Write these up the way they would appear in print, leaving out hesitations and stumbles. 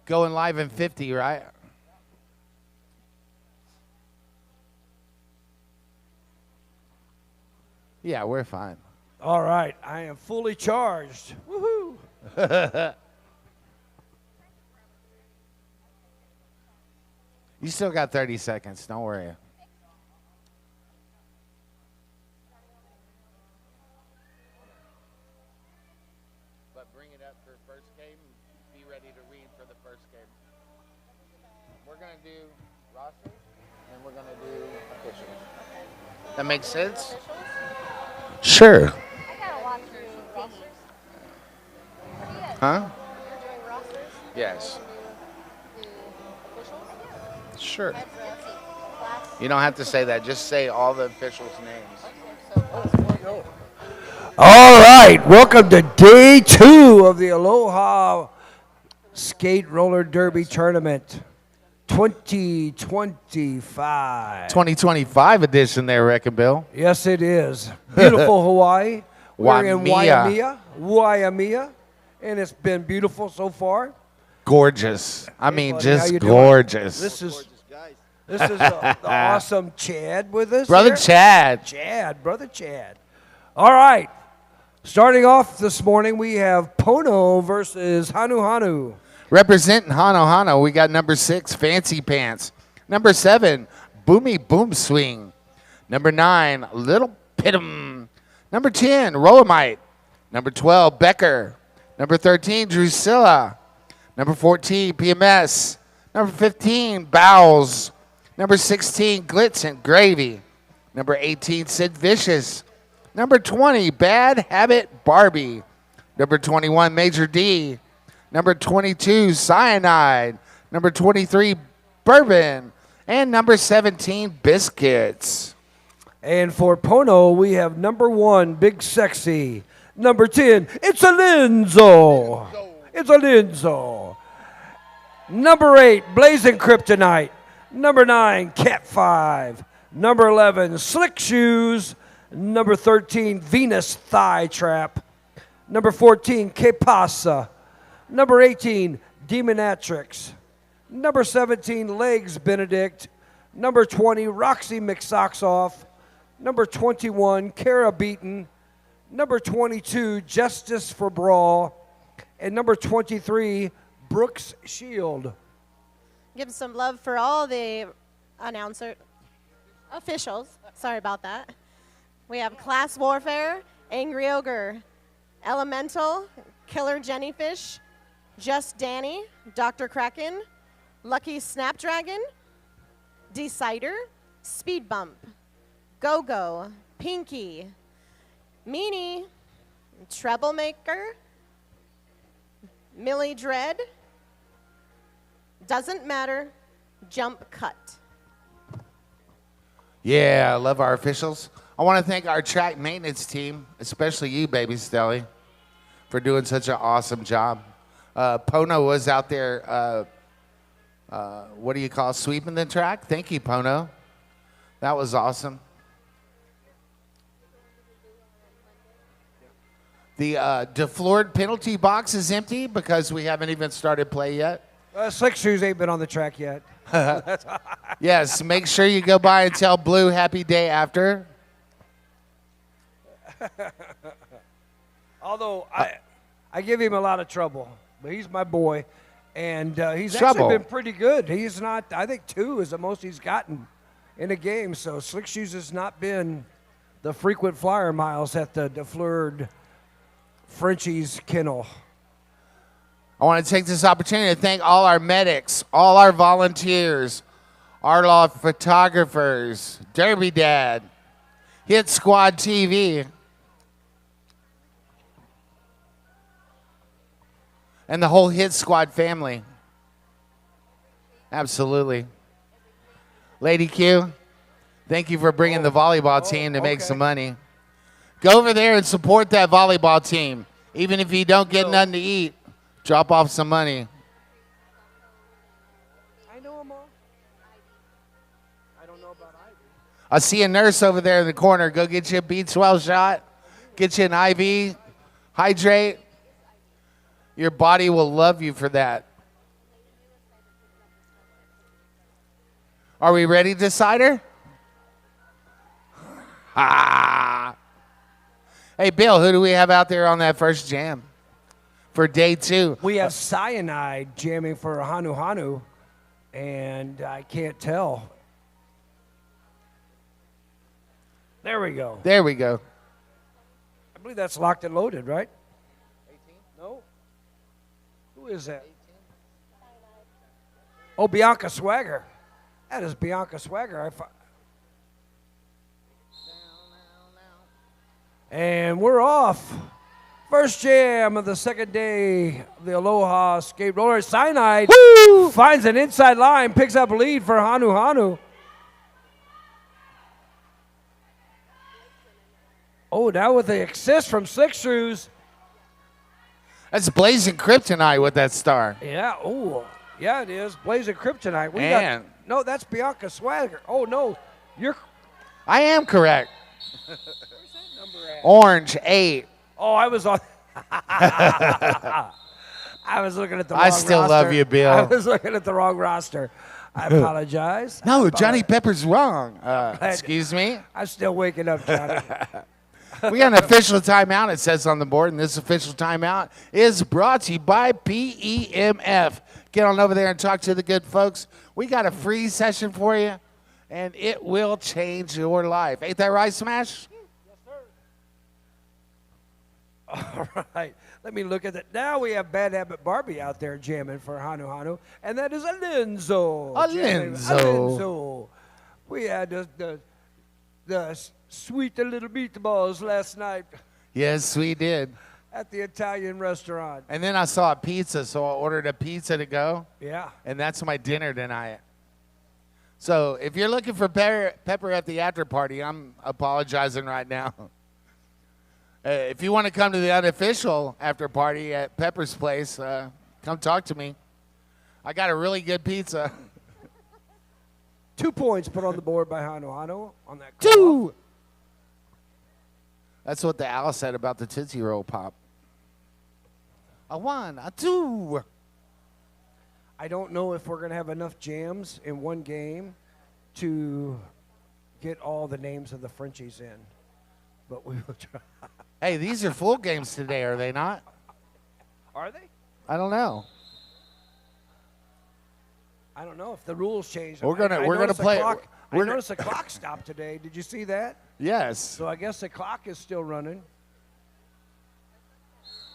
Going live in 50, right? Yeah, we're fine. All right, I am fully charged. Woohoo! You still got 30 seconds. Don't worry. But bring it up for first game. Be ready to read for the first game. We're going to do rosters, and we're going to do officials. That makes sense? Sure. I gotta watch your rosters. Huh? You're doing rosters? Yes. Do officials? Sure. Let's see. Class. You don't have to say that. Just say all the officials' names. All right, welcome to day 2 of the Aloha Skate Roller Derby Tournament 2025. 2025 edition there, Wrecking Bill. Yes, it is. Beautiful Hawaii. We're in Waimea. Waimea, and it's been beautiful so far. Gorgeous. I mean, buddy, how just you doing? gorgeous. This is the awesome Chad with us. Brother here. Chad. Brother Chad. All right. Starting off this morning, we have Pono versus Hanu Hanu. Representing Hano Hano, we got number 6, Fancy Pants. Number 7, Boomy Boom Swing. Number 9, Little Pitum. Number 10, Roamite. Number 12, Becker. Number 13, Drusilla. Number 14, PMS. Number 15, Bowles. Number 16, Glitz and Gravy. Number 18, Sid Vicious. Number 20, Bad Habit Barbie. Number 21, Major D. Number 22, Cyanide. Number 23, Bourbon. And number 17, Biscuits. And for Pono, we have number 1, Big Sexy. Number 10, It's a Linzo. It's a Linzo. Number 8, Blazing Kryptonite. Number 9, Cat 5. Number 11, Slick Shoes. Number 13, Venus Thigh Trap. Number 14, Que Pasa. Number 18, Demonatrix. Number 17, Legs Benedict. Number 20, Roxy McSocksoff. Number 21, Cara Beaton. Number 22, Justice for Brawl. And number 23, Brooks Shield. Give some love for all the officials. Sorry about that. We have Class Warfare, Angry Ogre, Elemental, Killer Jennyfish, Just Danny, Dr. Kraken, Lucky Snapdragon, Decider, Speed Bump, Go-Go, Pinky, Meanie, Troublemaker, Millie Dread, Doesn't Matter, Jump Cut. Yeah, I love our officials. I want to thank our track maintenance team, especially you, Baby Stelly, for doing such an awesome job. Pono was out there, what do you call, sweeping the track? Thank you, Pono. That was awesome. The defloored penalty box is empty because we haven't even started play yet. Slick Shoes ain't been on the track yet. Yes, make sure you go by and tell Blue happy day after. Although I give him a lot of trouble, but he's my boy, and he's Trouble. actually been pretty good. He's not, I think 2 is the most he's gotten in a game, so Slick Shoes has not been the frequent flyer miles at the defleured Frenchie's kennel. I want to take this opportunity to thank all our medics, all our volunteers, our law photographers, Derby Dad, Hit Squad TV, and the whole Hit Squad family. Absolutely. Lady Q, thank you for bringing the volleyball team to make some money. Go over there and support that volleyball team. Even if you don't get nothing to eat, drop off some money. I know them all. I don't know about Ivy. I see a nurse over there in the corner. Go get you a B12 shot. Get you an IV. Hydrate. Your body will love you for that. Are we ready, decider? Ha! Hey, Bill, who do we have out there on that first jam for day 2? We have Cyanide jamming for Hanu Hanu, and I can't tell. There we go. There we go. I believe that's locked and loaded, right? 18? No. Who is that? 18. Oh, Bianca Swagger. That is Bianca Swagger. And we're off. First jam of the second day of the Aloha skate roller. Cyanide finds an inside line, picks up lead for Hanu Hanu. Oh, now with the assist from Slick Shoes. That's Blazing Kryptonite with that star. Yeah, oh, yeah, it is. Blazing Kryptonite. No, that's Bianca Swagger. Oh, no, I am correct. Where's that number at? Orange 8. Oh, I was on. I was looking at the wrong roster. I still love you, Bill. I was looking at the wrong roster. I apologize. No, Johnny Pepper's wrong. Excuse me? I'm still waking up, Johnny. We got an official timeout, it says on the board, and this official timeout is brought to you by PEMF. Get on over there and talk to the good folks. We got a free session for you, and it will change your life. Ain't that right, Smash? All right. Let me look at that. Now we have Bad Habit Barbie out there jamming for Hanu Hanu, and that is Alinzo. Alinzo. We had the sweet little meatballs last night. Yes, we did. At the Italian restaurant. And then I saw a pizza, so I ordered a pizza to go. Yeah. And that's my dinner tonight. So if you're looking for Pepper at the after party, I'm apologizing right now. If you want to come to the unofficial after party at Pepper's place, come talk to me. I got a really good pizza. 2 points put on the board by Hanu Hanu on that. 2. That's what the owl said about the Tootsie Roll Pop. A 1, a 2. I don't know if we're going to have enough jams in one game to get all the names of the Frenchies in, but we will try. Hey, these are full games today, are they not? Are they? I don't know. I don't know if the rules changed. We're gonna play. I noticed the clock stopped today. Did you see that? Yes. So I guess the clock is still running.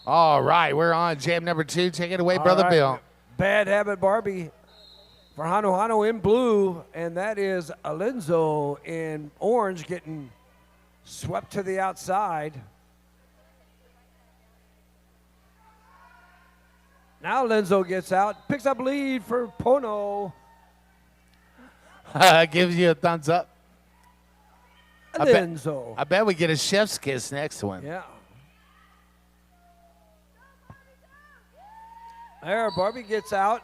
All right, we're on jam number 2. Take it away, Brother Bill. Bad Habit Barbie for Hanu Hanu in blue, and that is Alinzo in orange getting swept to the outside. Now Alinzo gets out, picks up lead for Pono. Gives you a thumbs up. Alinzo. I bet we get a chef's kiss next one. Yeah. There, Barbie gets out.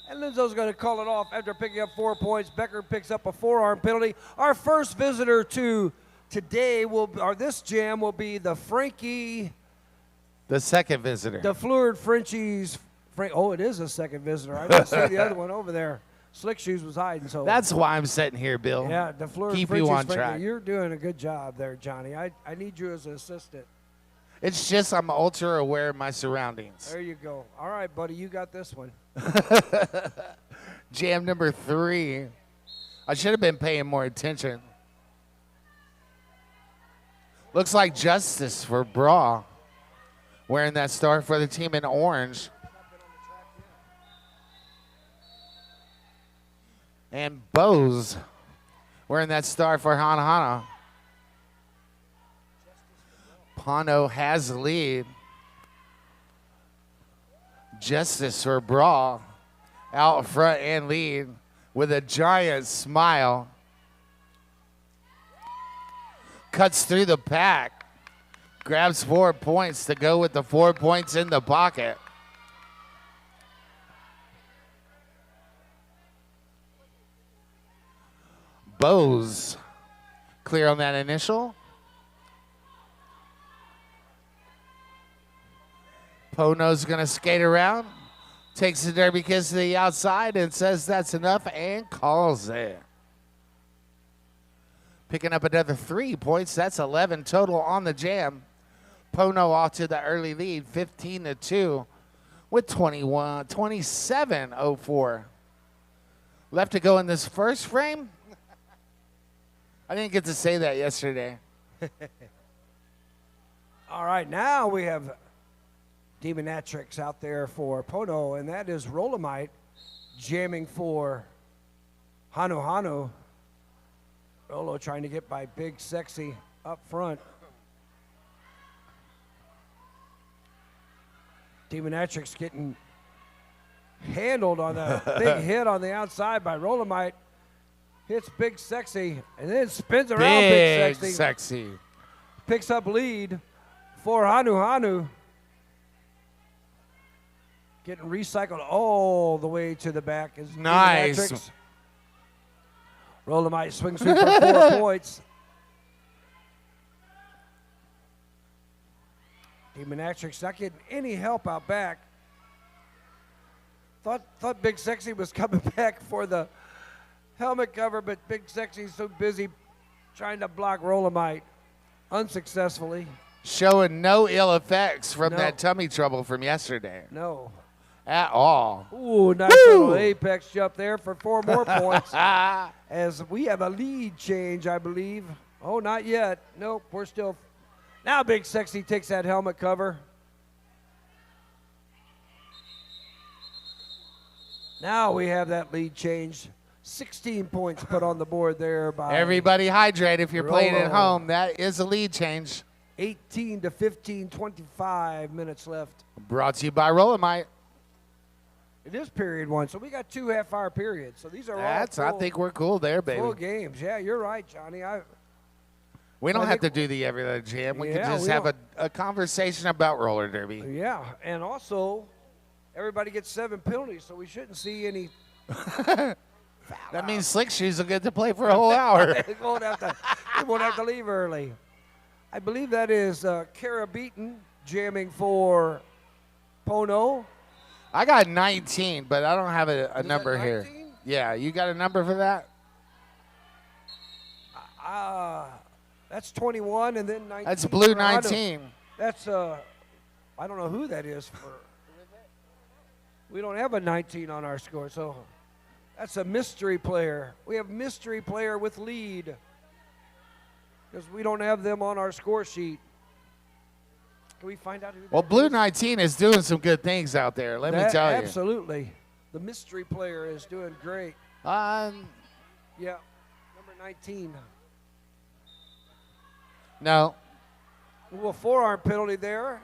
And Linzo's going to call it off after picking up 4 points. Becker picks up a forearm penalty. Our first visitor to today this jam will be the Frankie. The second visitor. The Fluid Frenchies. Oh, it is a second visitor. I didn't see the other one over there. Slick Shoes was hiding. So that's why I'm sitting here, Bill. Yeah, the Fluid Keep Frenchies. you on track. You're doing a good job there, Johnny. I need you as an assistant. It's just I'm ultra aware of my surroundings. There you go. All right, buddy, you got this one. Jam number 3. I should have been paying more attention. Looks like Justice for Bra. Wearing that star for the team in orange. And Bose wearing that star for Hana Hana. Pono has the lead. Justice for Bra out front and lead with a giant smile. Cuts through the pack. Grabs 4 points to go with the 4 points in the pocket. Bose clear on that initial. Pono's going to skate around Takes the derby kiss to the outside and says that's enough and calls it. Picking up another 3 points. That's 11 total on the jam. Pono off to the early lead, 15-2 with 27:04 left to go in this first frame. I didn't get to say that yesterday. All right, now we have Demonatrix out there for Pono, and that is Rolomite jamming for Hano Hano. Rolo trying to get by Big Sexy up front. Demonatrix getting handled on a big hit on the outside by Rolomite. Hits Big Sexy and then spins around Big Sexy. Picks up lead for Hanu Hanu. Getting recycled all the way to the back is nice. Demonatrix. Rolomite swings through for 4 points. Demonatrix not getting any help out back. Thought Big Sexy was coming back for the helmet cover, but Big Sexy's so busy trying to block Rolomite unsuccessfully. Showing no ill effects from that tummy trouble from yesterday. No. At all. Ooh, nice little apex jump there for 4 more points. As we have a lead change, I believe. Oh, not yet. Nope, we're still. Now Big Sexy takes that helmet cover. Now we have that lead change. 16 points put on the board there by everybody hydrate if you're playing at home. That is a lead change. 18 to 15, 25 minutes left. Brought to you by Rolomite. It is period 1, so we got 2 half-hour periods. So these are all full, I think we're cool there, baby. Full games. Yeah, you're right, Johnny. We don't have to do the every other jam. We can just have a conversation about roller derby. Yeah, and also everybody gets 7 penalties, so we shouldn't see any. That means Slick Shoes will get to play for a whole hour. we won't have to leave early. I believe that is Kara Beaton jamming for Pono. I got 19, but I don't have a number here. Yeah, you got a number for that? That's 21, and then 19. That's blue 19. That's I don't know who that is for. We don't have a 19 on our score, so that's a mystery player. We have mystery player with lead because we don't have them on our score sheet. Can we find out who that is? Blue 19 is doing some good things out there, let me tell you. Absolutely. The mystery player is doing great. Yeah, number 19. No. Well, forearm penalty there.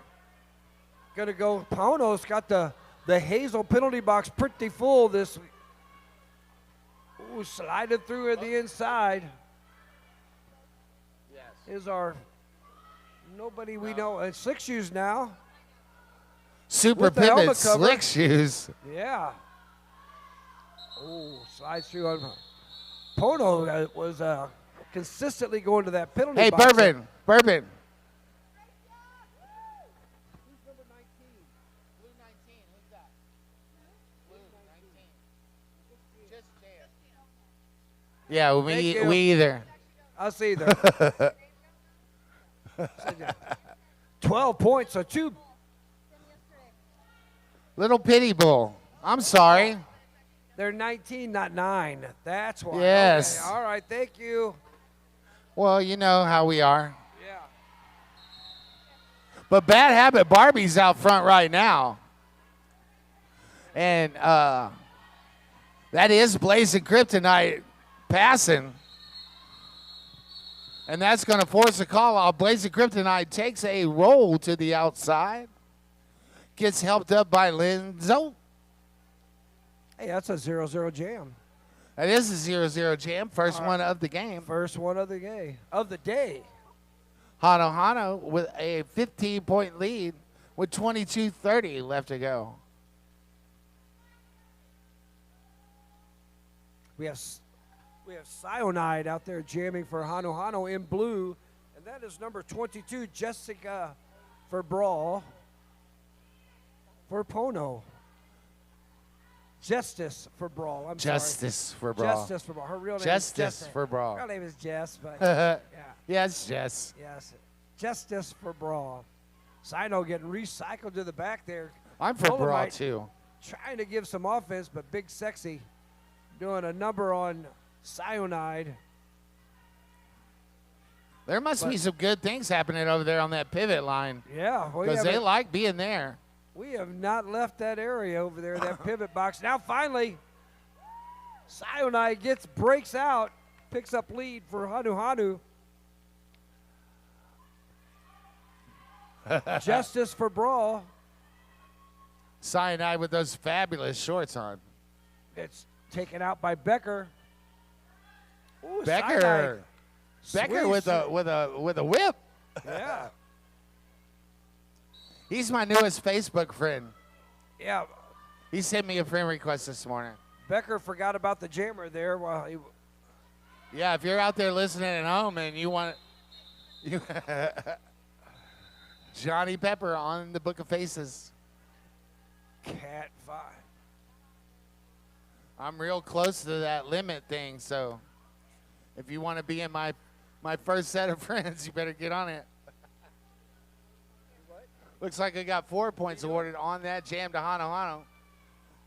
Going to go. Pono's got the Hazel penalty box pretty full this week. Ooh, slided through at the inside. Yes. Is our nobody we know. It's Slick Shoes now. Super pivot Slick Shoes. Yeah. Oh, slides through on Pono was consistently going to that penalty box. Hey, Bourbon. Who's number 19? Blue 19. Who's that? Blue 19. Just there. Yeah, we either. Us either. 12 points, so 2. Little pity bull. I'm sorry. They're 19, not 9. That's why. Yes. Okay. All right, thank you. Well, you know how we are. Yeah. But Bad Habit Barbie's out front right now. And that is Blazing Kryptonite passing. And that's going to force a call out. Blazing Kryptonite takes a roll to the outside. Gets helped up by Linzo. Hey, that's a 0-0 jam. That is a 0-0 jam. First one of the game. First one of the day. Hano Hano with a 15-point lead with 22:30 left to go. We have Cyanide out there jamming for Hano Hano in blue, and that is number 22, Jessica for Brawl for Pono. Justice for Brawl. I'm sorry. Justice for Brawl. Justice for Brawl. Her real name Justice is Jess. for Brawl. Her name is Jess, but yeah. Yes, Jess. Yes. Justice for Brawl. Sino getting recycled to the back there. I'm for Brawl, Dolomite too. trying to give some offense, but Big Sexy doing a number on Cyanide. There must be some good things happening over there on that pivot line Yeah. because they like being there. We have not left that area over there, that pivot box. Now, finally, Cyanide breaks out, picks up lead for Hanu Hanu. Justice for Brawl. Cyanide with those fabulous shorts on. It's taken out by Becker. Ooh, Becker. Cyanide Becker with a whip. Yeah. He's my newest Facebook friend. Yeah. He sent me a friend request this morning. Becker forgot about the jammer there while he. Yeah, if you're out there listening at home and you want Johnny Pepper on the Book of Faces. Cat 5. I'm real close to that limit thing, so if you want to be in my first set of friends, you better get on it. Looks like I got 4 points awarded on that jam to Hano Hano.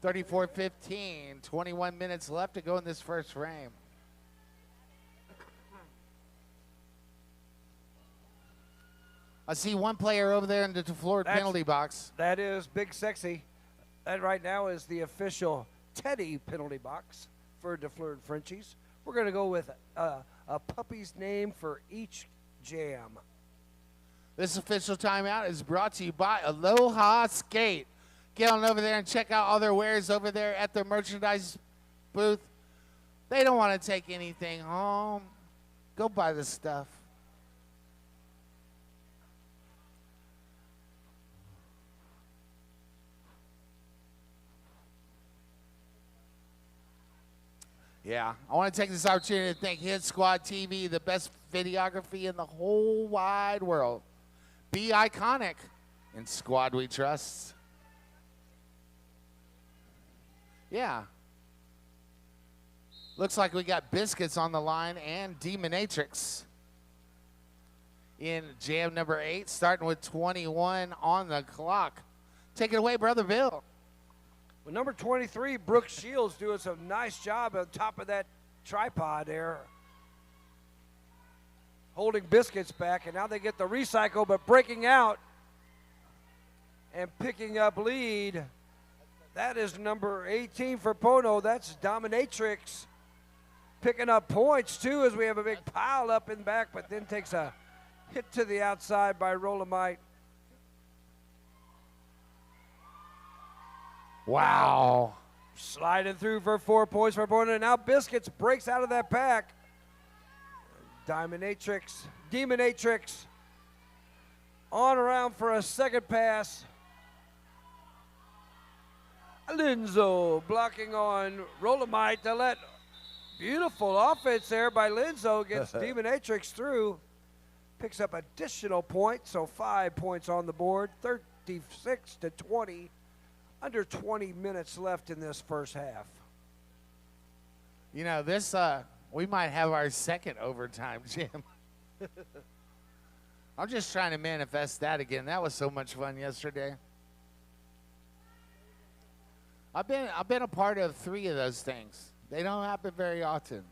34-15, 21 minutes left to go in this first frame. I see one player over there in the Florida penalty box. That is Big Sexy. That right now is the official Teddy penalty box for DeFleur Frenchies. We're going to go with a puppy's name for each jam. This official timeout is brought to you by Aloha Skate. Get on over there and check out all their wares over there at their merchandise booth. They don't want to take anything home. Go buy the stuff. Yeah, I want to take this opportunity to thank Hit Squad TV, the best videography in the whole wide world. Be iconic in Squad We Trust. Yeah. Looks like we got Biscuits on the line and Demonatrix in jam number 8, starting with 21 on the clock. Take it away, Brother Bill. Well, number 23, Brooke Shields, doing some nice job on top of that tripod there. Holding Biscuits back, and now they get the recycle, but breaking out and picking up lead. That is number 18 for Pono. That's Dominatrix picking up points, too, as we have a big pile up in back, but then takes a hit to the outside by Rolamite. Wow. Sliding through for 4 points for Pono. And now Biscuits breaks out of that pack. Demonatrix on around for a second pass. Linzo blocking on Rolamite to let beautiful offense there by Linzo gets Demonatrix through. Picks up additional points, so 5 points on the board, 36-20. Under 20 minutes left in this first half. You know, this, we might have our second overtime jam. I'm just trying to manifest that again. That was so much fun yesterday. I've been a part of 3 of those things. They don't happen very often.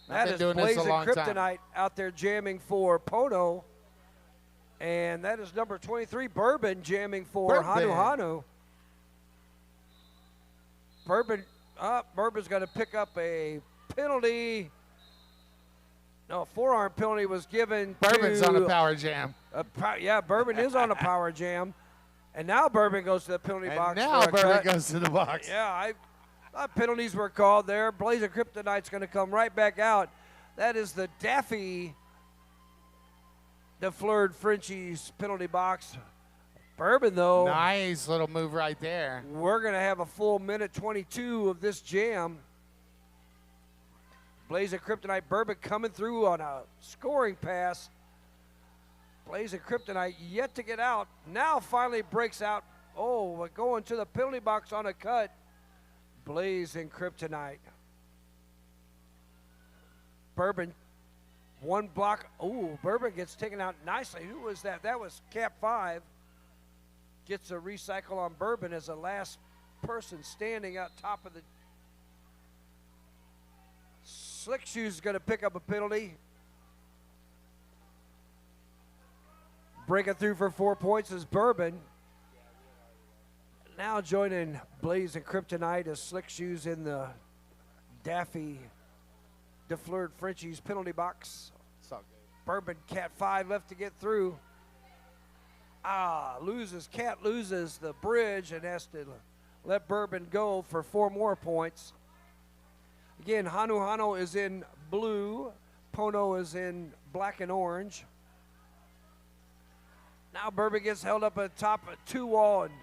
That is Blazing Kryptonite out there jamming for Pono. And that is number 23, Bourbon, jamming for Hanu Hanu. Bourbon's going to pick up a penalty. No, a forearm penalty was given. Bourbon's on a power jam. Yeah, Bourbon is on a power jam. And now Bourbon goes to the penalty box. Now Bourbon goes to the box. Yeah, I thought penalties were called there. Blazing Kryptonite's going to come right back out. That is the Daffy DeFleur Frenchies penalty box. Bourbon, though. Nice little move right there. We're going to have a full minute 22 of this jam. Blazing Kryptonite, Bourbon coming through on a scoring pass. Blazing Kryptonite yet to get out. Now finally breaks out. Oh, going to the penalty box on a cut. Blazing Kryptonite. Bourbon, one block. Ooh, Bourbon gets taken out nicely. Who was that? That was Cap 5. Gets a recycle on Bourbon as the last person standing out top of the. Slick Shoes is going to pick up a penalty. Breaking through for 4 points is Bourbon. Now joining Blazing Kryptonite is Slick Shoes in the Daffy DeFleured Frenchies penalty box. It's all good. Bourbon, Cat 5 left to get through. Cat loses the bridge and has to let Bourbon go for 4 more points. Again, Hano is in blue. Pono is in black and orange. Now Bourbon gets held up at the top of 2-wall. And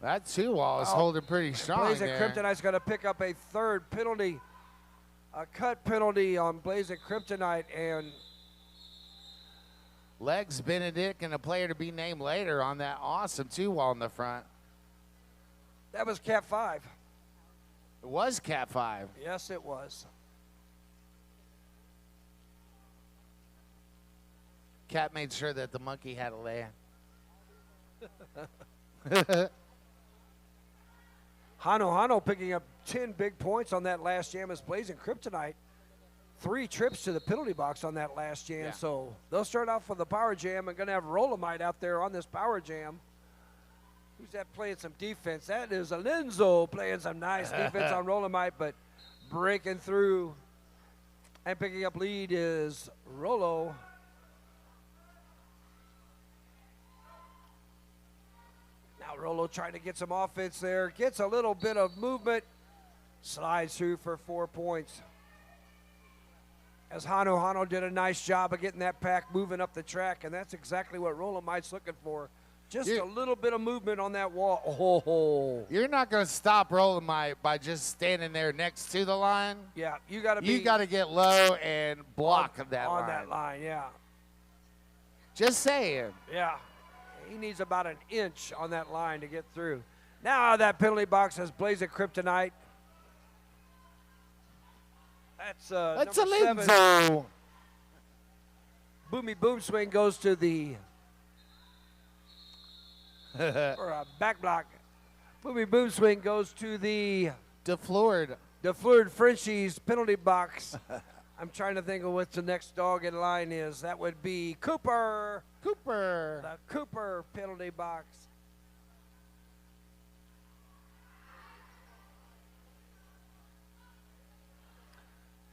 That 2-wall is holding pretty strong Blazing there. Kryptonite's going to pick up a third penalty. A cut penalty on Blazing Kryptonite, and Legs Benedict and a player to be named later on that awesome 2-wall in the front. that was Cat 5. It was Cat 5. Yes, it was. Cat made sure that the monkey had a lay. Hano picking up 10 big points on that last jam as Blazing Kryptonite. 3 trips to the penalty box on that last jam. Yeah. So they'll start off with the power jam and going to have Rolamite out there on this power jam. Who's that playing some defense? That is Alenzo playing some nice defense on Rolamite, but breaking through and picking up lead is Rolo. Now Rolo trying to get some offense there. Gets a little bit of movement. Slides through for 4 points. As Hano did a nice job of getting that pack moving up the track, and that's exactly what Rolamite's looking for. Just a little bit of movement on that wall. Oh. You're not going to stop Rolamite by just standing there next to the line. Yeah, you got to be. You got to get low and block on that line. that line, yeah. Just saying. Yeah. He needs about an inch on that line to get through. Now that penalty box has Blazing Kryptonite. That's a number 7. Linzo. Boomy Boom Swing goes to the or a back block. Boomy Boom Swing goes to the DeFleured. Frenchies penalty box. I'm trying to think of what the next dog in line is. That would be Cooper. The Cooper penalty box.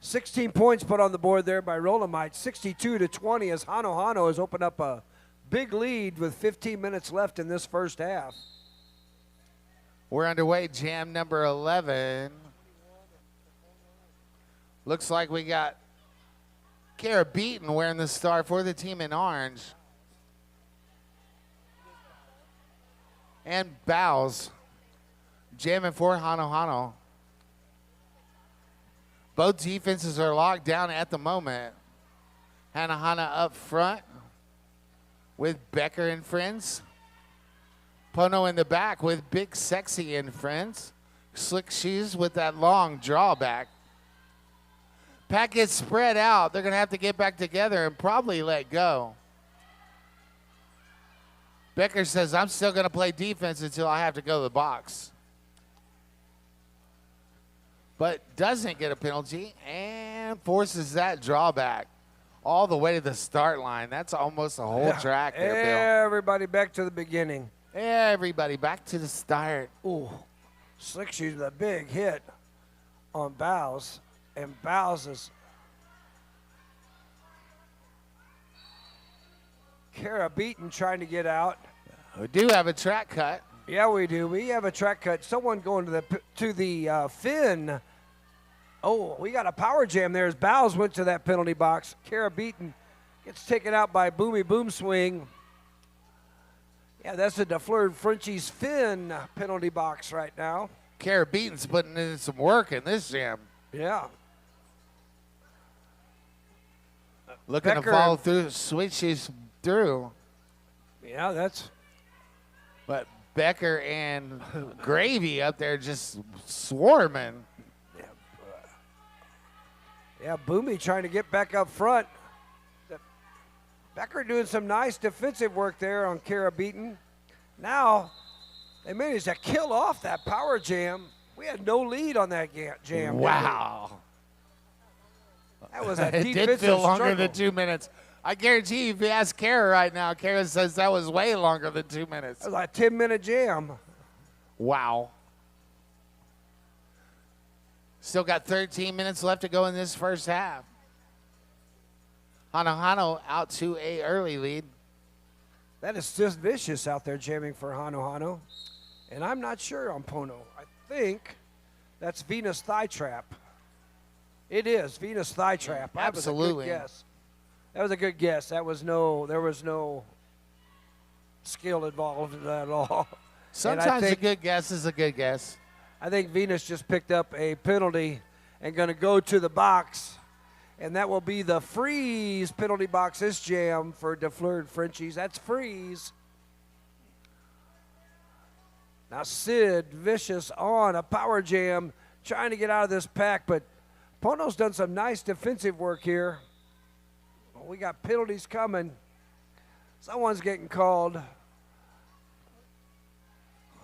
$16 points put on the board there by Rolamite. 62-20 as Hano has opened up a big lead with 15 minutes left in this first half. We're underway, jam number 11. Looks like we got Kara Beaton wearing the star for the team in orange. And Bows jamming for Hano. Both defenses are locked down at the moment. Hana up front with Becker and friends. Pono in the back with Big Sexy and friends. Slick Shoes with that long drawback. Pack gets spread out. They're going to have to get back together and probably let go. Becker says, I'm still going to play defense until I have to go to the box. But doesn't get a penalty and forces that drawback all the way to the start line. That's almost a whole track there, Bill. Everybody back to the beginning. Everybody back to the start. Ooh, Slick Shoes with a big hit on Bows. And Bows is Kara Beaton trying to get out. We do have a track cut. Yeah, we do. We have a track cut. Someone going to the fin. Oh, we got a power jam there as Bows went to that penalty box. Kara Beaton gets taken out by Boomy Boom Swing. Yeah, that's the DeFleured Frenchies fin penalty box right now. Kara Beaton's putting in some work in this jam. Yeah. Looking Becker, to follow through, switches through. Yeah, that's. But Becker and Gravy up there just swarming. Yeah, Boomy trying to get back up front. Becker doing some nice defensive work there on Kara Beaton. Now, they managed to kill off that power jam. We had no lead on that jam. Wow. That was a It defensive did feel longer struggle. than 2 minutes. I guarantee you, if you ask Kara right now, Kara says that was way longer than 2 minutes. That was like a 10-minute jam. Wow. Still got 13 minutes left to go in this first half. Hano out to a early lead. That is just vicious out there jamming for Hano. And I'm not sure on Pono. I think that's Venus Thigh Trap. It is Venus Thigh Trap. Absolutely. That was a good guess. That was a good guess. There was no skill involved in that at all. Sometimes a good guess is a good guess. I think Venus just picked up a penalty and going to go to the box. And that will be the freeze penalty box this jam for DeFleur Frenchies. That's freeze. Now Sid Vicious on a power jam trying to get out of this pack, but Pono's done some nice defensive work here. Well, we got penalties coming. Someone's getting called.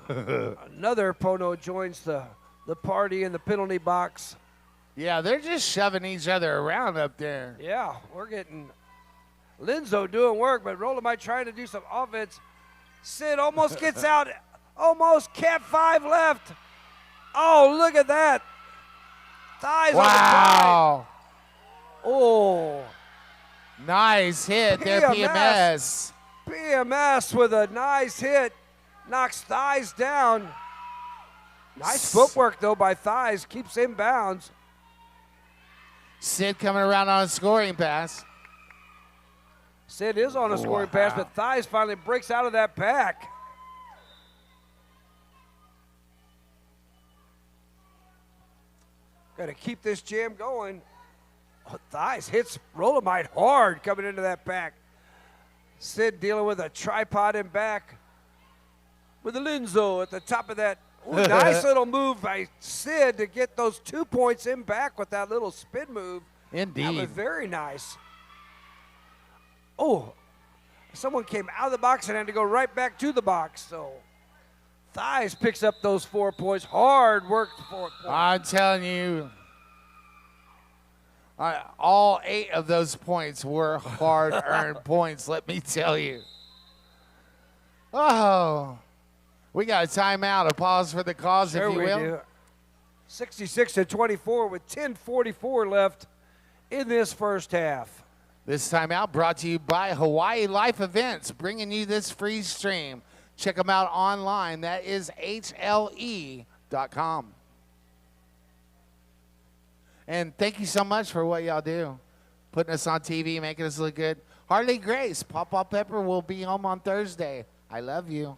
Another Pono joins the party in the penalty box. Yeah, they're just shoving each other around up there. Yeah, we're getting Linzo doing work, but Rolomite trying to do some offense. Sid almost gets out. Almost Cat 5 left. Oh, look at that. Thighs on the Wow. pride. Oh, Nice hit there, PMS. PMS with a nice hit. Knocks Thighs down. Nice footwork, though, by Thighs. Keeps inbounds. Sid coming around on a scoring pass. Sid is on a scoring pass, but Thighs finally breaks out of that pack. Got to keep this jam going. Oh, Thighs hits Rolomite hard coming into that pack. Sid dealing with a tripod in back with a Linzo at the top of that. Ooh, nice little move by Sid to get those 2 points in back with that little spin move. Indeed. That was very nice. Oh, someone came out of the box and had to go right back to the box. So Thighs picks up those 4 points. Hard work for 4 points. I'm telling you, all 8 of those points were hard-earned points, let me tell you. Oh, we got a timeout, a pause for the cause, Sure if you we will. do. 66-24 with 10:44 left in this first half. This timeout brought to you by Hawaii Life Events, bringing you this free stream. Check them out online. That is HLE.com. And thank you so much for what y'all do, putting us on TV, making us look good. Harley Grace, Pawpaw Pepper will be home on Thursday. I love you.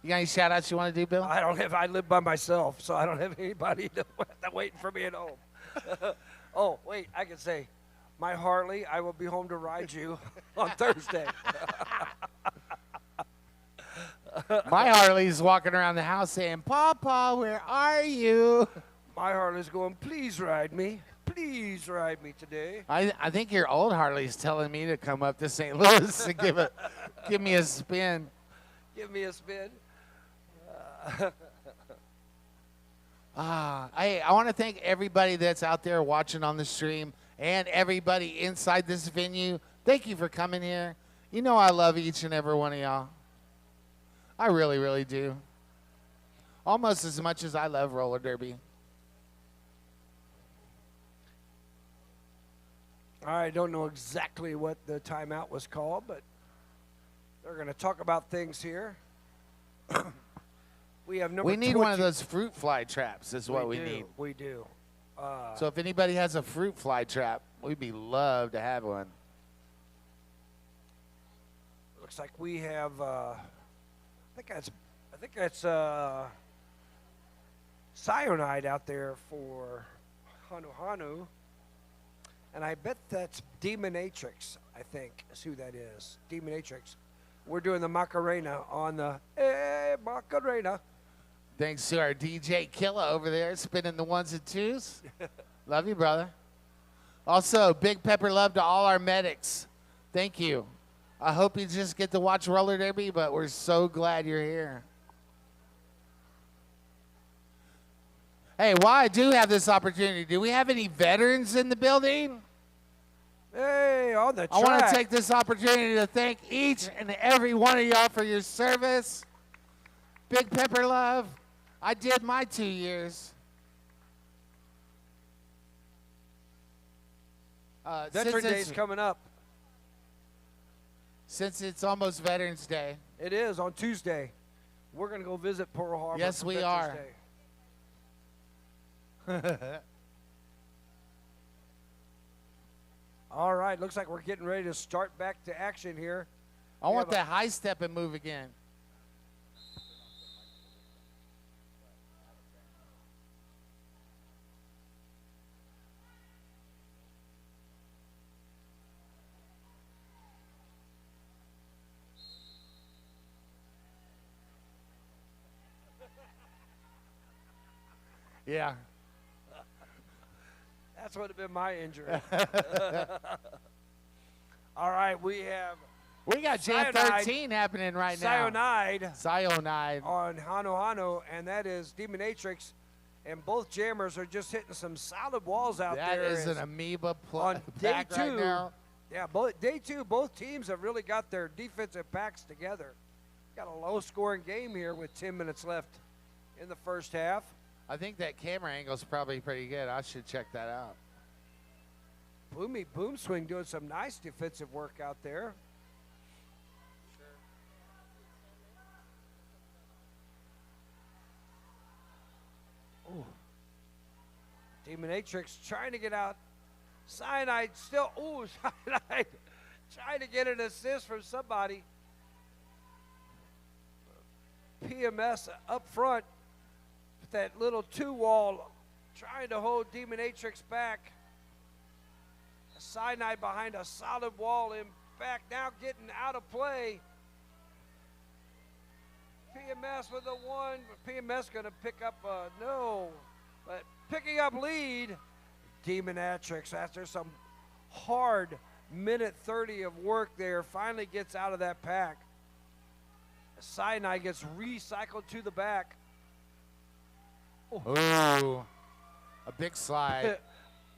You got any shout-outs you want to do, Bill? I live by myself, so I don't have anybody waiting for me at home. Oh, wait, I can say, my Harley, I will be home to ride you on Thursday. My Harley's walking around the house saying, Pawpaw, where are you? My Harley's going, please ride me. Please ride me today. I think your old Harley's telling me to come up to St. Louis and give me a spin. Give me a spin. I want to thank everybody that's out there watching on the stream and everybody inside this venue. Thank you for coming here. You know I love each and every one of y'all. I really, really do. Almost as much as I love roller derby. I don't know exactly what the timeout was called, but they're going to talk about things here. We have number We need 20. one of those fruit fly traps is what we need. We do. So if anybody has a fruit fly trap, we'd be love to have one. Looks like we have. I think that's cyanide out there for Hanu. And I bet that's Demonatrix, I think, is who that is. Demonatrix. We're doing the Macarena on the Macarena. Thanks to our DJ Killa over there spinning the ones and twos. Love you, brother. Also, big pepper love to all our medics. Thank you. I hope you just get to watch roller derby, but we're so glad you're here. Hey, while I do have this opportunity, do we have any veterans in the building? Hey, on the track. I want to take this opportunity to thank each and every one of y'all for your service. Big pepper love. I did my 2 years. Veteran Day's coming up. Since it's almost Veterans Day. It is on Tuesday. We're going to go visit Pearl Harbor. Yes, for we Veterans are. Day. All right, looks like we're getting ready to start back to action here. I want that high step and move again. Yeah. That's would have been my injury. All right, we got Jam 13 happening right now. Cyanide. On Hano Hano, and that is Demonatrix. And both jammers are just hitting some solid walls out there. That is an amoeba on day pack 2. Right now. Yeah, day 2, both teams have really got their defensive packs together. Got a low-scoring game here with 10 minutes left in the first half. I think that camera angle is probably pretty good. I should check that out. Boomy Boom Swing doing some nice defensive work out there. Ooh. Demonatrix trying to get out. Cyanide still, Cyanide trying to get an assist from somebody. PMS up front. That little 2-wall trying to hold Demonatrix back. Cyanide behind a solid wall in back, now getting out of play. PMS with a 1, but PMS going to pick up but picking up lead. Demonatrix, after some hard minute 30 of work there, finally gets out of that pack. Cyanide gets recycled to the back. Ooh, a big slide.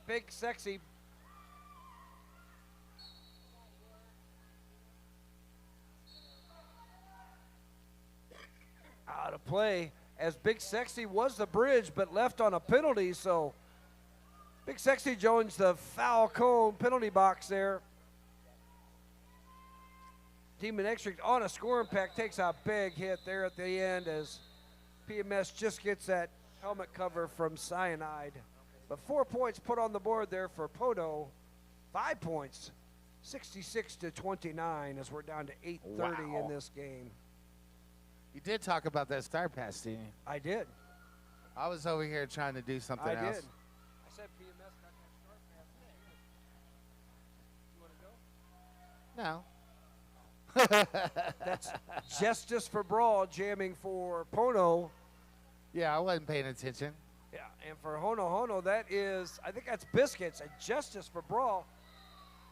Big Sexy. Out of play, as Big Sexy was the bridge, but left on a penalty, so Big Sexy joins the foul cone penalty box there. Demonatrix on a scoring pack takes a big hit there at the end as PMS just gets that helmet cover from Cyanide. But 4 points put on the board there for Pono. 5 points, 66-29 as we're down to 8:30 in this game. You did talk about that star pass, didn't you? I did. I was over here trying to do something else. I did. I said PMS got that star pass. You want to go? No. That's Justice for Brawl jamming for Pono. Yeah, I wasn't paying attention. Yeah, and for Hono Hono, that is, I think that's Biscuits, a Justice for Brawl.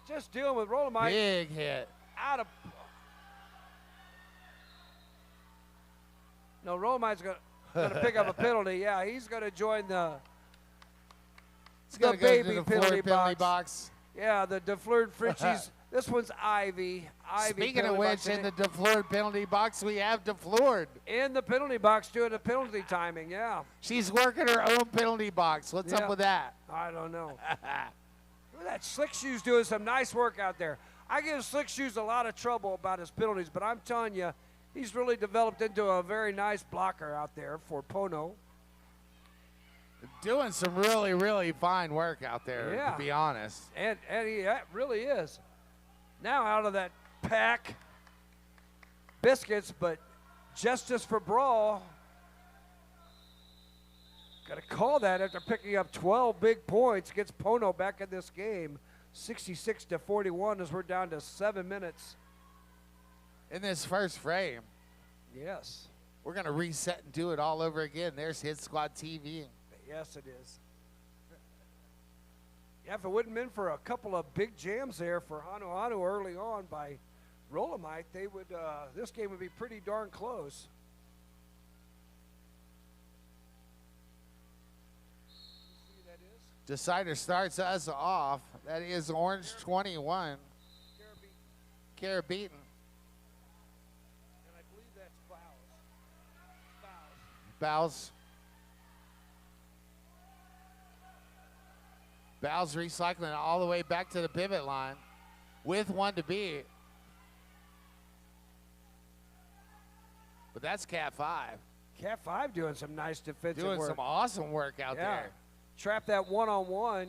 Just dealing with Rolomite. Big hit. Out of. No, Rolomite's going to pick up a penalty. Yeah, he's going to join the baby penalty box. Yeah, the DeFleur Frenchies. This one's Ivy. Speaking of which, in the DeFleur penalty box, we have DeFleur. In the penalty box doing the penalty timing, yeah. She's working her own penalty box. What's up with that? I don't know. Look at that. Slick Shoes doing some nice work out there. I give Slick Shoes a lot of trouble about his penalties, but I'm telling you, he's really developed into a very nice blocker out there for Pono. Doing some really, really fine work out there, to be honest. And he really is. Now out of that pack, Biscuits, but Justice for Brawl. Got to call that after picking up 12 big points. Gets Pono back in this game. 66-41 as we're down to 7 minutes in this first frame. Yes. We're going to reset and do it all over again. There's Hit Squad TV. Yes, it is. Yeah, if it wouldn't have been for a couple of big jams there for Hanu early on by Rolamite, they would this game would be pretty darn close. You see who that is? Decider starts us off. That is Orange 21. Carabbean. And I believe that's Bows. Bows recycling it all the way back to the pivot line with one to beat. But that's Cat 5. Cat 5 doing some nice defensive Doing work. some awesome work out there. Trap that one-on-one.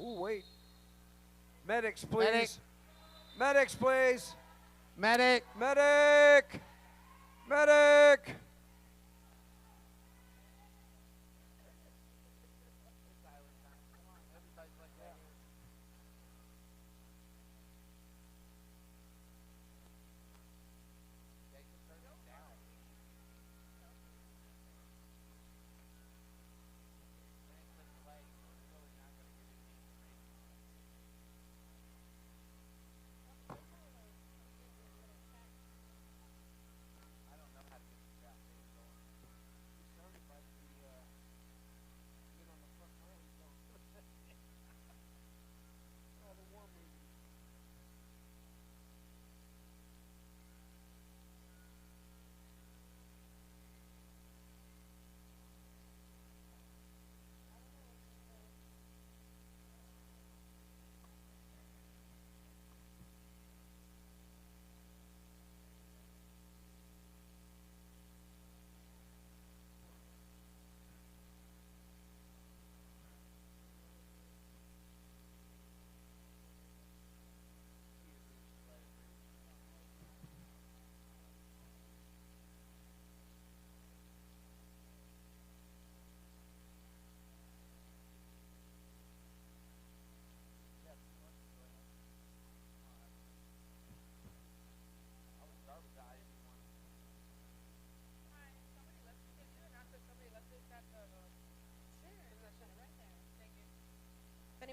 Ooh, wait. Medics, please. Medics, please. Medic. Medic. Medic.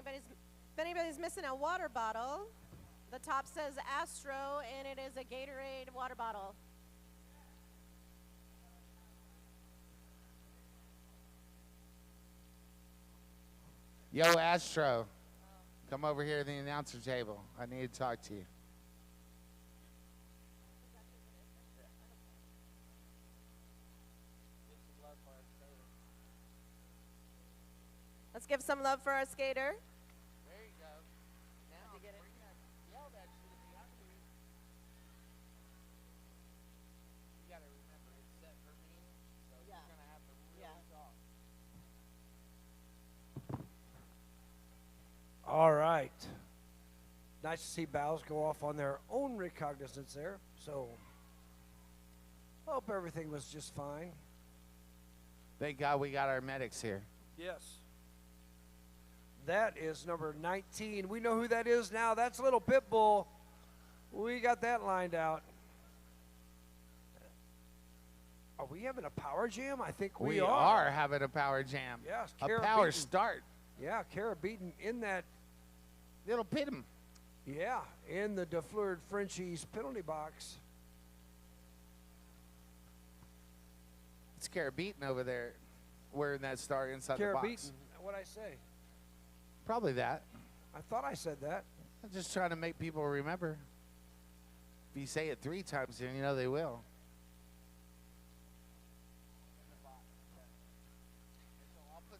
If anybody's missing a water bottle, the top says Astro, and it is a Gatorade water bottle. Yo, Astro. Come over here to the announcer table. I need to talk to you. Let's give some love for our skater. There you go. Now, bring that, yell that shit at the other. You got to remember, it's set for me, so you're going to have to really talk. All right. Nice to see Bows go off on their own recognizance there. So, hope everything was just fine. Thank God we got our medics here. Yes. That is number 19. We know who that is now. That's Little Pitbull. We got that lined out. Are we having a power jam? I think we are having a power jam. Yes, a power start. Yeah, Kara beaten in that. Little Pitum. Yeah, in the DeFleured Frenchies penalty box. It's Kara Beaton over there wearing that star inside the box. Kara Beaton. What'd I say? Probably that. I thought I said that. I'm just trying to make people remember. If you say it 3 times, then you know they will.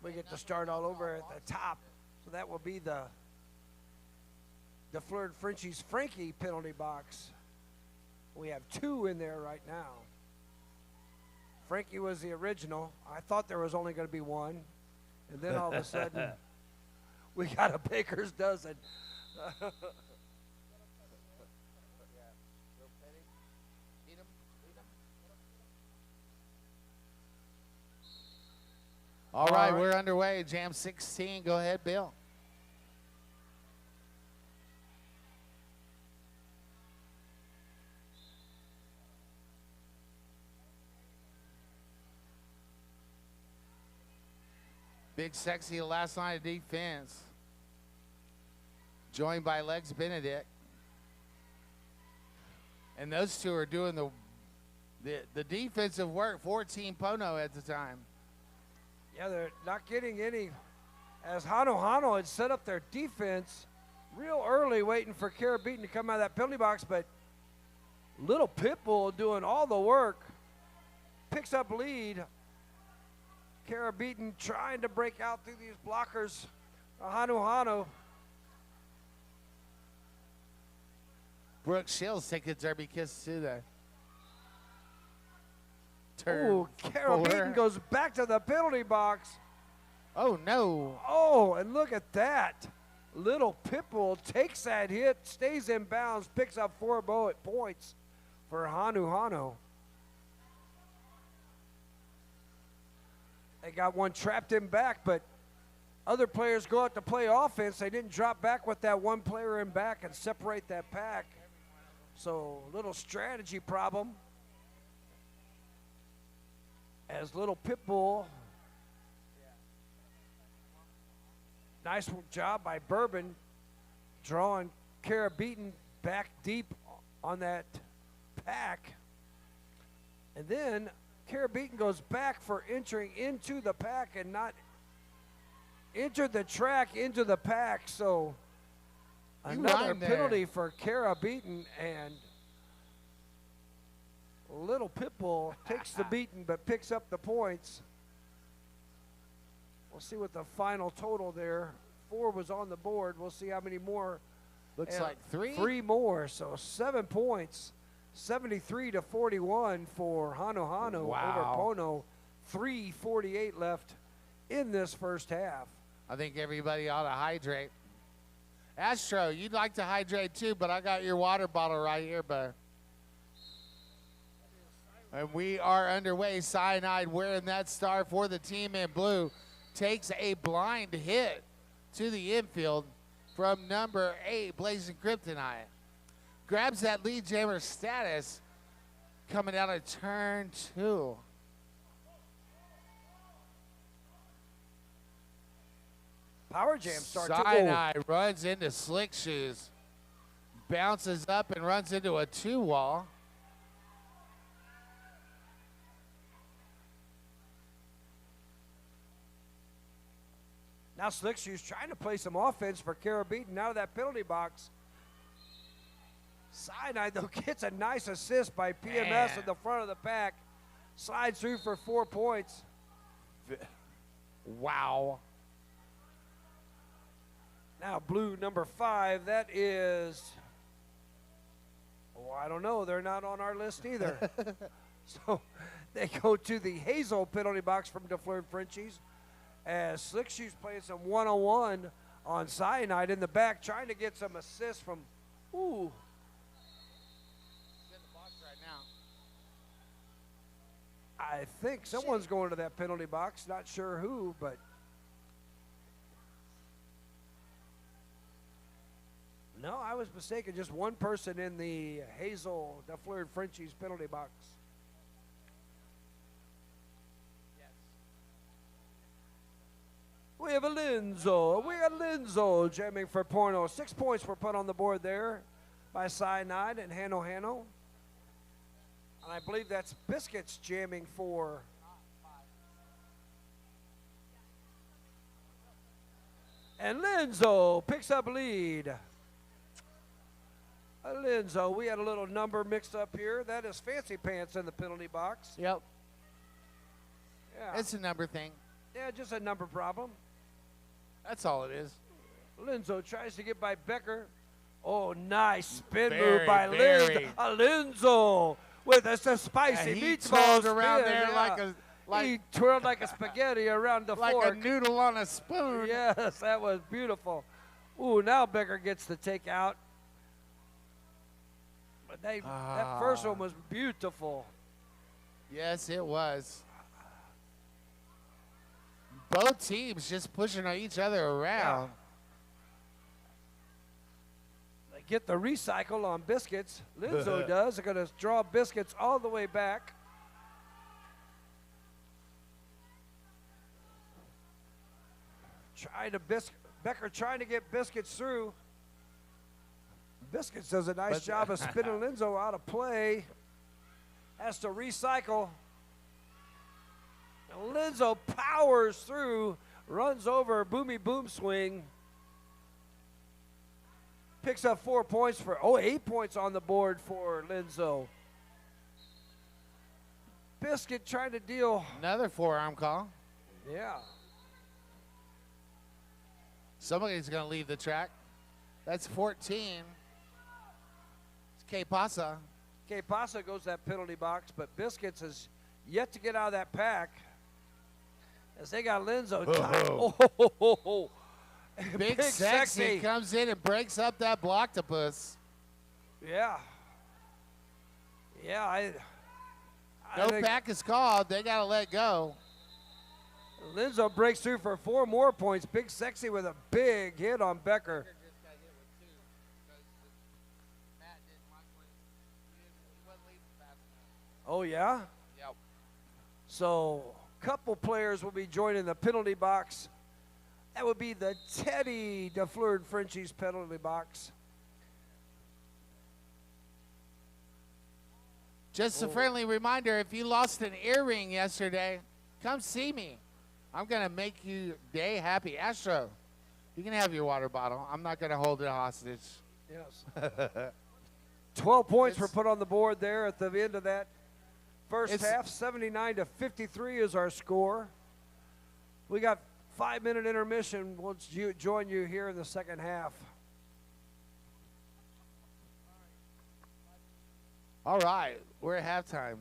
We get to start all over at the top. So that will be the DeFleured Frenchies Frankie penalty box. We have 2 in there right now. Frankie was the original. I thought there was only going to be 1. And then all of a sudden, we got a baker's dozen. All right, we're underway. Jam 16. Go ahead, Bill. Big Sexy, the last line of defense. Joined by Legs Benedict. And those two are doing the defensive work for Team Pono at the time. Yeah, they're not getting any. As Hano had set up their defense real early, waiting for Carabinton to come out of that penalty box, but Little Pitbull doing all the work. Picks up lead. Carabinton trying to break out through these blockers. Hano. Brooke Shields taking a derby kiss to the Oh, Carabinton goes back to the penalty box. Oh, no. Oh, and look at that. Little Pitbull takes that hit, stays in bounds, picks up 4 points for Hano. They got one trapped in back, but other players go out to play offense. They didn't drop back with that one player in back and separate that pack. So, little strategy problem. As Little Pitbull, nice job by Bourbon, drawing Carabinton back deep on that pack. And then Carabinton goes back for entering into the pack and not entered the track into the pack. So another penalty for Carabinton, and Little Pitbull takes the beating but picks up the points. We'll see what the final total there. 4 was on the board. We'll see how many more. Looks like 3. 3 more, so 7 points. 73-41 for Hano Wow. over Pono. 3:48 left in this first half. I think everybody ought to hydrate. Astro, you'd like to hydrate too, but I got your water bottle right here, bud. And we are underway. Cyanide wearing that star for the team in blue takes a blind hit to the infield from number 8, Blazing Kryptonite. Grabs that lead jammer status coming out of turn 2. Power jam starts. Cyanide runs into Slick Shoes. Bounces up and runs into a 2-wall. Now Slick Shoes trying to play some offense for Carabinton out of that penalty box. Cyanide, though, gets a nice assist by PMS at the front of the pack. Slides through for 4 points. Wow. Now blue number 5, that is, I don't know. They're not on our list either. So they go to the Hazel penalty box from DeFleur Frenchies, as Slick Shoes playing some one-on-one on Cyanide in the back, trying to get some assists from, He's in the box right now. I think someone's going to that penalty box. Not sure who, but. No, I was mistaken. Just one person in the Hazel DeFleur Frenchies penalty box. We have a Linzo. We got Linzo jamming for Porno. 6 points were put on the board there by Cyanide and Hano. And I believe that's Biscuits jamming for. And Linzo picks up lead. Linzo, we had a little number mixed up here. That is Fancy Pants in the penalty box. Yep. Yeah. It's a number thing. Yeah, just a number problem. That's all it is. Linzo tries to get by Becker. Oh, nice spin Very, move by very. Linzo with a spicy he meatball twirled around spin, there yeah. He twirled like a spaghetti around the like fork. a noodle on a spoon. Yes, that was beautiful. Ooh, now Becker gets the takeout. But that first one was beautiful. Yes, it was. Both teams just pushing each other around. They get the recycle on Biscuits. Linzo does. They're going to draw Biscuits all the way back. Becker trying to get Biscuits through. Biscuits does a nice job of spinning Linzo out of play. Has to recycle. And Linzo powers through, runs over Boomy Boom Swing. Picks up 4 points 8 points on the board for Linzo. Biscuit trying to deal. Another forearm call. Yeah. Somebody's going to leave the track. That's 14. It's K Pasa. K Pasa goes to that penalty box, but Biscuits has yet to get out of that pack. As they got Linzo. Oh. Big Sexy comes in and breaks up that blocktopus. Yeah. Yeah, no pack is called. They got to let go. Linzo breaks through for 4 more points. Big Sexy with a big hit on Becker. Oh, yeah? Yep. So, a couple players will be joining the penalty box. That would be the Teddy DeFleur and Frenchie's penalty box. Just a friendly reminder, if you lost an earring yesterday, come see me. I'm going to make you day happy. Astro, you can have your water bottle. I'm not going to hold it hostage. Yes. 12 points were put on the board there at the end of that first half. 79-53 is our score. We got 5-minute intermission. We'll join you here in the second half. All right, we're at halftime.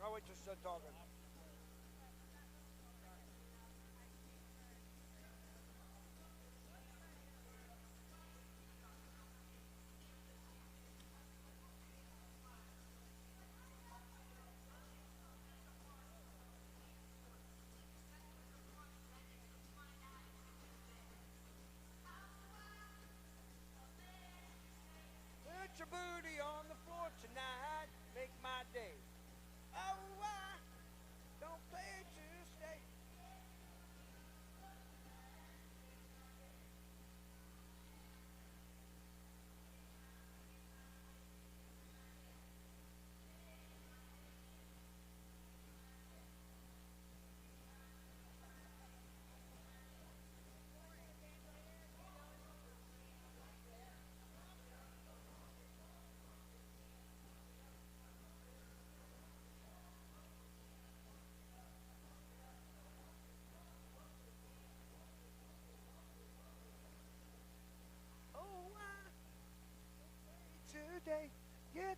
I'll wait till she's done talking. Put your booty on the floor tonight, make my day. Oh,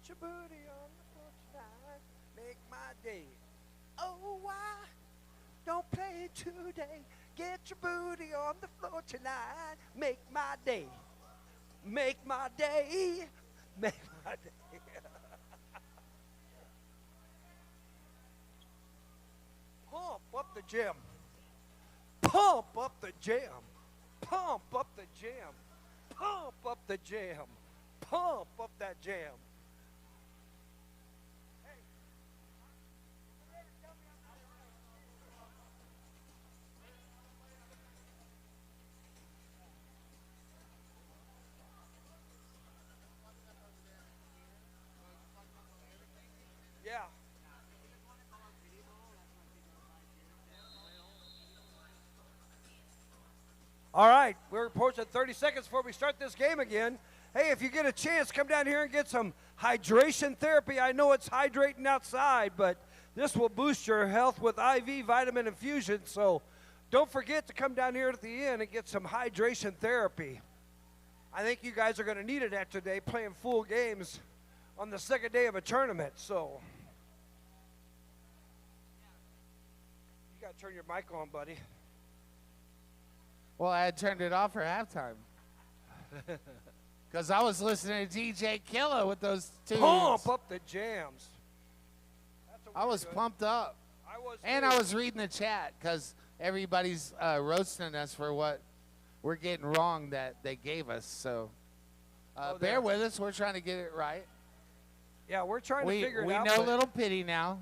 Get your booty on the floor tonight. Make my day. Oh, why don't play today? Get your booty on the floor tonight. Make my day. Make my day. Make my day. Pump up the gym. Pump up the jam. Pump up the jam. Pump up the jam. Pump up that jam. Yeah. All right, we're approaching 30 seconds before we start this game again. Hey, if you get a chance, come down here and get some hydration therapy. I know it's hydrating outside, but this will boost your health with IV vitamin infusion. So don't forget to come down here at the end and get some hydration therapy. I think you guys are going to need it after today playing full games on the second day of a tournament. So you got to turn your mic on, buddy. Well, I had turned it off for halftime. Because I was listening to DJ Killa with those tunes. Pump up the jams. I was pumped up. And I was reading the chat because everybody's roasting us for what we're getting wrong that they gave us. So bear with us. We're trying to get it right. Yeah, we're trying to figure it out. We know little pity now.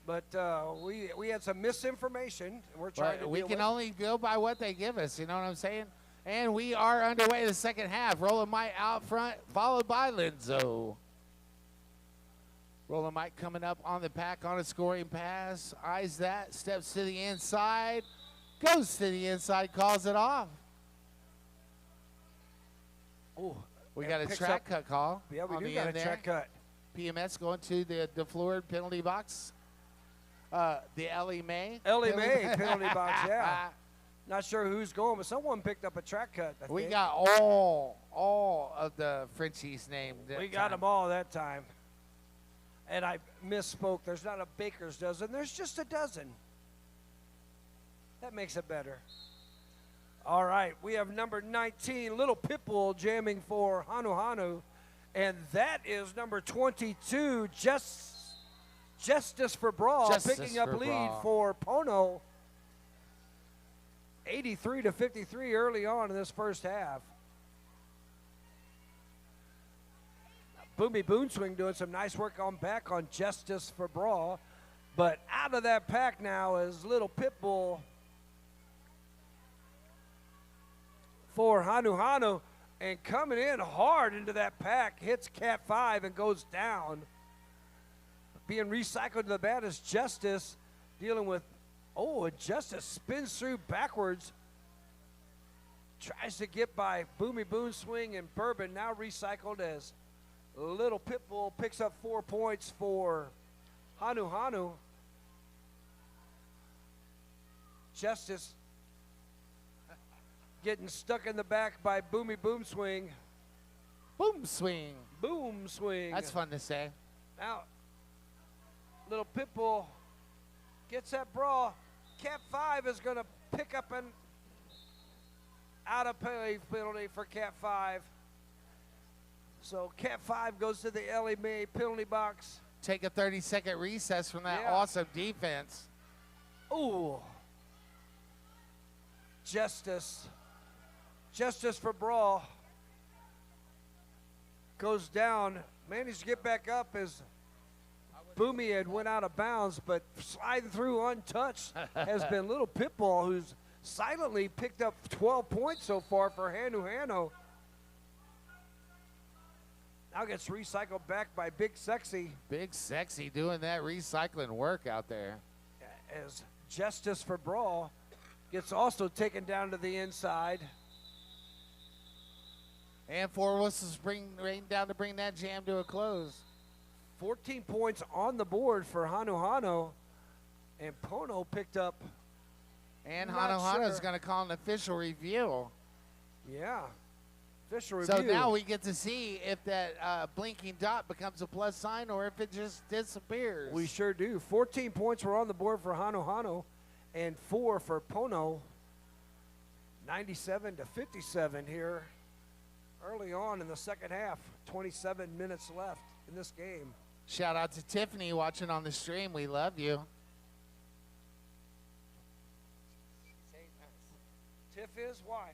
But we had some misinformation. And we're trying to we deal can with. only go by what they give us. You know what I'm saying? And we are underway the second half. Rolling Mike out front, followed by Linzo. Rolling Mike coming up on the pack on a scoring pass. Eyes that, steps to the inside, goes to the inside, calls it off. Oh, we got a track cut call. Yeah, we on do the got a end there. track cut. PMS going to the DeFleur penalty box. The Ellie Mae. Ellie Mae penalty box, yeah. Not sure who's going, but someone picked up a track cut. I We think. got all of the Frenchies named. We got them all that time. And I misspoke. There's not a baker's dozen. There's just a dozen. That makes it better. All right, we have number 19, Little Pitbull jamming for Hanu Hanu. And that is number 22, Justice for Brawl, Justice picking up for lead Brawl. for Pono. 83-53 early on in this first half. Boomy Boonswing doing some nice work on back on Justice for Brawl. But out of that pack now is Little Pitbull for Hanu Hanu. And coming in hard into that pack, hits Cat 5 and goes down. Being recycled to the bat is Justice, dealing with, Justice spins through backwards. Tries to get by Boomy Boonswing and Bourbon, now recycled as Little Pitbull picks up 4 points for Hanu Hanu. Justice getting stuck in the back by Boomy Boomswing. Boom swing. Boom swing. That's fun to say. Now, Little Pitbull gets that brawl. Cat 5 is going to pick up an out of play penalty for Cat 5. So Cat 5 goes to the Ellie Mae penalty box. Take a 30-second recess from that Yeah. awesome defense. Ooh. Justice for Brawl goes down. Managed to get back up as Boomy had went out of bounds, but sliding through untouched has been Little Pitbull, who's silently picked up 12 points so far for Hanu Hanu. Now gets recycled back by Big Sexy Big Sexy doing that recycling work out there. as Justice for Brawl gets also taken down to the inside. And 4 whistles rain down to bring that jam to a close. 14 points on the board for Hanu Hanu, and Pono picked up. And Not Hano Hano's sure. going to call an official review. Yeah. Official review. So now we get to see if that blinking dot becomes a plus sign or if it just disappears. We sure do. 14 points were on the board for Hano and 4 for Pono. 97-57 here early on in the second half. 27 minutes left in this game. Shout out to Tiffany watching on the stream. We love you. Tiff is? Why?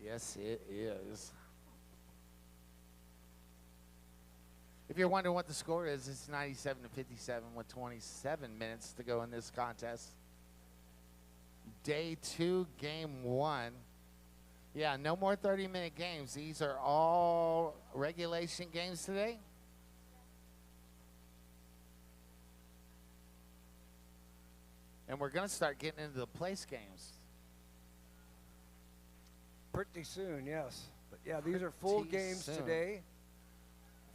Yes, it is. If you're wondering what the score is, it's 97-57 with 27 minutes to go in this contest. Day 2, game 1. Yeah, no more 30-minute games. These are all regulation games today. And we're going to start getting into the place games. Pretty soon, yes. But yeah, these are full Pretty games soon. today.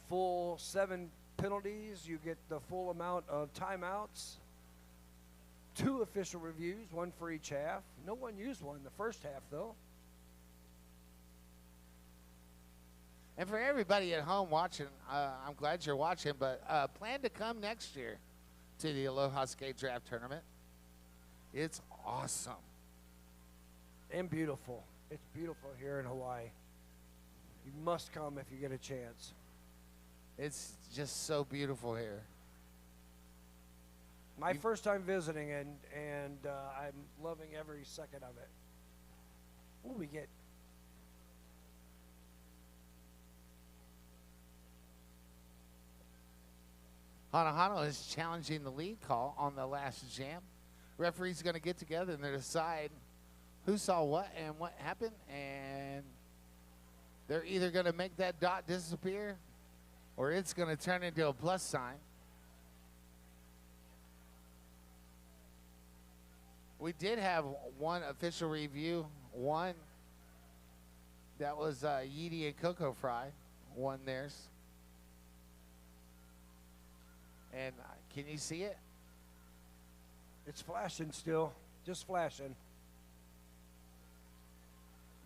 Full 7 penalties. You get the full amount of timeouts. 2 official reviews, 1 for each half. No one used one in the first half, though. And for everybody at home watching, I'm glad you're watching, but plan to come next year to the Aloha Skate Draft Tournament. It's awesome. And beautiful. It's beautiful here in Hawaii. You must come if you get a chance. It's just so beautiful here. My first time visiting, and I'm loving every second of it. What do we get? Hanahano is challenging the lead call on the last jam. Referee's going to get together and they decide who saw what and what happened, and they're either going to make that dot disappear or it's going to turn into a plus sign. We did have one official review, one that was Yeedy and Cocoa Fry, won theirs. And can you see it? It's flashing still, just flashing.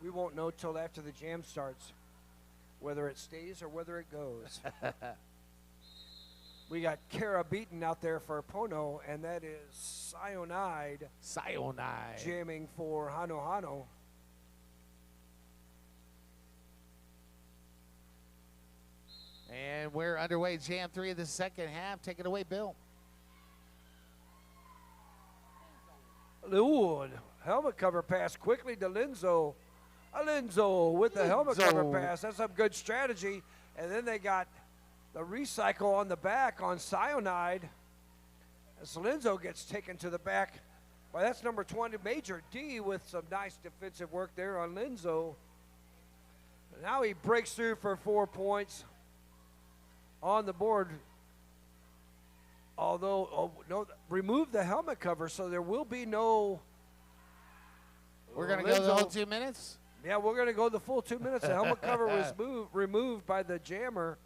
We won't know till after the jam starts whether it stays or whether it goes. We got Kara Beaton out there for Pono, and that is Cyanide jamming for Hano. And we're underway, jam 3 of the second half. Take it away, Bill. Ooh, helmet cover pass quickly to Linzo. Alinzo with the helmet cover pass. That's some good strategy. And then they got the recycle on the back on Cyanide. As Linzo gets taken to the back. Well, that's number 20, Major D, with some nice defensive work there on Linzo. Now he breaks through for 4 points on the board. Although, no, remove the helmet cover, so there will be no. We're going to go the whole 2 minutes? Yeah, we're going to go the full 2 minutes. The helmet cover was removed by the jammer.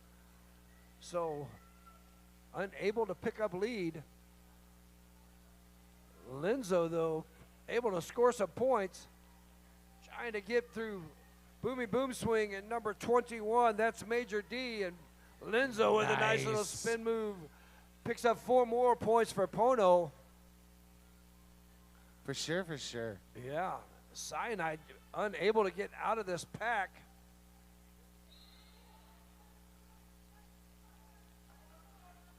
So, unable to pick up lead. Linzo, though, able to score some points. Trying to get through Boomy Boom Swing and number 21. That's Major D. And Linzo with a nice little spin move. Picks up 4 more points for Pono. For sure, for sure. Yeah. Cyanide unable to get out of this pack.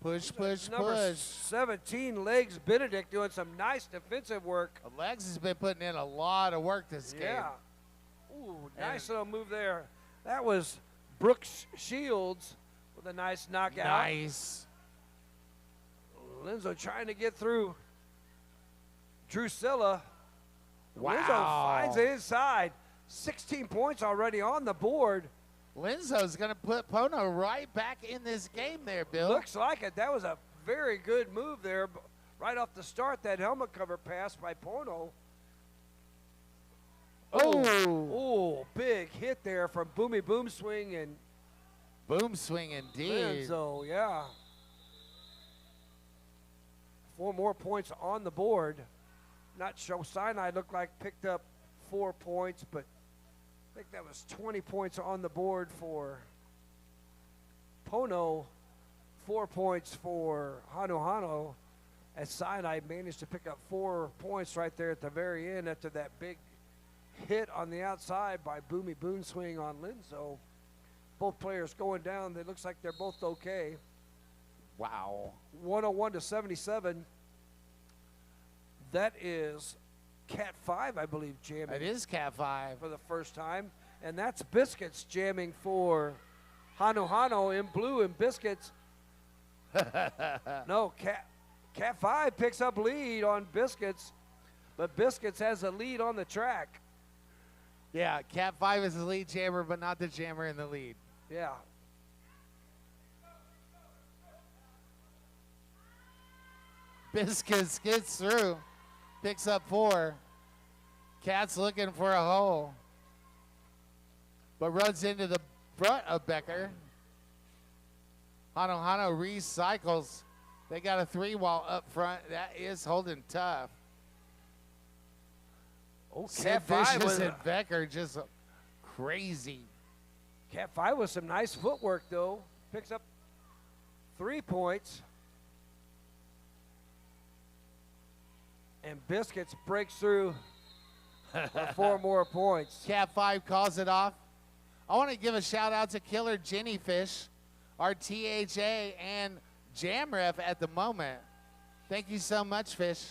Push, push, Number push. 17, Legs Benedict, doing some nice defensive work. Legs has been putting in a lot of work this game. Yeah. Ooh, nice little move there. That was Brooks Shields with a nice knockout. Nice. Linzo trying to get through Drusilla. Wow. Linzo finds it inside. 16 points already on the board. Linzo's going to put Pono right back in this game there, Bill. Looks like it. That was a very good move there. Right off the start, that helmet cover pass by Pono. Oh, big hit there from Boomy Boom Swing and Boom swing indeed. Linzo, yeah. 4 more points on the board. Not sure. Sinai looked like picked up 4 points, but I think that was 20 points on the board for Pono. 4 points for Hano. As Sinai managed to pick up 4 points right there at the very end after that big hit on the outside by Boomy Boom Swing on Linzo. Both players going down. It looks like they're both okay. Wow. 101 to 77. That is Cat 5, I believe, jamming. It is Cat 5. For the first time. And that's Biscuits jamming for Hano in blue, and Biscuits. No, Cat 5 picks up lead on Biscuits, but Biscuits has a lead on the track. Yeah, Cat 5 is the lead jammer, but not the jammer in the lead. Yeah. Biscuits gets through, picks up 4. Cat's looking for a hole, but runs into the front of Becker. Hano recycles. They got a 3-wall up front. That is holding tough. Oh, Cat Cat 5 Vicious was and Becker just crazy. Cat 5 with some nice footwork, though. Picks up 3 points. And Biscuits breaks through for 4 more points. Cat 5 calls it off. I want to give a shout out to Killer Jenny Fish, our THA and Jam Ref at the moment. Thank you so much, Fish.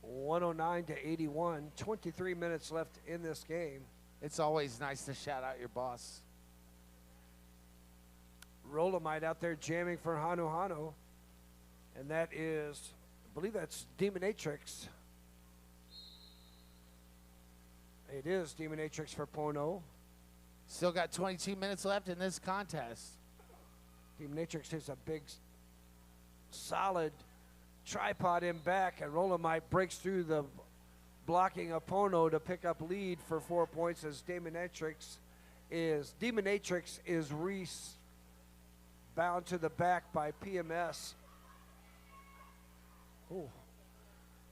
109 to 81. 23 minutes left in this game. It's always nice to shout out your boss. Rolomite out there jamming for Hano. And that is, I believe that's Demonatrix. It is Demonatrix for Pono. Still got 22 minutes left in this contest. Demonatrix hits a big, solid tripod in back, and Rolomite breaks through the blocking of Pono to pick up lead for 4 points as Demonatrix is bound to the back by PMS. Oh,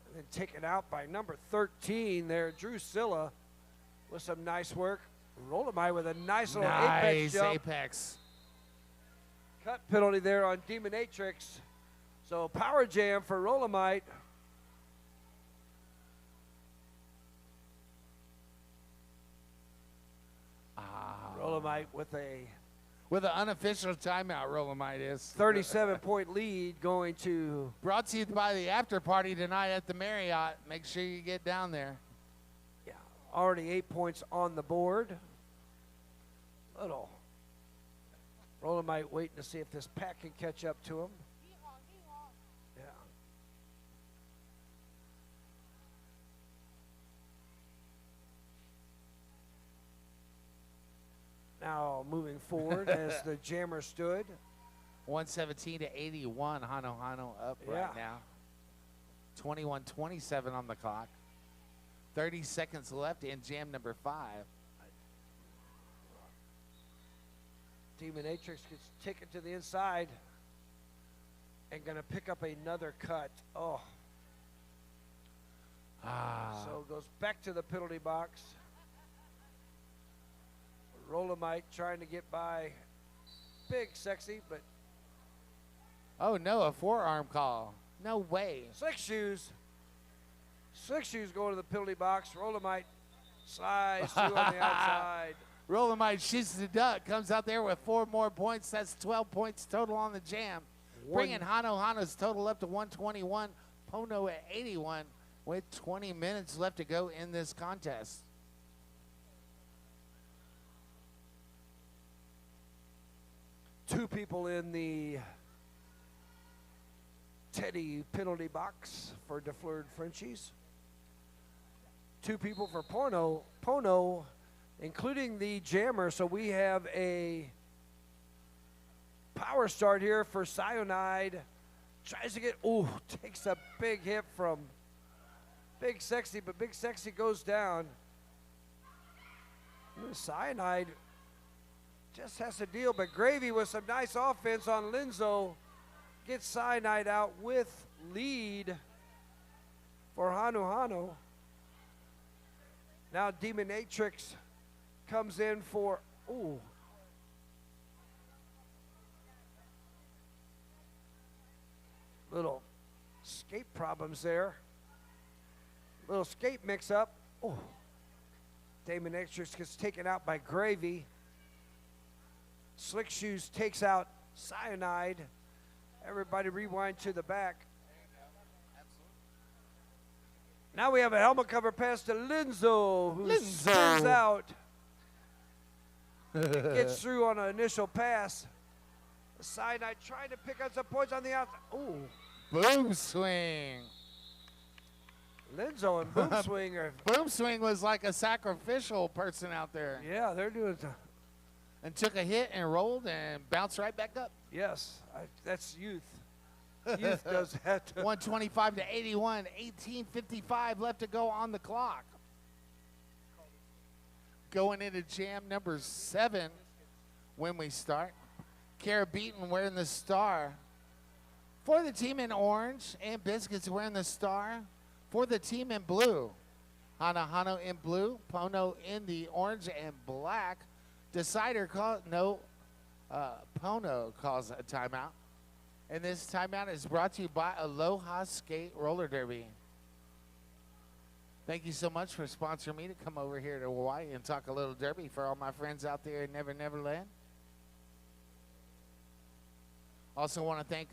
and then taken out by number 13 there, Drusilla, with some nice work. Rolomite with a nice little apex jump. Apex. Cut penalty there on Demonatrix. So power jam for Rolomite. Rolomite with a With an unofficial timeout, Rolomite is. 37-point lead going to... Brought to you by the after party tonight at the Marriott. Make sure you get down there. Yeah, already 8 points on the board. Little Rolomite waiting to see if this pack can catch up to him. Yeah. Now moving forward as the jammer stood. 117 to 81. Hano up right now. 21-27 on the clock. 30 seconds left in jam number 5. Demonatrix gets taken to the inside and going to pick up another cut. Oh. So goes back to the penalty box. Rolomite trying to get by Big Sexy, but... Oh, no, a forearm call. No way. Slick Shoes going to the penalty box. Rolomite slides through on the outside. Rolomite shoots the duck, comes out there with 4 more points. That's 12 points total on the jam. Bringing Hano's total up to 121. Pono at 81 with 20 minutes left to go in this contest. 2 people in the Teddy penalty box for DeFleured Frenchies. 2 people for Pono, including the jammer. So we have a power start here for Cyanide. Tries to get, takes a big hit from Big Sexy, but Big Sexy goes down. Cyanide just has to deal, but Gravy with some nice offense on Linzo gets Cyanide out with lead for Hanu. Now Demonatrix comes in for, little skate problems there. Little skate mix up. Demonatrix gets taken out by Gravy. Slick Shoes takes out Cyanide. Everybody rewind to the back. Now we have a helmet cover pass to Linzo, who spins out. Gets through on an initial pass. Cyanide trying to pick up some points on the outside. Boom swing. Linzo and Boom Swing are. Boom swing was like a sacrificial person out there. Yeah, they're doing. And took a hit and rolled and bounced right back up. Yes, that's youth. Youth does that. 125 to 81, 18:55 left to go on the clock. Going into jam number 7 when we start. Kara Beaton wearing the star for the team in orange, and Biscuits wearing the star for the team in blue. Hano in blue, Pono in the orange and black. Decider Pono calls a timeout. And this timeout is brought to you by Aloha Skate Roller Derby. Thank you so much for sponsoring me to come over here to Hawaii and talk a little derby for all my friends out there in Never Never Land. Also want to thank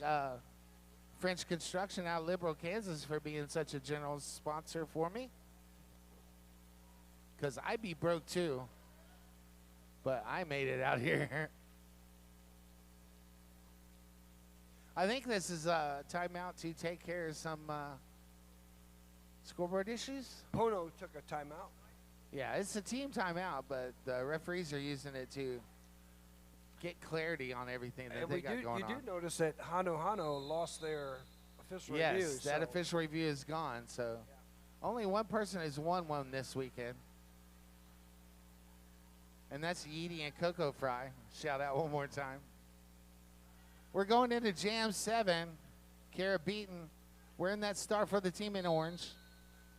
French Construction out of Liberal, Kansas for being such a general sponsor for me. Because I'd be broke too, but I made it out here. I think this is a timeout to take care of some scoreboard issues. Pono took a timeout. Yeah, it's a team timeout, but the referees are using it to get clarity on everything that they got going on. You do notice that Hano lost their official review. Yes, that official review is gone. So only one person has won one this weekend. And that's Yeety and Coco Fry. Shout out one more time. We're going into Jam 7. Kara Beaton wearing that star for the team in orange.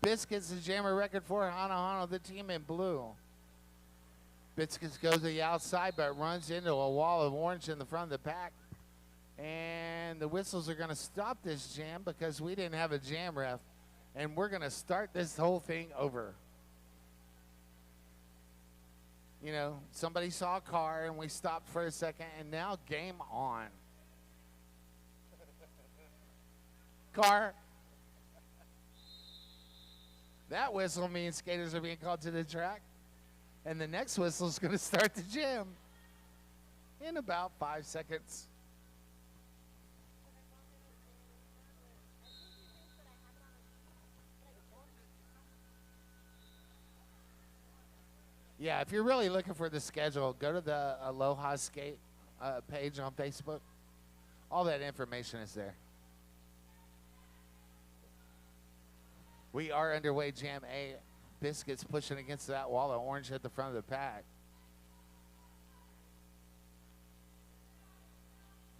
Biscuits, the jammer record for Hano, the team in blue. Biscuits goes to the outside, but runs into a wall of orange in the front of the pack. And the whistles are going to stop this jam because we didn't have a jam ref. And we're going to start this whole thing over. You know, somebody saw a car and we stopped for a second, and now game on. Car. That whistle means skaters are being called to the track. And the next whistle is going to start the jam in about 5 seconds. Yeah, if you're really looking for the schedule, go to the Aloha Skate page on Facebook. All that information is there. We are underway, Jam A. Biscuits pushing against that wall of orange at the front of the pack.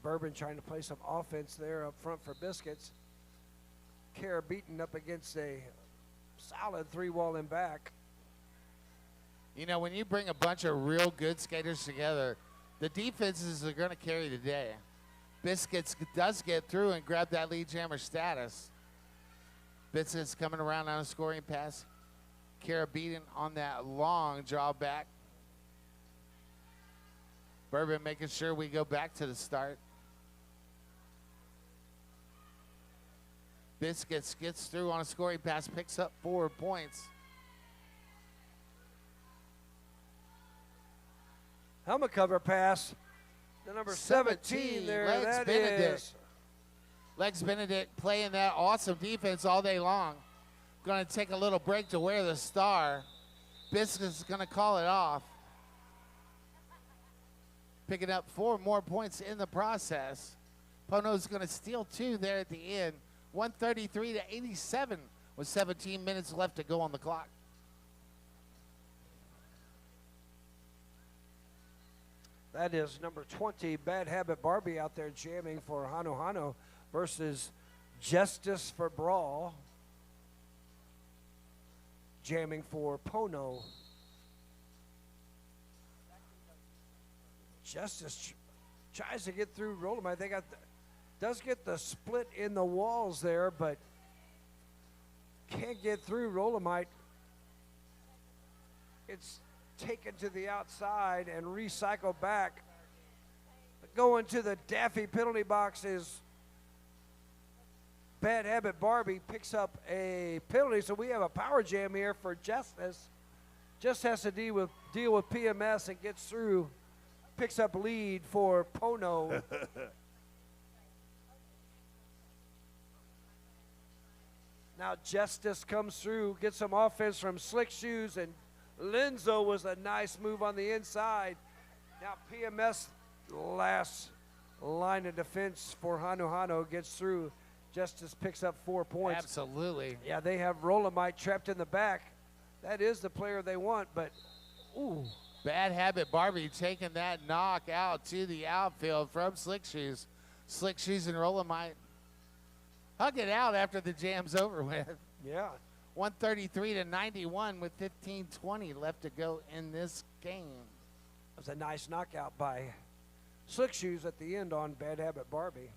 Bourbon trying to play some offense there up front for Biscuits. Kara Beaton up against a solid 3-wall in back. You know, when you bring a bunch of real good skaters together, the defenses are going to carry the day. Biscuits does get through and grab that lead jammer status. Biscuits coming around on a scoring pass. Kara Beaton on that long drawback. Bourbon making sure we go back to the start. Biscuits gets through on a scoring pass, picks up 4 points. Helmet cover pass The number 17 there, Lex that Benedict. is. Lex Benedict playing that awesome defense all day long. Going to take a little break to wear the star. Biscuits is going to call it off. Picking up 4 more points in the process. Pono's going to steal 2 there at the end. 133 to 87 with 17 minutes left to go on the clock. That is number 20, Bad Habit Barbie out there jamming for Hano Hano versus Justice for Brawl jamming for Pono. Justice tries to get through Roll'em. They does get the split in the walls there, but can't get through Roll'em. It's taken to the outside and recycled back. Going to the Daffy penalty box is Bad Habit Barbie, picks up a penalty, so we have a power jam here for Justice. Just has to deal with PMS and gets through, picks up lead for Pono. Now Justice comes through, gets some offense from Slick Shoes, and Linzo was a nice move on the inside. Now PMS, last line of defense for Hano Hano, gets through. Justice picks up 4 points. Absolutely. Yeah, they have Roll'em trapped in the back. That is the player they want, but ooh. Bad Habit Barbie taking that knock out to the outfield from Slick Shoes. Slick Shoes and Roll'em hug it out after the jam's over with. Yeah. 133 to 91 with 15:20 left to go in this game. It was a nice knockout by Slick Shoes at the end on Bad Habit Barbie.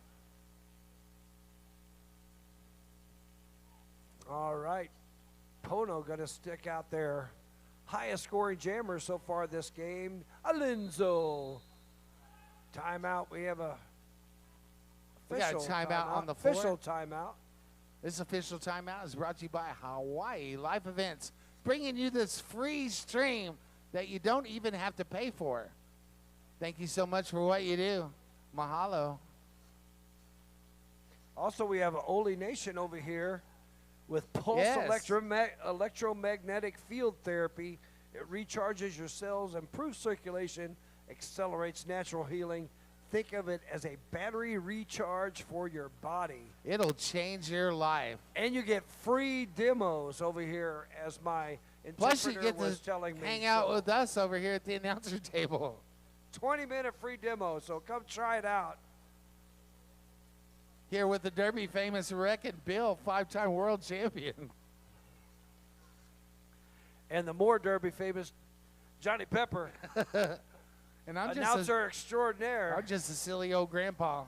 All right. Pono going to stick out their highest scoring jammer so far this game, Alinzo. Timeout. We have a got a official timeout on the floor. Official timeout. This official timeout is brought to you by Hawaii Life Events, bringing you this free stream that you don't even have to pay for. Thank you so much for what you do. Mahalo. Also, we have Oli Nation over here with Pulse Yes. electromagnetic field therapy. It recharges your cells, improves circulation, accelerates natural healing. Think of it as a battery recharge for your body. It'll change your life. And you get free demos over here, as my Plus, you interpreter get was to telling me. hang out So, with us over here at the announcer table. 20-minute free demo, so come try it out. Here with the Derby famous Wrecking Bill, 5-time world champion. And the more Derby famous Johnny Pepper, And I'm announcer extraordinaire. just a silly old grandpa.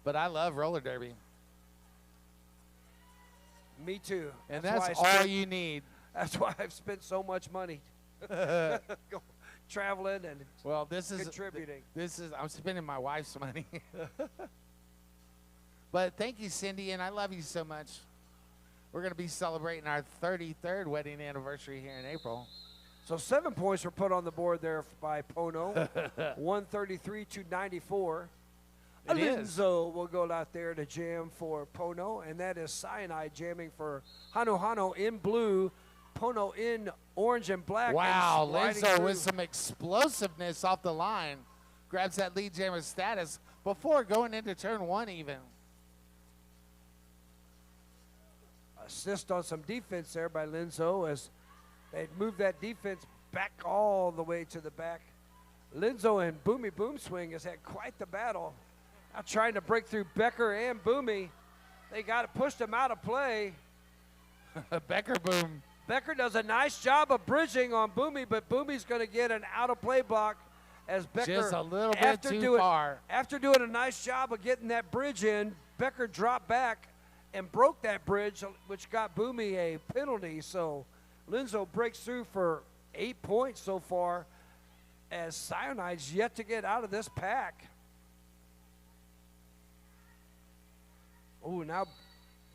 But I love roller derby. Me too. And why that's I all spent- you need. That's why I've spent so much money traveling and Well, this is contributing. I'm spending my wife's money. But thank you, Cindy, and I love you so much. We're going to be celebrating our 33rd wedding anniversary here in April. So 7 points were put on the board there by Pono. 133 to 94. It is. Alinzo will go out there to jam for Pono, and that is Cyanide jamming for Hano Hano in blue, Pono in orange and black. Wow, and sliding Linzo through. with some explosiveness off the line. Grabs that lead jammer status before going into turn 1 even. Assist on some defense there by Linzo as they moved that defense back all the way to the back. Linzo and Boomy Boom Swing has had quite the battle. Now trying to break through Becker and Boomy. They got to push them out of play. Becker boom. Becker does a nice job of bridging on Boomy, but Boomy's going to get an out-of-play block as Becker, Just a little bit too far. After doing a nice job of getting that bridge in, Becker dropped back and broke that bridge, which got Boomy a penalty. So Linzo breaks through for 8 points so far, as Cyanide's yet to get out of this pack. Oh, now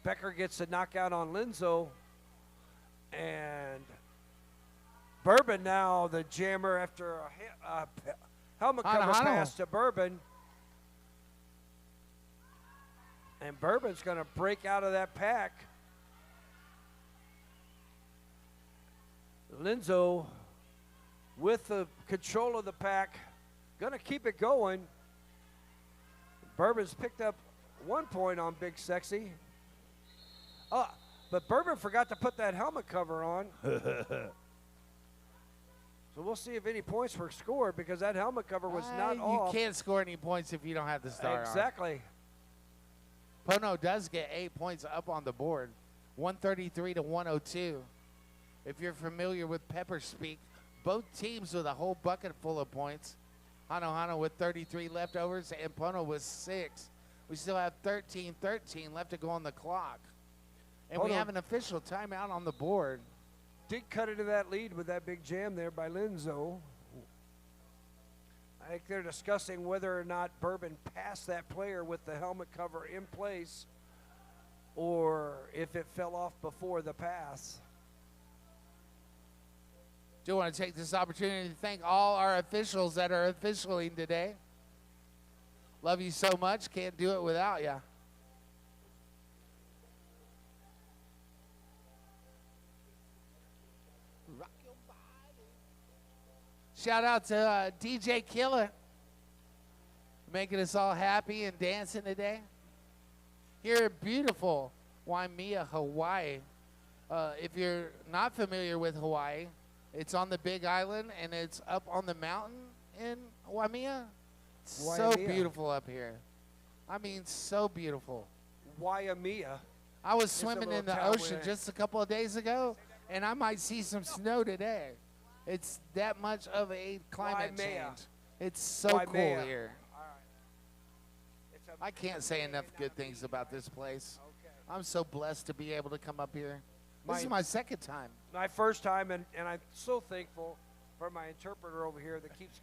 Becker gets a knockout on Linzo, and Bourbon now the jammer after a helmet cover Hano. pass to Bourbon. And Bourbon's going to break out of that pack. Linzo with the control of the pack, going to keep it going. Bourbon's picked up 1 point on Big Sexy. But Bourbon forgot to put that helmet cover on. So we'll see if any points were scored because that helmet cover was not off. You can't score any points if you don't have the star on. Exactly. Pono does get 8 points up on the board, 133 to 102. If you're familiar with Pepper Speak, both teams with a whole bucket full of points. Hano with 33 leftovers and Pono with 6. We still have 13-13 left to go on the clock. And we Pono have an official timeout on the board. did cut into that lead with that big jam there by Linzo. I think they're discussing whether or not Bourbon passed that player with the helmet cover in place or if it fell off before the pass. Do want to take this opportunity to thank all our officials that are officialing today. Love you so much. Can't do it without you. Rock your body. Shout out to DJ Killer, making us all happy and dancing today. Here in beautiful Waimea, Hawaii. If you're not familiar with Hawaii, it's on the Big Island and it's up on the mountain in Waimea. So Waimea. beautiful up here. I mean, so beautiful. Waimea. I was a swimming little in the town ocean with- just a couple of days ago, and I might see some snow today. It's that much of a climate Waimea. change. It's so cool Waimea. here. All right. It's a- I can't say enough good things about this place. Okay. I'm so blessed to be able to come up here. This My- is my second time. My first time, and I'm so thankful for my interpreter over here that keeps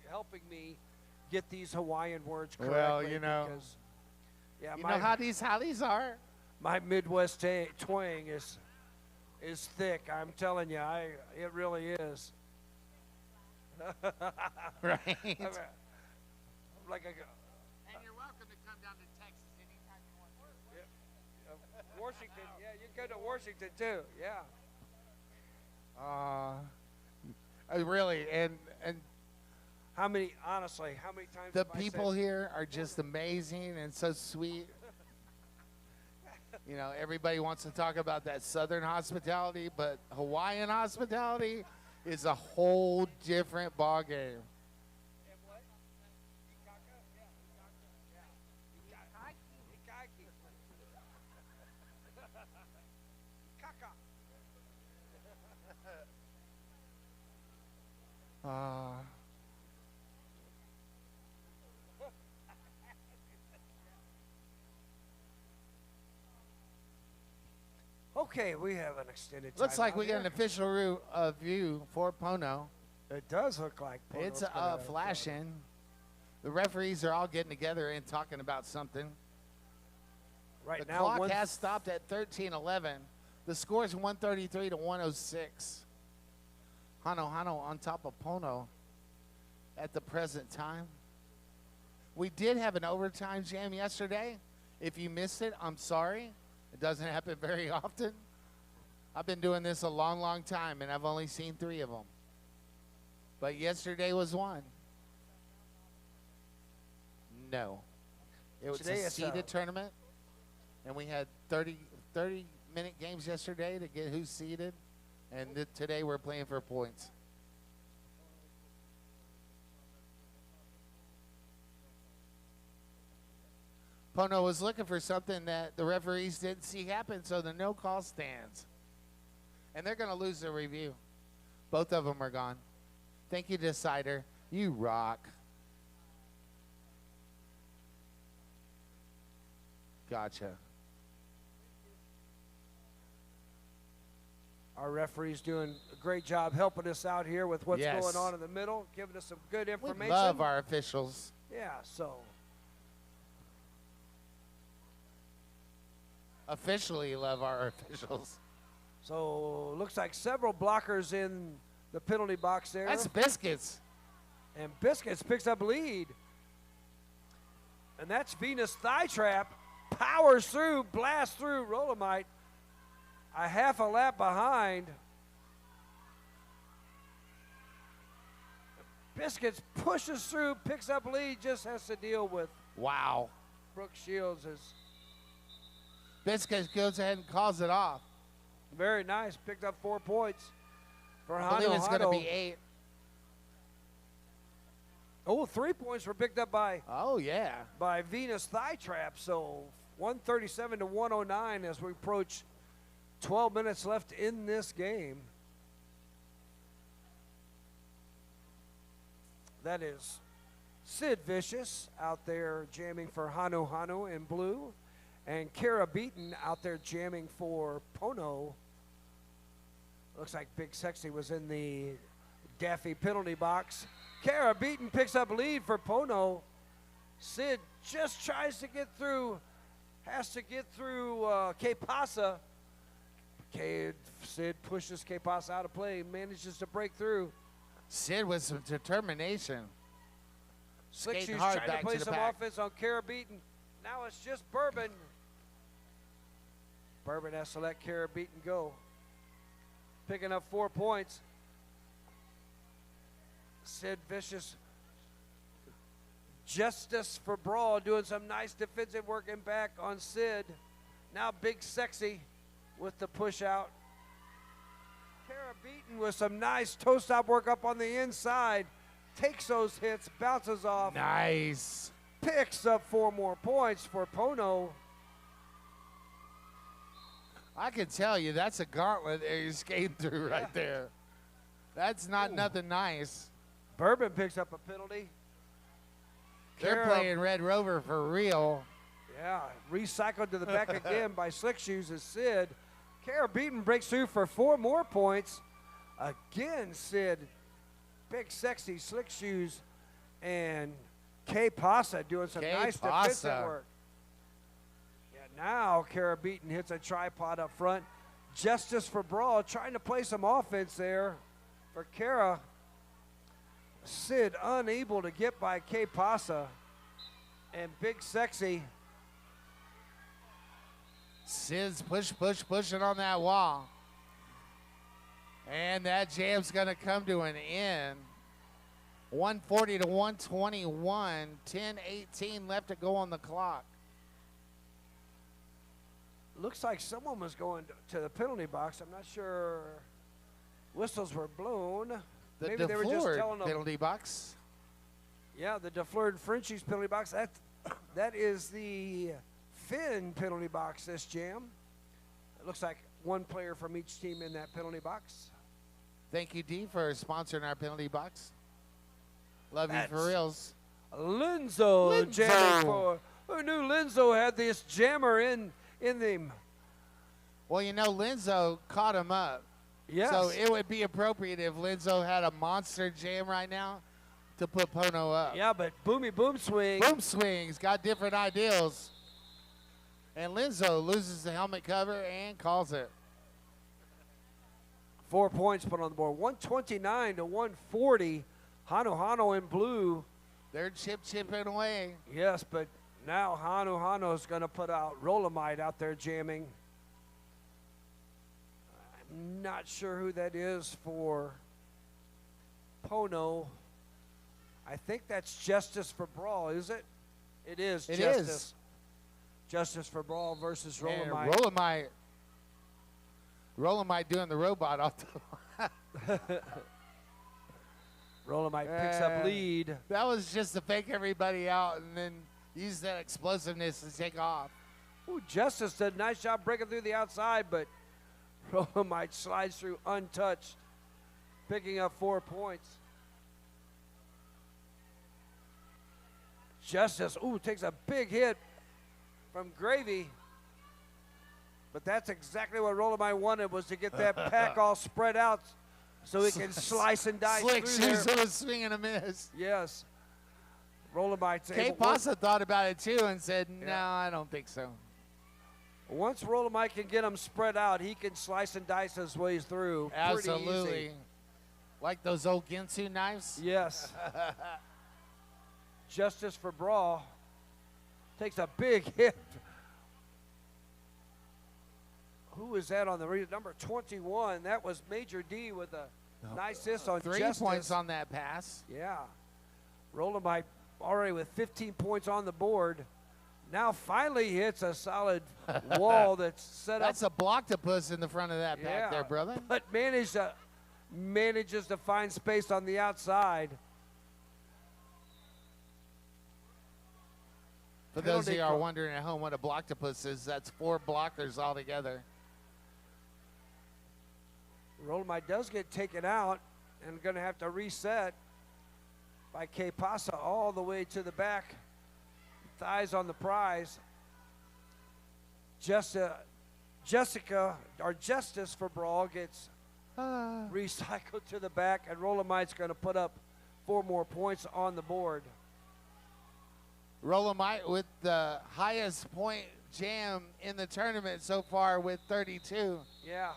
helping me get these Hawaiian words correctly. Well, you know. Because, yeah, You know how these are? my Midwest twang is thick. I'm telling you, it really is. Right? I'm like a And you're welcome to come down to Texas anytime you want. Washington. Yeah, you can go to Washington too. Yeah. Really, and Honestly, how many times the have I people said, here are just amazing and so sweet. You know, everybody wants to talk about that Southern hospitality, but Hawaiian hospitality is a whole different ballgame. Okay, we have an extended time. Looks like out we got here. an official view for Pono. It does look like It's Pono's gonna- flashing. The referees are all getting together and talking about something. Right The now, clock has stopped at 13:11. The score is 133 to 106. Hano on top of Pono at the present time. We did have an overtime jam yesterday. If you missed it, I'm sorry. It doesn't happen very often. I've been doing this a long, long time, and I've only seen 3 of them. But yesterday was one. No. It was Today a it's seeded tournament, and we had 30-minute games yesterday to get who's seeded, and today we're playing for points. Pono was looking for something that the referees didn't see happen, so the no call stands. And they're going to lose their review. Both of them are gone. Thank you, Decider. You rock. Gotcha. Our referee's doing a great job helping us out here with what's Yes. going on in the middle, giving us some good We information. love our officials. Yeah, so Officially love our officials. looks like several blockers in the penalty box there. That's Biscuits. And Biscuits picks up lead. And that's Venus Thigh Trap. Powers through, blasts through Rolomite. A half a lap behind. Biscuits pushes through, picks up lead, just has to deal with Wow. Brooke Shields. Is Biscuits goes ahead and calls it off. very nice. Picked up 4 points for I believe Hano it's going to Hano. be 8. Oh, 3 points were picked up Oh, yeah. by Venus Thigh Trap. So 137 to 109 as we approach 12 minutes left in this game. That is Sid Vicious out there jamming for Hano Hano in blue, and Kara Beaton out there jamming for Pono. Looks like Big Sexy was in the Daffy penalty box. Kara Beaton picks up lead for Pono. Sid just tries to get through, has to get through K Pasa. Sid pushes K Pasa out of play, manages to break through. Sid with some determination. Slick Skating Shoes hard trying to back play to the some back. offense on Kara Beaton. Now it's just Bourbon. Bourbon has to let Kara Beaton go. Picking up 4 points. Sid Vicious. Justice for Brawl doing some nice defensive work and back on Sid. Now Big Sexy with the push out. Kara Beaton with some nice toe stop work up on the inside. Takes those hits, bounces off. Nice. Picks up 4 more points for Pono. I can tell you that's a gauntlet that you're skating through right there. That's not nothing nice. Bourbon picks up a penalty. They're Kara- playing Red Rover for real. Yeah, recycled to the back again by Slick Shoes as Sid. Kara Beaton breaks through for 4 more points. Again, Sid, Big Sexy, Slick Shoes, and K Pasa doing some K nice Pasa. defensive work. Yeah, now Kara Beaton hits a tripod up front. Justice for Brawl trying to play some offense there for Kara. Sid unable to get by K Pasa, and Big Sexy. Sid's pushing on that wall. And that jam's going to come to an end. 140 to 121. 10-18 left to go on the clock. Looks like someone was going to the penalty box. I'm not sure. Whistles were blown. The Maybe they were just DeFleur telling them. penalty box. Yeah, the DeFleur Frenchies penalty box. That is the Finn penalty box this jam. It looks like one player from each team in that penalty box. Thank you, D, for sponsoring our penalty box. Love That's- you for reals. Linzo jamming for. Who knew Linzo had this jammer in the. Well, you know, Linzo caught him up. Yes. So it would be appropriate if Linzo had a monster jam right now to put Pono up. Yeah, but Boomy Boom Swing. Boom swings, got different ideals. And Linzo loses the helmet cover and calls it. 4 points put on the board. 129 to 140. Hano Hano in blue. They're chipping away. Yes, but now Hano Hano's going to put out Rolomite out there jamming. I'm not sure who that is for Pono. I think that's Justice for Brawl, is it? It is It Justice. is. Justice for Brawl versus And Rolomite. Rolomite doing the robot off the Rolomite picks up lead. That was just to fake everybody out and then use that explosiveness to take off. Ooh, Justice did a nice job breaking through the outside, but Rolomite slides through untouched, picking up 4 points. Justice, takes a big hit from Gravy. But that's exactly what Rolomite wanted, was to get that pack all spread out so he can slice and dice Slick through there. shoes on a swing and a miss. Yes. Rolomite's K. able. Pasa thought about it too and said, no, I don't think so. Once Rolomite can get him spread out, he can slice and dice his ways through. Pretty Absolutely. easy. Like those old Ginsu knives? Yes. Justice for Brawl takes a big hit. Who is that on the number 21? That was Major D with a nice assist on 3 Justice. points on that pass. Yeah. Rolomite already with 15 points on the board. Now finally hits a solid wall that's set That's up. a blocktopus in the front of that pack there, brother. But manages to find space on the outside. For those of you who are wondering at home what a blocktopus is, that's 4 blockers altogether. Rolomite does get taken out and going to have to reset by K Pasa all the way to the back. Thighs on the prize. Jessica, or Justice for Brawl, gets recycled to the back, and Rolomite's going to put up 4 more points on the board. Rolomite with the highest point jam in the tournament so far with 32. Yeah.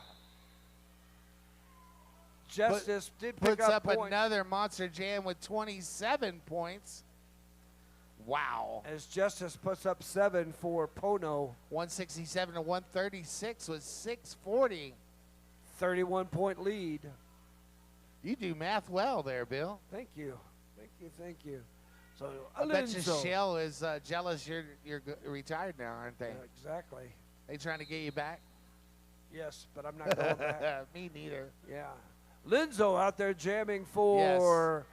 Justice did pick puts up up points. another monster jam with 27 points. Wow. As Justice puts up 7 for Pono. 167 to 136 with 640. 31-point lead. You do math well there, Bill. Thank you. Thank you. So I bet you Alinzo. Shell is jealous you're retired now, aren't they? Exactly. They trying to get you back? Yes, but I'm not going back. Me neither. Yeah. Linzo out there jamming for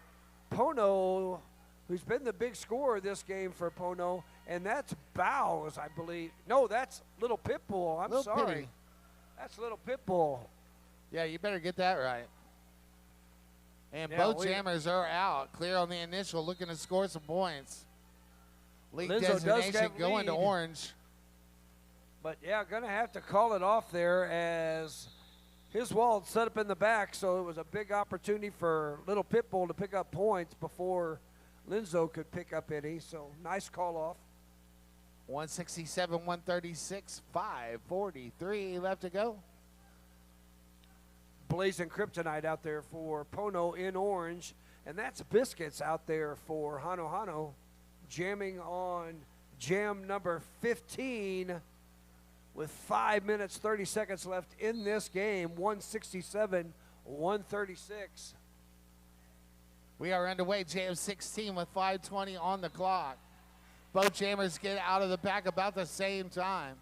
Pono, who's been the big scorer this game for Pono, and that's Bows, I believe. No, that's Little Pitbull. I'm Little sorry. Pitty. That's Little Pitbull. Yeah, you better get that right. And Yeah, both jammers are out, clear on the initial, looking to score some points. League Linzo does designation have going to lead. orange. But, yeah, going to have to call it off there as his wall set up in the back, so it was a big opportunity for Little Pitbull to pick up points before Linzo could pick up any. So, nice call off. 167, 136, 5:43 left to go. Blazing Kryptonite out there for Pono in orange. And that's Biscuits out there for Hano Hano, jamming on jam number 15 with 5 minutes, 30 seconds left in this game. 167, 136. We are underway, jam 16 with 5:20 on the clock. Both jammers get out of the back about the same time.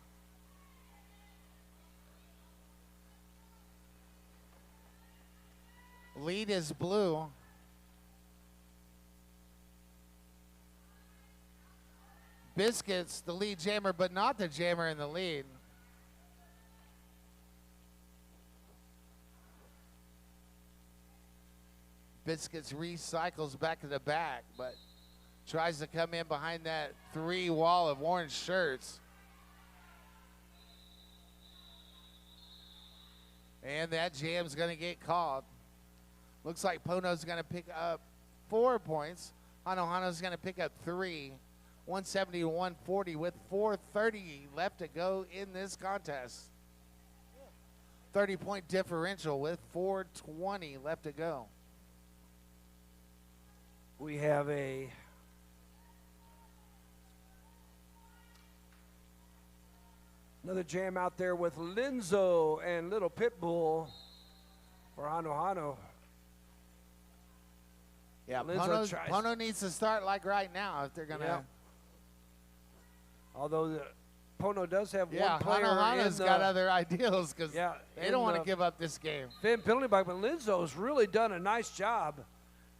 Lead is blue. Biscuits, the lead jammer, but not the jammer in the lead. Biscuits recycles back to the back, but tries to come in behind that 3 wall of orange shirts. And that jam's going to get called. Looks like Pono's going to pick up 4 points. Hano Hano's going to pick up 3. 170 to 140 with 4:30 left to go in this contest. 30-point differential with 4:20 left to go. We have another jam out there with Linzo and Little Pitbull for Hano Hano. Yeah, Linzo tries- Pono needs to start like right now if they're going to. Yeah. Although Pono does have Yeah, one player Hano Hano's in got other ideals because Yeah, they in don't want the to give up this game. Finn penalty box, but Linzo's really done a nice job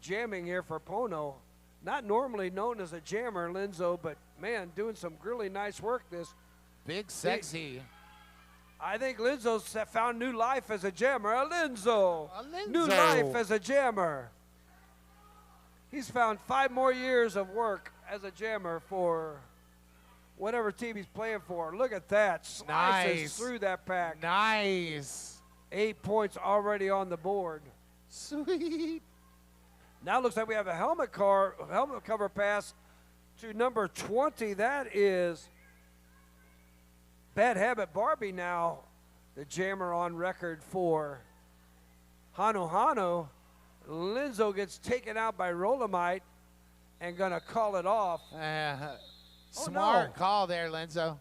jamming here for Pono. Not normally known as a jammer, Linzo, but man, doing some really nice work this. Big sexy. I think Linzo's found new life as a jammer. Linzo. Linzo. New life as a jammer. He's found 5 more years of work as a jammer for whatever team he's playing for. Look at that. Slices Nice. through that pack. Nice. 8 points already on the board. Sweet. Now it looks like we have a helmet cover pass to number 20. That is Bad Habit Barbie now, the jammer on record for Hano Hano. Linzo gets taken out by Rolomite and going to call it off. Smart no. call there, Lenzo.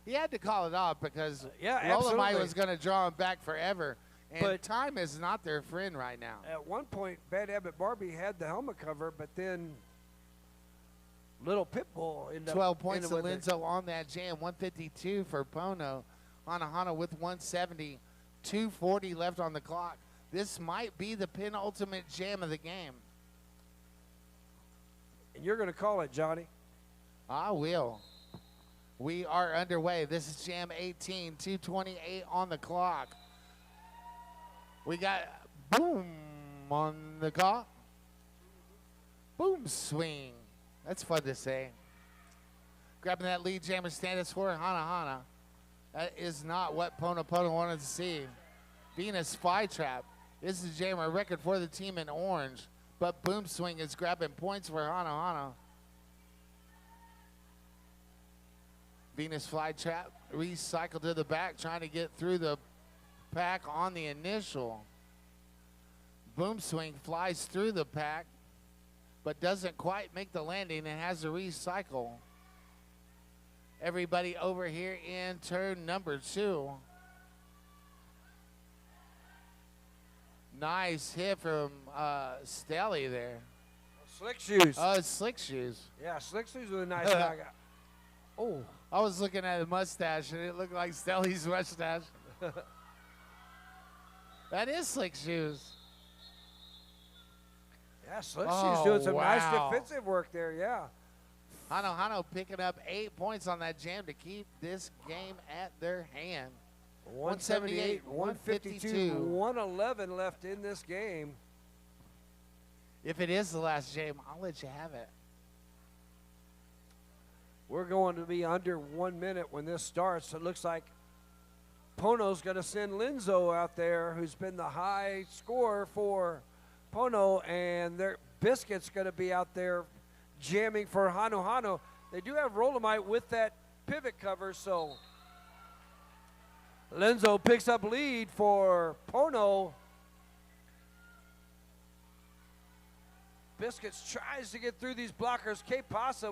He had to call it off because Yeah, Rolomite absolutely. was going to draw him back forever. And But- time is not their friend right now. At one point, Bad Habit Barbie had the helmet cover, but then Little Pitbull ended 12 up points to ended with it. Lenzo on that jam. 152 for Pono. Hanahana with 170. 2:40 left on the clock. This might be the penultimate jam of the game. And you're going to call it, Johnny. I will. We are underway. This is Jam 18, 2:28 on the clock. We got boom on the clock. Boom swing. That's fun to say. Grabbing that lead jammer status for Hanahana. That is not what Pono wanted to see. Venus Flytrap is the jammer record for the team in orange, but Boom Swing is grabbing points for Hanahana. Venus Flytrap recycled to the back, trying to get through the pack on the initial. Boom Swing flies through the pack, but doesn't quite make the landing and has to recycle. Everybody over here in turn number 2. Nice hit from Stelly there. Slick Shoes. Oh, it's Slick Shoes. Yeah, Slick Shoes with a nice knockout. Oh, I was looking at the mustache, and it looked like Stelly's mustache. That is Slick Shoes. yeah, Slick Oh, Shoes doing some nice wow. defensive work there, yeah. Hano picking up 8 points on that jam to keep this game at their hand. 178, 152, 111 left in this game. If it is the last jam, I'll let you have it. We're going to be under 1 minute when this starts. It looks like Pono's going to send Linzo out there, who's been the high scorer for Pono, and their Biscuit's going to be out there jamming for Hano. They do have Rolomite with that pivot cover, so Linzo picks up lead for Pono. Biscuits tries to get through these blockers. K Pasa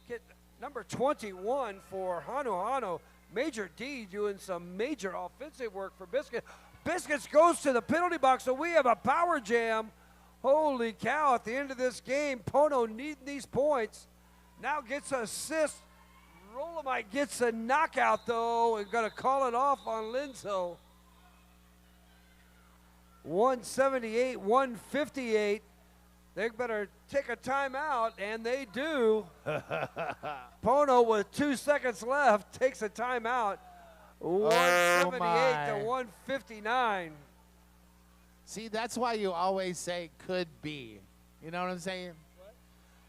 get number 21 for Hano. Major D doing some major offensive work for Biscuit. Biscuits goes to the penalty box, so we have a power jam. Holy cow, at the end of this game, Pono needing these points. Now gets an assist. Rolomite gets a knockout, though, and going to call it off on Linzo. 178, 158. They better take a timeout, and they do. Pono, with 2 seconds left, takes a timeout. 178 to 159. See, that's why you always say could be. You know what I'm saying?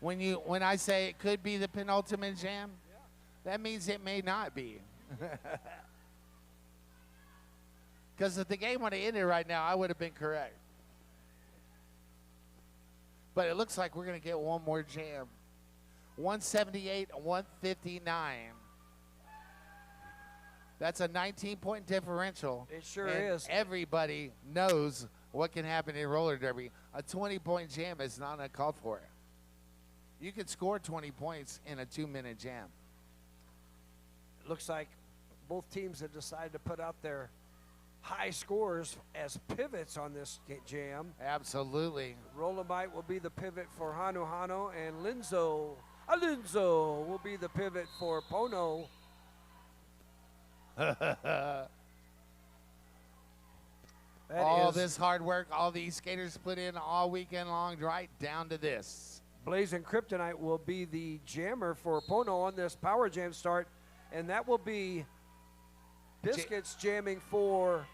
What? When I say it could be the penultimate jam, that means it may not be. Because if the game would have ended right now, I would have been correct. But it looks like we're going to get one more jam. 178, 159. That's a 19-point differential. It sure and is. Everybody knows what can happen in roller derby. A 20-point jam is not uncalled for. You could score 20 points in a 2-minute jam. Looks like both teams have decided to put out their high scores as pivots on this jam. Absolutely. Rolomite will be the pivot for Hano, and Linzo will be the pivot for Pono. All this hard work, all these skaters put in all weekend long, right down to this. Blazing Kryptonite will be the jammer for Pono on this power jam start, and that will be Biscuits jamming for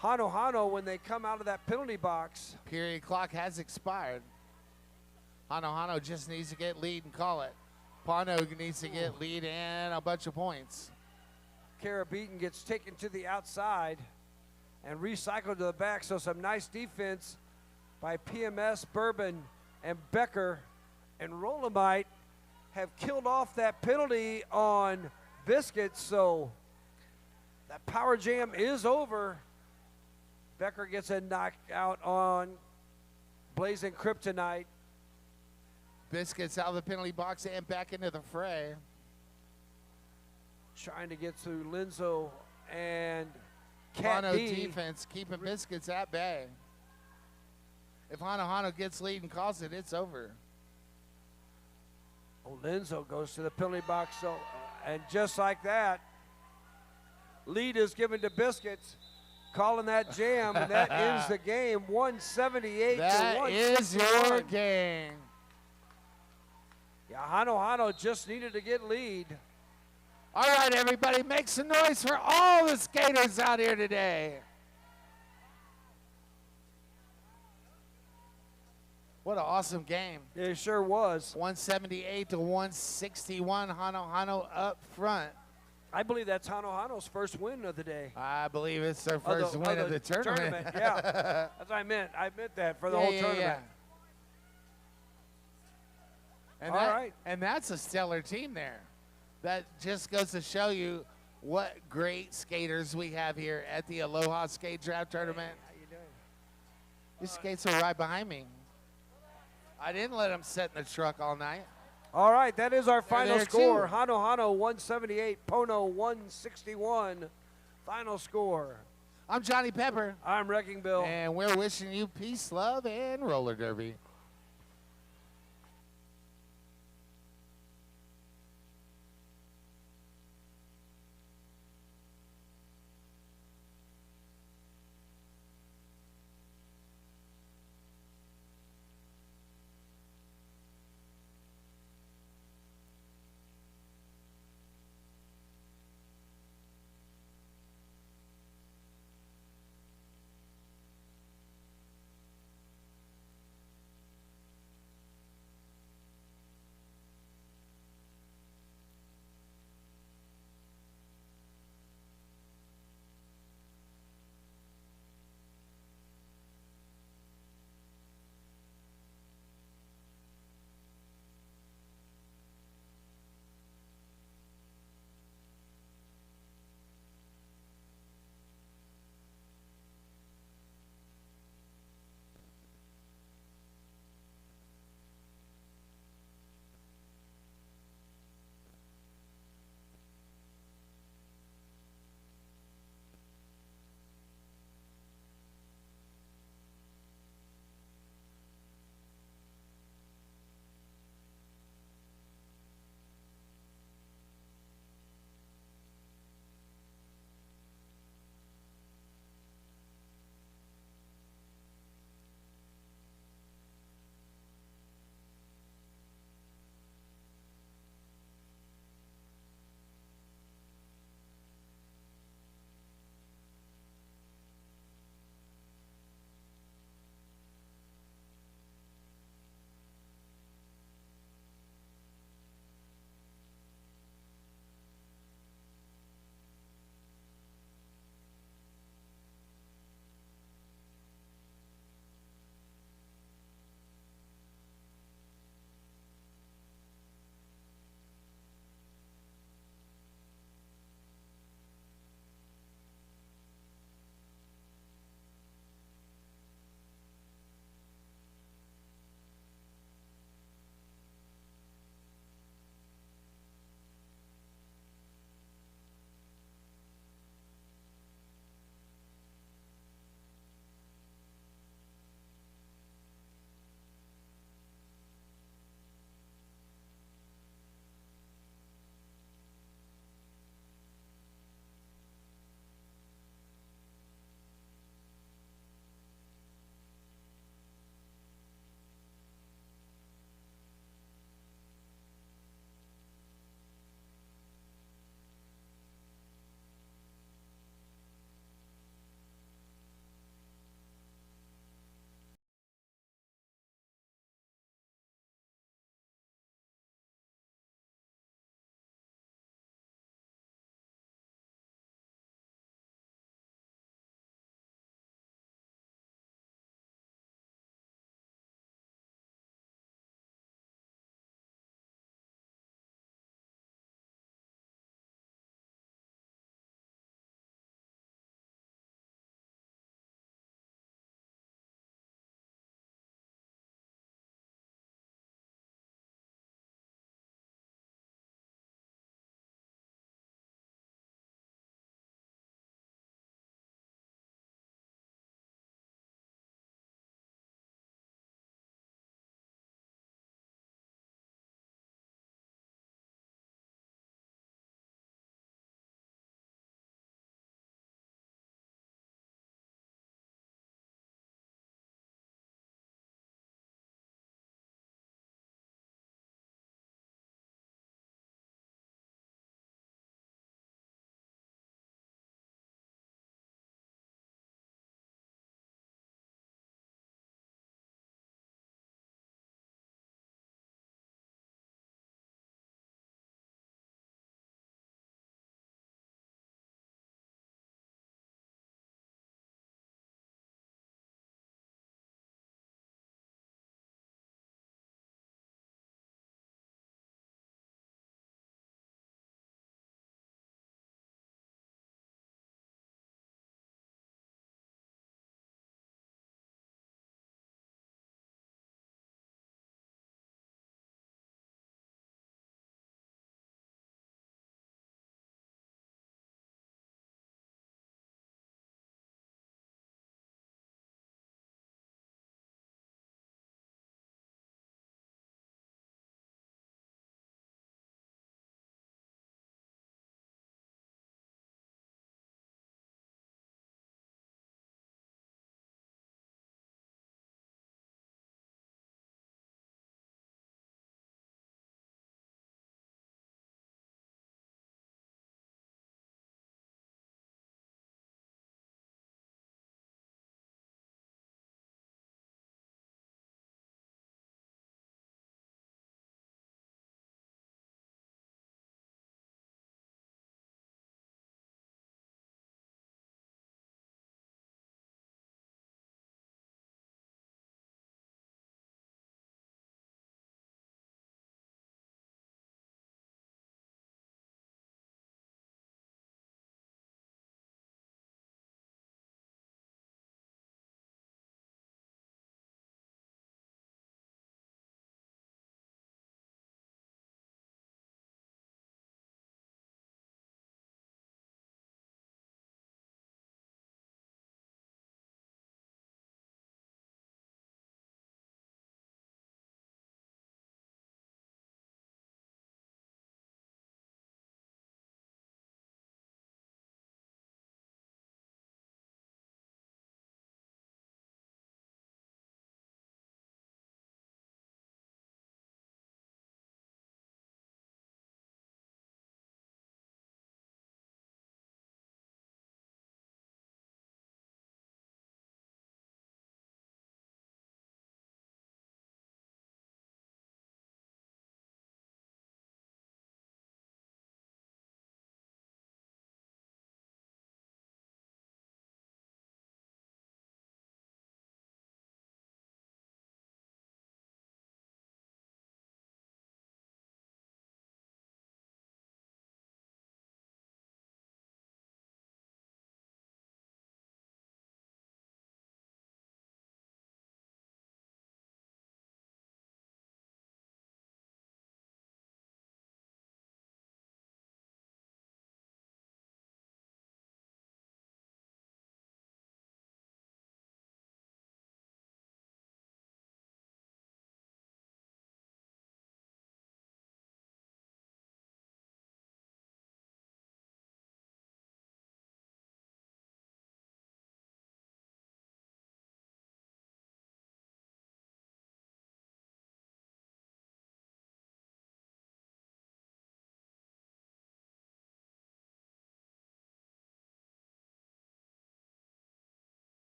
Hano when they come out of that penalty box. Period clock has expired. Hano just needs to get lead and call it. Pono needs to get lead and a bunch of points. Kara Beaton gets taken to the outside and recycled to the back, so some nice defense by PMS, Bourbon, and Becker. And Rolomite have killed off that penalty on Biscuits, so that power jam is over. Becker gets a knockout on Blazing Kryptonite. Biscuits out of the penalty box and back into the fray. Trying to get through Linzo and Cat Hano D. defense keeping Biscuits at bay. If Hano gets lead and calls it, it's over. Oh, Linzo goes to the penalty box. So, and just like that, lead is given to Biscuits. Calling that jam, and that ends the game, 178 to 161. That is your game. Yeah, Hano just needed to get lead. All right, everybody, make some noise for all the skaters out here today. What an awesome game. It sure was. 178 to 161, Hano up front. I believe that's Hano's first win of the day. I believe it's their first win of the tournament. Yeah, that's what I meant. I meant that for the whole tournament. And All right. And that's a stellar team there. That just goes to show you what great skaters we have here at the Aloha Skate Draft Tournament. How you doing? These skates are right behind me. I didn't let them sit in the truck all night. All right, that is our final there score. too. Hano 178, Pono 161. Final score. I'm Johnny Pepper. I'm Wrecking Bill. And we're wishing you peace, love, and roller derby.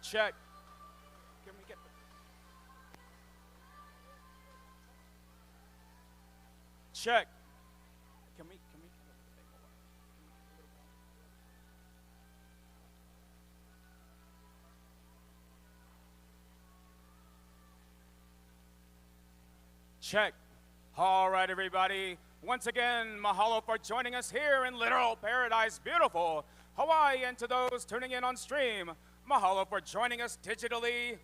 Check. Can we get the... Check. Can we check. All right, everybody. Once again, mahalo for joining us here in literal paradise, beautiful Hawaii, and to those tuning in on stream, mahalo for joining us digitally.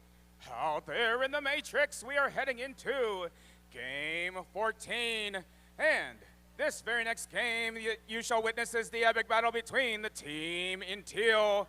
Out there in the Matrix, we are heading into Game 14. And this very next game you shall witness is the epic battle between the team in teal,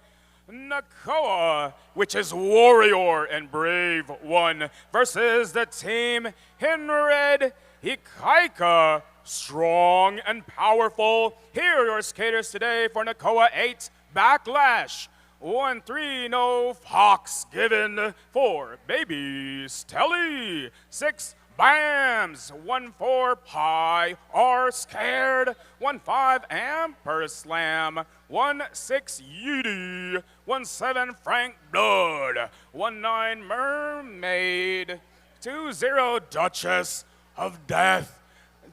Nakoa, which is Warrior and Brave One, versus the team in red, Ikaika, strong and powerful. Here are your skaters today for Nakoa 8 Backlash. 1-3, no Fox given for Baby Stelly. 6 Bams. 1-4, Pie are scared. 1-5, Amper Slam. 1-6, Yeety. 1-7, Frank Blood. 1-9, Mermaid. 2-0, Duchess of Death.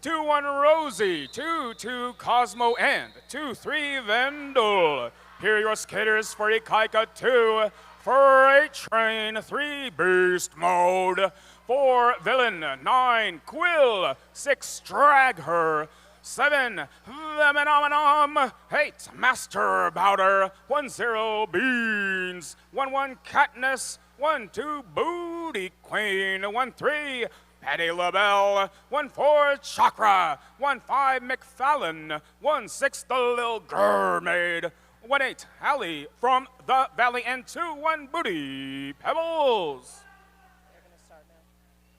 2-1, Rosie. 2-2, Cosmo, and 2-3, Vendel. Here are your skaters for Ikaika 2, Freight Train, 3 Beast Mode, 4 Villain, 9 Quill, 6 Drag Her, 7 The Phenomenon, 8 Master Bowder, 1-0 Beans, 1-1 Katniss, 1-2 Booty Queen, 1-3 Patty LaBelle, 1-4 Chakra, 1-5 McFallon, 1-6 The Lil Mermaid, 1-8 Hallie from the Valley, and 2-1 Booty Pebbles. They're going to start now.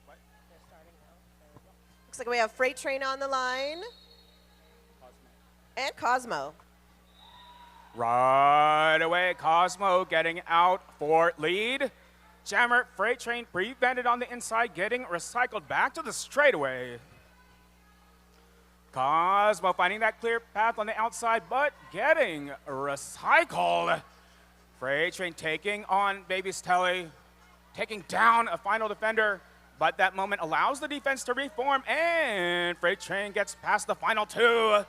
What? They're starting now. Looks like we have Freight Train on the line. And Cosmo. Right away, Cosmo getting out for lead. Jammer, Freight Train prevented on the inside, getting recycled back to the straightaway. Cosmo finding that clear path on the outside, but getting recycled. Freight Train taking on Baby Stelly, taking down a final defender, but that moment allows the defense to reform, and Freight Train gets past the final two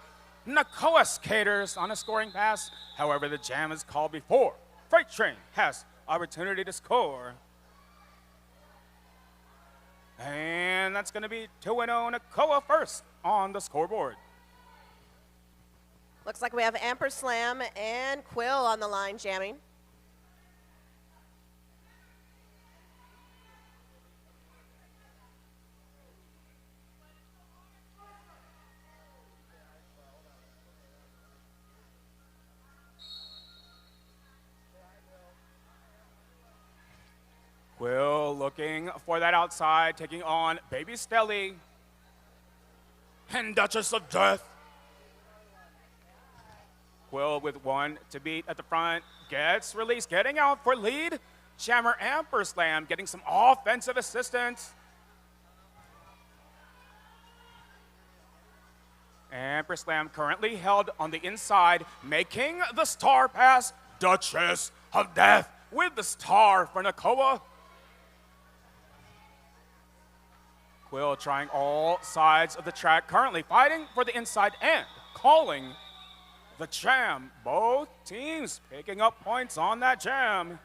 Nakoa skaters on a scoring pass. However, the jam is called before Freight Train has opportunity to score. And that's going to be 2-0 Nakoa first on the scoreboard. Looks like we have Amper Slam and Quill on the line jamming. Quill looking for that outside, taking on Baby Stelly and Duchess of Death. Quill with 1 to beat at the front, gets released, getting out for lead. Jammer Amper Slam getting some offensive assistance. Amper Slam currently held on the inside, making the star pass. Duchess of Death with the star for Nakoa. Quill trying all sides of the track, currently fighting for the inside and calling the jam. Both teams picking up points on that jam.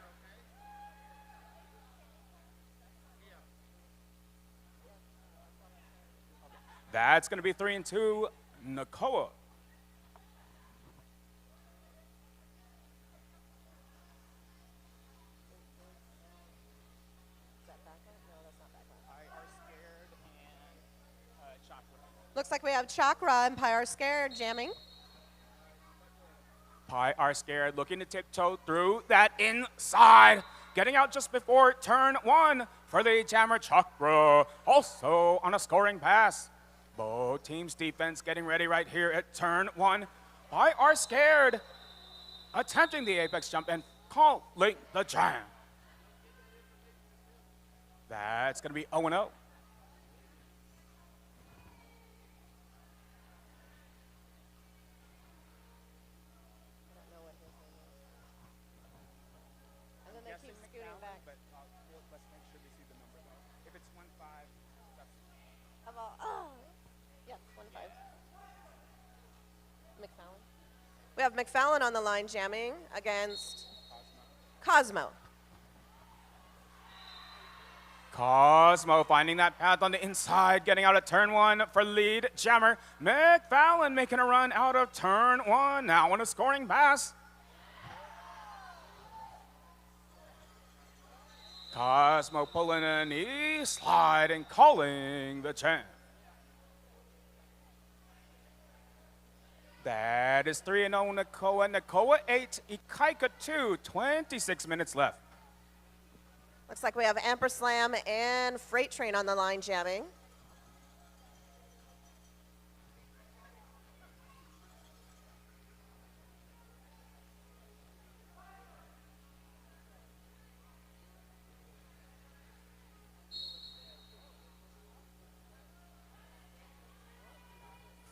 That's going to be 3-2 Nakoa. Looks like we have Chakra and Pie Are Scared jamming. Pie Are Scared looking to tiptoe through that inside. Getting out just before turn 1 for the Jammer Chakra. Also on a scoring pass. Both teams' defense getting ready right here at turn 1. Pie Are Scared attempting the apex jump and calling the jam. That's going to be 0-0. keep scooting back. But let's make sure we see the number though. If it's 1-5, that's Of all, oh, yeah, 1-5. McFallon. We have McFallon on the line jamming against Cosmo. Cosmo finding that path on the inside, getting out of turn 1 for lead jammer. McFallon making a run out of turn 1, now on a scoring pass. Cosmo pulling a knee slide and calling the jam. That is 3-0 Nakoa. Nakoa 8, Ikaika 2, 26 minutes left. Looks like we have Amperslam and Freight Train on the line jamming.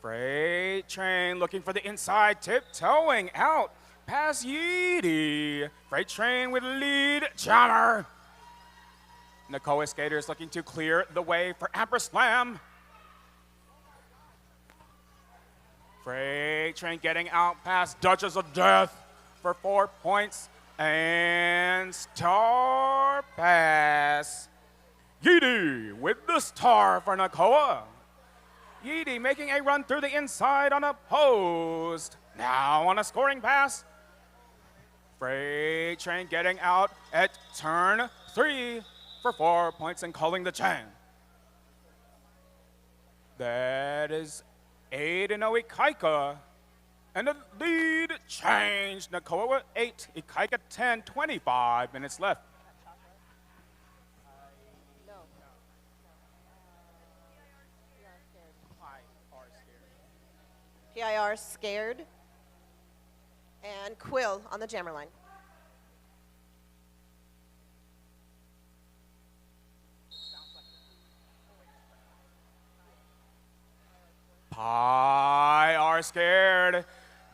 Freight Train looking for the inside, tiptoeing out past Yeedy. Freight Train with lead jammer. Nakoa skaters looking to clear the way for Amperslam. Freight Train getting out past Duchess of Death for 4 points. And star pass. Yeedy with the star for Nakoa. Yeedy making a run through the inside unopposed. Now on a scoring pass. Freight Train getting out at turn 3 for 4 points and calling the chain. That is 8-0 Ikaika. And the lead changed. Nakoa 8, Ikaika 10, 25 minutes left. PIR scared. And Quill on the jammer line. Pie are scared.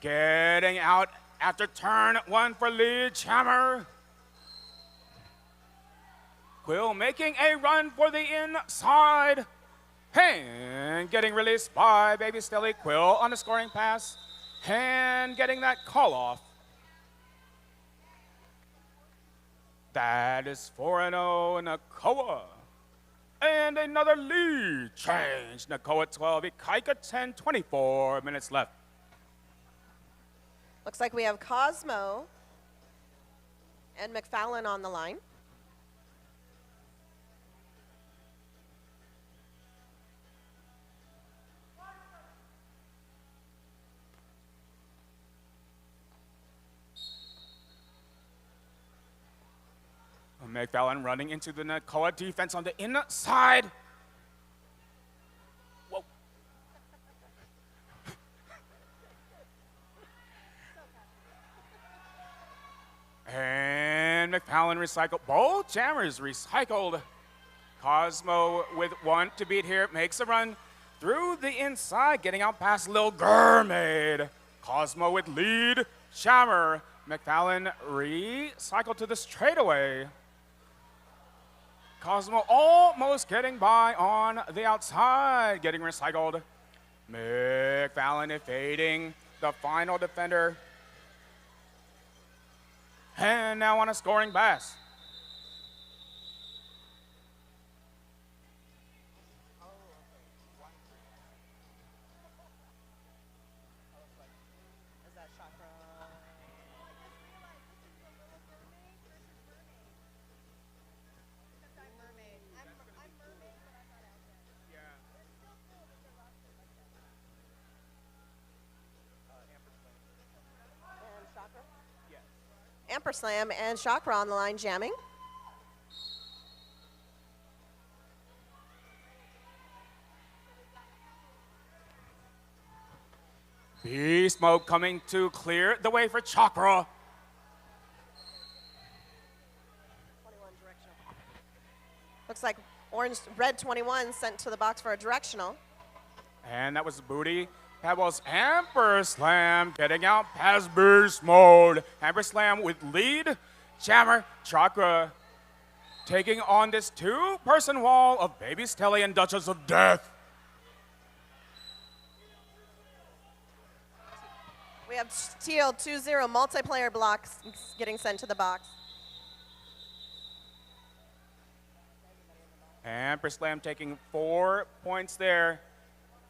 Getting out after turn 1 for lead jammer. Quill making a run for the inside. And getting released by Baby Stilly. Quill on the scoring pass. And getting that call off. That is 4-0 Nakoa. And another lead change. Nakoa 12, Ikaika 10, 24 minutes left. Looks like we have Cosmo and McFallon on the line. McFallon running into the Nakoa defense on the inside. Whoa. And McFallon recycled. Both jammers recycled. Cosmo with 1 to beat here. Makes a run through the inside, getting out past Lil Gurmaid. Cosmo with lead jammer. McFallon recycled to the straightaway. Cosmo almost getting by on the outside, getting recycled. McFallon evading the final defender. And now on a scoring pass. Amperslam and Chakra on the line jamming. Beast Mode coming to clear the way for Chakra. 21 directional. Looks like red 21 sent to the box for a directional. And that was Booty. That was Amperslam getting out past Beast Mode. Amperslam with lead Jammer, Chakra, taking on this two-person wall of Baby Stelly and Duchess of Death. We have Teal 2-0 multiplayer blocks getting sent to the box. And Slam taking 4 points there.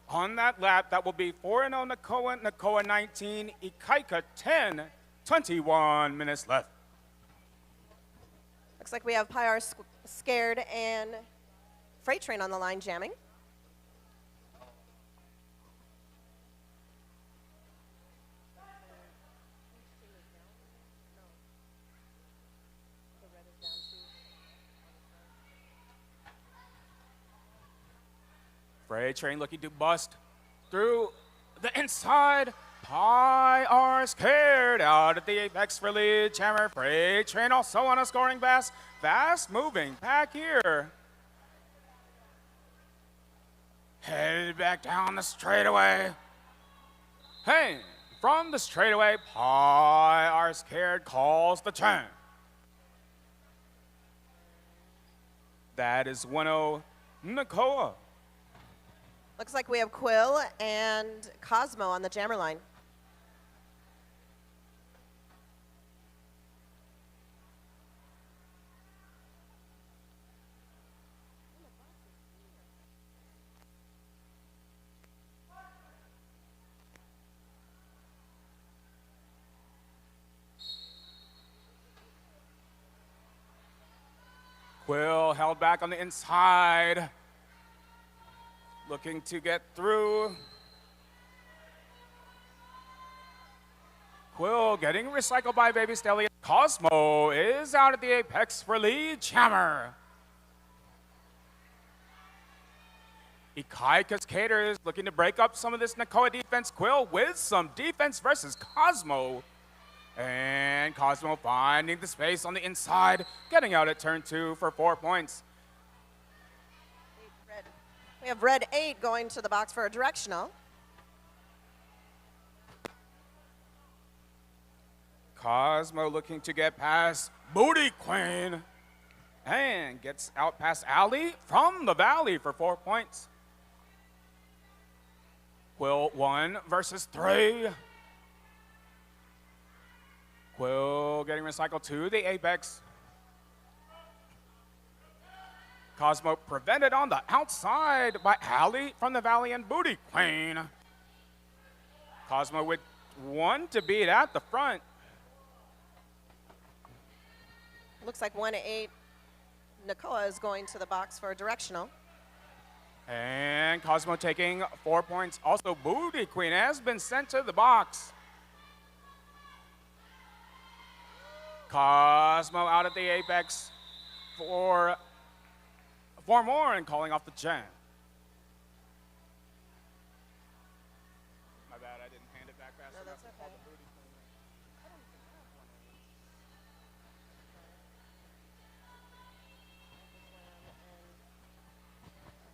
On that lap, that will be 4-0 Nakoa, Nakoa 19, Ikaika 10, 21 minutes left. Looks like we have Pyar Scared and Freight Train on the line jamming. Freight Train looking to bust through the inside. Pyar Scared out at the apex for lead. Jammer, Freight Train also on a scoring pass. Fast moving back here. Headed back down the straightaway. Hey, from the straightaway, Pyar Scared calls the turn. That is 1-0 Nakoa. Looks like we have Quill and Cosmo on the jammer line. Quill held back on the inside. Looking to get through. Quill getting recycled by Baby Stelly. Cosmo is out at the apex for lead. Jammer. Ikaika's Caters looking to break up some of this Nakoa defense. Quill with some defense versus Cosmo. And Cosmo finding the space on the inside, getting out at turn 2 for 4 points. We have Red 8 going to the box for a directional. Cosmo looking to get past Booty Queen. And gets out past Alley from the Valley for 4 points. Quill 1 versus 3. Quill getting recycled to the apex. Cosmo prevented on the outside by Alley from the Valley and Booty Queen. Cosmo with 1 to beat at the front. Looks like 1-8 Nakoa is going to the box for a directional. And Cosmo taking 4 points. Also, Booty Queen has been sent to the box. Cosmo out at the apex for 4 more and calling off the jam. My bad, I didn't hand it back fast enough. That's to call okay. the Booty Queen.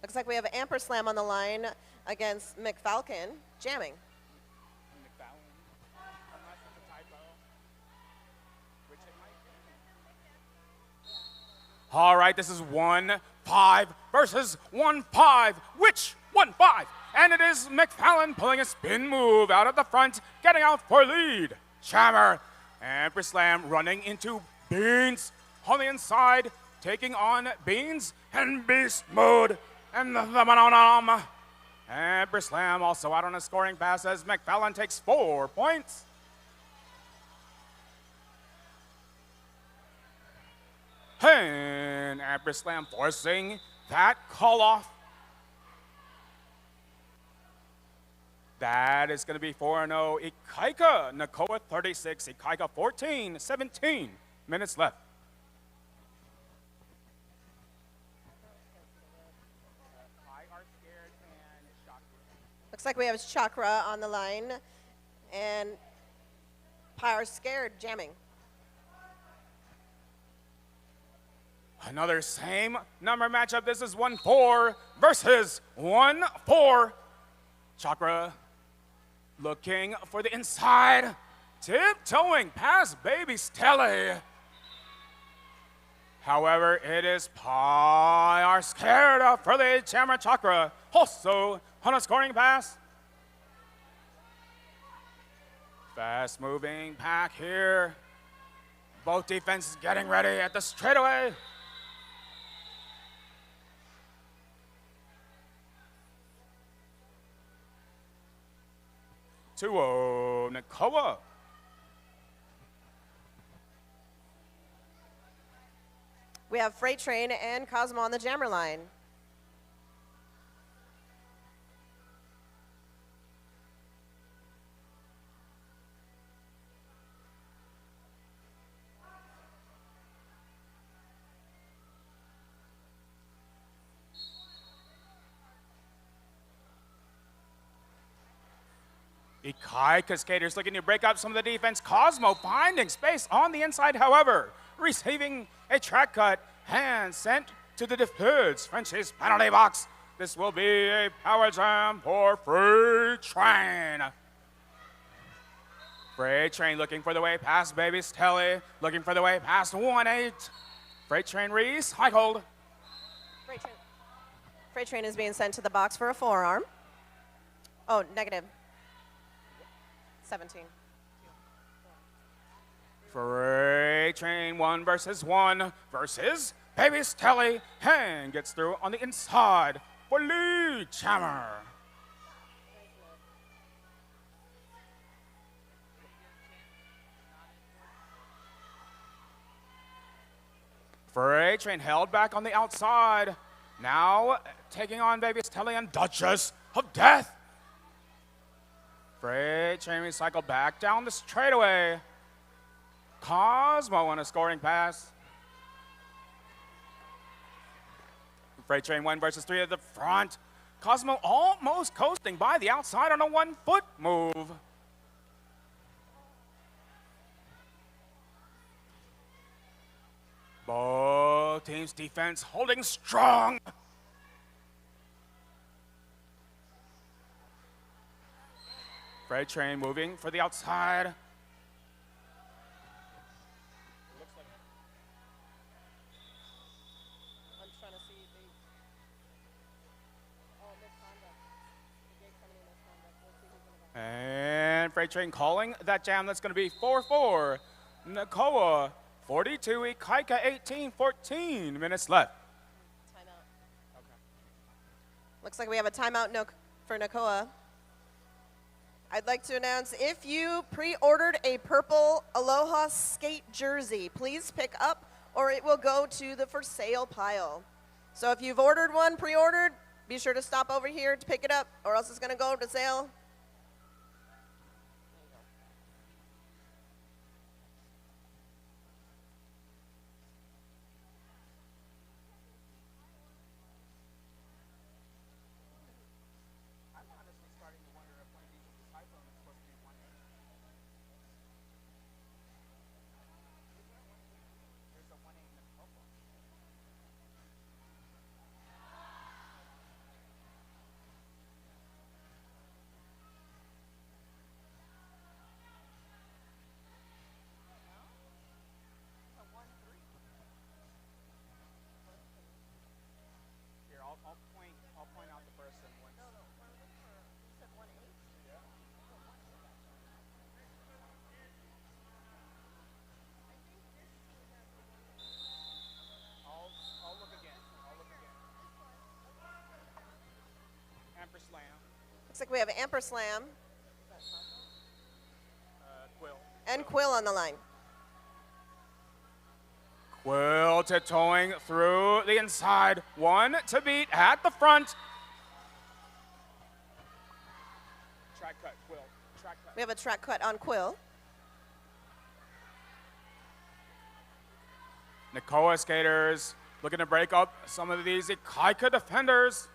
Looks like we have Amper Slam on the line against McFalcon jamming. McFallon, unless it's a typo, which it might be. All right, this is 1-5 versus 1-5. Which 1-5? And it is McFallon pulling a spin move out of the front, getting out for lead. Jammer, Amper Slam running into Beans on the inside, taking on Beans and Beast Mode. And the Manonam. Amper Slam also out on a scoring pass as McFallon takes 4 points. And Amper Slam forcing that call off. That is going to be 4-0 Ikaika. Nakoa 36, Ikaika 14, 17 minutes left. Looks like we have Chakra on the line and Pyar Scared jamming. Another same number matchup. This is 1-4 versus 1-4. Chakra looking for the inside, tiptoeing past Baby Stelly. However, it is Pi scared for the Jammer Chakra. Also on a scoring pass. Fast moving pack here. Both defenses getting ready at the straightaway. Two-0, Nakoa. We have Freight Train and Cosmo on the jammer line. Ikai Cascaders looking to break up some of the defense. Cosmo finding space on the inside, however, receiving a track cut and sent to the defense French's penalty box. This will be a power jam for Freight Train. Freight Train looking for the way past Baby Stelly, looking for the way past 1-8. Freight Train recycled. Freight Train is being sent to the box for a forearm. Oh, negative. 17. Freight Train 1 versus 1 versus Baby Stelly and gets through on the inside for Lee Jammer. Freight Train held back on the outside. Now taking on Baby Stelly and Duchess of Death. Freight Train recycled back down the straightaway. Cosmo on a scoring pass. Freight Train 1 versus 3 at the front. Cosmo almost coasting by the outside on a 1-foot move. Both teams' defense holding strong. Freight Train moving for the outside. I'm trying to see the misconduct. The gate coming in misconduct. We'll see who's gonna go. And Freight Train calling that jam. That's going to be 4-4. Nakoa 42, Ikaika 18, 14 minutes left. Timeout. Okay. Looks like we have a timeout for Nakoa. I'd like to announce if you pre-ordered a purple Aloha skate jersey, please pick up or it will go to the for sale pile. So if you've ordered one, pre-ordered, be sure to stop over here to pick it up or else it's going to go to sale. I'll point out the person once. No, you said 1-8? Yeah. I'll look again. Amperslam. Looks like we have Amperslam Quill. and Quill on the line. Quill tiptoeing through the inside. One to beat at the front. Track cut, Quill. Track cut. We have a track cut on Quill. Nakoa skaters looking to break up some of these Ikaika defenders.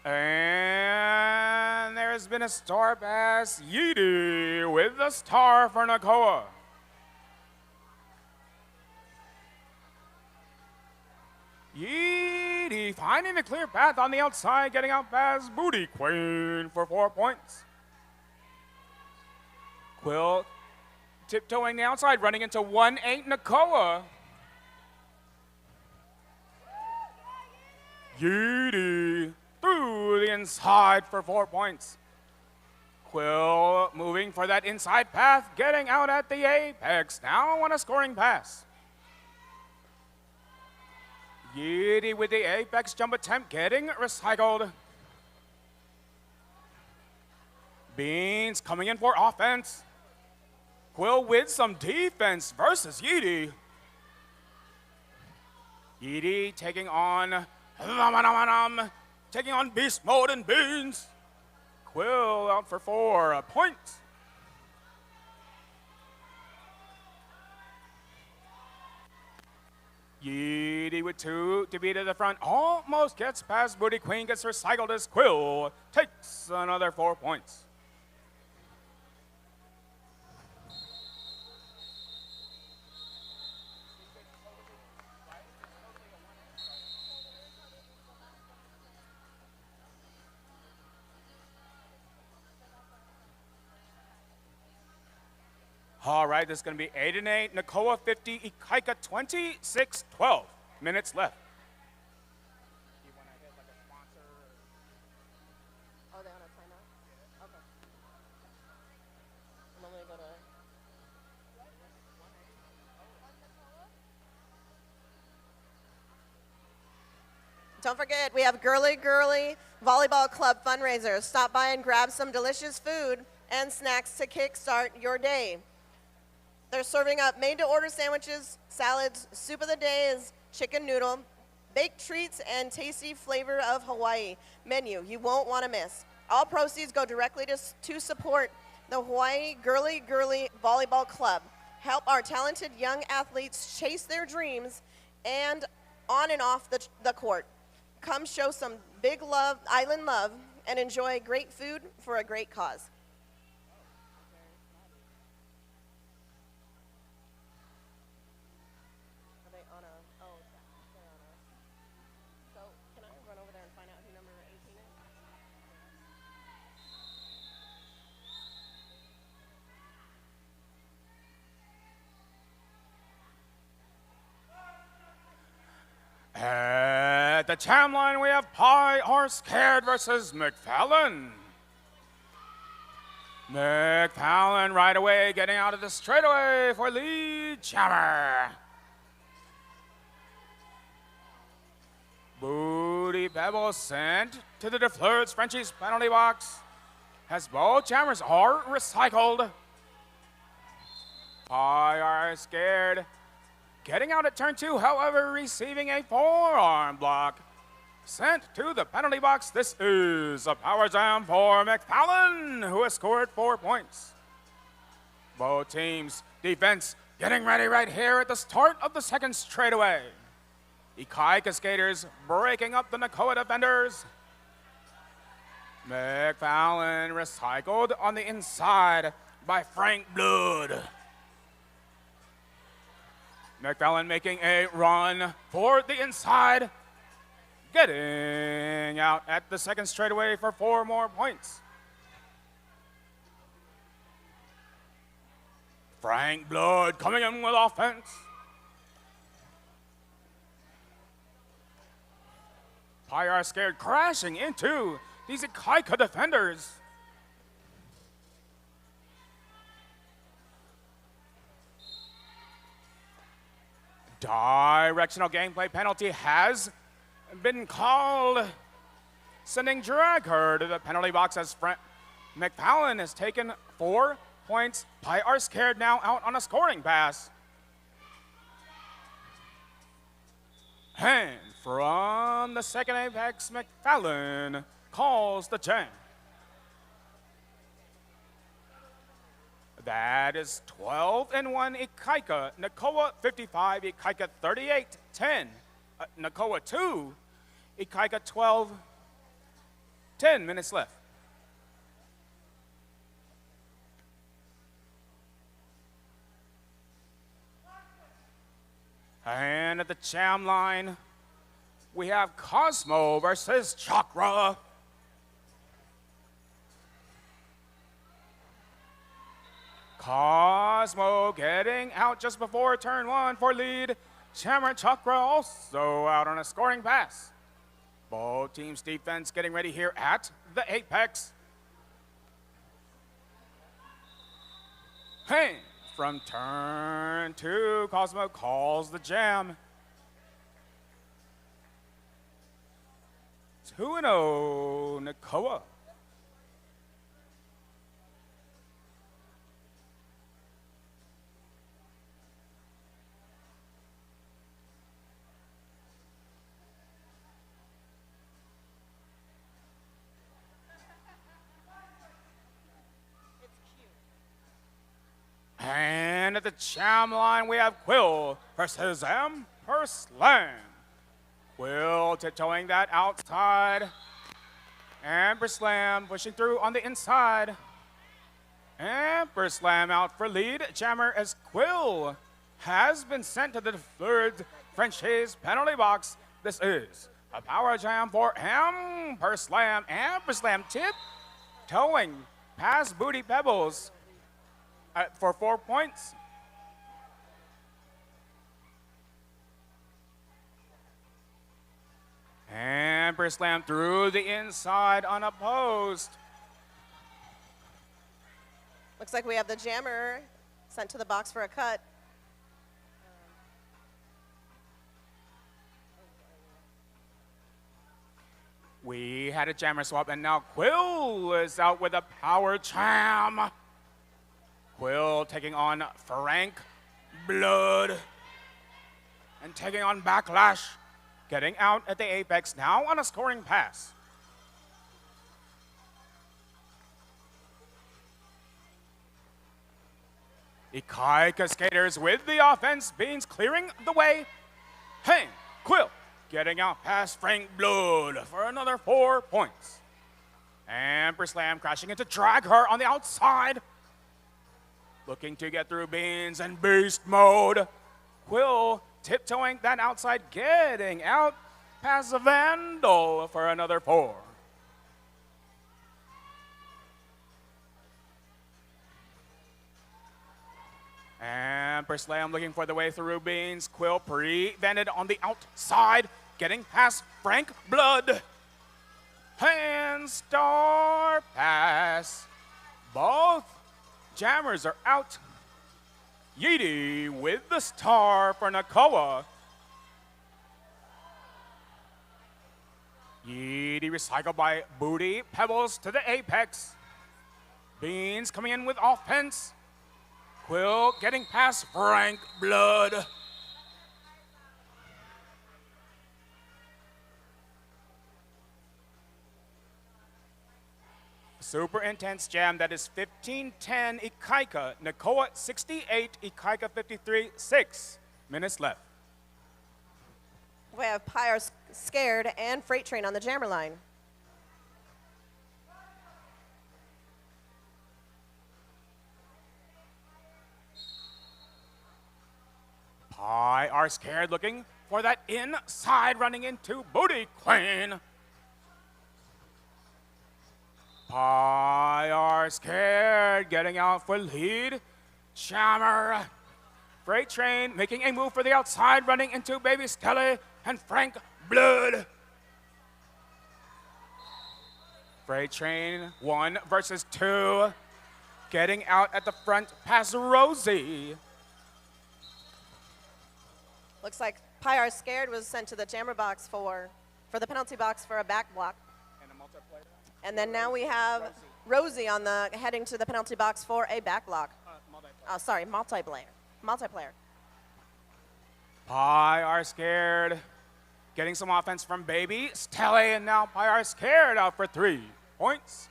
And there's been a star pass. Yeedy with the star for Nakoa. Yeedy. Yee finding the clear path on the outside, getting out past Booty Queen for 4 points. Quill tiptoeing the outside, running into 1-8 Nakoa. Yee through the inside for 4 points. Quill moving for that inside path, getting out at the apex, now on a scoring pass. Yee with the apex jump attempt, getting recycled. Beans coming in for offense. Quill with some defense versus Yee. Yee taking on beast mode and Beans. Quill out for 4 points. Yee with 2 to be to the front, almost gets past Booty Queen, gets recycled as Quill takes another 4 points. All right, this is going to be 8-8, Nakoa 50, Ikaika 26-12. Minutes left. Oh, they on a timeout? Okay. And I'm gonna go to. Don't forget, we have Girly Girly Volleyball Club fundraiser. Stop by and grab some delicious food and snacks to kickstart your day. They're serving up made-to-order sandwiches, salads, soup of the day is chicken noodle, baked treats, and tasty flavor of Hawaii menu you won't want to miss. All proceeds go directly to support the Hawaii Girly Girly Volleyball Club. Help our talented young athletes chase their dreams and on and off the court. Come show some big love, island love, and enjoy great food for a great cause. At the cham line, we have Pie Are Scared versus McFallon. McFallon right away getting out of the straightaway for lead jammer. Booty Pebble sent to the DeFleur's Frenchie's penalty box as both jammers are recycled. Pie Are Scared getting out at turn 2, however, receiving a forearm block. Sent to the penalty box. This is a power jam for McFallon, who has scored 4 points. Both teams' defense getting ready right here at the start of the second straightaway. Ikaika skaters breaking up the Nakoa defenders. McFallon recycled on the inside by Frank Blood. McFallon making a run for the inside, getting out at the second straightaway for 4 more points. Frank Blood coming in with offense. Pie Are Scared crashing into these Ikaika defenders. Directional gameplay penalty has been called, sending Dragher to the penalty box as McFallon has taken 4 points. Pie Are Scared now out on a scoring pass. And from the second apex, McFallon calls the jam. That is 12-1 Ikaika. Nakoa 55, Ikaika 38-10. Nakoa 2, Ikaika 12. 10 minutes left. And at the jam line, we have Cosmo versus Chakra. Cosmo getting out just before turn 1 for lead. Jammer Chakra also out on a scoring pass. Both teams' defense getting ready here at the apex. Hey, from turn 2, Cosmo calls the jam. 2-0, Nakoa. And at the jam line, we have Quill versus Emperor Slam. Quill tiptoeing that outside. Emperor Slam pushing through on the inside. Emperor Slam out for lead. Jammer as Quill has been sent to the third French's penalty box. This is a power jam for Emperor Slam. Emperor Slam tiptoeing past Booty Pebbles for 4 points. Emperor Slam through the inside unopposed. Looks like we have the jammer sent to the box for a cut. We had a jammer swap, and now Quill is out with a power jam. Quill taking on Frank Blood and taking on Backlash. Getting out at the apex now on a scoring pass. Ikai Cascaders with the offense. Beans clearing the way. Hey, Quill getting out past Frank Blood for another 4 points. Emperor Slam crashing into drag her on the outside. Looking to get through Beans and beast mode. Quill tiptoeing that outside, getting out past the Vandal for another 4. Emperor Slam looking for the way through Beans. Quill prevented on the outside, getting past Frank Blood. Hand star pass. Both jammers are out. Yeety with the star for Nakoa. Yeety recycled by Booty Pebbles to the apex. Beans coming in with offense. Quill getting past Frank Blood. Super intense jam that is 15-10 Ikaika, Nakoa 68, Ikaika 53, 6 minutes left. We have Pyre Scared and Freight Train on the jammer line. Pie are scared looking for that inside running into Booty Queen. Pie are scared, getting out for lead. Jammer. Freight Train making a move for the outside, running into Baby Skelly and Frank Blood. Freight Train 1 versus 2. Getting out at the front past Rosie. Looks like Pyre Scared was sent to the jammer box for the penalty box for a back block. And then now we have Rosie on the heading to the penalty box for a back block. Multiplayer. Pie are scared. Getting some offense from Baby Stelly, and now Pie are scared out for 3 points.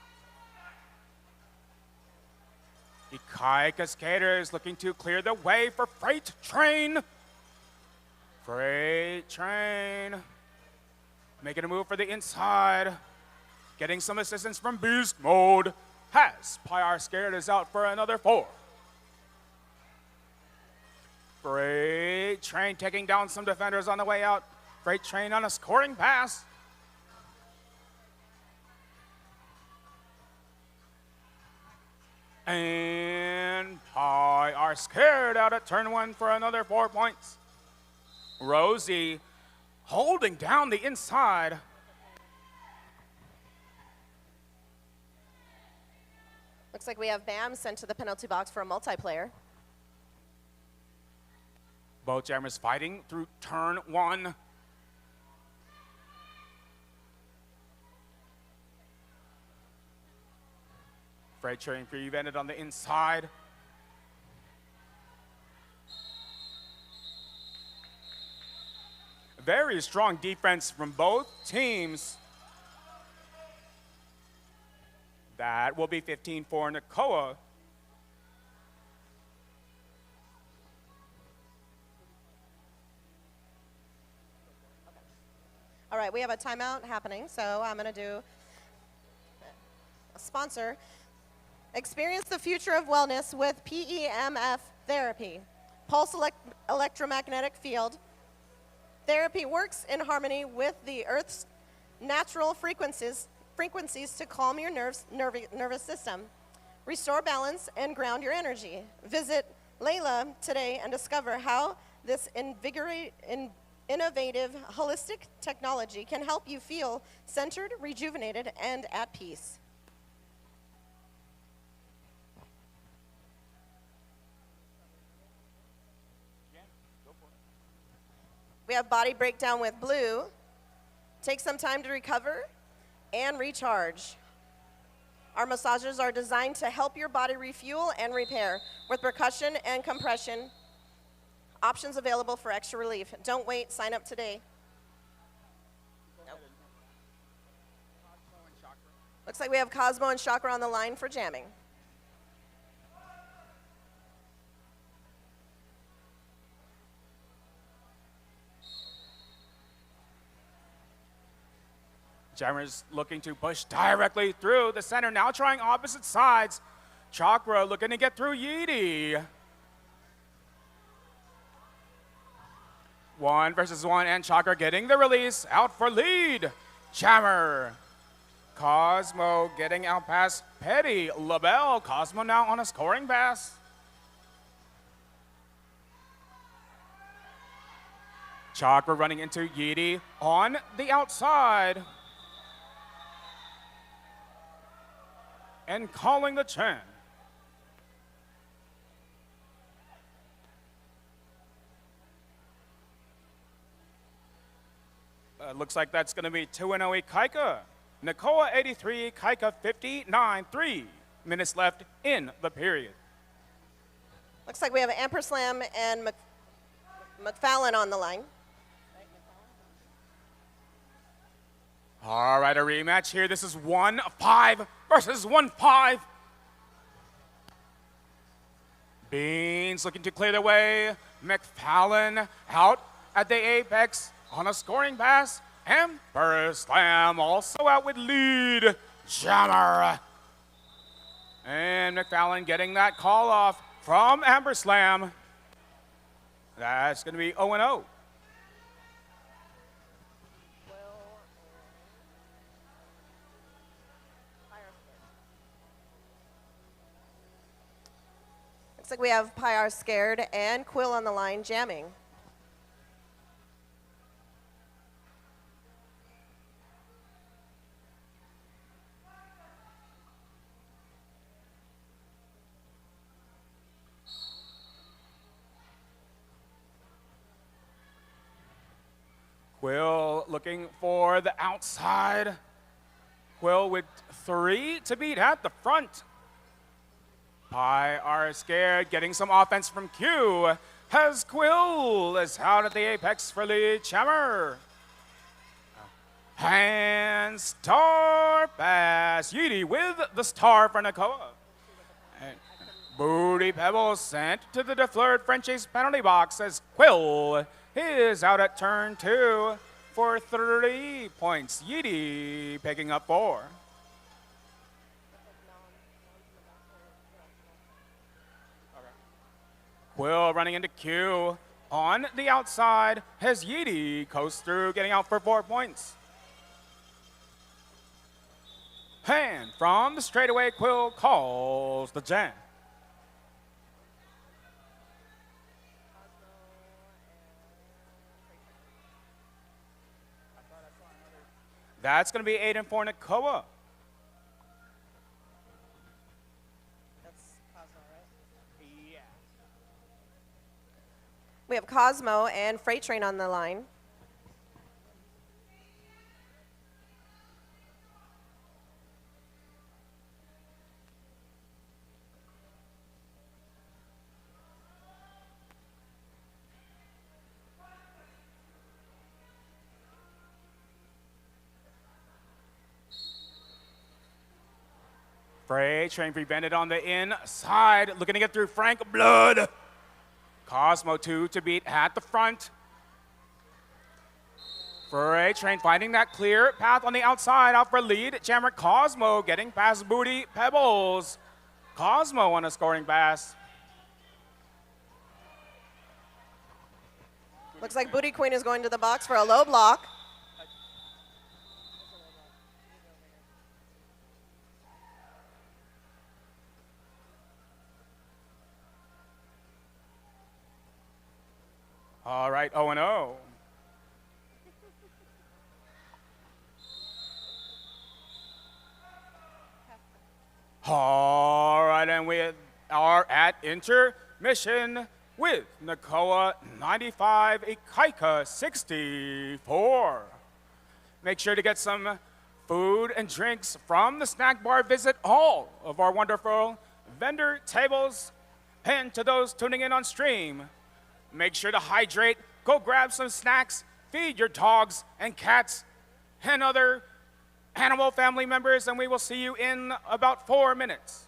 Ikai Cascaders looking to clear the way for Freight Train. Freight Train making a move for the inside. Getting some assistance from Beast Mode. Has Pie are scared is out for another 4. Freight Train taking down some defenders on the way out. Freight train on a scoring pass. And Pie are scared out at turn 1 for another 4 points. Rosie holding down the inside. Looks like we have Bam sent to the penalty box for a multiplayer. Both jammers fighting through turn 1. Freight train prevented on the inside. Very strong defense from both teams. That will be 15 for Nakoa. All right, we have a timeout happening, so I'm going to do a sponsor. Experience the future of wellness with PEMF therapy, pulse electromagnetic field. Therapy works in harmony with the Earth's natural frequencies to calm your nervous system, restore balance, and ground your energy. Visit Layla today and discover how this innovative, holistic technology can help you feel centered, rejuvenated, and at peace. We have body breakdown with Blue. Take some time to recover and recharge. Our massages are designed to help your body refuel and repair with percussion and compression. Options available for extra relief. Don't wait, sign up today. Nope. Looks like we have Cosmo and Chakra on the line for jamming. Jammers looking to push directly through the center, now trying opposite sides. Chakra looking to get through Yeedy. 1 versus 1, and Chakra getting the release, out for lead. Jammer. Cosmo getting out past Petty. LaBelle. Cosmo now on a scoring pass. Chakra running into Yeedy on the outside. And calling the Chen. Looks like that's going to be 2-0 Kaika. Nakoa 83, Kaika 59, 3 minutes left in the period. Looks like we have Amperslam and McFallon on the line. All right, a rematch here. This is 1-5 versus 1-5. Beans looking to clear the way. McFallon out at the apex on a scoring pass. Emperor Slam also out with lead. Jammer. And McFallon getting that call off from Amber Slam. That's going to be 0-0. Looks like we have Pyar Scared and Quill on the line jamming. Quill looking for the outside. Quill with 3 to beat at the front. Pie are scared, getting some offense from Q. Has Quill is out at the apex for lead. Chammer. And star pass. Yeedy with the star for Nakoa. And Booty Pebble sent to the DeFleur Frenchie's penalty box as Quill is out at turn 2 for 3 points. Yeedy picking up 4. Quill running into Q. On the outside, as Yeedy coasts through, getting out for 4 points. And from the straightaway, Quill calls the jam. That's going to be 8 for Nakoa. That's Cosmo, right? Yeah. We have Cosmo and Freight Train on the line. Freight Train prevented on the inside, looking to get through Frank Blood. Cosmo 2 to beat at the front. Freight Train finding that clear path on the outside, out for lead. Jammer Cosmo getting past Booty Pebbles. Cosmo on a scoring pass. Looks like Booty Queen is going to the box for a low block. All right, 0-0. All right, and we are at intermission with Nakoa 95, Ikaika 64. Make sure to get some food and drinks from the snack bar. Visit all of our wonderful vendor tables. And to those tuning in on stream, make sure to hydrate, go grab some snacks, feed your dogs and cats and other animal family members, and we will see you in about 4 minutes.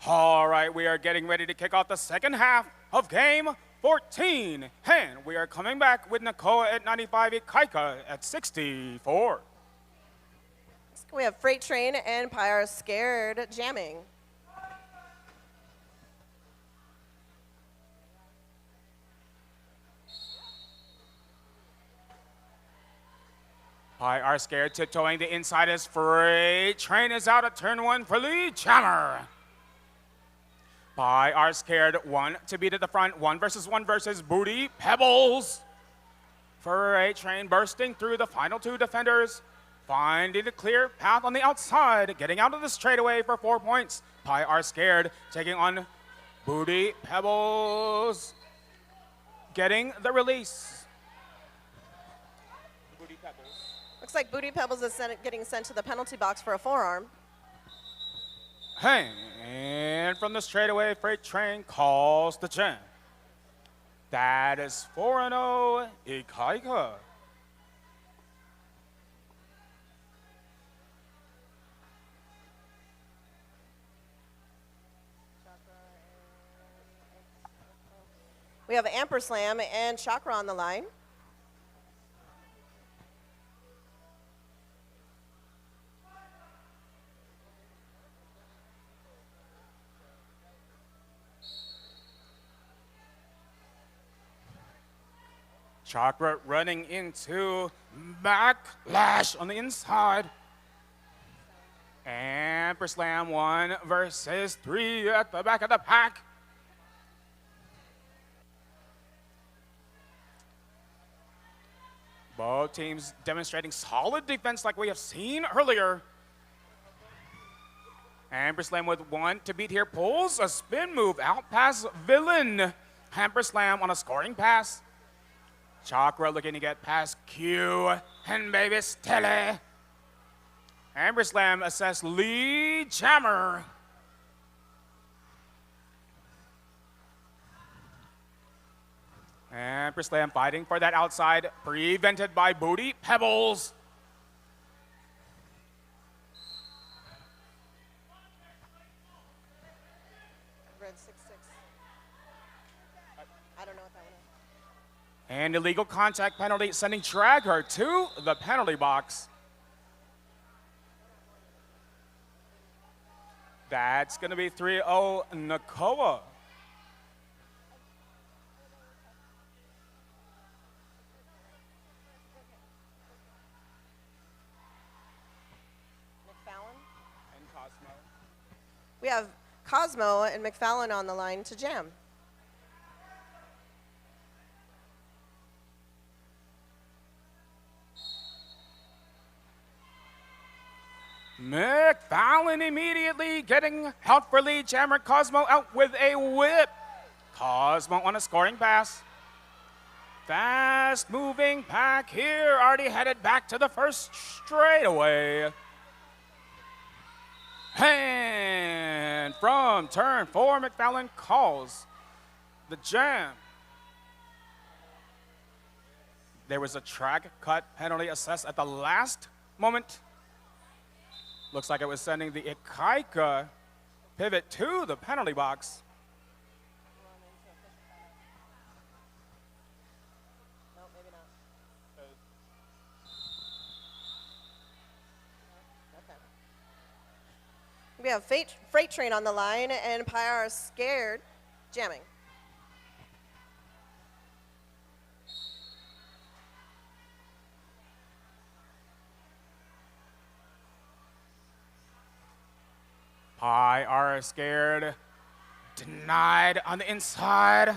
All right, we are getting ready to kick off the second half of game 14. And we are coming back with Nakoa at 95, Ikaika at 64. We have Freight Train and Pyre Scared jamming. Are scared, tiptoeing the inside as Freight Train is out at turn one for lead jammer. Are scared, one to beat at the front, one versus Booty Pebbles. Freight Train bursting through the final two defenders, finding a clear path on the outside, getting out of the straightaway for 4 points. Are scared, taking on Booty Pebbles, getting the release. Booty Pebbles. Looks like Booty Pebbles is getting sent to the penalty box for a forearm. Hey, and from the straightaway, Freight Train calls the jam. That is 4-0, Ikaika. We have Amperslam and Chakra on the line. Chakra running into Backlash on the inside. Amperslam 1 versus 3 at the back of the pack. Both teams demonstrating solid defense like we have seen earlier. Amperslam with one to beat here pulls a spin move out past Villain. Amperslam on a scoring pass. Chakra looking to get past Q and Baby Stelle. Amperslam assess lead jammer. Amperslam fighting for that outside, prevented by Booty Pebbles. Red 6-6. I don't know what that one is. And illegal contact penalty sending Tracker to the penalty box. That's going to be 3-0 Nakoa. And Cosmo. We have Cosmo and McFallon on the line to jam. McFallon immediately getting out for lead jammer. Cosmo out with a whip. Cosmo on a scoring pass. Fast moving pack here, already headed back to the first straightaway. And from turn 4, McFallon calls the jam. There was a track cut penalty assessed at the last moment. Looks like it was sending the Ikaika pivot to the penalty box. No, maybe not. Okay. We have Freight Train on the line and Pyre Scared jamming. Are scared. Denied on the inside.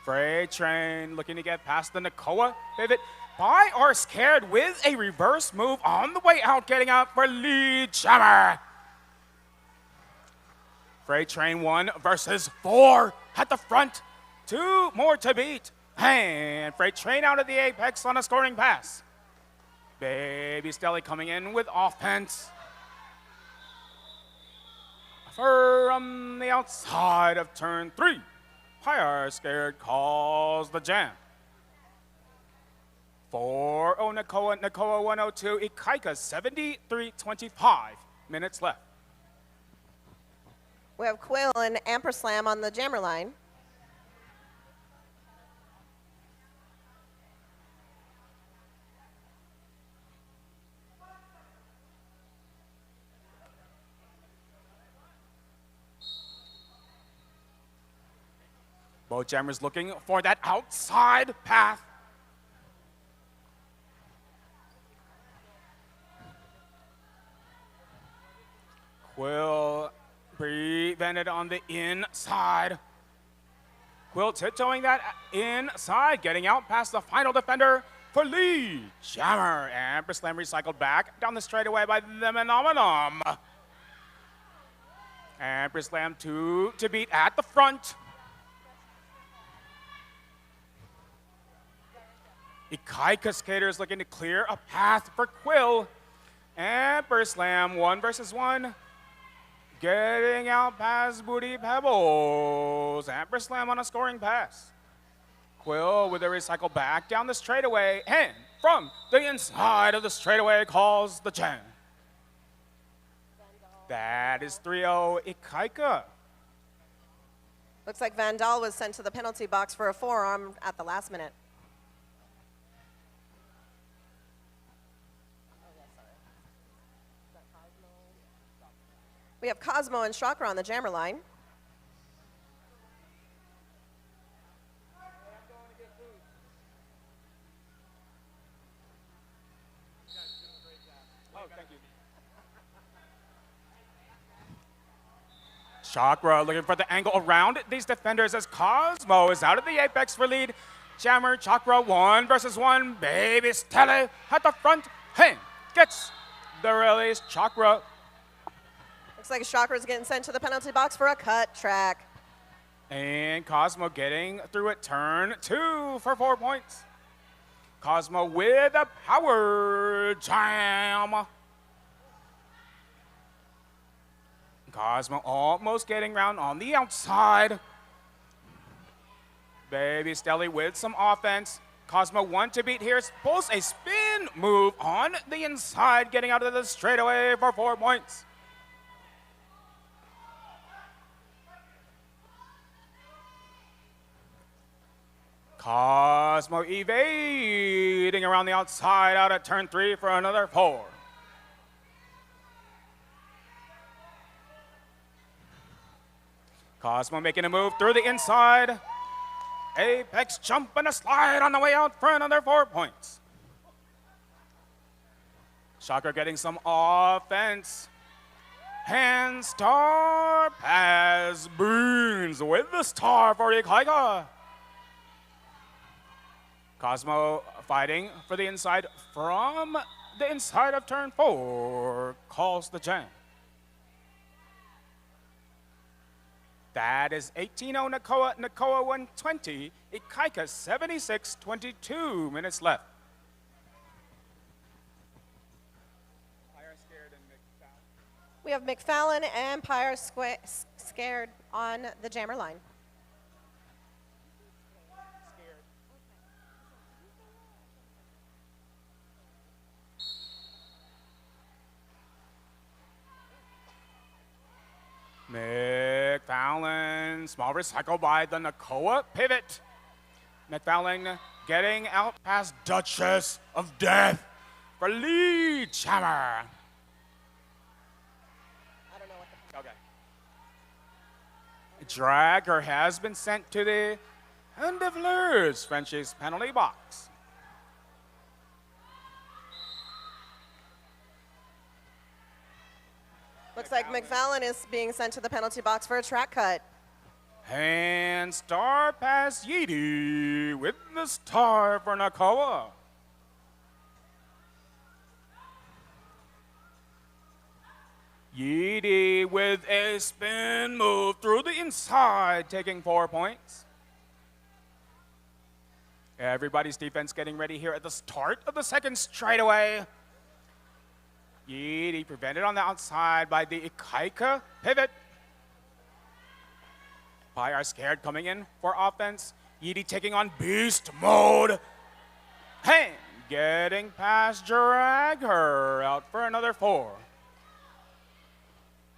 Freight Train looking to get past the Nakoa pivot. Are scared with a reverse move on the way out, getting out for lead jammer. Freight Train 1 versus 4 at the front. 2 more to beat. And Freight Train out of the apex on a scoring pass. Baby Stelle coming in with offense. From the outside of turn 3, Pyre Scared calls the jam. 4-0 Nakoa 102, Ikaika 73-25 minutes left. We have Quill and Amperslam on the jammer line. Both jammers looking for that outside path. Quill prevented on the inside. Quill tiptoeing that inside, getting out past the final defender for lead. Jammer and Amperslam recycled back down the straightaway by the Phenomenon. Amperslam 2 to beat at the front. Ikaika skaters looking to clear a path for Quill. Amperslam 1 versus 1. Getting out past Booty Pebbles. Amperslam on a scoring pass. Quill with a recycle back down the straightaway. And from the inside of the straightaway calls the jam. That is 3-0 Ikaika. Looks like Vandal was sent to the penalty box for a forearm at the last minute. We have Cosmo and Chakra on the jammer line. Oh, thank you. Chakra looking for the angle around these defenders as Cosmo is out of the apex for lead. Jammer, Chakra 1 versus 1. Baby Stella at the front. Hen gets the release. Chakra. Looks like Chakra's getting sent to the penalty box for a cut track. And Cosmo getting through it. Turn 2 for 4 points. Cosmo with a power jam. Cosmo almost getting round on the outside. Baby Stelly with some offense. Cosmo 1 to beat here. Pulls a spin move on the inside, getting out of the straightaway for 4 points. Cosmo evading around the outside out at turn 3 for another 4. Cosmo making a move through the inside. Apex jump and a slide on the way out for another 4 points. Chakra getting some offense. Hand star pass Boons with the star for Ikaika. Cosmo fighting for the inside from the inside of turn 4. Calls the jam. That is 18-0 Nakoa. Nakoa 120. Ikaika 76. 22 minutes left. We have McFallon and Pyre Scared on the jammer line. McFallon, small recycle by the Nakoa pivot. McFallon getting out past Duchess of Death for lead jammer. I don't know what the... Okay. Dragger has been sent to the end of Lurs Frenchie's penalty box. Looks like McFallon is being sent to the penalty box for a track cut. And star pass Yeedy with the star for Nakoa. Yeedy with a spin move through the inside, taking 4 points. Everybody's defense getting ready here at the start of the second straightaway. Yeedy prevented on the outside by the Ikaika pivot. Pyre Scared coming in for offense. Yeedy taking on beast mode. Hey, getting past Drag Her out for another 4.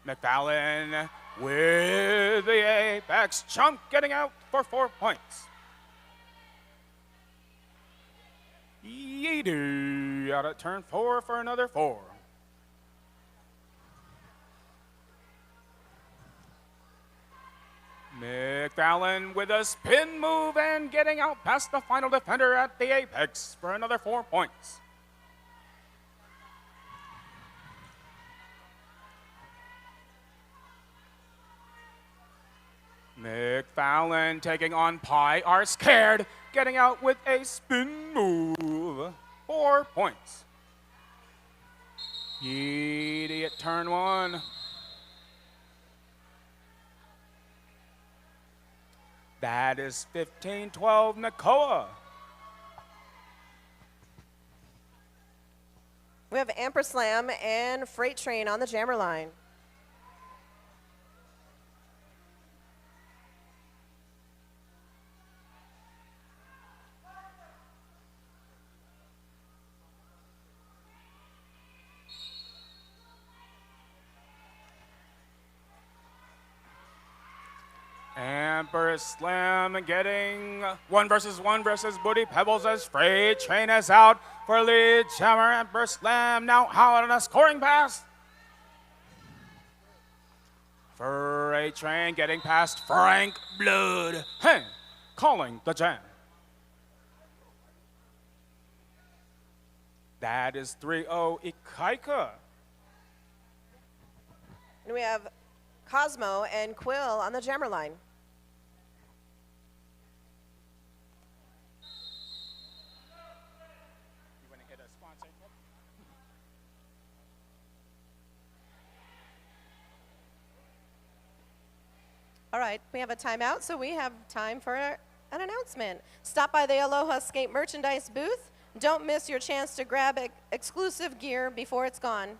McFallon with the apex chunk getting out for 4 points. Yeedy out at turn 4 for another 4. McFallon with a spin move and getting out past the final defender at the apex for another 4 points. McFallon taking on Pie Are Scared, getting out with a spin move. 4 points. Yeedy at turn 1. That is 15-12 Nakoa. We have Amperslam and Freight Train on the jammer line. Amperslam getting 1 versus Booty Pebbles as Freight Train is out for lead jammer. Amperslam now out on a scoring pass. Freight Train getting past Frank Blood. Hey, calling the jam. That is 3-0 Ikaika. And we have Cosmo and Quill on the jammer line. You want to hit a sponsor? All right, we have a timeout, so we have time for an announcement. Stop by the Aloha Skate merchandise booth. Don't miss your chance to grab exclusive gear before it's gone.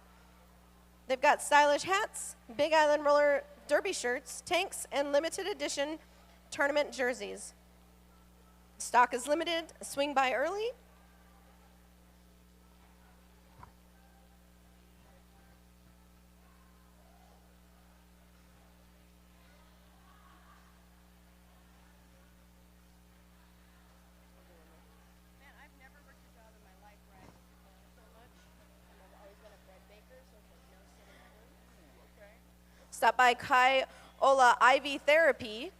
They've got stylish hats, Big Island roller derby shirts, tanks, and limited edition tournament jerseys. Stock is limited. Swing by early. Stop by Kaiola IV Therapy.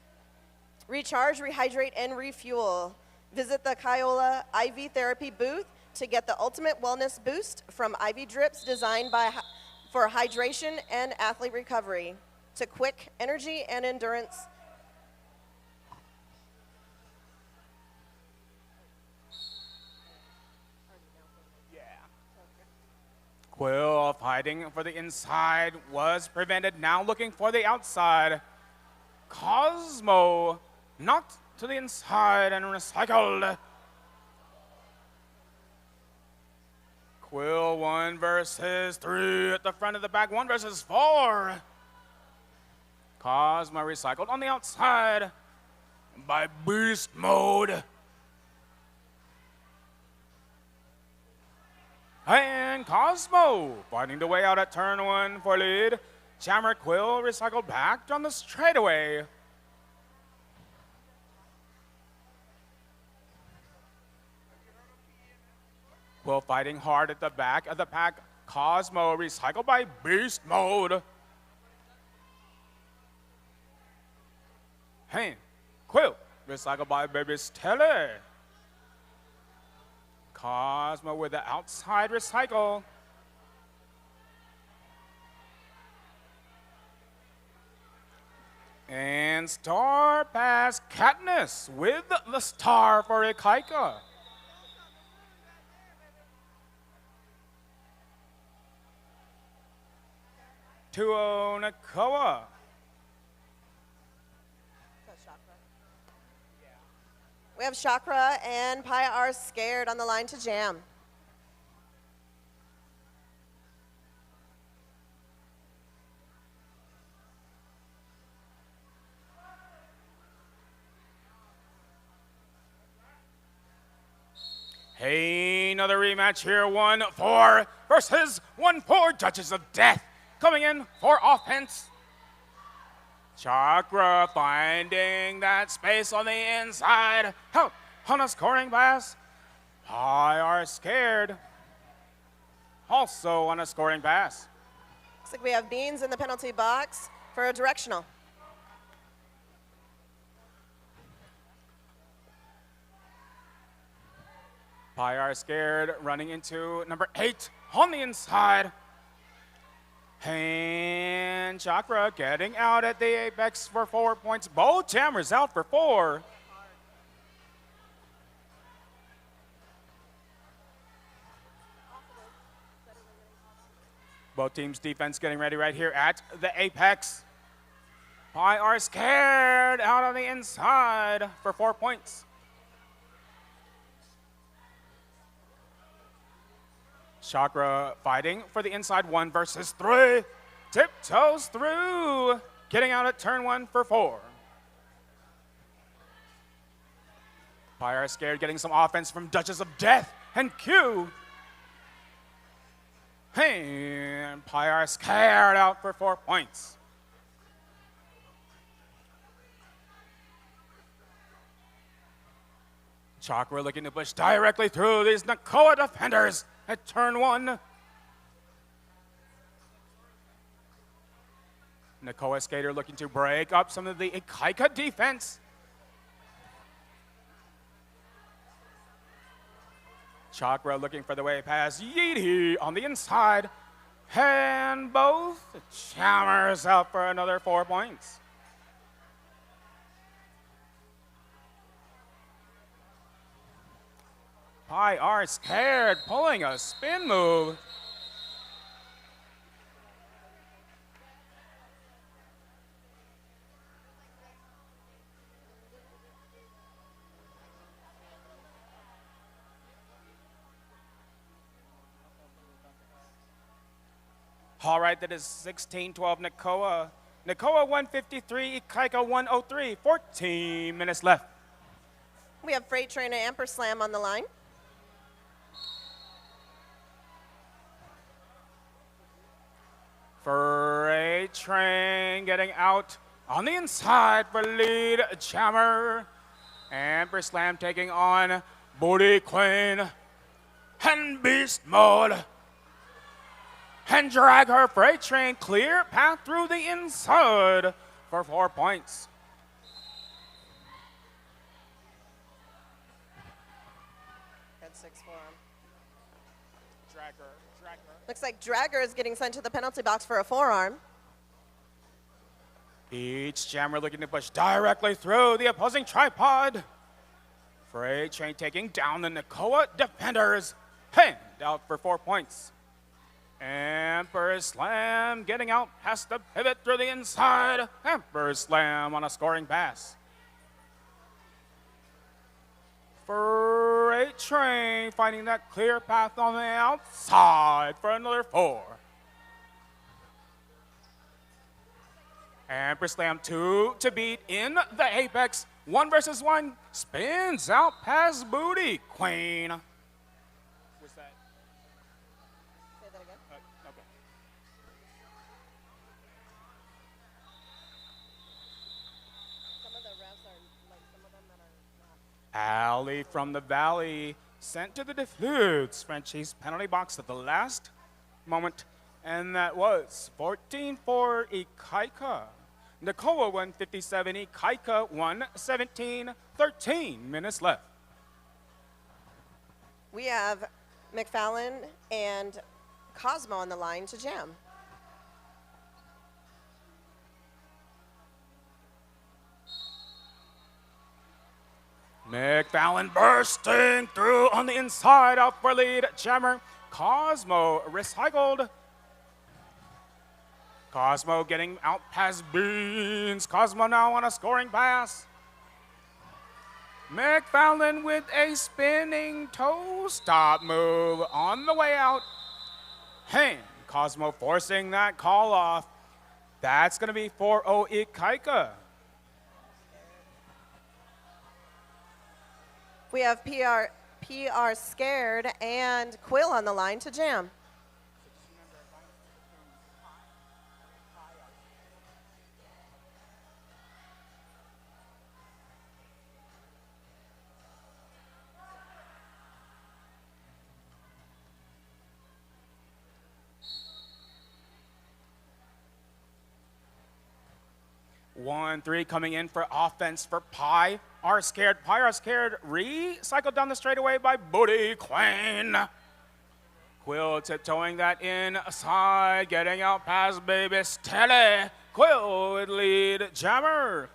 Recharge, rehydrate, and refuel. Visit the Kaiola IV Therapy booth to get the ultimate wellness boost from IV drips designed for hydration and athlete recovery to quick energy and endurance. Quill fighting for the inside was prevented. Now looking for the outside. Cosmo knocked to the inside and recycled. Quill 1 versus 3 at the front of the back. 1 versus 4. Cosmo recycled on the outside by Beast Mode. And Cosmo finding the way out at turn 1 for lead. Jammer Quill recycled back on the straightaway. Quill fighting hard at the back of the pack. Cosmo recycled by Beast Mode. Hey, Quill recycled by Baby Stella. Cosmo with the outside recycle. And Star Pass Katniss with the star for Ikaika. Tuo Nakoa. We have Chakra and Pie Are Scared on the line to jam. Hey, another rematch here. 1-4 versus 1-4 Judges of Death. Coming in for offense. Chakra finding that space on the inside. Out on a scoring pass. Pi are scared. Also on a scoring pass. Looks like we have Beans in the penalty box for a directional. Pi are scared, running into number 8 on the inside. And Chakra getting out at the apex for 4 points. Both jammers out for 4. Both teams' defense getting ready right here at the apex. Pi are scared out on the inside for 4 points. Chakra fighting for the inside 1 versus 3. Tiptoes through, getting out at turn 1 for 4. Pi are scared, getting some offense from Duchess of Death and Q. And Pi are scared out for 4 points. Chakra looking to push directly through these Nakoa defenders at turn 1. Nakoa skater looking to break up some of the Ikaika defense. Chakra looking for the way past Yeetie on the inside. And both jammers out for another 4 points. Pi are scared, pulling a spin move. All right, that is 16-12 Nakoa. Nakoa 153, Ikaika 103, 14 minutes left. We have Freight Train and Amper Slam on the line. Freight Train getting out on the inside for lead jammer. Amper Slam taking on Booty Queen and Beast Mode. And drag her Freight Train clear path through the inside for 4 points. Head 6 forearm. Drag her. Looks like Dragger is getting sent to the penalty box for a forearm. Each jammer looking to push directly through the opposing tripod. Freight Train taking down the Nakoa defenders. Hand out for 4 points. Amper Slam getting out past the pivot through the inside. Amper Slam on a scoring pass. Freight Train finding that clear path on the outside for another 4. Amper Slam 2 to beat in the apex. 1 versus 1 spins out past Booty Queen. What's that? Say that again. Okay. Some of the refs are like some of them that are not. Alley from the Valley sent to the defense Frenchie's penalty box at the last moment, and that was 14 for Ikaika. Nakoa 157, Ikaika 117, 13 minutes left. We have McFallon and Cosmo on the line to jam. McFallon bursting through on the inside out for lead jammer. Cosmo recycled. Cosmo getting out past Beans. Cosmo now on a scoring pass. McFallon with a spinning toe stop move on the way out. And Cosmo forcing that call off. That's going to be 4-0 Ikaika. We have PR Scared and Quill on the line to jam. 1-3 coming in for offense for Pie. Are scared. Pie are scared. Recycled down the straightaway by Booty Queen. Quill tiptoeing that inside, getting out past Baby Stelle. Quill with lead Jammer.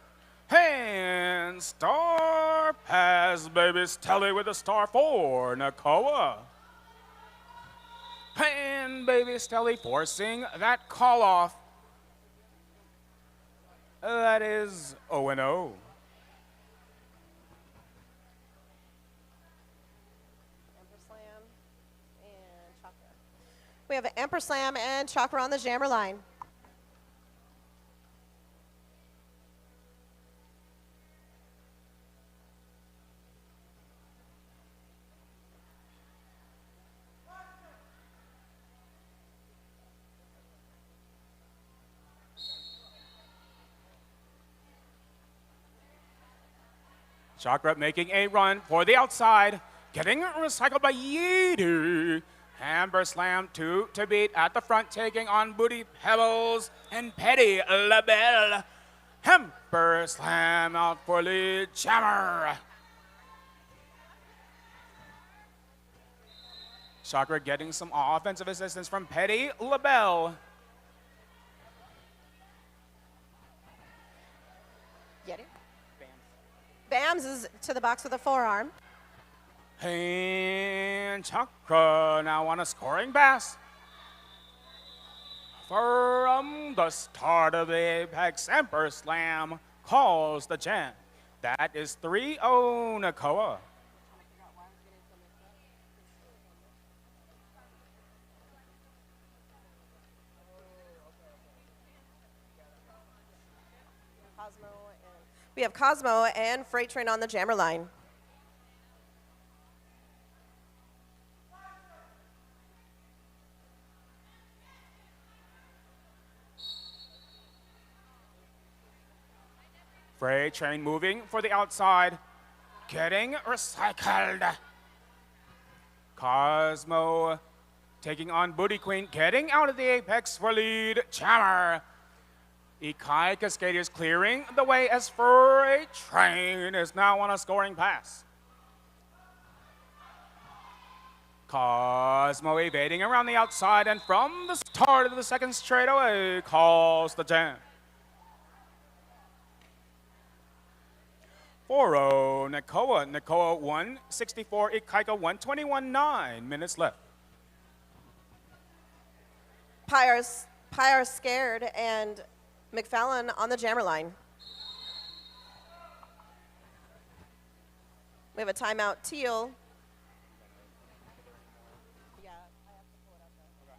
And star past Baby Stelle with a star for Nakoa. And Baby Stelle forcing that call off. That is 0-0. Amperslam and Chakra. We have Amperslam and Chakra on the jammer line. Chakra making a run for the outside, getting recycled by Yeeter. Amber Slam 2 to beat at the front, taking on Booty Pebbles and Petty LaBelle. Amber Slam out for lead Jammer. Chakra getting some offensive assistance from Petty LaBelle. Get it? Bams is to the box with a forearm. And Chakra now on a scoring pass. From the start of the Apex, Emperor Slam calls the jam. That is 3-0 Nakoa. We have Cosmo and Freight Train on the jammer line. Freight Train moving for the outside, getting recycled. Cosmo taking on Booty Queen, getting out of the apex for lead Jammer. Ikai Cascadiers clearing the way as Freight Train is now on a scoring pass. Cosmo evading around the outside, and from the start of the second straightaway calls the jam. 4-0 Nakoa. Nakoa 164, Ikaika 121, 9 minutes left. Pyre scared and McFallon on the jammer line. We have a timeout. Teal. Yeah, I have to pull it up though.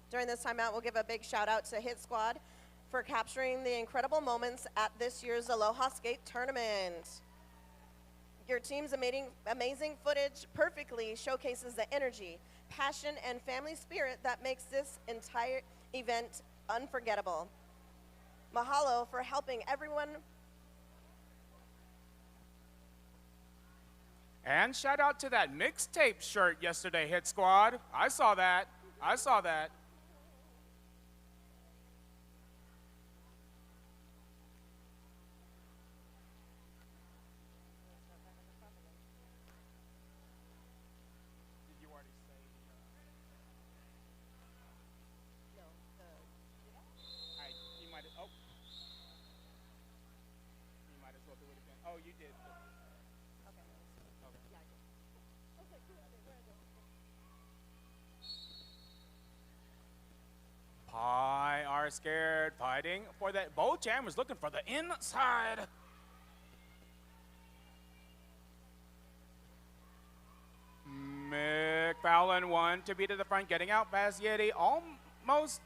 During this timeout, we'll give a big shout out to Hit Squad for capturing the incredible moments at this year's Aloha Skate Tournament. Your team's amazing footage perfectly showcases the energy, passion, and family spirit that makes this entire event unforgettable. Mahalo for helping everyone. And shout out to that mixtape shirt yesterday, Hit Squad. I saw that. I saw that. Oh, you did. Pie are scared, fighting for that. Both jammers looking for the inside. McFallon 1 to be to the front, getting out past Yeti, almost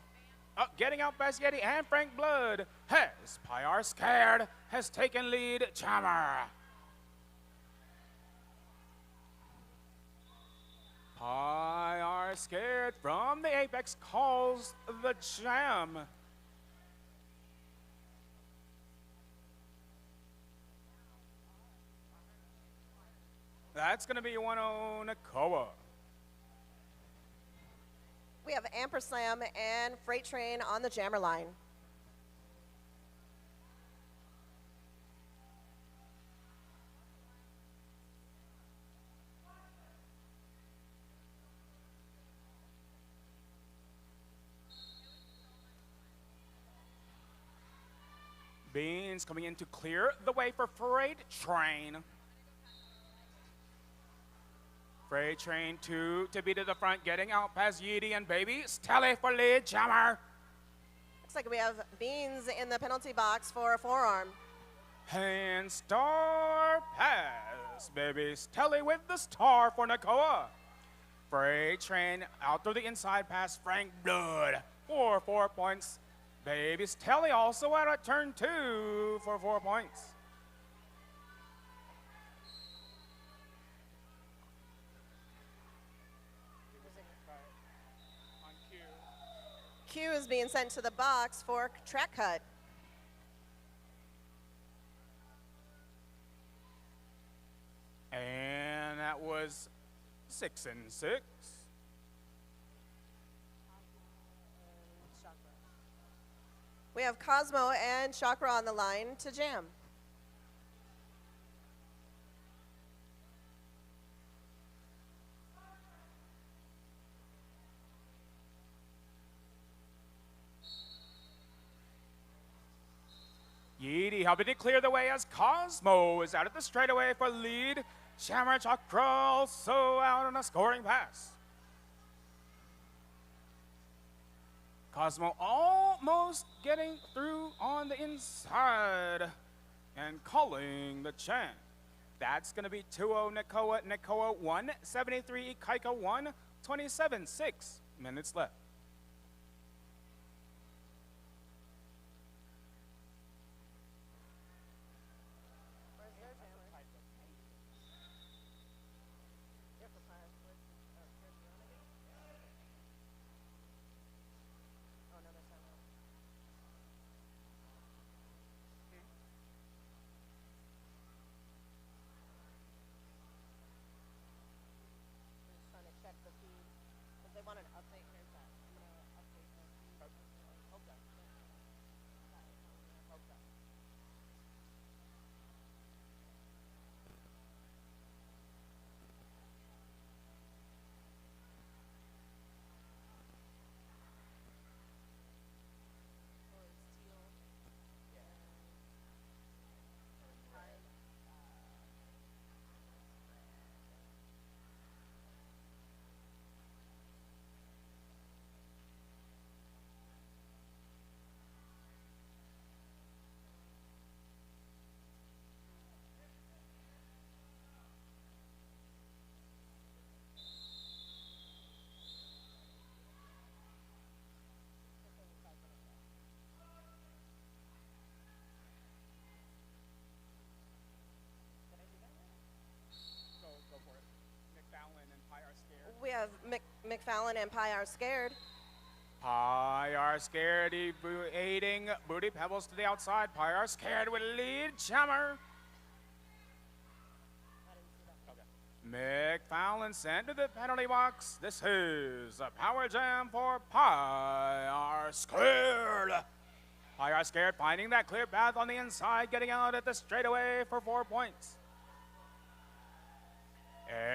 getting out past Yeti and Frank Blood. Has Pie are scared, has taken lead Jammer. Pie are scared from the apex calls the jam. That's going to be 1-0 Nakoa. We have Amperslam and Freight Train on the jammer line. Beans coming in to clear the way for Freight Train. Freight Train 2 to be to the front, getting out past Yeedy and Baby. Stelly for lead, jammer. Looks like we have Beans in the penalty box for a forearm. And star pass, Baby Stelly with the star for Nakoa. Freight Train out through the inside pass, Frank Blood for 4 points. Baby Stelly also out at turn 2 for 4 points. Q is being sent to the box for track cut. And that was 6 and 6. We have Cosmo and Chakra on the line to jam. Yeedy helping to clear the way as Cosmo is out at the straightaway for lead. Jammer Chakra also out on a scoring pass. Cosmo almost getting through on the inside and calling the chant. That's going to be 2-0 Nakoa. Nakoa 1, 73 Ikaika 1, 27, 6 minutes left. They want an update. Here's that. I'm going to update the feed. Okay. Okay. Go for it. McFallon and Pie are scared. We have McFallon and Pie are scared. Pie are scared, aiding Booty Pebbles to the outside. Pie are scared with lead jammer. McFallon sent to the penalty box. This is a power jam for Pie are scared. Pie are scared, finding that clear path on the inside, getting out at the straightaway for 4 points.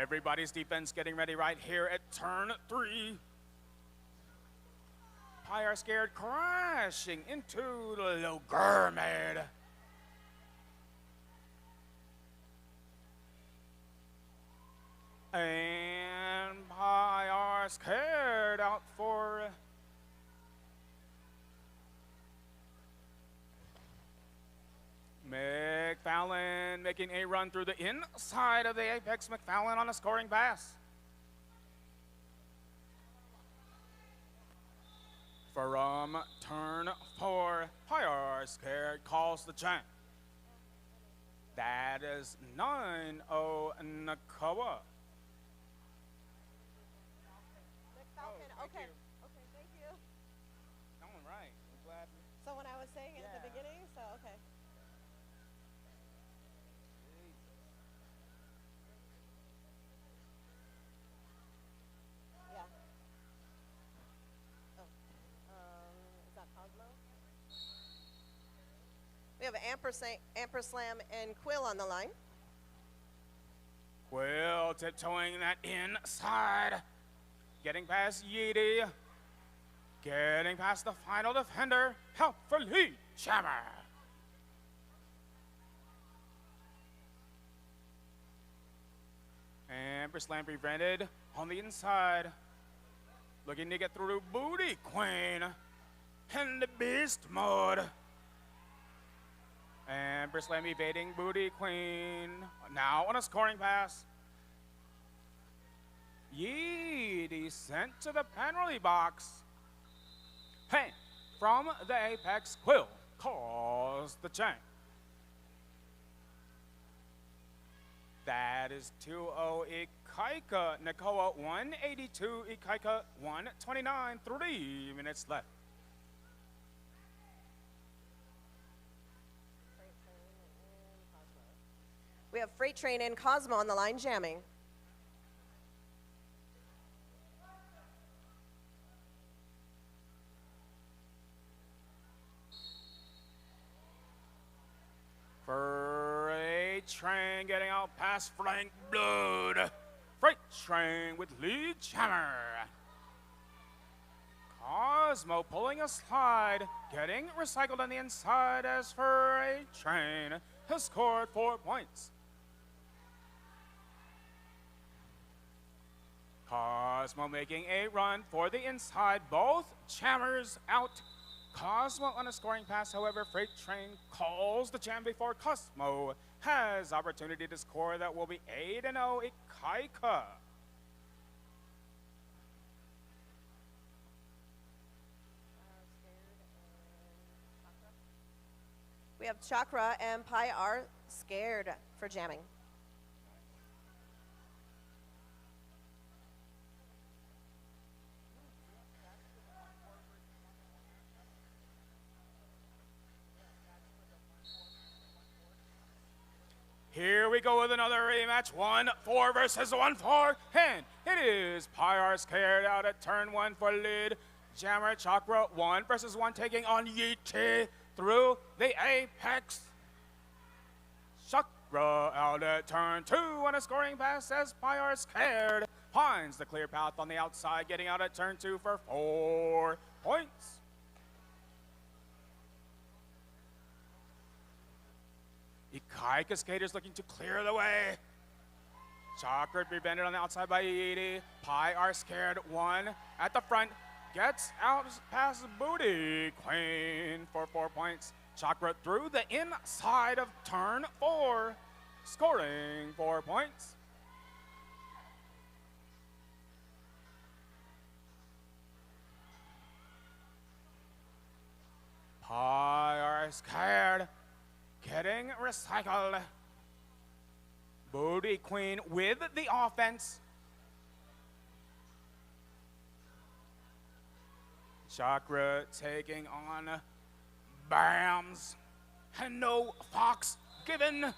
Everybody's defense getting ready right here at turn 3. Pie are scared, crashing into the little Gurmid. And Pie are scared out for McFallon making a run through the inside of the apex. McFallon on a scoring pass. From turn 4, Pie are scared calls the chant. That is 9-0 Nakoa. McFalcon, thank okay. you. Okay, thank you. That one right. I'm glad. So when I was saying it at the beginning, so okay. Yeah. Amperslam and Quill on the line. Quill tiptoeing that inside. Getting past Yeedy. Getting past the final defender. Help for Lee Jammer. Amperslam prevented on the inside. Looking to get through Booty Queen. In the beast mode. Amperslam evading Booty Queen. Now on a scoring pass. Yeedy sent to the penalty box. Hey, from the apex, Quill calls the change. That is 2-0 Ikaika. Nakoa 182, Ikaika 129. 3 minutes left. We have Freight Train and Cosmo on the line jamming. Freight Train getting out past Frank Blood. Freight Train with lead jammer. Cosmo pulling a slide, getting recycled on the inside as Freight Train has scored 4 points. Cosmo making a run for the inside, both jammers out. Cosmo on a scoring pass, however, Freight Train calls the jam before Cosmo has opportunity to score. That will be 8-0 Ikaika. We have Chakra and Pi are scared for jamming. Here we go with another rematch. 1-4 versus 1-4. And it is Pyar scared out at turn 1 for lead. Jammer Chakra 1 versus 1 taking on Yeeti through the apex. Chakra out at turn 2 on a scoring pass as Pyar scared finds the clear path on the outside, getting out at turn 2 for 4 points. Ikaika skaters looking to clear the way. Chakra prevented on the outside by Yeeti. Pi are scared 1 at the front. Gets out past Booty Queen for 4 points. Chakra through the inside of turn 4, scoring 4 points. Pi are scared. Getting recycled. Booty Queen with the offense. Chakra taking on Bams. And no Fox given.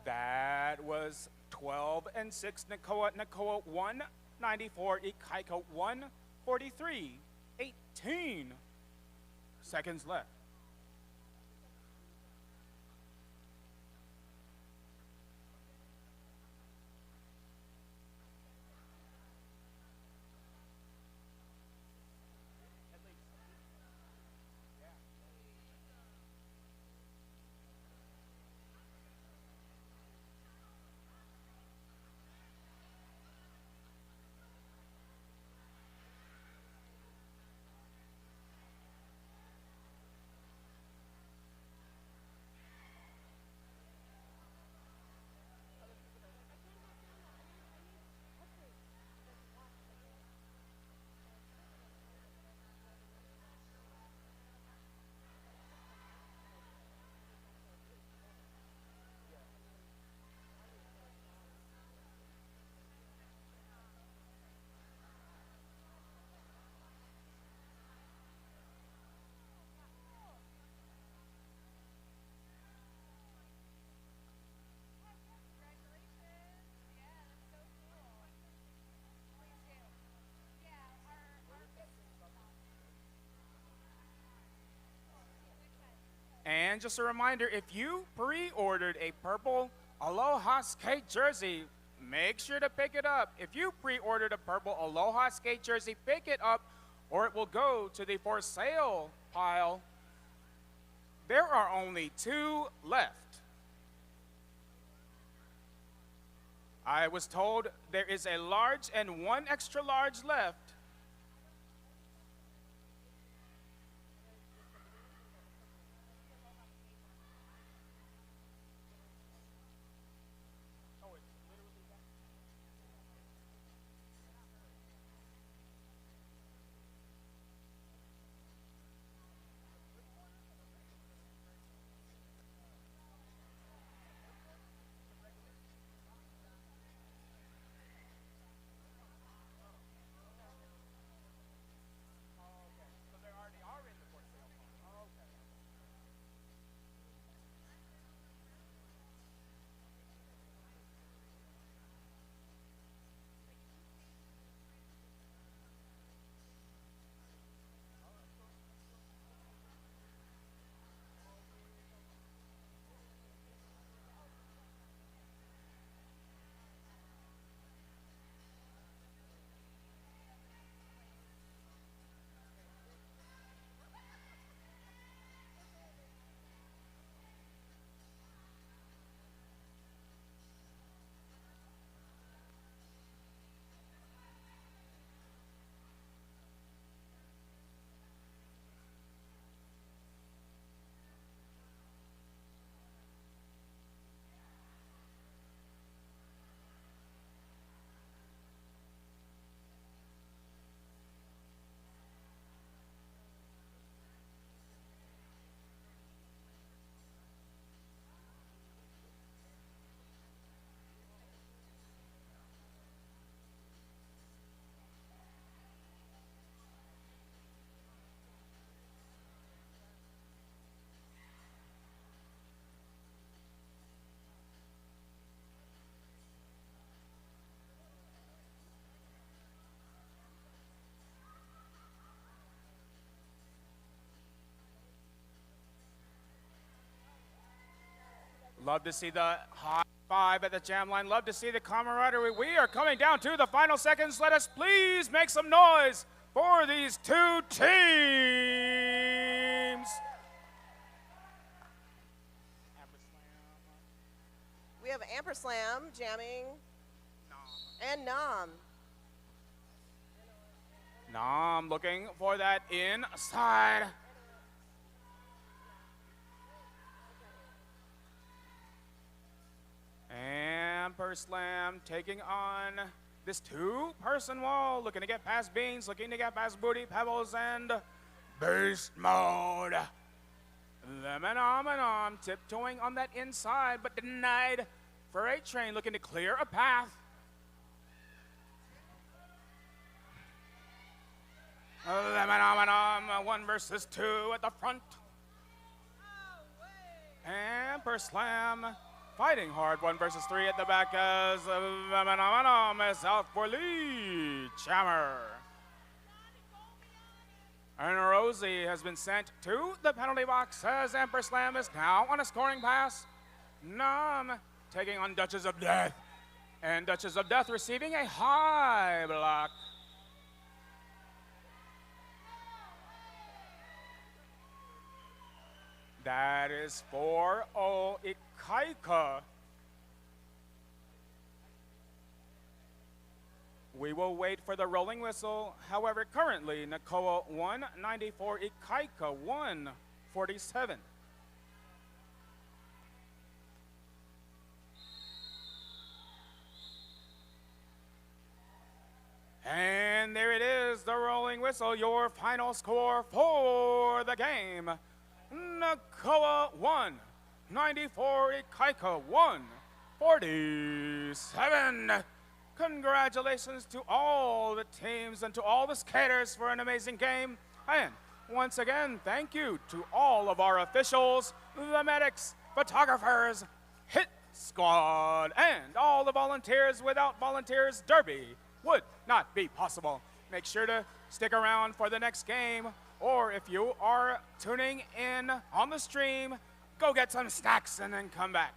That was 12-6 Nakoa. Nakoa 194, Ikaika 143. 18 seconds left. And just a reminder, if you pre-ordered a purple Aloha skate jersey, make sure to pick it up. If you pre-ordered a purple Aloha skate jersey, pick it up or it will go to the for sale pile. There are only 2 left. I was told there is a large and 1 extra large left. Love to see the high five at the jam line. Love to see the camaraderie. We are coming down to the final seconds. Let us please make some noise for these 2 teams. We have Amperslam jamming and Nom. Nom looking for that inside. Amperslam taking on this 2-person wall, looking to get past Beans, looking to get past Booty, Pebbles, and Beast Mode. The Menom tiptoeing on that inside, but denied. Freight Train looking to clear a path. The Menom 1 versus 2 at the front. Amperslam fighting hard, 1 versus 3 at the back as Menom is out for lead. Jammer. And Rosie has been sent to the penalty box as Amperslam is now on a scoring pass. Nom taking on Duchess of Death. And Duchess of Death receiving a high block. That is 4-0 Ikaika. We will wait for the rolling whistle. However, currently, Nakoa 194, Ikaika 147. And there it is, the rolling whistle, your final score for the game. Nakoa 194, Ikaika 147. Congratulations to all the teams and to all the skaters for an amazing game. And once again, thank you to all of our officials, the medics, photographers, hit squad, and all the volunteers. Without volunteers, Derby would not be possible. Make sure to stick around for the next game, or if you are tuning in on the stream, go get some snacks and then come back.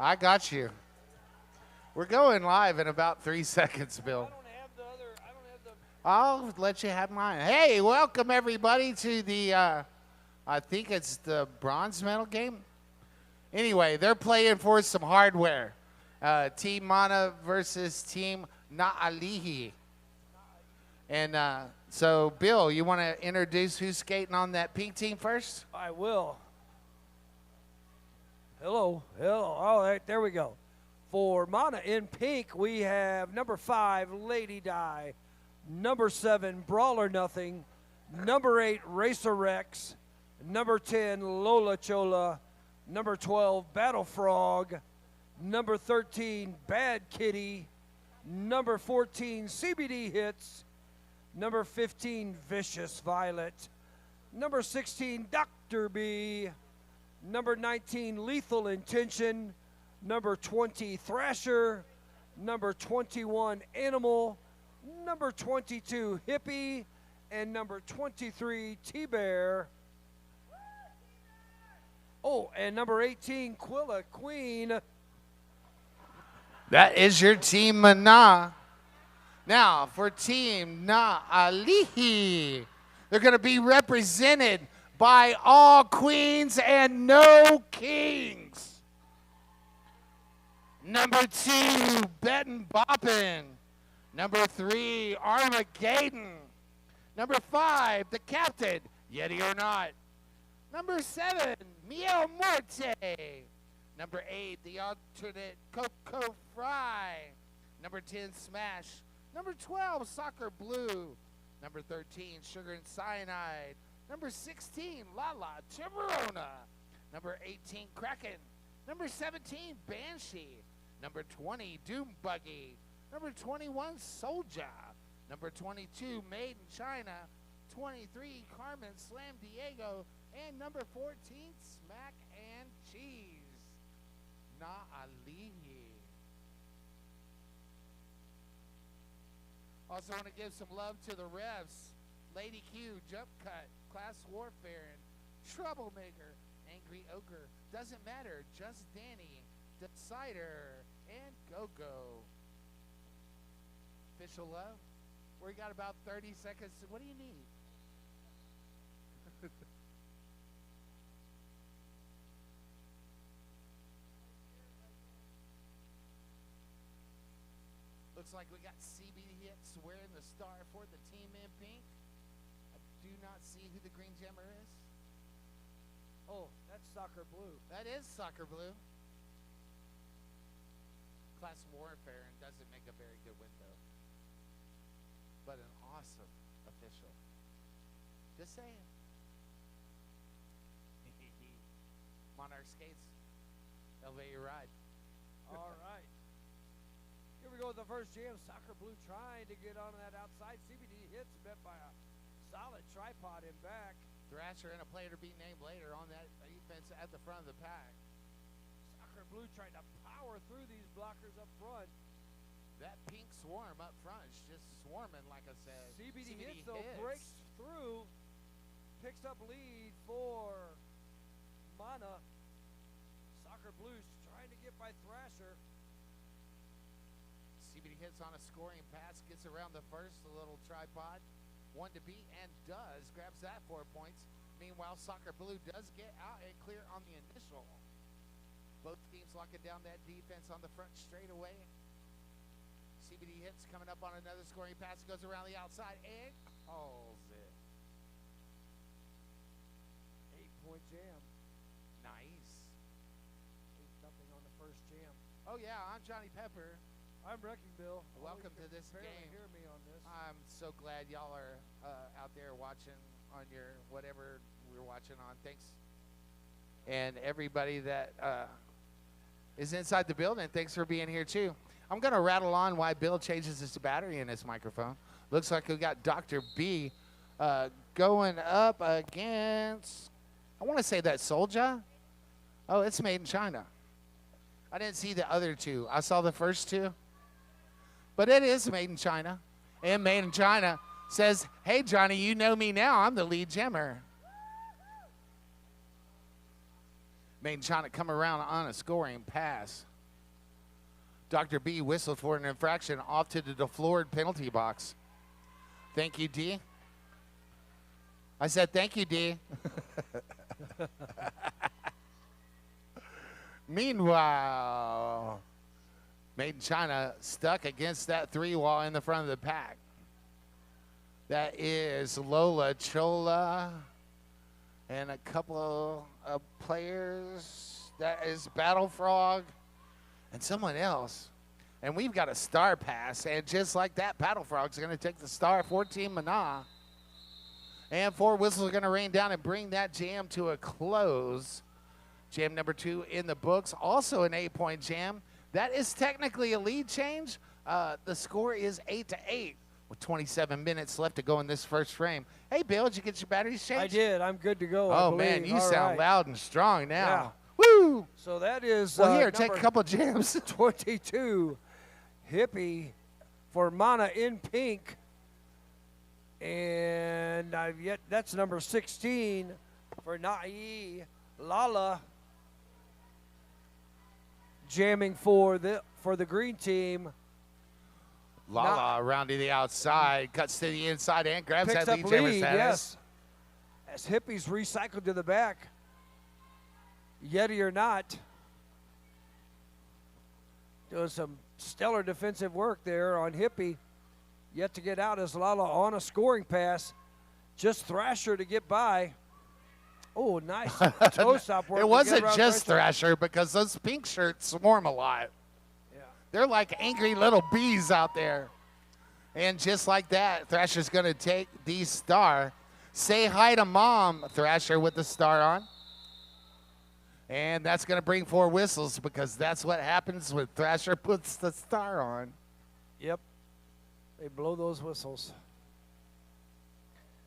I got you. We're going live in about 3 seconds, Bill. I don't have the other. I don't have the. I'll let you have mine. Hey, welcome everybody to the, I think it's the bronze medal game. Anyway, they're playing for some hardware. Team Mana versus Team Naalihi. And so, Bill, you want to introduce who's skating on that pink team first? I will. Hello. All right, there we go. For Mana in pink, we have number 5, Lady Di, number 7, Brawler Nothing, number 8, Racer Rex, number 10, Lola Chola, number 12, Battle Frog, number 13, Bad Kitty, number 14, CBD Hits, number 15, Vicious Violet, number 16, Dr. B, number 19, Lethal Intention, number 20, Thrasher, number 21, Animal, number 22, Hippie, and number 23, T-Bear. Oh, and number 18, Quilla Queen. That is your Team Mana. Now, for Team Naalihi, they're going to be represented by all queens and no kings. Number 2, Bettin' Boppin'. Number 3, Armageddon. Number 5, the captain, Yeti or not. Number 7, Mio Morte. Number 8, the alternate Coco Fry. Number 10, Smash. Number 12, Soccer Blue. Number 13, Sugar and Cyanide. Number 16, Lala Tiburona. Number 18, Kraken. Number 17, Banshee. Number 20, Doom Buggy. Number 21, Soldier. Number 22, Made in China. 23, Carmen Slam Diego. And number 14, Smack and Cheese. Naalihi. Also want to give some love to the refs. Lady Q, Jump Cut, Class Warfare, and Troublemaker, Angry Ogre. Doesn't matter, just Danny, Decider, and Go-Go. Official love. We got about 30 seconds. What do you need? Looks like we got CBD Hits wearing the star for the team in pink. I do not see who the green gemmer is. Oh, that's Soccer Blue. That is Soccer Blue. Class Warfare and doesn't make a very good window. But an awesome official. Just saying. Monarch skates. Elevate your ride. All right. Here we go with the first jam. Soccer Blue trying to get on that outside. CBD Hits met by a solid tripod in back. Thrasher and a player to be named later on that defense at the front of the pack. Soccer Blue trying to power through these blockers up front. That pink swarm up front is just swarming, like I said. CBD Hits, though, breaks through. Picks up lead for Mana. Soccer Blues trying to get by Thrasher. CBD Hits on a scoring pass, gets around the first, a little tripod. One to beat and does, grabs that 4 points. Meanwhile, Soccer Blue does get out and clear on the initial. Both teams locking down that defense on the front straight away. CBD Hits coming up on another scoring pass, goes around the outside and calls it. 8-point jam. Nice. 8-0 on the first jam. Oh yeah, I'm Johnny Pepper. I'm Wrecking Bill. Welcome to this barely game. Hear me on this. I'm so glad y'all are out there watching on your whatever we're watching on. Thanks. And everybody that is inside the building, thanks for being here too. I'm going to rattle on why Bill changes his battery in his microphone. Looks like we got Dr. B going up against, I want to say that Soldier. Oh, it's made in China. I didn't see the other two. I saw the first two. But it is made in China. And made in China says, hey, Johnny, you know me now. I'm the lead gemmer. Made in China come around on a scoring pass. Dr. B whistled for an infraction off to the DeFlord penalty box. Thank you, D. I said thank you, D. Meanwhile, Made in China stuck against that 3 wall in the front of the pack. That is Lola Chola and a couple of players. That is Battle Frog and someone else. And we've got a star pass. And just like that, Battle Frog's going to take the star for Team Mana. And 4 whistles are going to rain down and bring that jam to a close. Jam number 2 in the books. Also an 8-point jam. That is technically a lead change. The score is 8-8 with 27 minutes left to go in this first frame. Hey, Bill, did you get your batteries changed? I did. I'm good to go. Oh, man, you All sound right. loud and strong now. Yeah. Woo! So that is Well, here, take a number couple jams. 22, Hippie for Mana in pink. And that's number 16 for Nai Lala, jamming for the green team. Lala around to the outside, cuts to the inside and grabs Picks that lead up jammer lead, status. yes. As Hippie's recycled to the back. Yeti or not, doing some stellar defensive work there on Hippie. Yet to get out as Lala on a scoring pass. Just Thrasher to get by. Oh, nice toe stop work. It to wasn't get around just Thrasher because those pink shirts swarm a lot. Yeah. They're like angry little bees out there. And just like that, Thrasher's going to take the star. Say hi to Mom, Thrasher, with the star on. And that's going to bring 4 whistles because that's what happens when Thrasher puts the star on. Yep. They blow those whistles.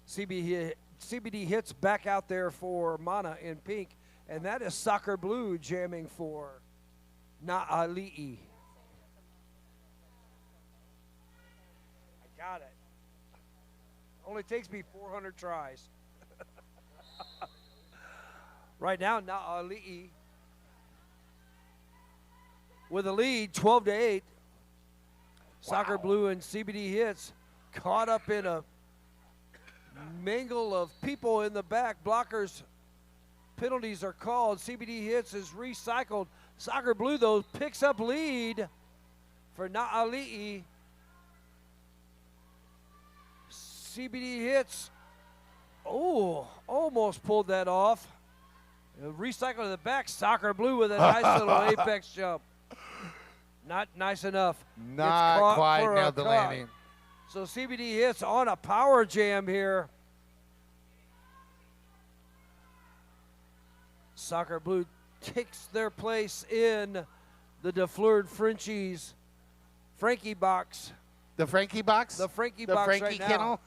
CBD hits back out there for Mana in pink. And that is Soccer Blue jamming for Naali'i. I got it. Only takes me 400 tries. Right now, Naali'i with a lead, 12-8. Soccer Blue and CBD hits caught up in a mingle of people in the back. Blockers, penalties are called. CBD hits is recycled. Soccer Blue, though, picks up lead for Naali'i. CBD hits. Oh, almost pulled that off. Recycle to the back. Soccer Blue with a nice little apex jump. Not nice enough. Not quite nailed the landing. So CBD hits on a power jam here. Soccer Blue takes their place in the DeFleur Frenchies Frankie box. The Frankie box? The Frankie the box Frankie right now. kennel?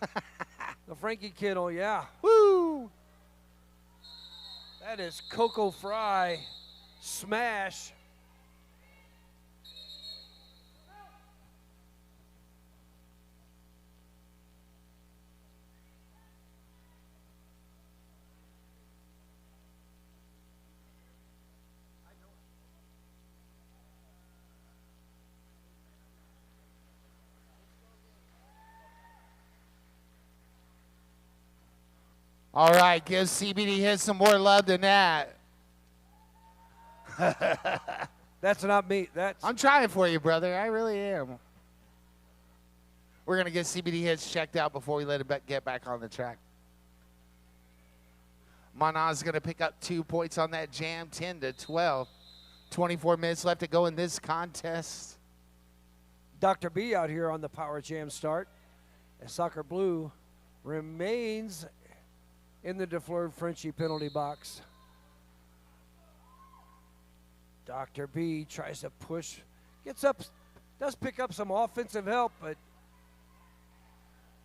The Frankie kennel, yeah. Woo! That is Coco Fry smash. All right, give CBD hits some more love than that. That's not me. I'm trying for you, brother. I really am. We're going to get CBD hits checked out before we let it get back on the track. Mana's going to pick up 2 points on that jam, 10-12. 24 minutes left to go in this contest. Dr. B out here on the power jam start. And Soccer Blue remains in the DeFleur Frenchie penalty box. Dr. B tries to push, gets up, does pick up some offensive help, but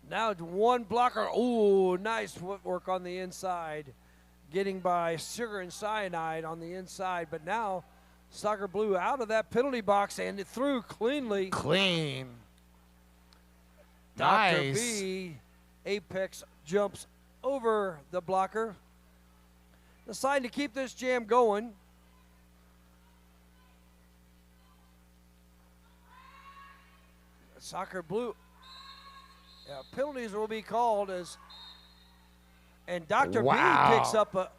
now one blocker. Ooh, nice footwork on the inside, getting by Sugar and Cyanide on the inside, but now Soccer Blue out of that penalty box and it through cleanly. Clean. Dr. Nice. B, apex jumps over the blocker. Deciding to keep this jam going. Soccer Blue. Yeah, penalties will be called and Dr. Wow. B picks up a.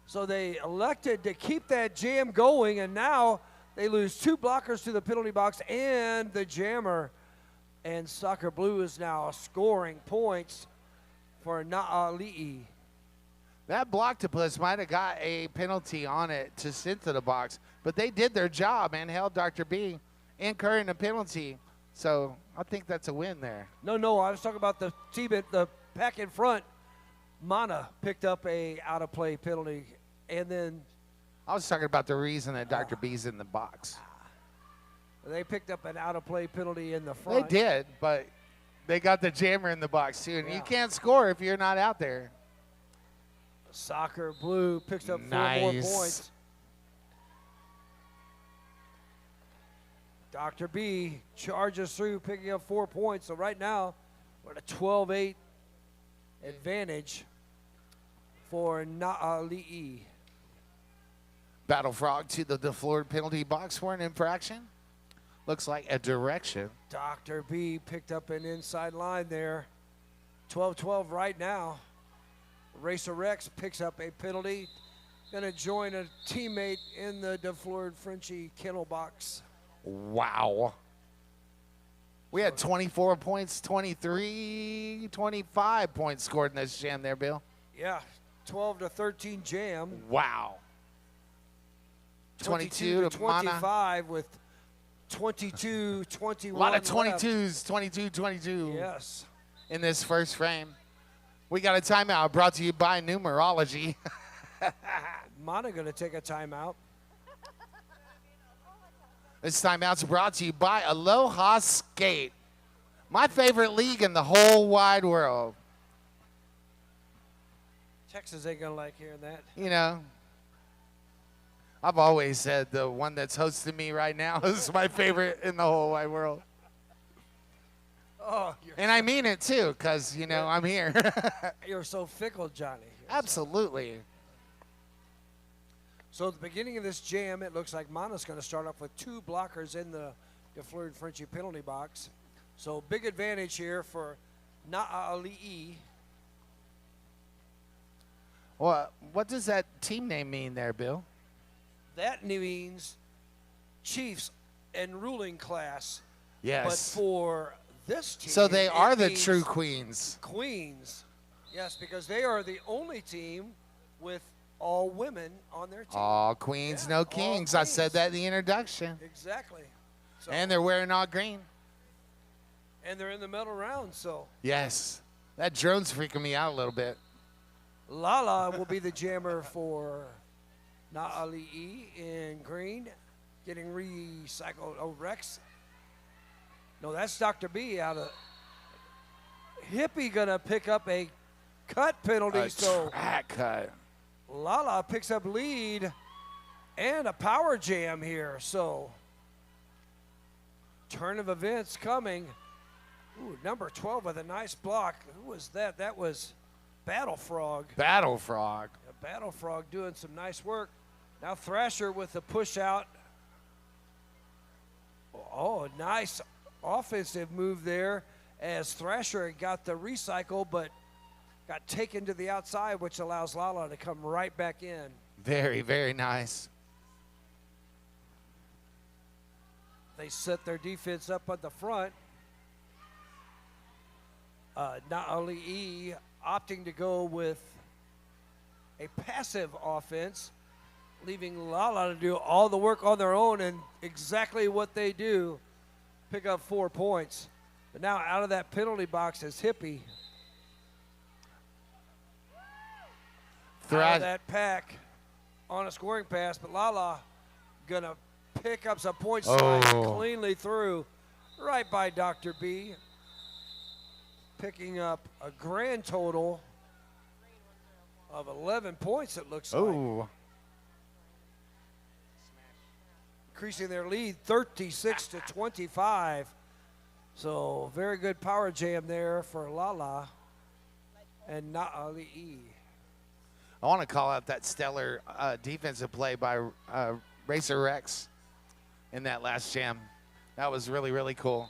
So they elected to keep that jam going, and now they lose 2 blockers to the penalty box and the jammer. And Soccer Blue is now scoring points for Na'ali'i. That blocktopus might have got a penalty on it to sit to the box, but they did their job and held Dr. B, incurring a penalty. So I think that's a win there. No, I was talking about the team at the pack in front. Mana picked up a out-of-play penalty, and then I was talking about the reason that Dr. B's in the box. they picked up an out-of-play penalty in the They front. did, but they got the jammer in the box too, and Yeah. you can't score if you're not out there. Soccer Blue picks up 4 more Nice. points. Dr. B charges through, picking up 4 points. So right now, we're at a 12-8 advantage for Na'ali'i. Battle Frog to the DeFleur penalty box for an infraction. Looks like a direction. Dr. B picked up an inside line there. 12-12 right now. Racer Rex picks up a penalty. Going to join a teammate in the DeFleur Frenchie kennel box. Wow. We had 24 points, 23, 25 points scored in this jam there, Bill. Yeah, 12-13 jam. Wow. 22 to Mana. 25 with 22-21 A lot of left. 22s, 22-22 Yes. in this first frame. We got a timeout brought to you by numerology. Mana going to take a timeout. This timeout's brought to you by Aloha Skate, my favorite league in the whole wide world. Texas ain't going to like hearing that. You know, I've always said the one that's hosting me right now is my favorite in the whole wide world. Oh, And I mean it too, because, you know, I'm here. you're so fickle, Johnny. Absolutely. So at the beginning of this jam, it looks like Mana's going to start off with 2 blockers in the DeFleur Frenchie penalty box. So big advantage here for Na'ali'i. Well, what does that team name mean there, Bill? That means Chiefs and ruling class. Yes. But for this team, So they it are the means true queens. Queens. Yes, because they are the only team with all women on their team. All queens, Yeah, no all kings. I said queens. that in the introduction. Exactly. So, And they're wearing all green. and they're in the middle round, so Yes. That drone's freaking me out a little bit. Lala will be the jammer for Na'ali'i in green, getting recycled. Oh, Rex. No, that's Dr. B out of Hippie gonna pick up a cut penalty, A so track cut. Lala picks up lead and a power jam here. So turn of events coming. Ooh, number 12 with a nice block. Who was that? That was Battle Frog. Battle Frog. Battle Frog doing some nice work. Now Thrasher with the push out. Oh, nice offensive move there as Thrasher got the recycle, but got taken to the outside, which allows Lala to come right back in. Very, very nice. They set their defense up at the front. Na'ali'i opting to go with a passive offense, leaving Lala to do all the work on their own, and exactly what they do, pick up 4 points. But now out of that penalty box is Hippie. Out of that pack on a scoring pass, but Lala gonna pick up some points, slides cleanly through, right by Dr. B, picking up a grand total of 11 points, it looks like. Oh. Increasing their lead 36 to 25. So very good power jam there for Lala and Na'ali'i. I want to call out that stellar defensive play by Racer Rex in that last jam. That was really, really cool.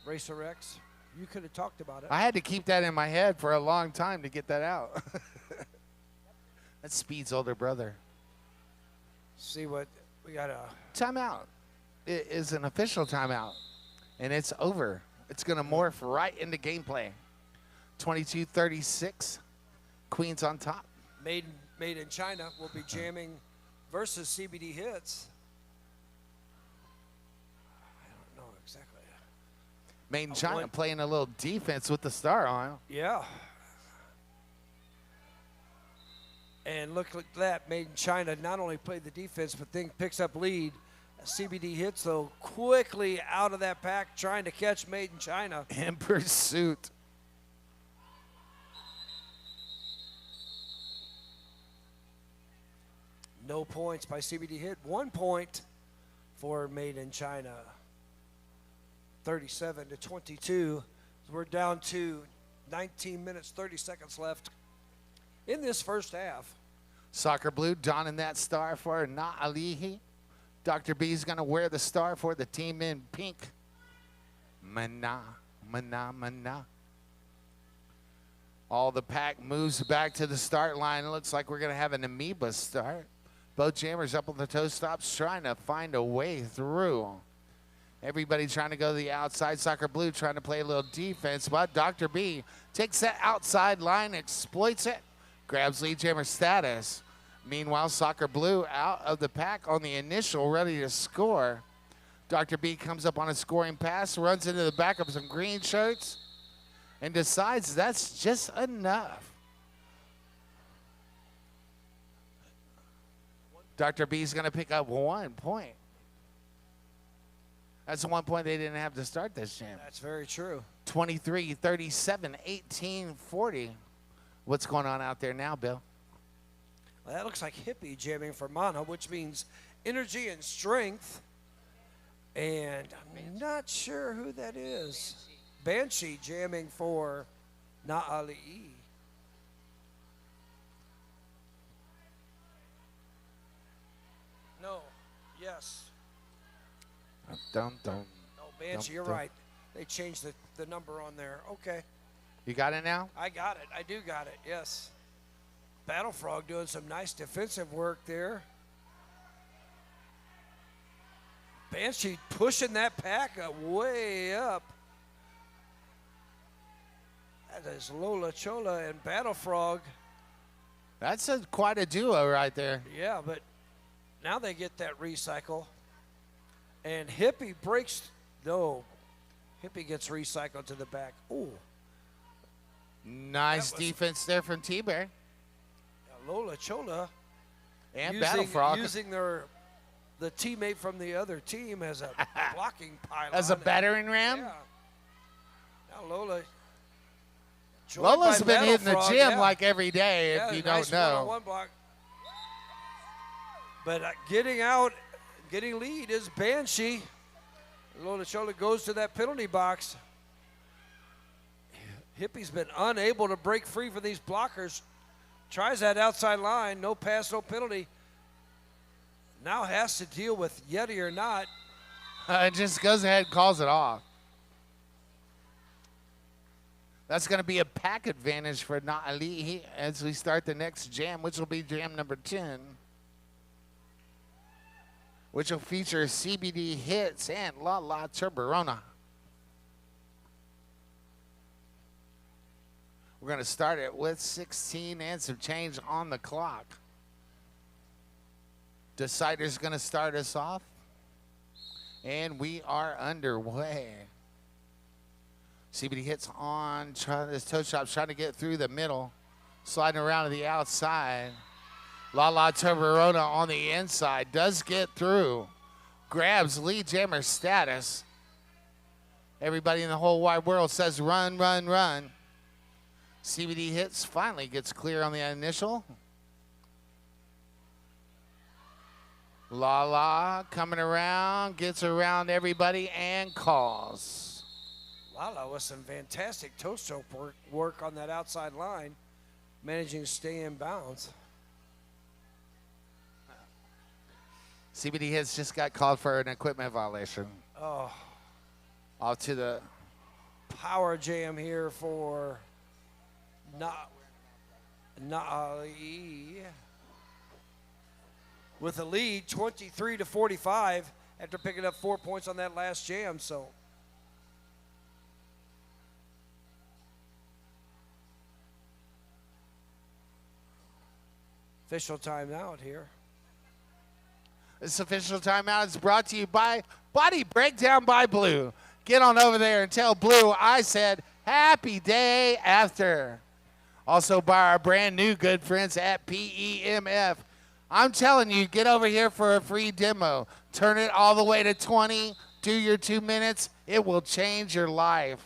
Racer X. You could have talked about it. I had to keep that in my head for a long time to get that out. That's Speed's older brother. See what we got a Timeout. It is an official timeout, and it's over. It's going to morph right into gameplay. 22-36, Queens on top. made in China will be jamming versus CBD Hits. I don't know exactly. Made in China playing a little defense with the star on. Yeah. And look at that. Made in China not only played the defense, but then picks up lead. CBD Hits, though, quickly out of that pack, trying to catch Made in China. In pursuit. No points by CBD Hit. 1 point for Made in China. 37-22. We're down to 19 minutes, 30 seconds left in this first half. Soccer Blue donning that star for Na'alihi. Dr. B's going to wear the star for the team in pink. Mana, mana, mana. All the pack moves back to the start line. It looks like we're going to have an amoeba start. Both jammers up on the toe stops trying to find a way through. Everybody trying to go to the outside. Soccer Blue trying to play a little defense, but Dr. B takes that outside line, exploits it, grabs lead jammer status. Meanwhile, Soccer Blue out of the pack on the initial, ready to score. Dr. B comes up on a scoring pass, runs into the back of some green shirts, and decides that's just enough. Dr. B's going to pick up 1 point. That's the 1 point they didn't have to start this jam. That's very true. 23-37, 18-40. What's going on out there now, Bill? Well, that looks like Hippie jamming for Mana, which means energy and strength. And I'm not sure who that is. Banshee jamming for Na'ali'i. No. Yes. Dum, dum. No, Banshee, you're right. They changed the number on there. Okay. You got it now? I got it. I do got it, yes. Battle Frog doing some nice defensive work there. Banshee pushing that pack up, way up. That is Lola Chola and Battle Frog. That's quite a duo right there. Yeah, but now they get that recycle. And Hippie breaks, no. Hippie gets recycled to the back. Ooh. Nice defense there from T-Bear. Lola Chola And Battle Frog. using the teammate from the other team as a blocking pylon. As a battering ram? Yeah. Now Lola. Lola's been hitting the gym yeah. like every day, Yeah, if you nice don't know. one-on-one block. But getting out, getting lead is Banshee. Lola Chola goes to that penalty box. Hippie's been unable to break free from these blockers. Tries that outside line, no pass, no penalty. Now has to deal with Yeti or not. Just goes ahead and calls it off. That's going to be a pack advantage for Na'ali'i as we start the next jam, which will be jam number 10, which will feature CBD Hits and La La Turborona. We're going to start it with 16 and some change on the clock. Decider's going to start us off, and we are underway. CBD Hits on, his toe shop trying to get through the middle, sliding around to the outside. La La Turborona on the inside, does get through, grabs lead jammer status. Everybody in the whole wide world says run, run, run. CBD Hits finally gets clear on the initial. La La coming around, gets around everybody and calls. Lala with some fantastic toe stroke work on that outside line, managing to stay in bounds. CBD Hits just got called for an equipment violation. Oh, Off to the power jam here for Naali with a lead 23-45 after picking up 4 points on that last jam. So official timeout here. This official timeout is brought to you by Body Breakdown by Blue. Get on over there and tell Blue I said happy day after. Also by our brand new good friends at PEMF. I'm telling you, get over here for a free demo. Turn it all the way to 20, do your 2 minutes. It will change your life.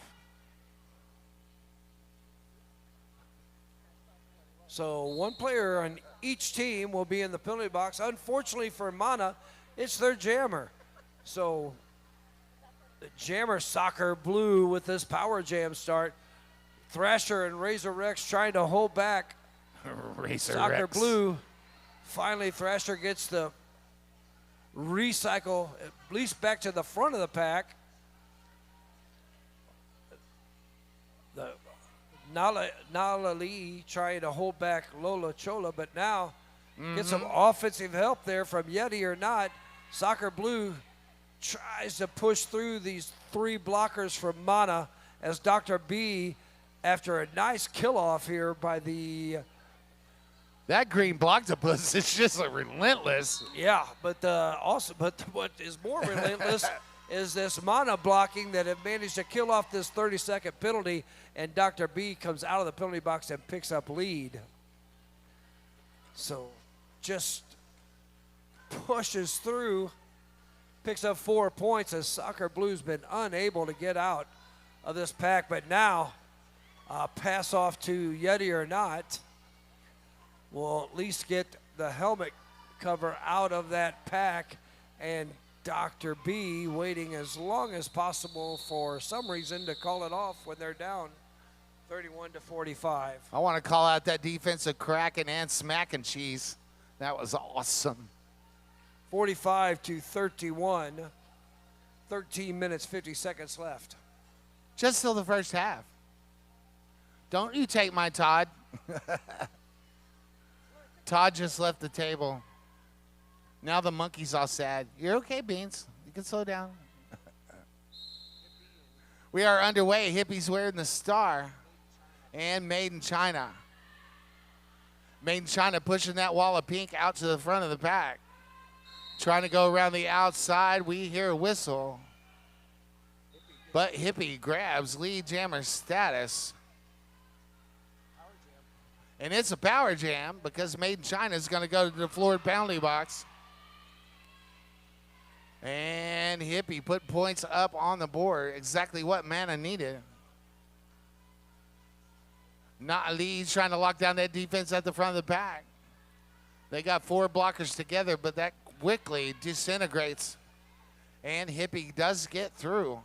So one player on each team will be in the penalty box. Unfortunately for Mana, it's their jammer. So the jammer Soccer Blue with this power jam start. Thrasher and Razor Rex trying to hold back. Razor Soccer Rex. Blue. Finally, Thrasher gets the recycle, at least back to the front of the pack. The Nala Lee trying to hold back Lola Chola, but now get some offensive help there from Yeti or not. Soccer Blue tries to push through these 3 blockers from Mana as Dr. B, after a nice kill off here by the That green blocktopus is just relentless. yeah, but what is more relentless is this Mana blocking that have managed to kill off this 30-second penalty, and Dr. B comes out of the penalty box and picks up lead. So just pushes through, picks up 4 points as Soccer Blue's been unable to get out of this pack, but now pass off to Yeti or not will at least get the helmet cover out of that pack, and Dr. B waiting as long as possible for some reason to call it off when they're down 31-45. I want to call out that defensive cracking and smacking cheese. That was awesome. 45-31, 13 minutes, 50 seconds left. Just till the first half. Don't you take my Todd. Todd just left the table. Now the monkey's all sad. You're okay, Beans. You can slow down. We are underway. Hippie's wearing the star. And Made in China. Made in China pushing that wall of pink out to the front of the pack. Trying to go around the outside. We hear a whistle. But Hippie grabs lead jammer status. And it's a power jam because Made in China is going to go to the floor penalty box. And Hippie put points up on the board. Exactly what Mana needed. Not Lee's trying to lock down that defense at the front of the pack. They got 4 blockers together, but that quickly disintegrates. And Hippie does get through.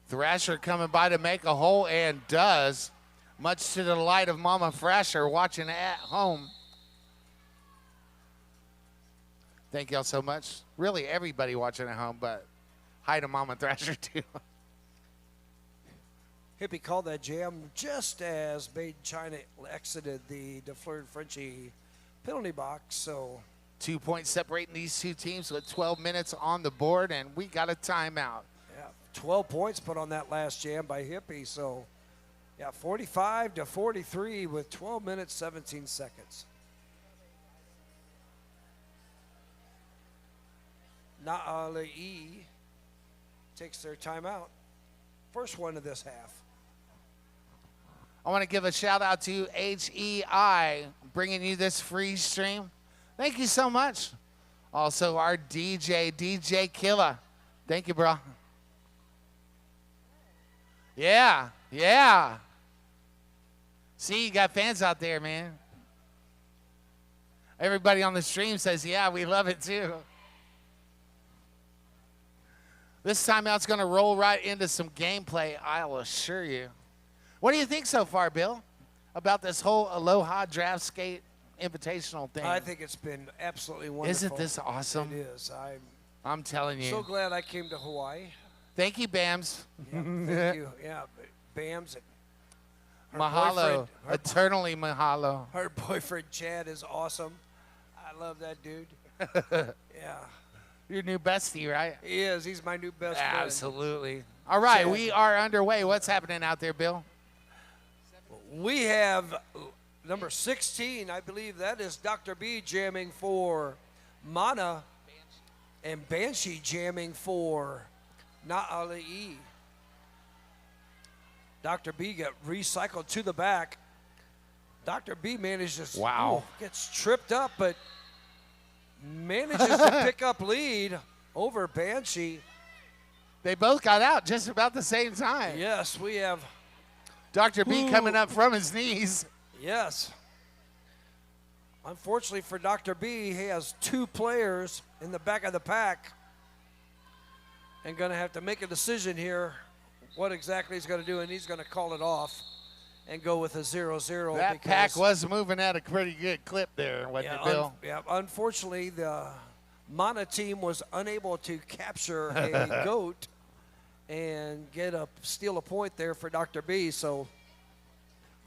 Thrasher coming by to make a hole and does, much to the delight of Mama Thrasher watching at home. Thank y'all so much. Really, everybody watching at home, but hi to Mama Thrasher too. Hippie called that jam just as Made in China exited the DeFleur and Frenchie penalty box. So 2 points separating these two teams with 12 minutes on the board, and we got a timeout. yeah, 12 points put on that last jam by Hippie. So yeah, 45-43 with 12 minutes, 17 seconds. Naali'i takes their timeout. First one of this half. I want to give a shout out to HEI bringing you this free stream. Thank you so much. Also, our DJ Killa. Thank you, bro. Yeah. See, you got fans out there, man. Everybody on the stream says, yeah, we love it too. This timeout's going to roll right into some gameplay, I'll assure you. What do you think so far, Bill, about this whole Aloha Draft Skate Invitational thing? I think it's been absolutely wonderful. Isn't this awesome? It is. I'm telling you. So glad I came to Hawaii. Thank you, Bams. Yeah, thank you. Yeah, Bams. Her Mahalo. boyfriend- Eternally mahalo. Her boyfriend Chad is awesome. I love that dude. Yeah, Your new bestie, right? he is. He's my new best friend. Absolutely. All right, Chad. we are underway. What's happening out there, Bill? We have number 16. I believe that is Dr. B jamming for Mana, and Banshee jamming for Na'ali'i. Dr. B got recycled to the back. Dr. B manages, Wow. gets tripped up, but manages to pick up lead over Banshee. They both got out just about the same time. Yes, we have, Dr. B Ooh. coming up from his knees. yes. Unfortunately for Dr. B, he has two players in the back of the pack and going to have to make a decision here what exactly he's going to do, and he's going to call it off and go with a 0-0. That because, pack was moving at a pretty good clip there, wasn't it, Bill? Unfortunately, the Mana team was unable to capture a goat and steal a point there for Dr. B, so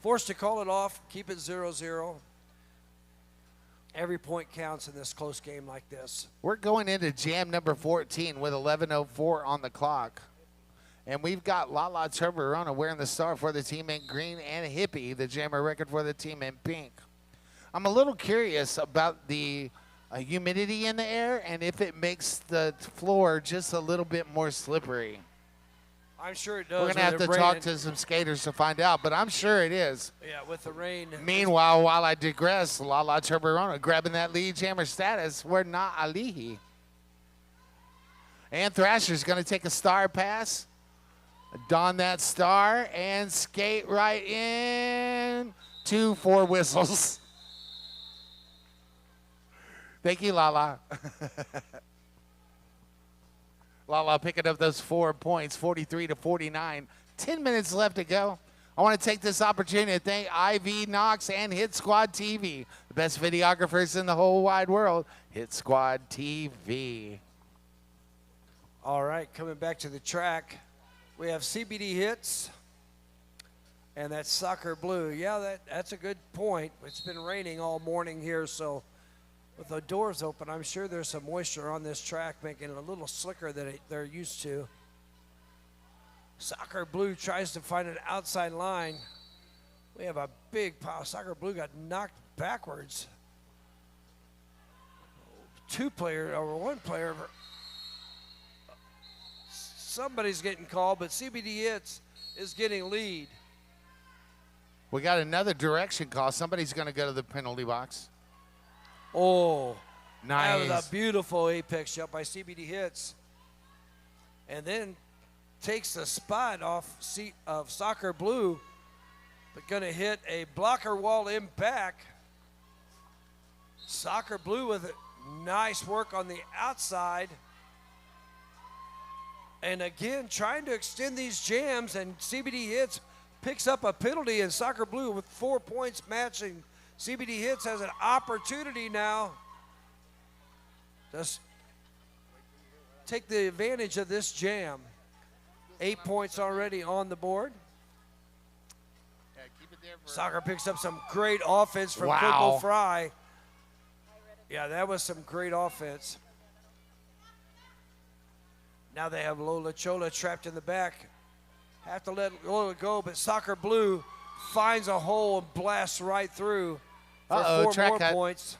forced to call it off, keep it 0-0. Every point counts in this close game like this. We're going into jam number 14 with 11:04 on the clock. And we've got Lala Turbarona wearing the star for the team in green and Hippie, the jammer record for the team in pink. I'm a little curious about the humidity in the air and if it makes the floor just a little bit more slippery. I'm sure it does. We're going to have to with the talk rain. to some skaters to find out, but I'm sure it is. Yeah, with the rain. Meanwhile, while I digress, Lala Turbarona grabbing that lead jammer status. We're not Alihi. And Thrasher's going to take a star pass, don that star, and skate right in. 2-4 whistles. Thank you, Lala. Lala picking up those 4 points, 43-49. 10 minutes left to go. I want to take this opportunity to thank IV Knox and Hit Squad TV, the best videographers in the whole wide world. Hit Squad TV. All right, coming back to the track, we have CBD Hits, and that's Soccer Blue. Yeah, that's a good point. It's been raining all morning here, so with the doors open, I'm sure there's some moisture on this track, making it a little slicker than they're used to. Soccer Blue tries to find an outside line. We have a big pile. Soccer Blue got knocked backwards. One player. Somebody's getting called, but CBD Hits is getting lead. We got another direction call. Somebody's going to go to the penalty box. Oh, Nice. that was a beautiful apex shot by CBD Hits. And then takes the spot off of Soccer Blue, but going to hit a blocker wall in back. Soccer Blue with nice work on the outside. And again, trying to extend these jams, and CBD Hits picks up a penalty, and Soccer Blue with 4 points matching. CBD Hits has an opportunity now to take the advantage of this jam. 8 points already on the board. Soccer picks up some great offense from Wow. Coco Fry. Yeah, that was some great offense. Now they have Lola Chola trapped in the back. Have to let Lola go, but Soccer Blue finds a hole and blasts right through for 4 track more cut. points.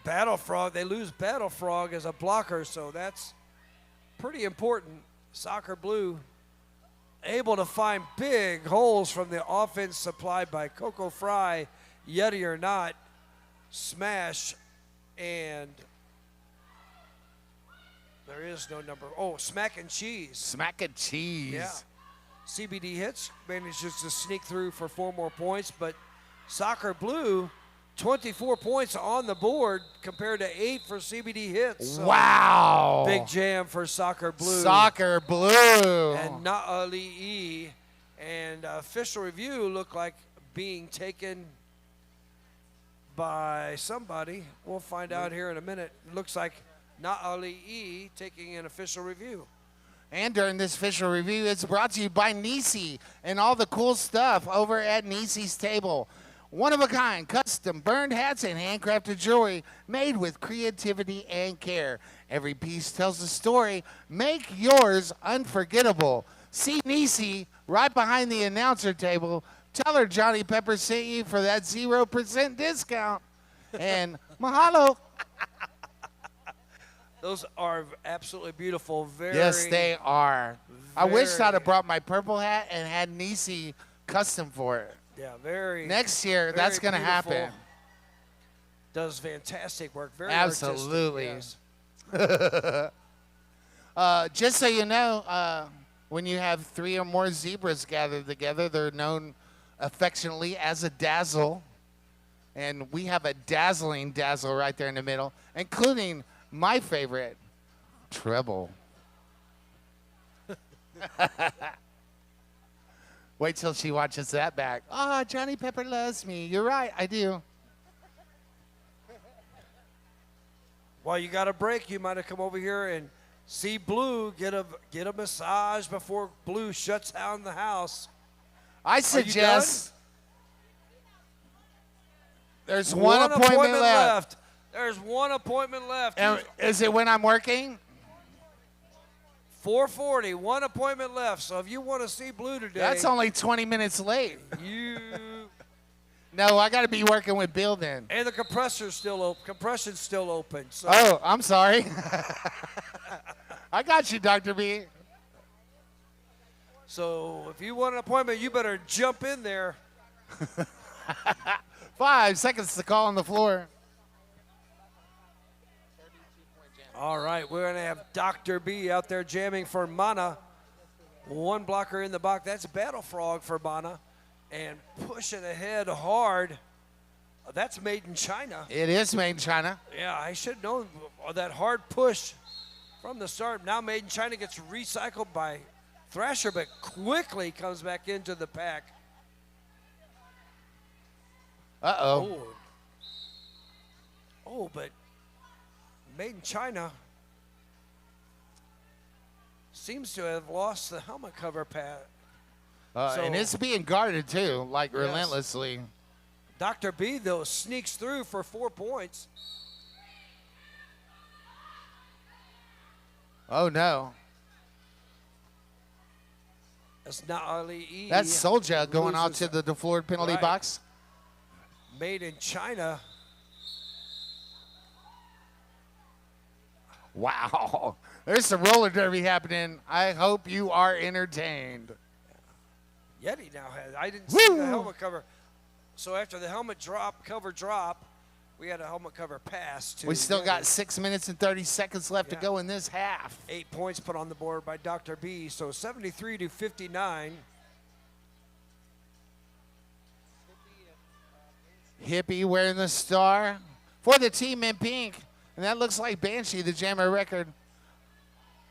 Battle Frog, they lose Battle Frog as a blocker, so that's pretty important. Soccer Blue able to find big holes from the offense supplied by Coco Fry, Yeti or not, Smash, and there is no number. Oh, Smack and Cheese. Smack and cheese. Yeah. CBD Hits manages to sneak through for 4 more points, but Soccer Blue, 24 points on the board compared to 8 for CBD Hits. So Wow. big jam for Soccer Blue. Soccer Blue. And Na'ali'i. And official review looked like being taken by somebody. We'll find out here in a minute. Looks like Na'ali'i taking an official review. And during this official review, it's brought to you by Nisi and all the cool stuff over at Nisi's table. One of a kind, custom burned hats and handcrafted jewelry made with creativity and care. Every piece tells a story. Make yours unforgettable. See Nisi right behind the announcer table. Tell her Johnny Pepper sent you for that 0% discount. And mahalo. Those are absolutely beautiful. Very. Yes, they are. I wish I'd very- have brought my purple hat and had Nisi custom for it. Yeah, very. Next year, very that's going to beautiful. happen. Does fantastic work. Very Absolutely. artistic, yes. Just so you know, when you have 3 or more zebras gathered together, they're known affectionately as a dazzle. And we have a dazzling dazzle right there in the middle, including my favorite, treble. Wait till she watches that back. Oh, Johnny Pepper loves me. You're right, I do. While you got a break, you might have come over here and see Blue get a massage before Blue shuts down the house. I suggest there's one appointment appointment left. There's one appointment left. And is it when I'm working? 4:40, one appointment left. So if you want to see Blue today, That's only 20 minutes late. you No, I got to be working with Bill then. and the compressor's still open. Compression's still open. So Oh, I'm sorry. I got you, Dr. B. So if you want an appointment, you better jump in there. 5 seconds to call on the floor. All right, we're going to have Dr. B out there jamming for Mana. One blocker in the box. That's Battle Frog for Mana. And pushing ahead hard. That's made in China. It is made in China. Yeah, I should know that hard push from the start. Now made in China gets recycled by Thrasher, but quickly comes back into the pack. Uh-oh. Oh, but made in China seems to have lost the helmet cover pad. And it's being guarded, too, like Yes. relentlessly. Dr. B, though, sneaks through for 4 points. Oh, no. That's not Ali. That's Soldier going out loses. to the DeFleur penalty Right. box. Made in China. Wow. There's some roller derby happening. I hope you are entertained. Yeti now has. I didn't see Woo! the helmet cover. So after the helmet cover drop, we had a helmet cover pass to We still Yeti. got 6 minutes and 30 seconds left Yeah. to go in this half. 8 points put on the board by Dr. B. So 73 to 59. Hippie wearing the star for the team in pink. And that looks like Banshee, the jammer record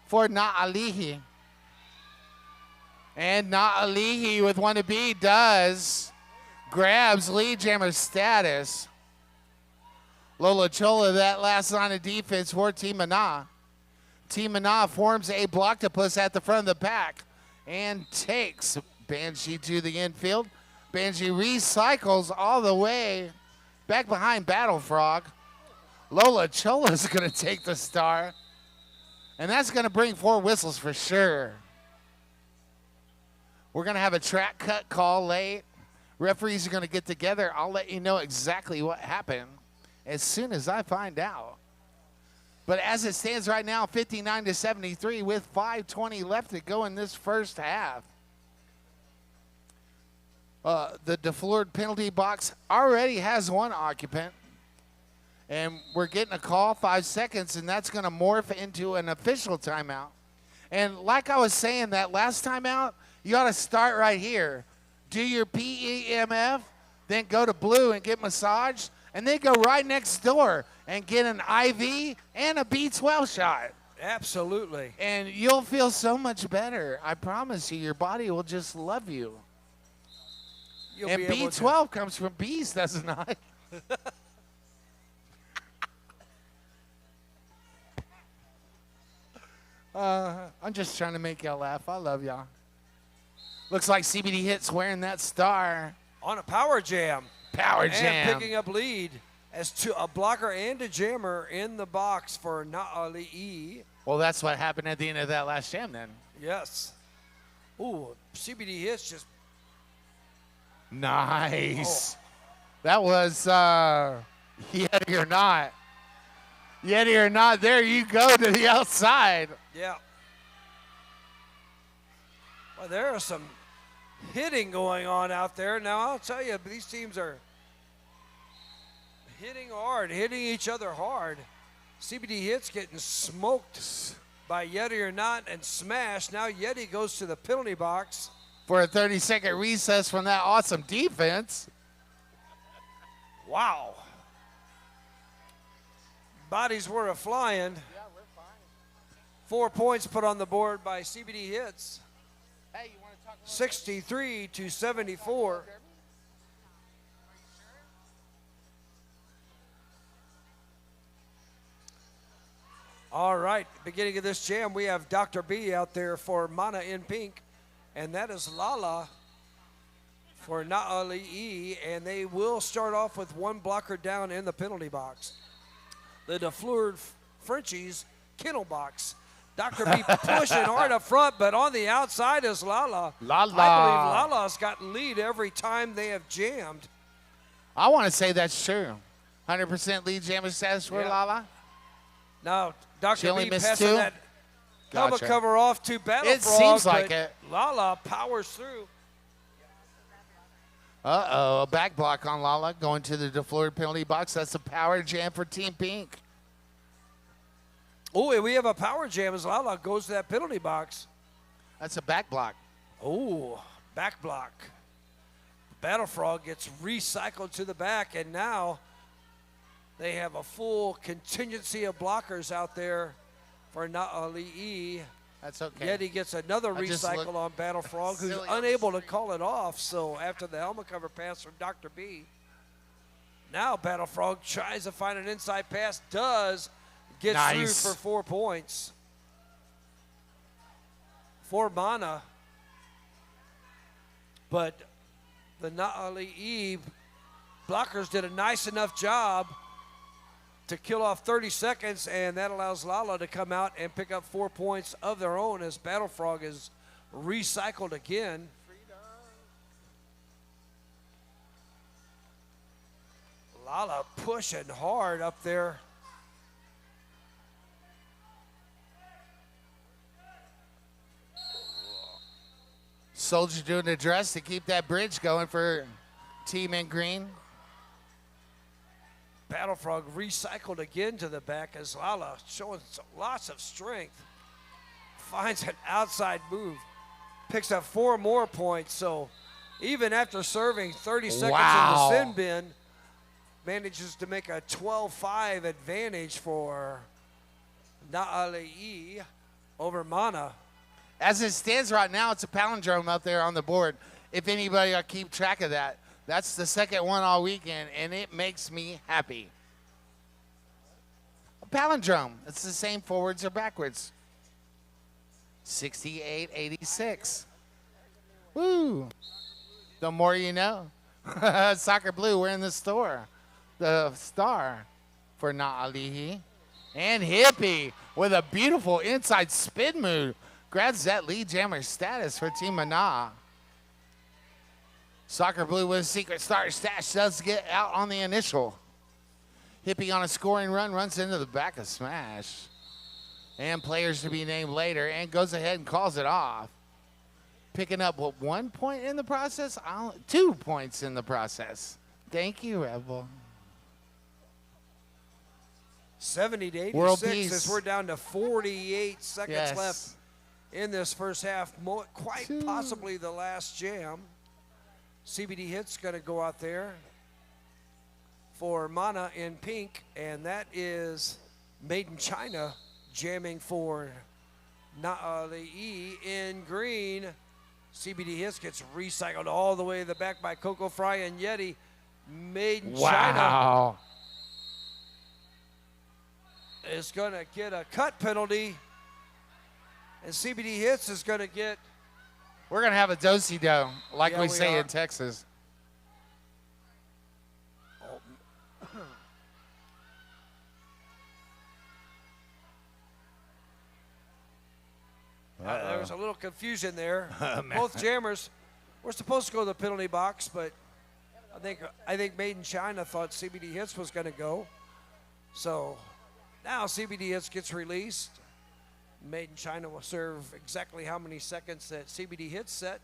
for Na'alihi. And Na'alihi with one to be grabs lead jammer status. Lola Chola, that last line of defense for Team Mana. Team Mana forms a blocktopus at the front of the pack and takes Banshee to the infield. Banshee recycles all the way back behind Battle Frog. Lola Chola's going to take the star. And that's going to bring 4 whistles for sure. We're going to have a track cut call late. Referees are going to get together. I'll let you know exactly what happened as soon as I find out. But as it stands right now, 59 to 73 with 5:20 left to go in this first half. The DeFleur penalty box already has 1 occupant. And we're getting a call, 5 seconds, and that's going to morph into an official timeout. And like I was saying, that last timeout, you ought to start right here. Do your PEMF, then go to Blue and get massaged, and then go right next door and get an IV and a B12 shot. Absolutely. And you'll feel so much better. I promise you, your body will just love you. You'll And be able to- B12 comes from bees, does it not? I'm just trying to make y'all laugh. I love y'all. Looks like CBD Hits wearing that star. On a power jam. Power And jam. picking up lead as a blocker and a jammer in the box for Na'ali'i. Well, that's what happened at the end of that last jam then. Yes. Ooh, CBD Hits just. Nice. That was Yeti or not. Yeti or not, there you go to the outside. Yeah. Well, there are some hitting going on out there. Now, I'll tell you, these teams are hitting hard, hitting each other hard. CBD Hits getting smoked by Yeti or not and smashed. Now Yeti goes to the penalty box. For a 30-second recess from that awesome defense. Wow. Bodies were a-flying. Yeah, we're fine. 4 points put on the board by CBD Hits. Hey, you want to talk 63 to 74. All right, beginning of this jam, we have Dr. B out there for Mana in pink, and that is Lala for Na'ali'i, and they will start off with one blocker down in the penalty box. The DeFleur Frenchies kennel box. Dr. B pushing hard up front, but on the outside is Lala. Lala. I believe Lala's gotten lead every time they have jammed. I want to say that's true. 100% lead jammer status for Yeah. Lala. Now, She Dr. only B missed passing two? that helmet Gotcha. cover off to Battle It Frog, seems like but it. Lala powers through. Uh-oh, a back block on Lala going to the DeFleur penalty box. That's a power jam for Team Pink. Oh, and we have a power jam as Lala goes to that penalty box. That's a back block. Oh, back block. Battle Frog gets recycled to the back, and now they have a full contingency of blockers out there for Na'ali'i. That's okay. Yeti gets another I just recycle look on Battle Frog, who's silly on unable the to call it off. So after the helmet cover pass from Dr. B, now Battle Frog tries to find an inside pass, does, gets Nice. through for 4 points. For Mana. But the Na'ali'i blockers did a nice enough job to kill off 30 seconds, and that allows Lala to come out and pick up 4 points of their own as Battle Frog is recycled again. Lala pushing hard up there. Soldier doing the dress to keep that bridge going for Team in green. Battle Frog recycled again to the back as Lala showing lots of strength. Finds an outside move. Picks up 4 more points. So even after serving 30 seconds Wow. in the sin bin, manages to make a 12-5 advantage for Na'ali'i over Mana. As it stands right now, it's a palindrome up there on the board. If anybody will keep track of that. That's the second one all weekend, and it makes me happy. A palindrome. It's the same forwards or backwards. 68-86. Woo. The more you know. Soccer Blue, we're in the store. The star for Na'ali'i. And Hippie with a beautiful inside spin move. Grabs that lead jammer status for Team Mana. Soccer Blue with a secret starter stash does get out on the initial. Hippie on a scoring run runs into the back of Smash. And players to be named later and goes ahead and calls it off. Picking up, what, 1 point in the process? 2 points in the process. Thank you, Rebel. 70 to World 86 peace. as we're down to 48 seconds Yes. left in this first half. Quite Two. possibly the last jam. CBD Hits going to go out there for Mana in pink, and that is Made in China jamming for Na'ali'i in green. CBD Hits gets recycled all the way to the back by Coco Fry and Yeti. Made in China Wow. is going to get a cut penalty. And CBD Hits is going to get. We're going to have a do-si-do, like Yeah, we we say are. in Texas. There was a little confusion there. Man. Both jammers were supposed to go to the penalty box, but I think Made in China thought CBD Hits was going to go. So now CBD Hits gets released. Made in China will serve exactly how many seconds that CBD Hits set.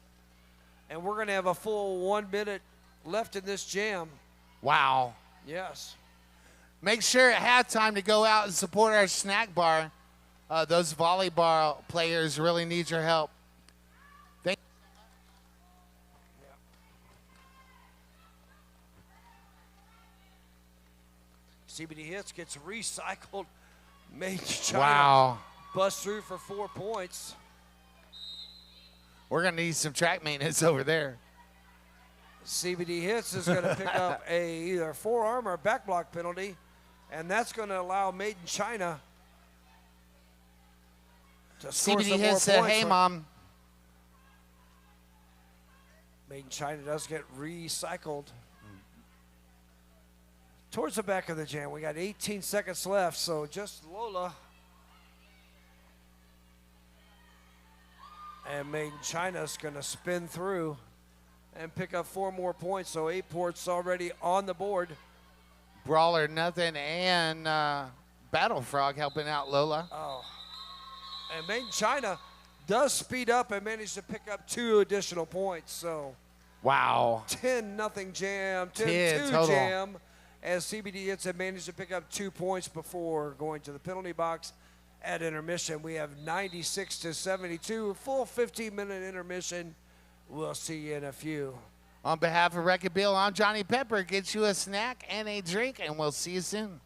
And we're going to have a full 1 minute left in this jam. Wow. Yes. Make sure at halftime to go out and support our snack bar. Those volleyball players really need your help. Thank CBD Hits gets recycled. Made in China Wow. busts through for 4 points. We're going to need some track maintenance over there. CBD Hits is going to pick up either forearm or back block penalty, and that's going to allow Made in China to score CBD some more Hits said, points. hey, Mom. Made in China does get recycled. Towards the back of the jam, we got 18 seconds left, so just Lola. And Made in China's going to spin through and pick up 4 more points, so 8 points already on the board. Brawler nothing and Battle Frog helping out Lola. Oh. And Made in China does speed up and manage to pick up 2 additional points, so Wow. 10-0 jam, 10 10-2 total. jam, as CBD Hits have managed to pick up 2 points before going to the penalty box. At intermission, we have 96-72, full 15-minute intermission. We'll see you in a few. On behalf of Wreck-It Bill, I'm Johnny Pepper. Get you a snack and a drink, and we'll see you soon.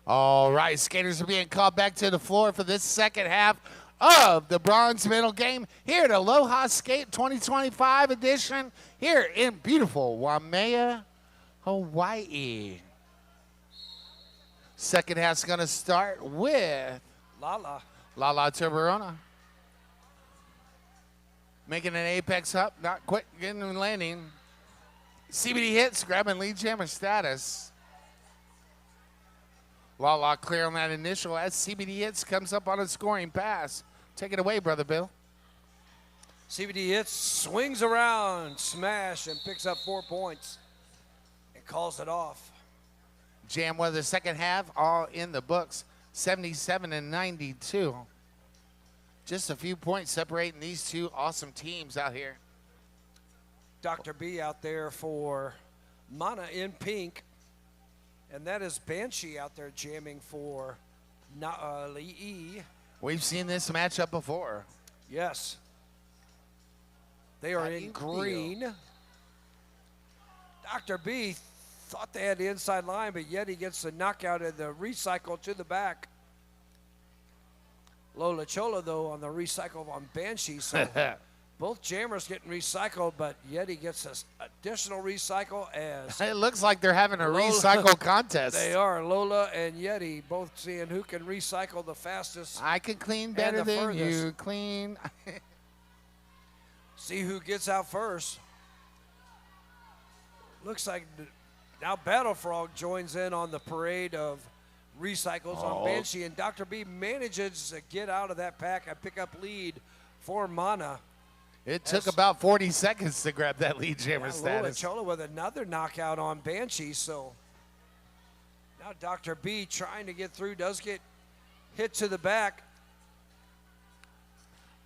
All right, skaters are being called back to the floor for this second half of the bronze medal game here at Aloha Skate 2025 edition here in beautiful Waimea, Hawaii. Second half's going to start with Lala. Lala Tiburona. Making an apex up, not quite getting and landing. CBD hits, grabbing lead jammer status. Lala clear on that initial as CBD hits, comes up on a scoring pass. Take it away, Brother Bill. CBD hits, swings around, smash, and picks up 4 points and calls it off. Jam weather the second half, all in the books, 77 and 92. Just a few points separating these two awesome teams out here. Dr. B out there for Mana in pink. And that is Banshee out there jamming for Naali'i. We've seen this matchup before. Yes. They are How do in you green. feel? Dr. B thought they had the inside line, but yet he gets the knockout and the recycle to the back. Lola Chola, though, on the recycle on Banshee. So both jammers getting recycled, but Yeti gets this additional recycle as It looks like they're having a Lola- recycle contest. they are. Lola and Yeti both seeing who can recycle the fastest. I can clean better the than furthest. you. Clean. See who gets out first. Looks like now Battle Frog joins in on the parade of recycles on Banshee, and Dr. B manages to get out of that pack and pick up lead for Mana. It took about 40 seconds to grab that lead jammer Lola status. Chola with another knockout on Banshee, so now Dr. B trying to get through, does get hit to the back.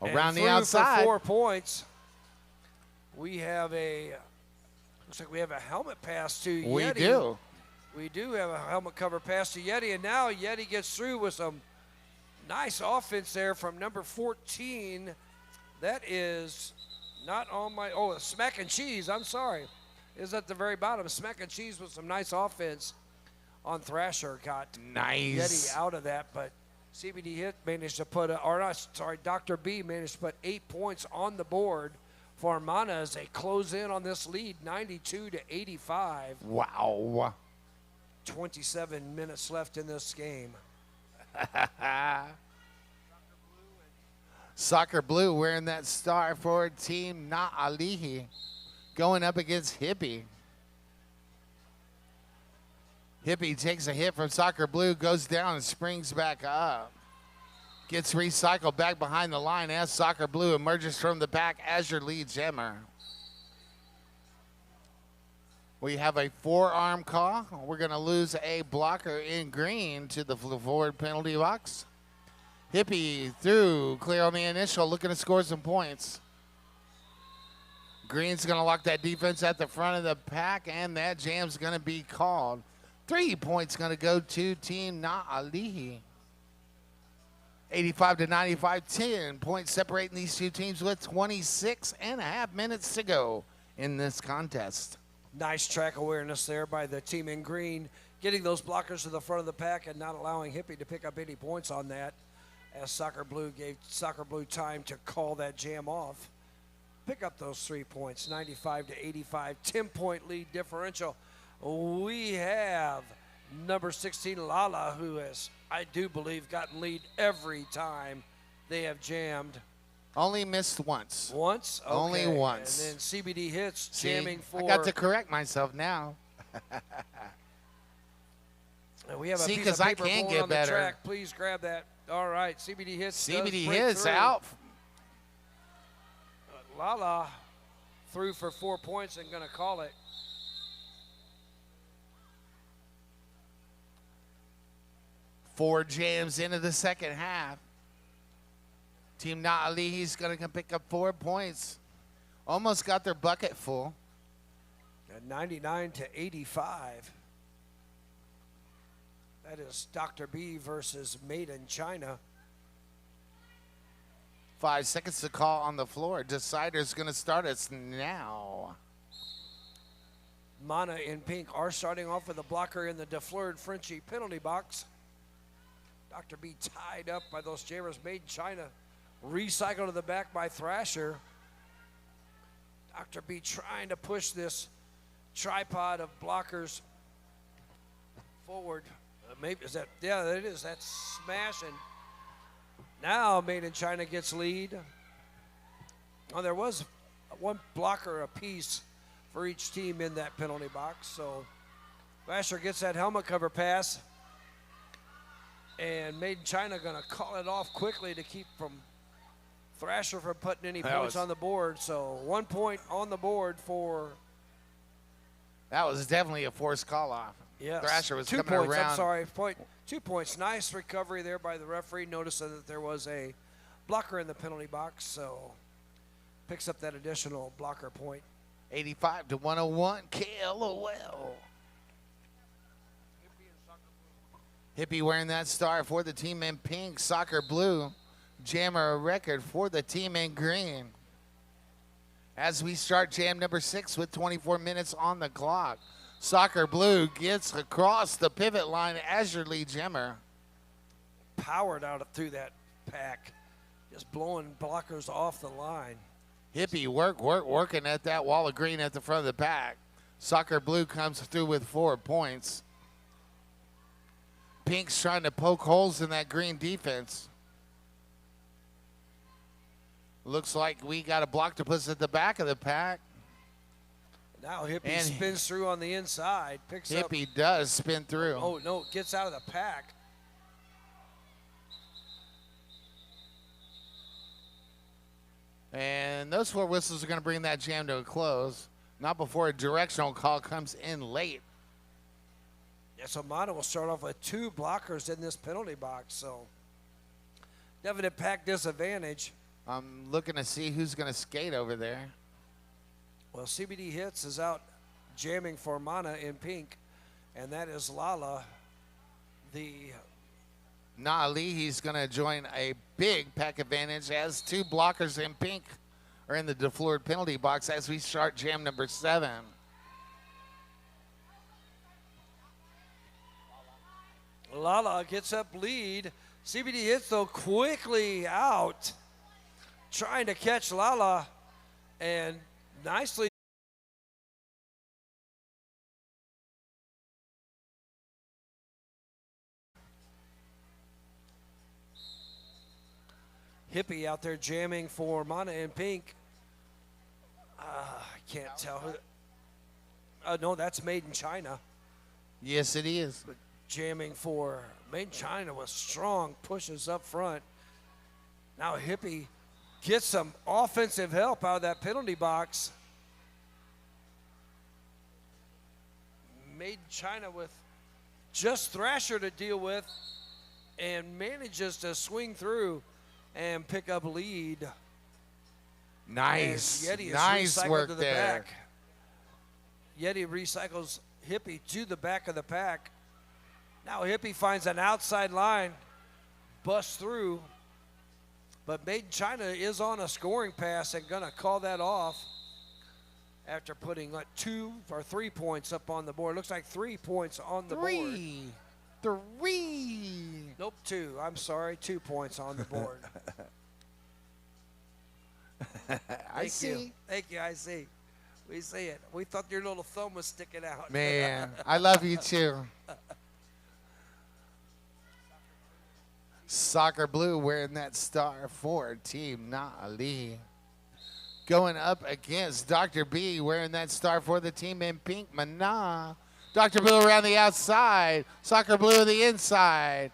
Around And the through outside. for 4 points. We have looks like we have a helmet pass to Yeti. We do. We do have a helmet cover pass to Yeti, and now Yeti gets through with some nice offense there from number 14. That is not on my, Smack and Cheese, I'm sorry. Is at the very bottom. Smack and Cheese with some nice offense on Thrasher. Got Nice. Yeti out of that, but CBD hit managed to put, Dr. B managed to put 8 points on the board for Mana as they close in on this lead, 92 to 85. Wow. 27 minutes left in this game. Soccer Blue wearing that star for Team Naalihi, going up against Hippie. Hippie takes a hit from Soccer Blue, goes down and springs back up. Gets recycled back behind the line as Soccer Blue emerges from the back as your lead jammer. We have a forearm call. We're going to lose a blocker in green to the forward penalty box. Hippie through, clear on the initial, looking to score some points. Green's going to lock that defense at the front of the pack, and that jam's going to be called. 3 points going to go to Team Naalihi. 85 to 95, 10 points separating these two teams with 26 and a half minutes to go in this contest. Nice track awareness there by the team in green, getting those blockers to the front of the pack and not allowing Hippie to pick up any points on that, as Soccer Blue gave Soccer Blue time to call that jam off. Pick up those 3 points, 95 to 85, 10-point lead differential. We have number 16, Lala, who has, I do believe, gotten lead every time they have jammed. Only missed once. Once? Okay. Only once. And then CBD hits, See, jamming for... I got to correct myself now. And we have a See, piece 'cause of I paper can going get on the better. track. Please grab that. All right, CBD hits. does CBD break hits through. out. Lala threw for 4 points and going to call it. Four jams into the second half. Team Naalihi's going to pick up 4 points. Almost got their bucket full. At 99 to 85. That is Dr. B versus Made in China. 5 seconds to call on the floor. Decider's going to start us now. Mana in pink are starting off with a blocker in the DeFleured Frenchie penalty box. Dr. B tied up by those jammers. Made in China. Recycled to the back by Thrasher. Dr. B trying to push this tripod of blockers forward. Maybe is that? Yeah, it is. That's smashing. Now Made in China gets lead. Oh, there was one blocker apiece for each team in that penalty box. So Thrasher gets that helmet cover pass. And Made in China going to call it off quickly to keep from Thrasher from putting any points on the board. So 1 point on the board for. That was definitely a forced call off. Yes. Thrasher was 2 coming points. around. I'm sorry. 2 points. Nice recovery there by the referee, noticing that there was a blocker in the penalty box. So picks up that additional blocker point. 85 to 101. KLOL. Hippie wearing that star for the team in pink. Soccer blue. Jammer a record for the team in green. As we start jam number 6 with 24 minutes on the clock. Soccer blue gets across the pivot line as your lead jammer. Powered out through that pack. Just blowing blockers off the line. Hippie working at that wall of green at the front of the pack. Soccer blue comes through with 4 points. Pink's trying to poke holes in that green defense. Looks like we got a block to put at the back of the pack. Now Hippie And spins through on the inside. Picks up. Hippie does spin through. Oh, no. Gets out of the pack. And those 4 whistles are going to bring that jam to a close. Not before a directional call comes in late. Yeah, so Mahalo will start off with 2 blockers in this penalty box. So definite pack disadvantage. I'm looking to see who's going to skate over there. Well, CBD Hits is out jamming for Mana in pink, and that is Lala, the Ali, he's going to join a big pack advantage as 2 blockers in pink are in the deflored penalty box as we start jam number 7. Lala gets up lead. CBD Hits, though, quickly out, trying to catch Lala, and nicely. Hippie out there jamming for Mana in pink. I can't tell who. No, that's Made in China. Yes, it is. Jamming for Made in China with strong pushes up front. Now Hippie gets some offensive help out of that penalty box. Made in China with just Thrasher to deal with and manages to swing through and pick up lead. Nice. And Yeti is Nice recycled work to the there. back. Yeti recycles Hippie to the back of the pack. Now Hippie finds an outside line, busts through, but Made in China is on a scoring pass and gonna call that off after putting like 2 or 3 points up on the board. Looks like 3 points on the board. 3. Nope, 2. I'm sorry, 2 points on the board. I see. Thank you, I see. We see it. We thought your little thumb was sticking out. Man, I love you too. Soccer blue wearing that star for Team Ali. Going up against Dr. B wearing that star for the team in pink, Mana. Dr. Blue around the outside. Soccer blue the inside.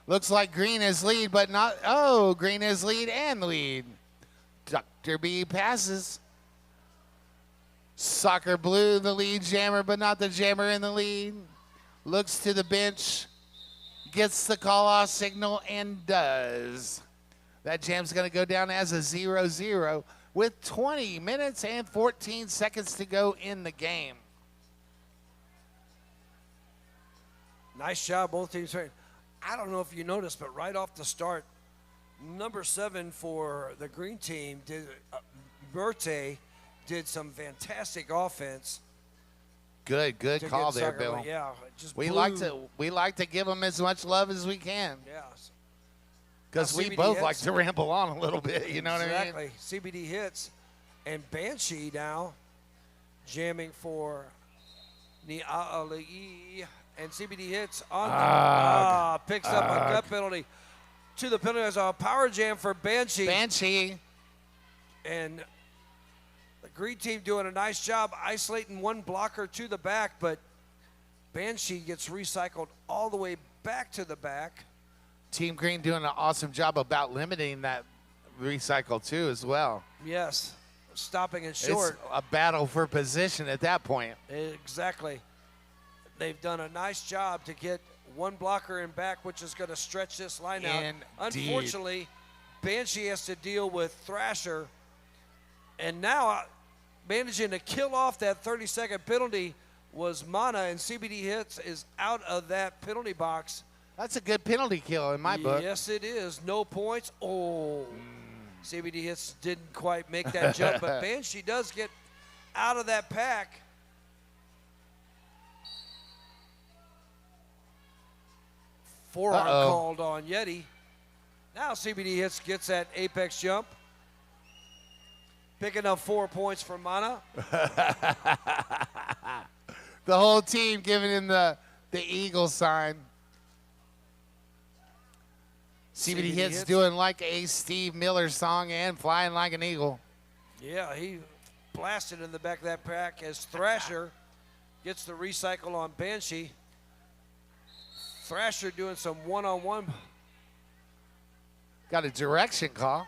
Looks like green is lead, but not. Oh, green is lead and lead. Dr. B passes. Soccer blue, the lead jammer, but not the jammer in the lead. Looks to the bench. Gets the call-off signal and does. That jam's going to go down as a 0-0 with 20 minutes and 14 seconds to go in the game. Nice job, both teams. I don't know if you noticed, but right off the start, number 7 for the green team, Berthe, did some fantastic offense. Good to call get there, Soccer Bill. Money. Yeah, just We blew. like to give them as much love as we can Yeah. because Now we CBD both hits. like to ramble on a little bit. You know what I mean? Exactly. CBD hits, and Banshee now jamming for Ni'a'ali'i, and CBD hits on picks up a gut penalty to the penalty as a power jam for Banshee. Banshee. And the green team doing a nice job isolating one blocker to the back, but Banshee gets recycled all the way back to the back. Team Green doing an awesome job about limiting that recycle too as well. Yes, stopping it short. It's a battle for position at that point. Exactly. They've done a nice job to get one blocker in back, which is going to stretch this line out. Indeed. Unfortunately, Banshee has to deal with Thrasher. And now managing to kill off that 30-second penalty was Mana, and CBD Hits is out of that penalty box. That's a good penalty kill in my book. Yes, it is. No points. Oh, CBD Hits didn't quite make that jump, but Banshee does get out of that pack. Forearm called on Yeti. Now CBD Hits gets that apex jump. Picking up 4 points for Mana. The whole team giving him the eagle sign. CBD Hits doing like a Steve Miller song and flying like an eagle. Yeah, he blasted in the back of that pack as Thrasher gets the recycle on Banshee. Thrasher doing some one-on-one. Got a direction call.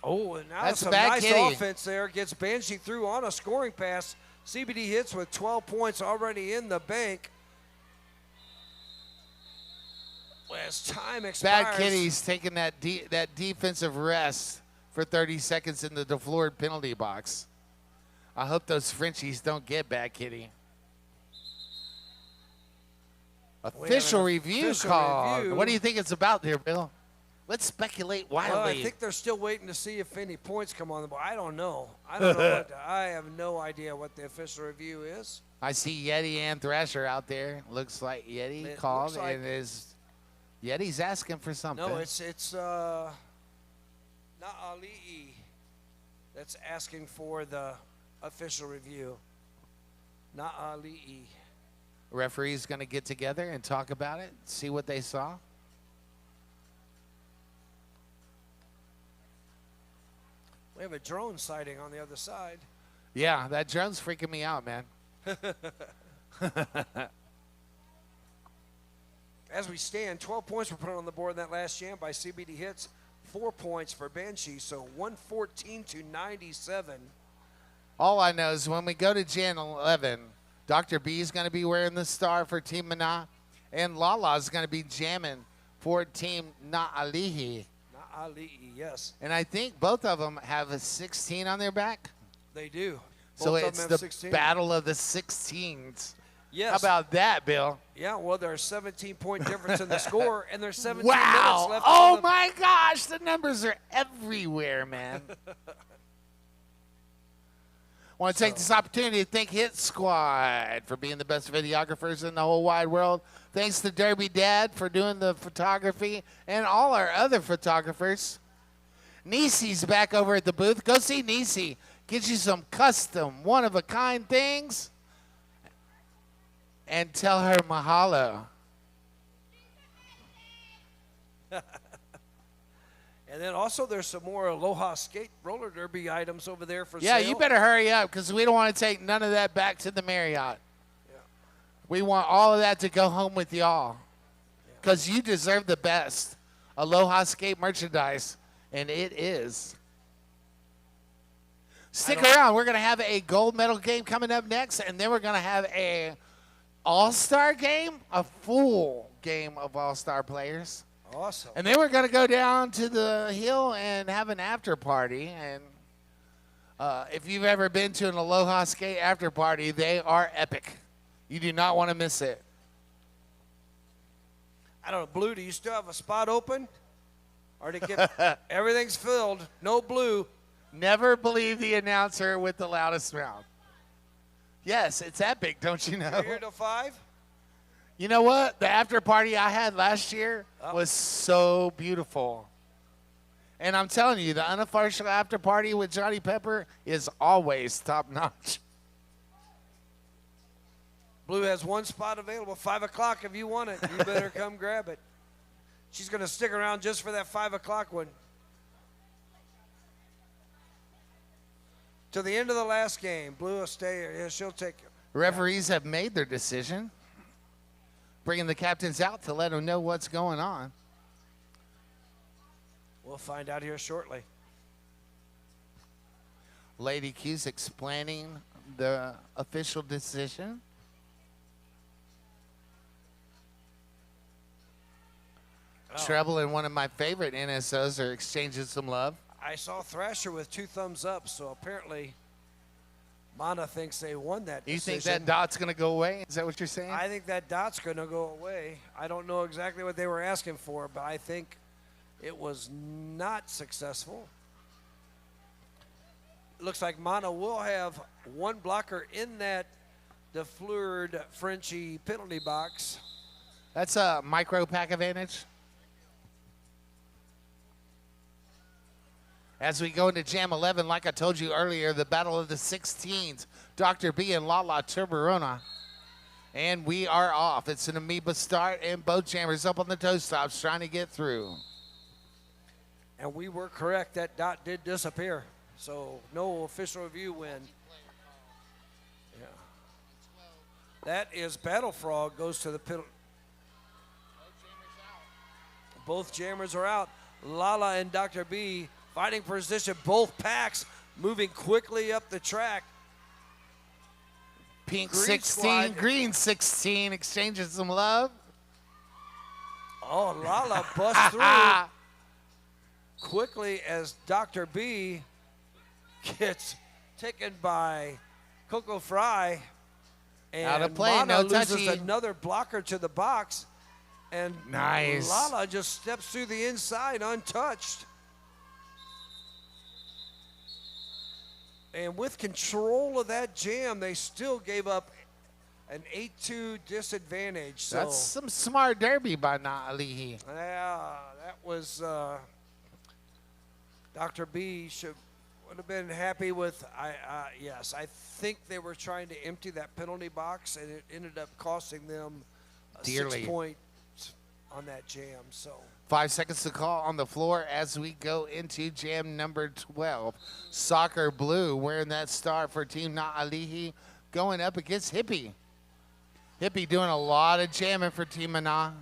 Oh, and now That's some bad nice kitty. offense there. Gets Banshee through on a scoring pass. CBD Hits with 12 points already in the bank. As time expires. Bad Kitty's taking that defensive rest for 30 seconds in the deflored penalty box. I hope those Frenchies don't get Bad Kitty. Official review call. review. What do you think it's about there, Bill? Let's speculate wildly. Well, I think they're still waiting to see if any points come on the board. I don't know. I don't know. I have no idea what the official review is. I see Yeti and Thrasher out there. Looks like Yeti It called, looks like- and Yeti's asking for something. No, it's Na'ali'i that's asking for the official review. Na'ali'i. Referee's going to get together and talk about it, see what they saw. We have a drone sighting on the other side. Yeah, that drone's freaking me out, man. As we stand, 12 points were put on the board in that last jam by CBD Hits. 4 points for Banshee, so 114-97. All I know is when we go to Jan 11, Dr. B is going to be wearing the star for Team Mana, and Lala is going to be jamming for Team Na'alihi. Na'ali'i, yes, And I think both of them have a 16 on their back. they do. So Both of it's them the have 16. battle of the 16s. Yes. How about that, Bill? Yeah, well, there's 17-point difference in the score, and there's 17 Wow. minutes left. Oh, in the- my gosh. The numbers are everywhere, man. Want to take this opportunity to thank Hit Squad for being the best videographers in the whole wide world. Thanks to Derby Dad for doing the photography and all our other photographers. Nisi's back over at the booth. Go see Nisi. Get you some custom, one-of-a-kind things. And tell her mahalo. And then also there's some more Aloha skate roller derby items over there for Yeah, sale. you better hurry up because we don't want to take none of that back to the Marriott. We want all of that to go home with y'all because you deserve the best Aloha skate merchandise, and it is. Stick around. We're going to have a gold medal game coming up next, and then we're going to have a all-star game, a full game of all-star players. Awesome. And then we're going to go down to the hill and have an after party. And if you've ever been to an Aloha skate after party, they are epic. You do not want to miss it. I don't know, Blue, do you still have a spot open? Or to get everything's filled, no Blue. Never believe the announcer with the loudest mouth. Yes, it's epic, don't you know? You're here till 5? You know what? The after party I had last year Oh. was so beautiful. And I'm telling you, the unofficial after party with Johnny Pepper is always top notch. Blue has one spot available, 5 o'clock if you want it. You better come grab it. She's going to stick around just for that 5 o'clock one. To the end of the last game, Blue will stay here. Yeah, she'll take it. Referees have made their decision, bringing the captains out to let them know what's going on. We'll find out here shortly. Lady Q's explaining the official decision. Oh. Treble and one of my favorite NSOs are exchanging some love. I saw Thrasher with 2 thumbs up, so apparently Mana thinks they won that You decision. think that dot's going to go away? Is that what you're saying? I think that dot's going to go away. I don't know exactly what they were asking for, but I think it was not successful. Looks like Mana will have one blocker in that DeFleured Frenchie penalty box. That's a micro pack advantage. As we go into Jam 11, like I told you earlier, the battle of the 16s, Dr. B and Lala Turbarona. And we are off. It's an amoeba start, and both jammers up on the toe stops trying to get through. And we were correct. That dot did disappear. So no official review win. Yeah. That is Battle Frog goes to the penalty. Both jammers are out. Lala and Dr. B fighting position. Both packs moving quickly up the track. Pink Green 16, squad. green 16, exchanging some love. Oh, Lala busts through quickly as Dr. B gets taken by Coco Fry. And Out of play, Mana no loses touchy. another blocker to the box. And Nice. Lala just steps through the inside untouched. And with control of that jam, they still gave up an 8-2 disadvantage. So That's some smart derby by Naalihi. yeah, that was Dr. B would have been happy with. Yes, I think they were trying to empty that penalty box, and it ended up costing them a Dearly. 6 point on that jam. So 5 seconds to call on the floor as we go into jam number 12. Soccer Blue wearing that star for Team Naalihi going up against Hippie. Hippie doing a lot of jamming for Team Mana.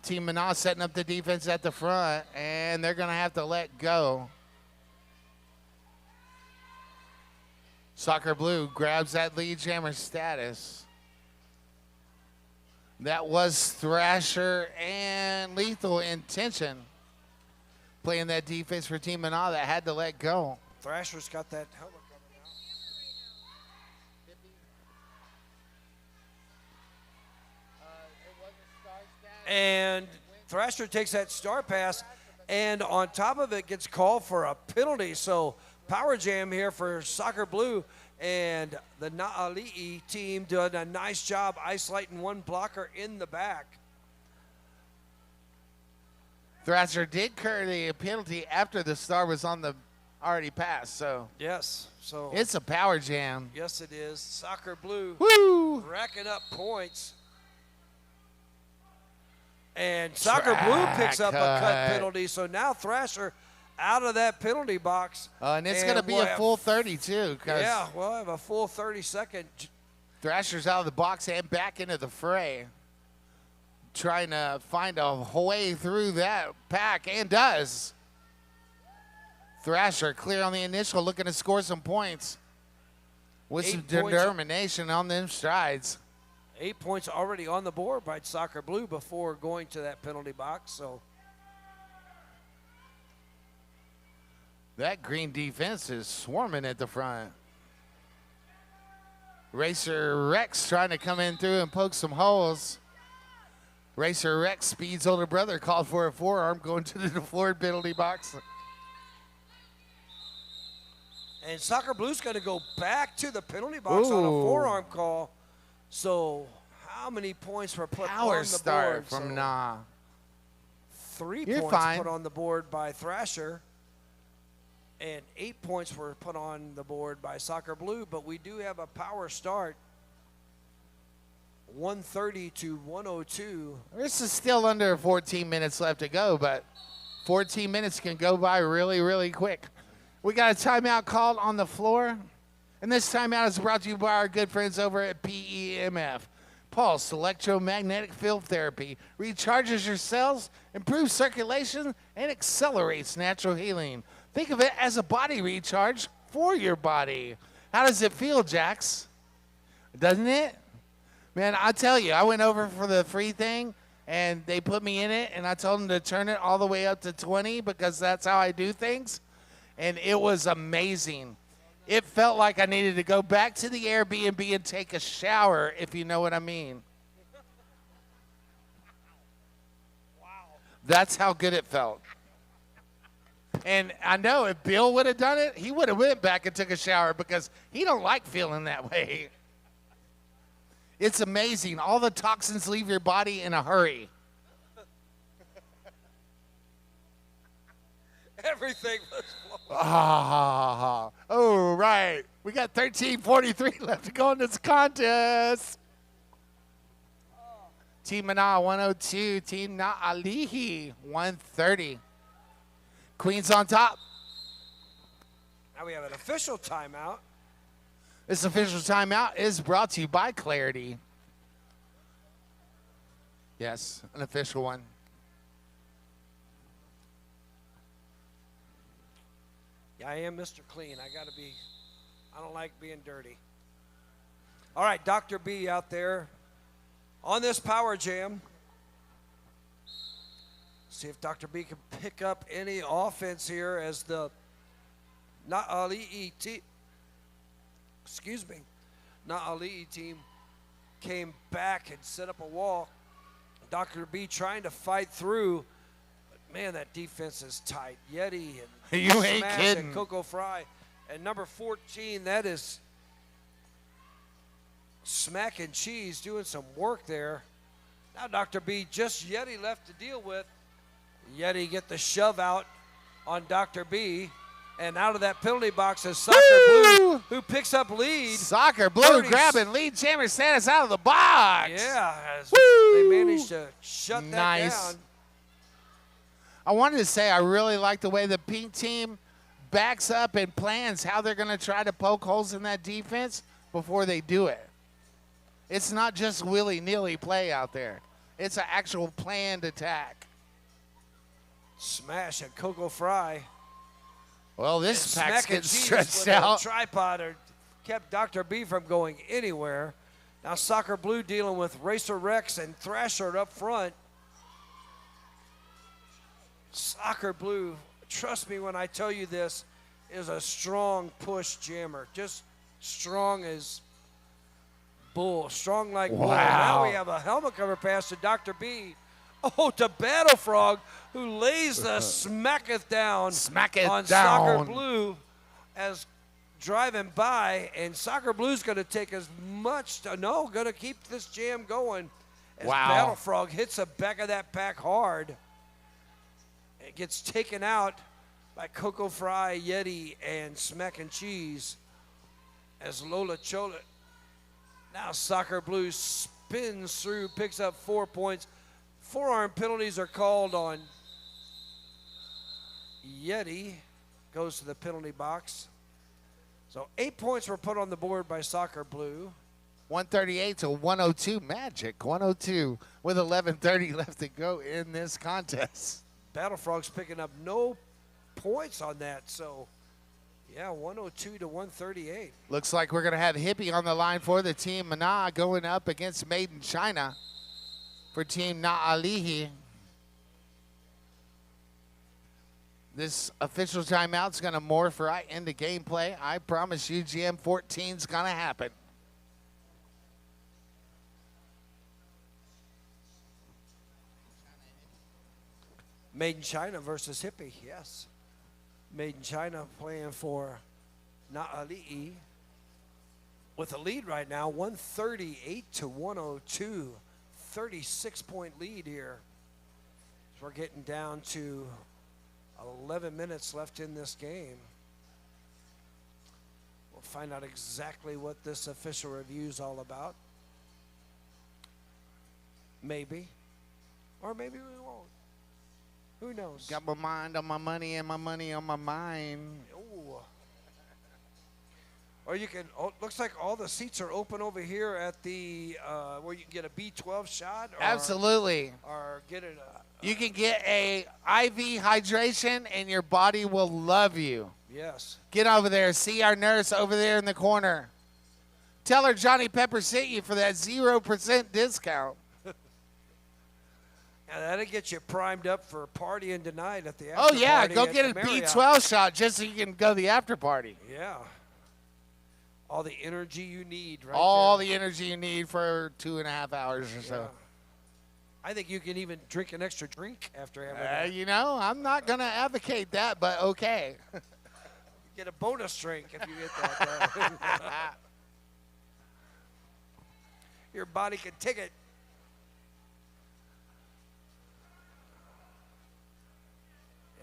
Team Mana setting up the defense at the front, and they're going to have to let go. Soccer Blue grabs that lead jammer status. That was Thrasher and Lethal Intention playing that defense for Team Mana that had to let go. Thrasher's got that helmet coming out. And Thrasher takes that star pass, and on top of it gets called for a penalty. So power jam here for Soccer Blue, and the Naali'i team did a nice job isolating one blocker in the back. Thrasher did curry the penalty after the star was on the already passed, so Yes, so it's a power jam. yes it is. Soccer Blue Woo! racking up points. And Soccer Blue picks up a cut cut. penalty, so now Thrasher out of that penalty box. And it's going to be we'll a have- full 30 too, because Yeah, we'll have a full 30-second. Thrasher's out of the box and back into the fray, trying to find a way through that pack, and does. Thrasher clear on the initial, looking to score some points with 8 some points. determination on them strides. 8 points already on the board by Soccer Blue before going to that penalty box. So That green defense is swarming at the front. Racer Rex trying to come in through and poke some holes. Racer Rex, Speed's older brother, called for a forearm going to the DeFleured penalty box. And Soccer Blue's going to go back to the penalty box on a Ooh. forearm call. So how many points were put Power on the start board? from So Nah. 3 You're points fine. put on the board by Thrasher. And 8 points were put on the board by Soccer Blue. But we do have a power start. 130 to 102. This is still under 14 minutes left to go, but 14 minutes can go by really, really quick. We got a timeout called on the floor, and this timeout is brought to you by our good friends over at PEMF. Pulse electromagnetic field therapy recharges your cells, improves circulation, and accelerates natural healing. Think of it as a body recharge for your body. How does it feel, Jax? Doesn't it? Man, I tell you, I went over for the free thing, and they put me in it, and I told them to turn it all the way up to 20 because that's how I do things, and it was amazing. It felt like I needed to go back to the Airbnb and take a shower, if you know what I mean. Wow. That's how good it felt. And I know if Bill would have done it, he would have went back and took a shower because he don't like feeling that way. It's amazing. All the toxins leave your body in a hurry. Everything was Oh, right. We got 13:43 left to go in this contest. Team Mana 102, Team Na'alihi 130. Queens on top. Now we have an official timeout. This official timeout is brought to you by Clarity. Yes, an official one. Yeah, I am Mr. Clean. I don't like being dirty. All right, Dr. B out there on this power jam. See if Dr. B can pick up any offense here as the Na'ali'i team came back and set up a wall. Dr. B trying to fight through. But man, that defense is tight. Yeti and You ain't Smash kidding. and Coco Fry. And number 14, that is Smack and Cheese doing some work there. Now Dr. B, just Yeti left to deal with. Yeti get the shove out on Dr. B. And out of that penalty box is Soccer Blue, who picks up lead. Soccer Blue 30. grabbing lead chamber status out of the box. Yeah, as Woo! they managed to shut that Nice. down. I wanted to say I really like the way the pink team backs up and plans how they're going to try to poke holes in that defense before they do it. It's not just willy-nilly play out there. It's an actual planned attack. Smash and Coco Fry. Well, this And pack's Smack and getting Cheese stretched with a out. tripod kept Dr. B from going anywhere. Now Soccer Blue dealing with Racer Rex and Thrasher up front. Soccer Blue, trust me when I tell you this, is a strong push jammer. Just strong as bull. Strong like bull. Now we Wow. have a helmet cover pass to Dr. B. Oh, to Battle Frog, who lays the smacketh down Smacketh on down. Soccer Blue as driving by, and Soccer Blue's going to take as much, going to keep this jam going as Wow. Battle Frog hits the back of that pack hard. It gets taken out by Coco Fry, Yeti, and Smack and Cheese as Lola Chola. Now Soccer Blue spins through, picks up 4 points. Forearm penalties are called on Yeti. Goes to the penalty box. So 8 points were put on the board by Soccer Blue. 138 to 102. Magic 102 with 11:30 left to go in this contest. Battle Frog's picking up no points on that. So, yeah, 102 to 138. Looks like we're going to have Hippie on the line for the team Mana going up against Made in China for Team Na'alihi. This official timeout's going to morph right into gameplay. I promise you GM14's going to happen. Made in China versus Hippie, yes. Made in China playing for Na'ali'i with a lead right now, 138 to 102. 36-point lead here. So we're getting down to 11 minutes left in this game. We'll find out exactly what this official review is all about. Maybe. Or maybe we won't. Who knows? Got my mind on my money and my money on my mind. Ooh. Or you can, looks like all the seats are open over here at the, where you can get a B12 shot. Or, Absolutely. Or get it. You can get a IV hydration and your body will love you. Yes. Get over there. See our nurse over there in the corner. Tell her Johnny Pepper sent you for that 0% discount. Now that'll get you primed up for partying tonight at the after Oh, yeah. party Go at get a the Marriott. B12 shot just so you can go to the after party. Yeah. All the energy you need right All there. the energy you need for 2.5 hours or so. Yeah. I think you can even drink an extra drink after having that. You know, I'm not going to advocate that, but okay. Get a bonus drink if you get that. Your body can take it.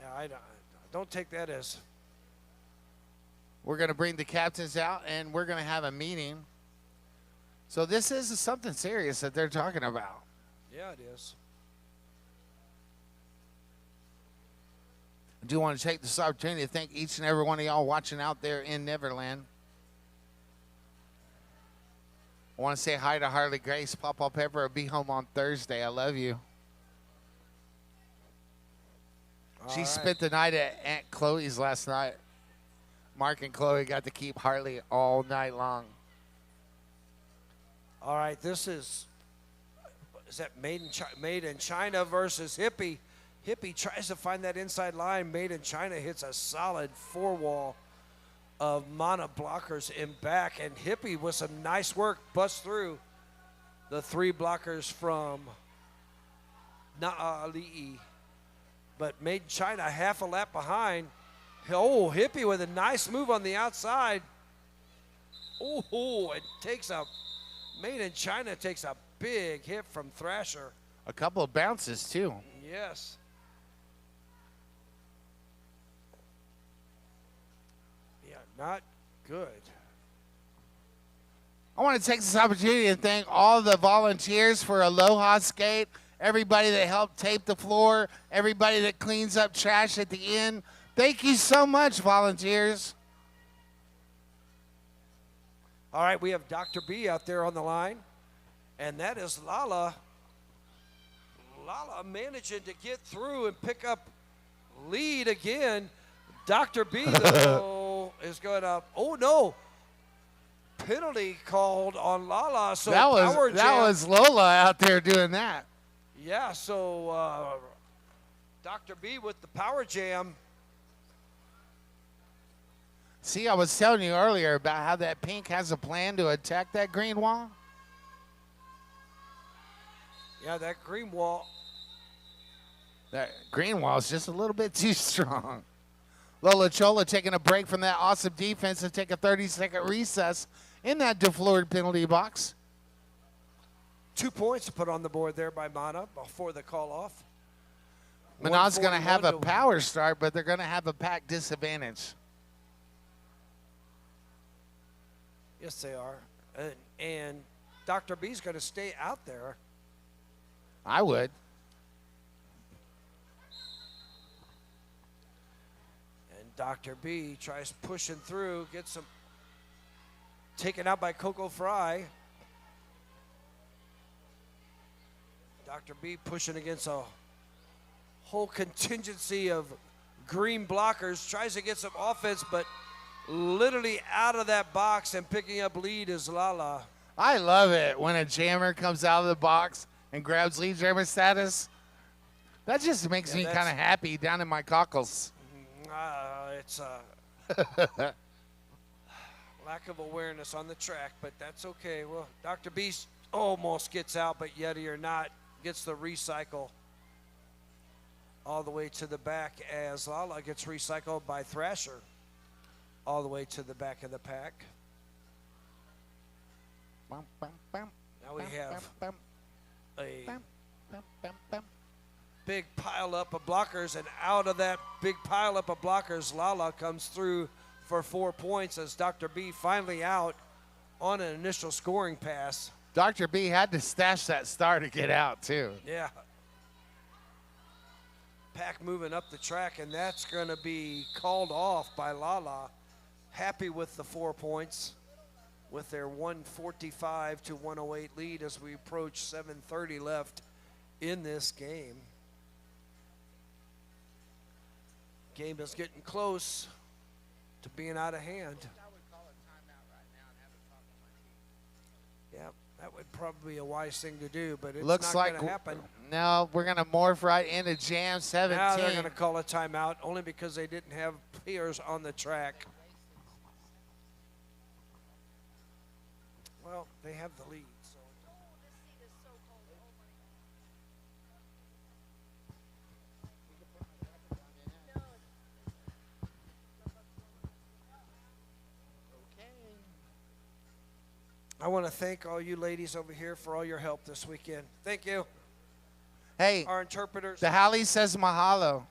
Yeah, I don't take that as. We're going to bring the captains out, and we're going to have a meeting. So this is something serious that they're talking about. Yeah, it is. I do want to take this opportunity to thank each and every one of y'all watching out there in Neverland. I want to say hi to Harley Grace. Papa Pepper will be home on Thursday. I love you. She spent the night at Aunt Chloe's last night. Mark and Chloe got to keep Harley all night long. All right, this is that Made in China versus Hippie. Hippie tries to find that inside line. Made in China hits a solid four-wall of Mana blockers in back, and Hippie with some nice work busts through the three blockers from Na'ali'i. But Made in China half a lap behind. Oh, Hippie with a nice move on the outside. Oh, it takes a, Made in China takes a big hit from Thrasher. A couple of bounces, too. Yes. Yeah, not good. I want to take this opportunity to thank all the volunteers for Aloha Skate, everybody that helped tape the floor, everybody that cleans up trash at the end. Thank you so much, volunteers. All right, we have Dr. B out there on the line, and that is Lala. Lala managing to get through and pick up lead again. Dr. B, though, is going up. Oh, no. Penalty called on Lala. So that jam. was Lola out there doing that. Yeah, so Dr. B with the power jam. See, I was telling you earlier about how that pink has a plan to attack that green wall. Yeah, that green wall. That green wall is just a little bit too strong. Lola Chola taking a break from that awesome defense to take a 30-second recess in that deflowered penalty box. 2 points to put on the board there by Mana before the call off. Manad's going to have a 141 power start, but they're going to have a pack disadvantage. Yes, they are. And Dr. B's going to stay out there. I would. And Dr. B tries pushing through, gets some taken out by Coco Fry. Dr. B pushing against a whole contingency of green blockers, tries to get some offense, but literally out of that box and picking up lead is Lala. I love it when a jammer comes out of the box and grabs lead jammer status. That just makes me kind of happy down in my cockles. It's lack of awareness on the track, but that's okay. Well, Dr. B almost gets out, but yet or not, gets the recycle all the way to the back as Lala gets recycled by Thrasher. all the way to the back of the pack. Bum, bum, bum, Now we bum, have bum, a bum, bum, bum, bum. big pile up of blockers, and out of that big pile up of blockers, Lala comes through for 4 points as Dr. B finally out on an initial scoring pass. Dr. B had to stash that star to get out, too. Yeah. Pack moving up the track, and that's going to be called off by Lala. Happy with the 4 points with their 145 to 108 lead as we approach 7:30 left in this game. Game is getting close to being out of hand. Yeah, that would probably be a wise thing to do, but it's Looks not like going to happen. No, we're going to morph right into Jam 17. Now they're going to call a timeout only because they didn't have players on the track. Well, they have the lead. So. I want to thank all you ladies over here for all your help this weekend. Thank you. Hey, Our interpreters. the Halley says mahalo.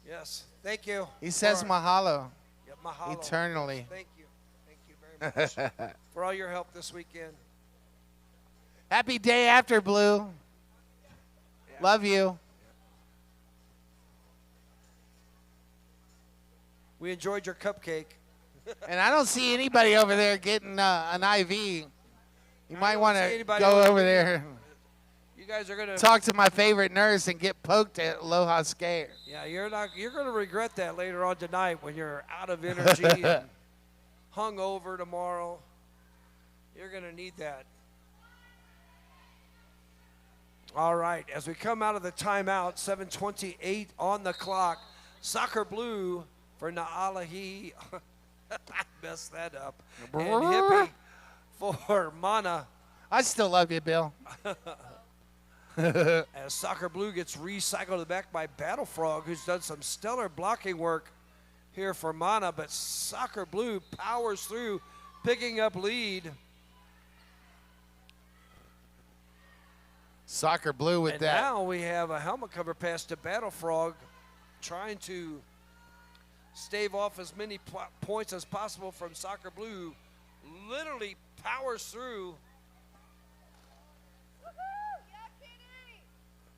Yes, thank you. He says For- mahalo Yep, mahalo. eternally. Thank you. Thank you very much for all your help this weekend. Happy day after, Blue. Love you. We enjoyed your cupcake. And I don't see anybody over there getting an IV. You might don't want see to anybody go over over there, You guys are gonna talk to my favorite nurse, and get poked at Aloha Skate. Yeah, you're gonna regret that later on tonight when you're out of energy and hung over tomorrow. You're gonna need that. All right, as we come out of the timeout, 7:28 on the clock. Soccer blue for Naalahi. I messed that up. And hippie for Mana. I still love you, Bill. As Soccer Blue gets recycled to the back by Battle Frog, who's done some stellar blocking work here for Mana, but Soccer Blue powers through, picking up lead. Soccer blue with And that. now we have a helmet cover pass to Battle Frog, trying to stave off as many points as possible from Soccer Blue. Literally powers through.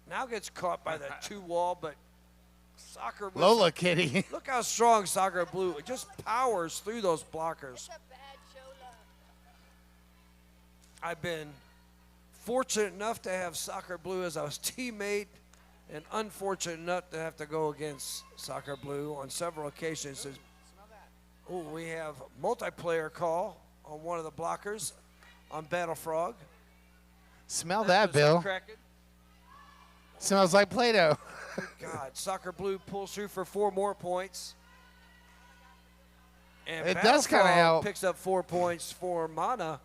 Now gets caught by the 2 wall, but Soccer Blue. Lola Kitty. Look how strong Soccer Blue. It just powers through those blockers. I've been fortunate enough to have Soccer Blue as a teammate, and unfortunate enough to have to go against Soccer Blue on several occasions. Oh, we have multiplayer call on one of the blockers on Battle Frog. Smell that, Bill. Cracking. Smells like Play-Doh. God, Soccer Blue pulls through for 4 more points. And It Battle does kinda Frog help. picks up 4 points for Mana.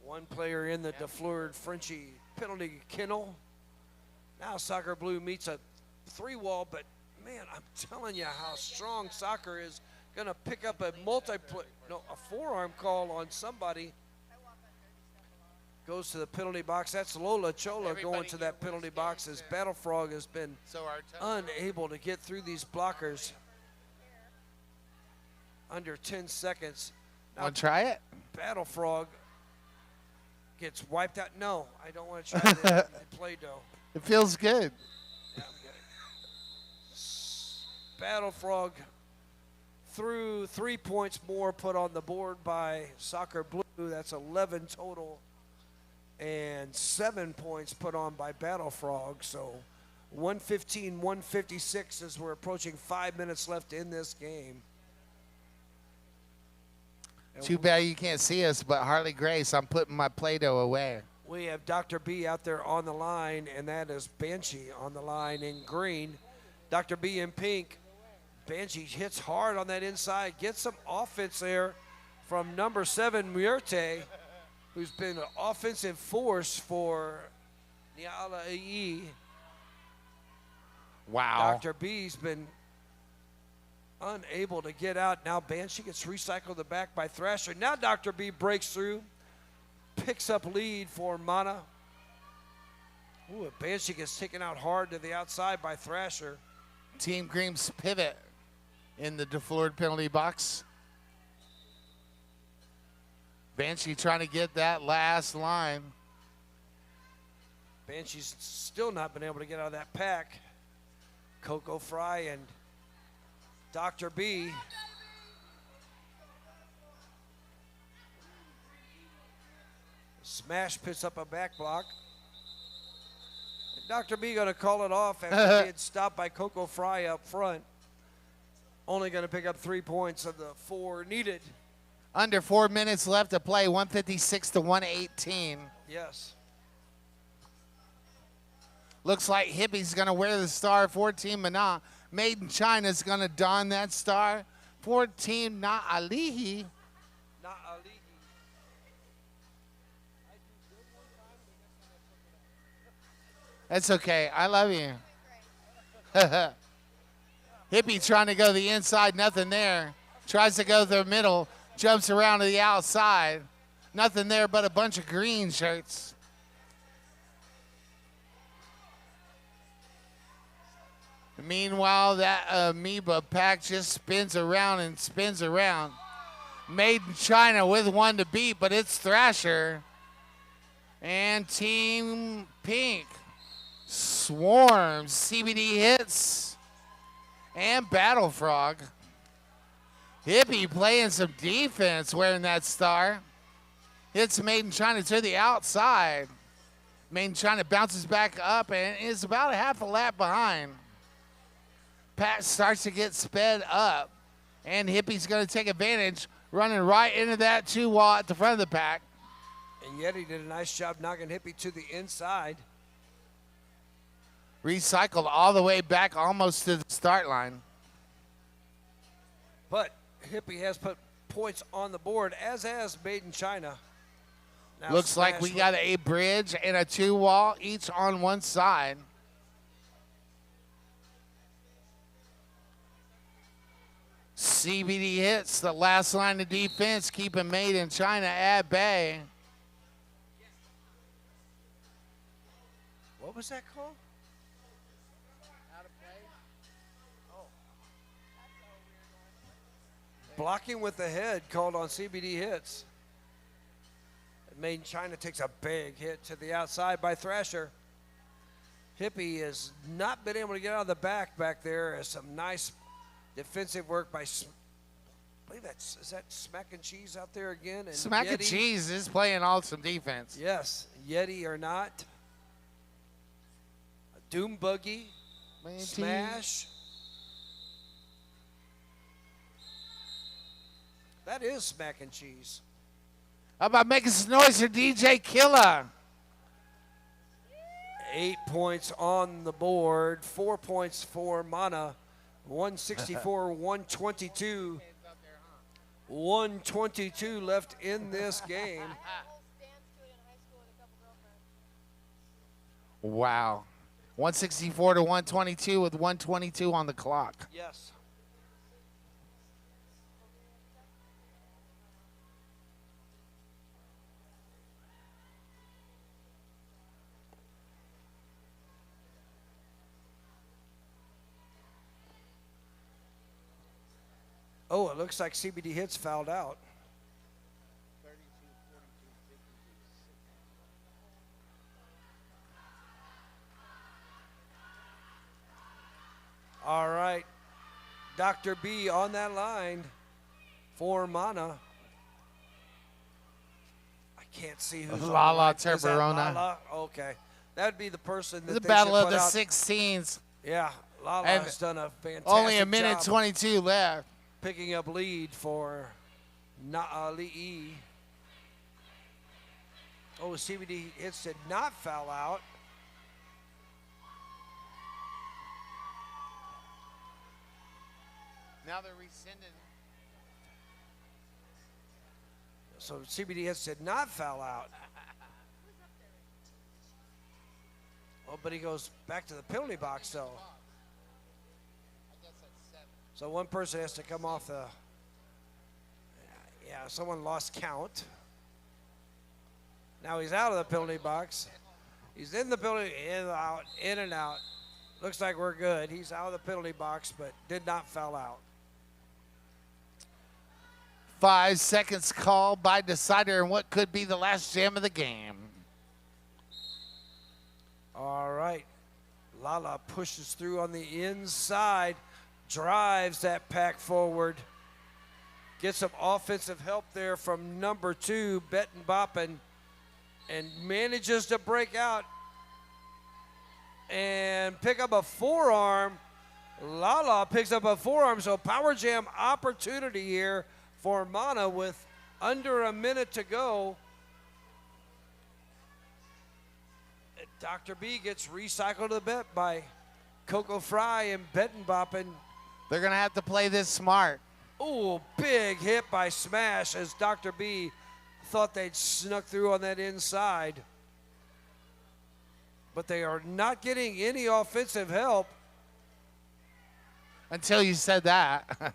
One player in the DeFleur Frenchie penalty kennel. Now Soccer Blue meets a 3 wall, but man, I'm telling you how strong Soccer is. Gonna pick up a a forearm call on somebody. Goes to the penalty box. That's Lola Chola going to that penalty box as Battle Frog has been unable to get through these blockers. Under 10 seconds. Now, Want to try it? Battle Frog gets wiped out. No, I don't want to try the Play-Doh. It feels good. Yeah, I'm good. Battle Frog through 3 points more put on the board by Soccer Blue. That's 11 total. And 7 points put on by Battle Frog. So 115, 156 as we're approaching 5 minutes left in this game. And Too bad you can't see us, but Harley Grace, I'm putting my Play-Doh away. we have Dr. B out there on the line, and that is Banshee on the line in green. Dr. B in pink. Banshee hits hard on that inside, gets some offense there from number 7, Muerte, who's been an offensive force for Niala. Wow. Dr. B's been unable to get out. Now Banshee gets recycled the back by Thrasher. Now Dr. B breaks through, picks up lead for Mana. Ooh, Banshee gets taken out hard to the outside by Thrasher. Team Cream's pivot in the deflored penalty box. Banshee trying to get that last line. Banshee's still not been able to get out of that pack. Coco Fry and Dr. B. Smash picks up a back block. Dr. B going to call it off after being stopped by Coco Fry up front. Only going to pick up 3 points of the 4 needed. Under 4 minutes left to play, 156 to 118. Yes. Looks like Hippie's going to wear the star for Team Mana. Made in China's going to don that star for Team Na'alihi. That's okay. I love you. Hippie trying to go the inside, nothing there. Tries to go the middle, jumps around to the outside. Nothing there but a bunch of green shirts. Meanwhile, that amoeba pack just spins around and spins around. Made in China with one to beat, but it's Thrasher. And Team Pink swarms, CBD hits, and Battle Frog. Hippie playing some defense wearing that star. Hits Made in China to the outside. Made in China bounces back up and is about a half a lap behind. Pat starts to get sped up, and Hippie's going to take advantage, running right into that 2-wall at the front of the pack. And Yeti did a nice job knocking Hippie to the inside. Recycled all the way back almost to the start line. But Hippie has put points on the board, as has Made in China. Now Looks like we got a bridge and a 2-wall, each on one side. CBD hits the last line of defense, keeping Made in China at bay. What was that called? Blocking with the head called on CBD hits. Made in China takes a big hit to the outside by Thrasher. Hippie has not been able to get out of the back there. As some nice defensive work by, I believe is that Smack and Cheese out there again? And Smack and Cheese is playing awesome defense. Yes, Yeti or not. A Doom Buggy, Smash. That is Smack and Cheese. How about making some noise for DJ Killa? 8 points on the board, 4 points for Mana. 164, 122. 122 left in this game. Wow. 164 to 122 with 122 on the clock. Yes. Oh, it looks like CBD hits fouled out. All right. Dr. B on that line for Mana. I can't see who's on Lala the line. Is that Terbarona. Lala? Okay. That would be the person that The they battle should of put the out. 16s. Yeah, Lala's done a fantastic Only a minute job 22 left. picking up lead for Na'ali'i. Oh, CBD hits did not foul out. Now they're rescinding. So CBD hits did not foul out. Oh, but he goes back to the penalty box, though. So one person has to come off the. Yeah, someone lost count. Now he's out of the penalty box. He's in the penalty, in and out. Looks like we're good. He's out of the penalty box, but did not foul out. 5 seconds called by decider in what could be the last jam of the game. All right. Lala pushes through on the inside, drives that pack forward. Gets some offensive help there from number 2, Bettin Boppin, and manages to break out and pick up a forearm. Lala picks up a forearm, so power jam opportunity here for Mana with under a minute to go. Dr. B gets recycled to the bet by Coco Fry and Bettin Boppin. They're going to have to play this smart. Ooh, big hit by Smash as Dr. B thought they'd snuck through on that inside. But they are not getting any offensive help. Until you said that.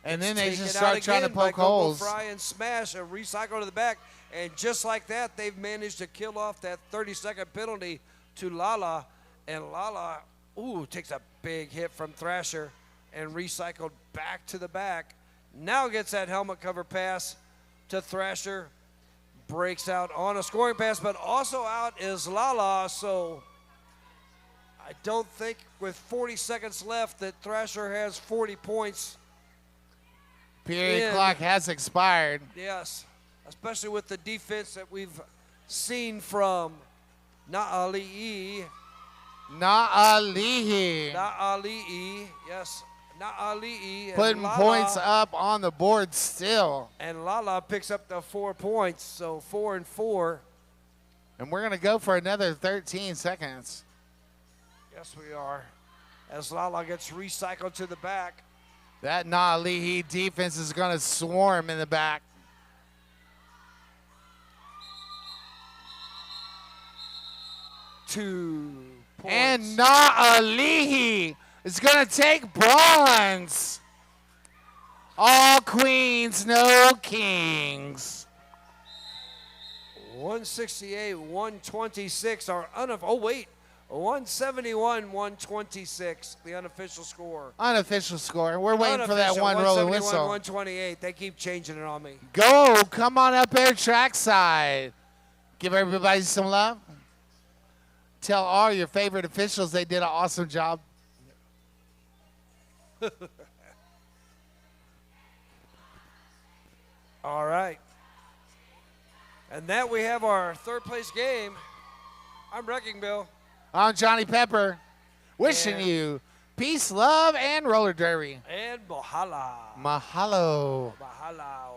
And then they just start trying to poke holes. Fry and Smash a recycle to the back. And just like that, they've managed to kill off that 30-second penalty to Lala. And Lala, takes a big hit from Thrasher and recycled back to the back. Now gets that helmet cover pass to Thrasher. Breaks out on a scoring pass, but also out is Lala. So I don't think with 40 seconds left that Thrasher has 40 points. Period clock has expired. Yes, especially with the defense that we've seen from Na'ali'i. Na'ali'i. Na'ali'i, yes, Na'ali'i. Putting points up on the board still. And Lala picks up the 4 points, so 4 and 4. And we're going to go for another 13 seconds. Yes, we are. As Lala gets recycled to the back. That Na'ali'i defense is going to swarm in the back. Two points. And Na'ali'i is going to take bronze. All queens, no kings. 168, 126 are 171, 126, the unofficial score. Unofficial score. We're waiting for that one rolling whistle. 128. They keep changing it on me. Go. Come on up here trackside. Give everybody some love. Tell all your favorite officials they did an awesome job. All right. And that we have our third place game. I'm Wrecking Bill. I'm Johnny Pepper. Wishing you peace, love, and roller derby. And Mahalo. Mahalo. Mahalo.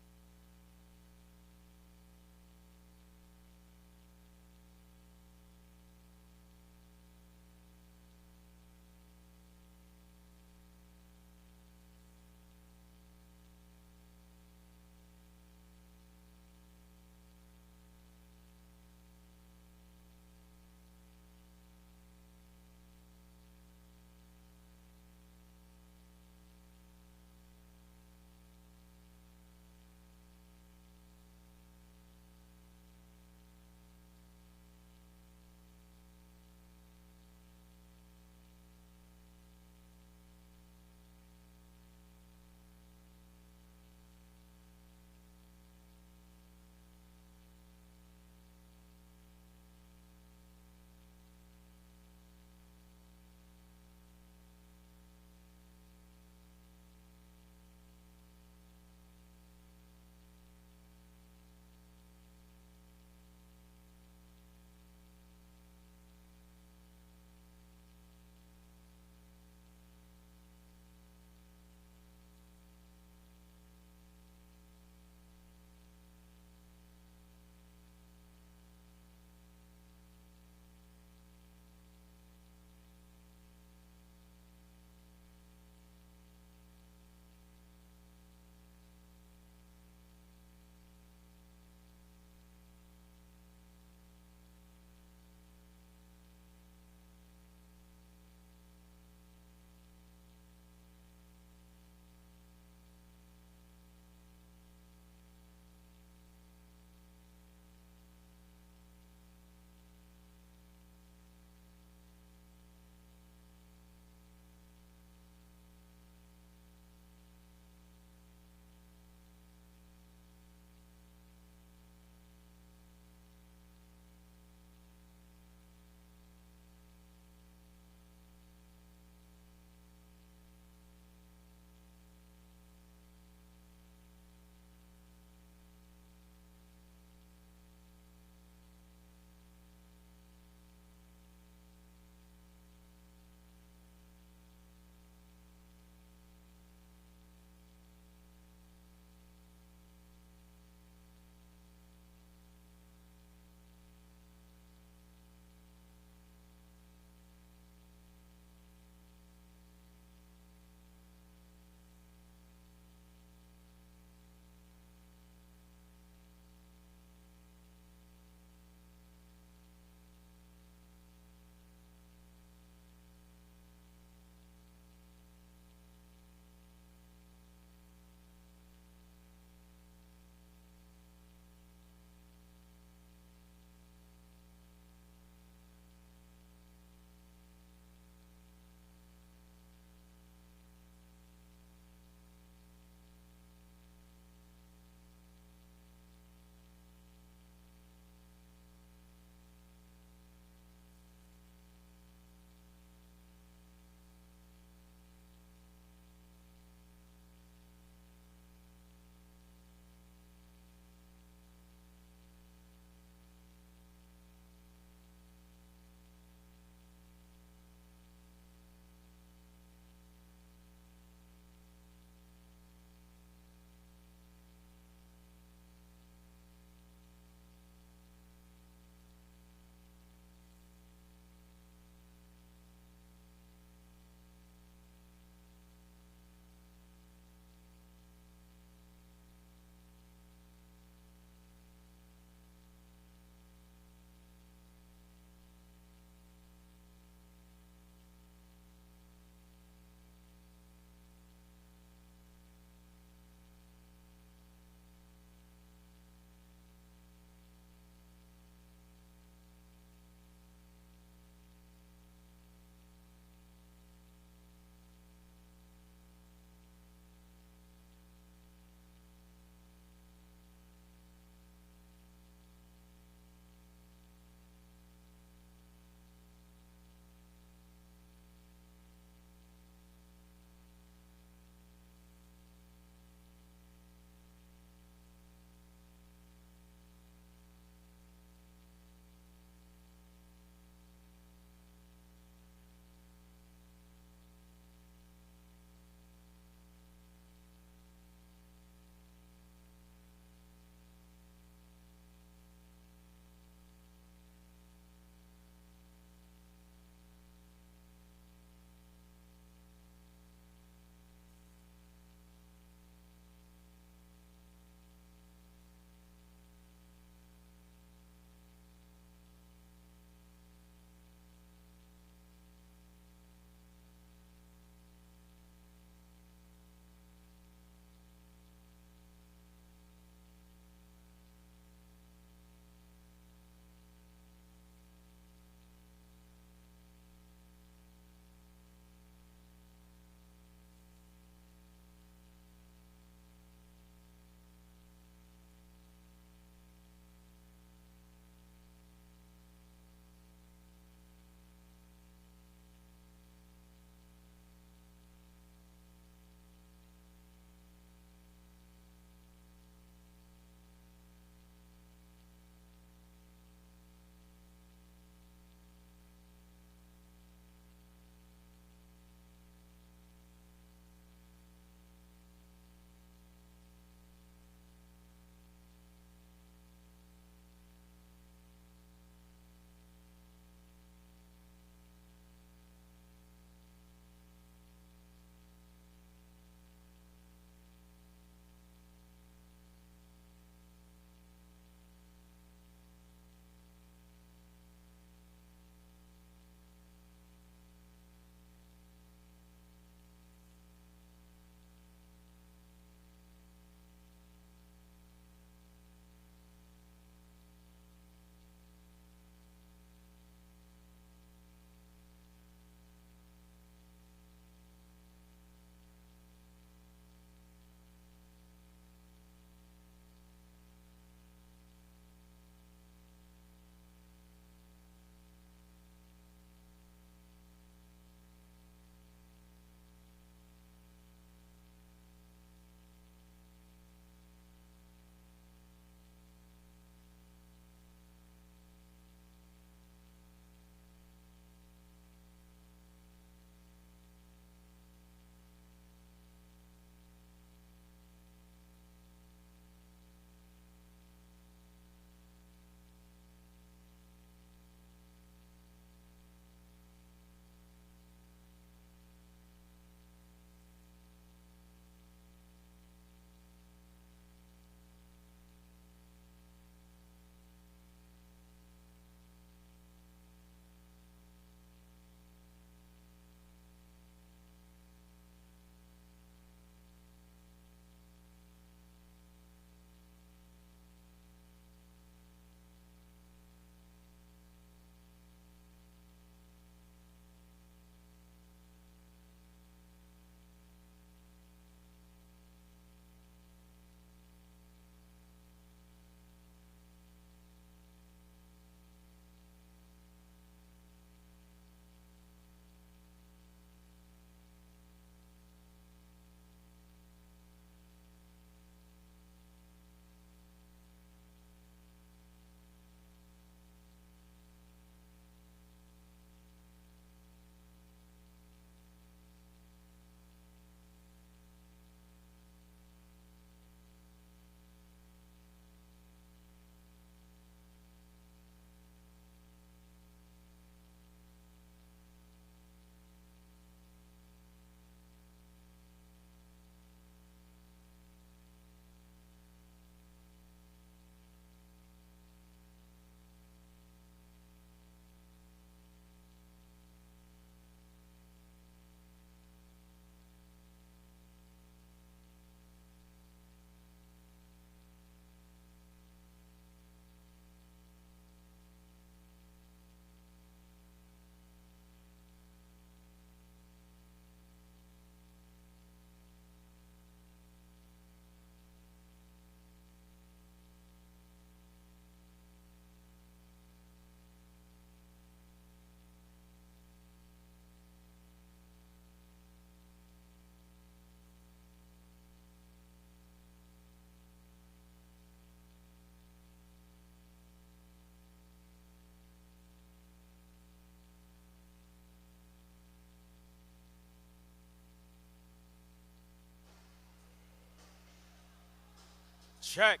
check,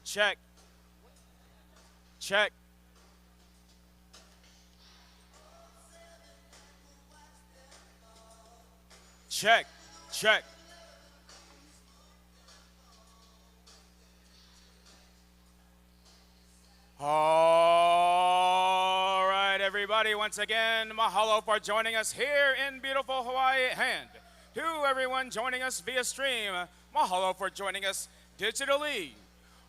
check, check. Check, check. All right, everybody, once again, mahalo for joining us here in beautiful Hawaii, and to everyone joining us via stream, mahalo for joining us digitally.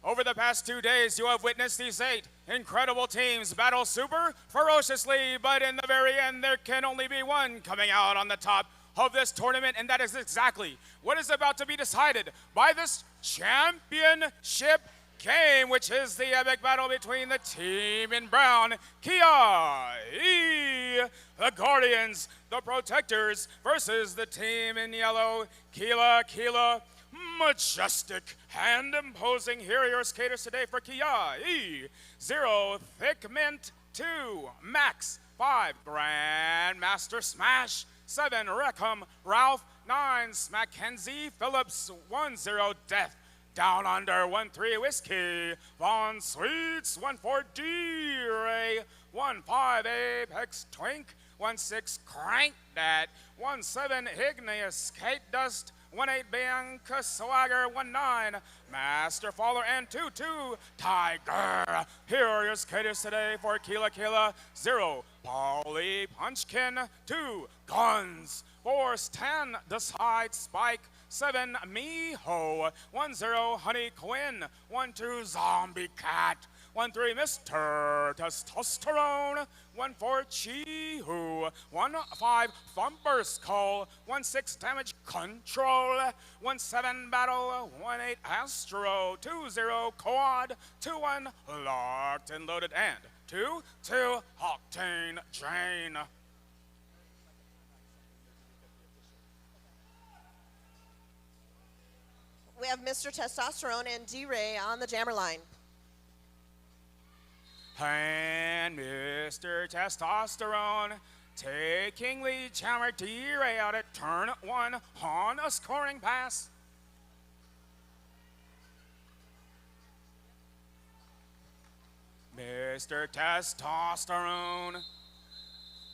Over the past 2 days, you have witnessed these 8 incredible teams battle super ferociously, but in the very end, there can only be one coming out on the top of this tournament, and that is exactly what is about to be decided by this championship game, which is the epic battle between the team in brown, Kia'i, the Guardians, the Protectors, versus the team in yellow, Kila. Majestic and imposing. Here are your skaters today for Kia'i. 0, Thick Mint. 2, Max. 5, Grandmaster Smash. 7, Reckham Ralph. 9, Mackenzie Phillips. 1-0, Death. Down Under. 1-3, Whiskey. Von Sweets. 1-4, D-Ray. 1-5, Apex Twink. 1-6, Crank That. 1-7, Igneous Skate Dust. 1-8, Bianca Swagger. 1-9, Master Faller. And 2-2, Tiger. Here are your skaters today for Kila. 0, Polly Punchkin. 2, Guns. 4, Stan Decide Spike. 7, Miho. 1-0, Honey Quinn. 1-2, Zombie Cat. 1-3, Mr. Testosterone. 1-4, Chihu. 1-5, Thumper Skull. 1-6, Damage Control. 1-7, Battle. 1-8, Astro. 2-0, Quad. 2-1, Locked and Loaded. And 2-2, Octane Jane. We have Mr. Testosterone and D-Ray on the jammer line. And Mr. Testosterone taking lead, jammer D-Ray out at turn 1 on a scoring pass. Mr. Testosterone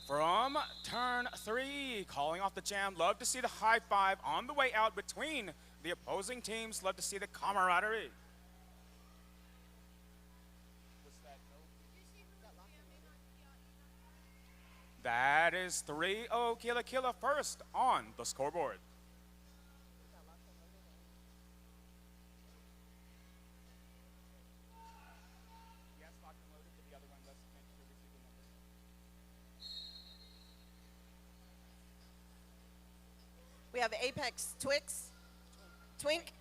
from turn 3, calling off the jam. Love to see the high five on the way out between the opposing teams. Love to see the camaraderie. That is 3-0 Kila first on the scoreboard. We have Apex Twink,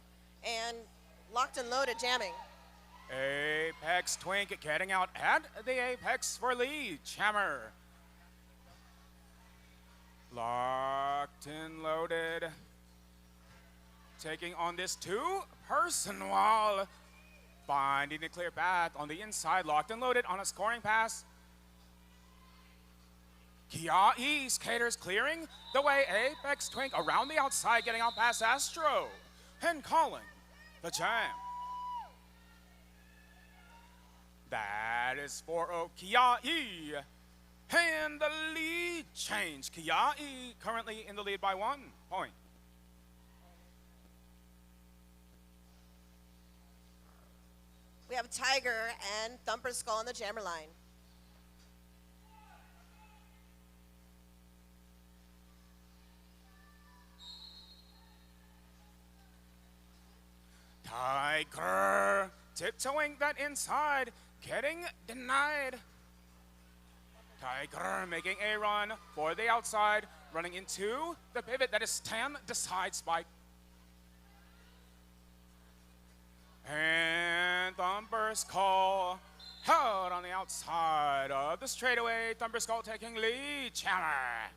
and Locked and Loaded jamming. Apex Twink getting out at the Apex for lead. Jammer. Locked and Loaded. Taking on this 2-person wall. Finding a clear path on the inside. Locked and Loaded on a scoring pass. Kia'i skaters clearing the way. Apex Twink around the outside, getting out past Astro and calling the jam. That is 4-0 Kia'i. And the lead change. Kia'i currently in the lead by 1 point. We have Tiger and Thumper Skull on the jammer line. Tiger tiptoeing that inside, getting denied. Tiger making a run for the outside, running into the pivot. That is Stan Decide Spike. And Thumper Skull out on the outside of the straightaway. Thumper Skull taking lead. Jammer.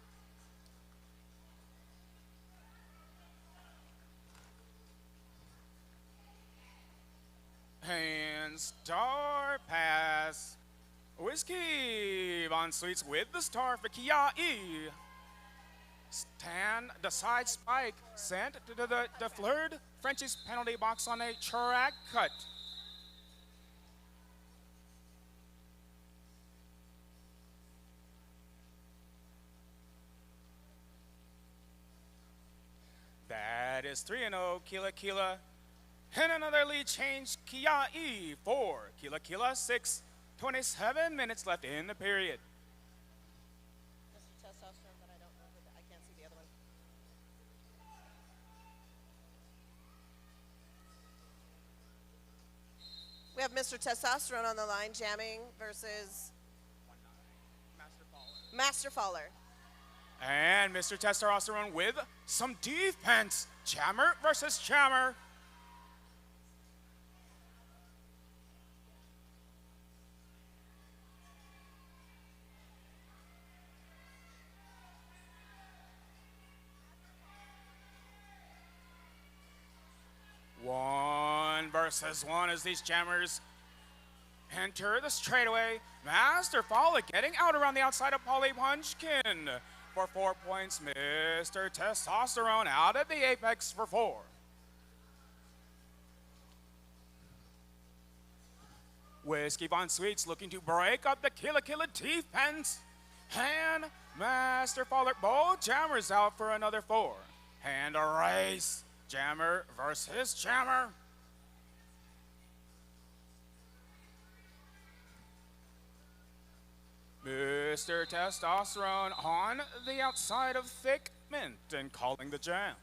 And star pass. Whiskey Von Sweets with the star for Kia'i. The side spike sent to the third Frenchie's penalty box on a track cut. That is 3-0 Kila Kila. And another lead change, Kia'i 4, Kila Kila 6. 27 minutes left in the period. Mr. Testosterone, but I don't know who I can't see the other one. We have Mr. Testosterone on the line jamming versus Master Faller. And Mr. Testosterone with some defense. Jammer versus Jammer. One versus one as these jammers enter the straightaway. Master Faller getting out around the outside of Polly Punchkin for 4 points. Mr. Testosterone out at the apex for 4. Whiskey Von Sweets looking to break up the Kila Kila defense. And Master Faller, both jammers out for another 4. And a race. Jammer versus Jammer. Mr. Testosterone on the outside of Thick Mint and calling the jam.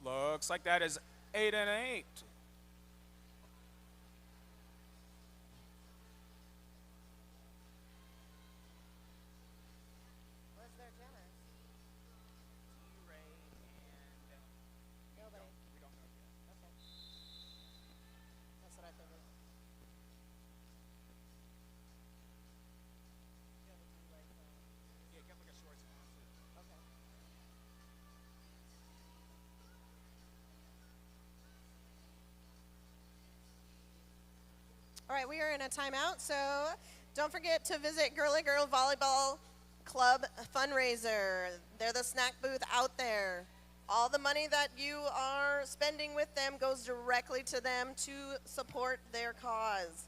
Looks like that is 8 and 8. Where's their jammer? Nobody. We don't know yet. Okay. That's what I figured. Yeah, get like a short spot. Okay. All right, we are in a timeout, so don't forget to visit Girly Girl Volleyball Club fundraiser. They're the snack booth out there. All the money that you are spending with them goes directly to them to support their cause.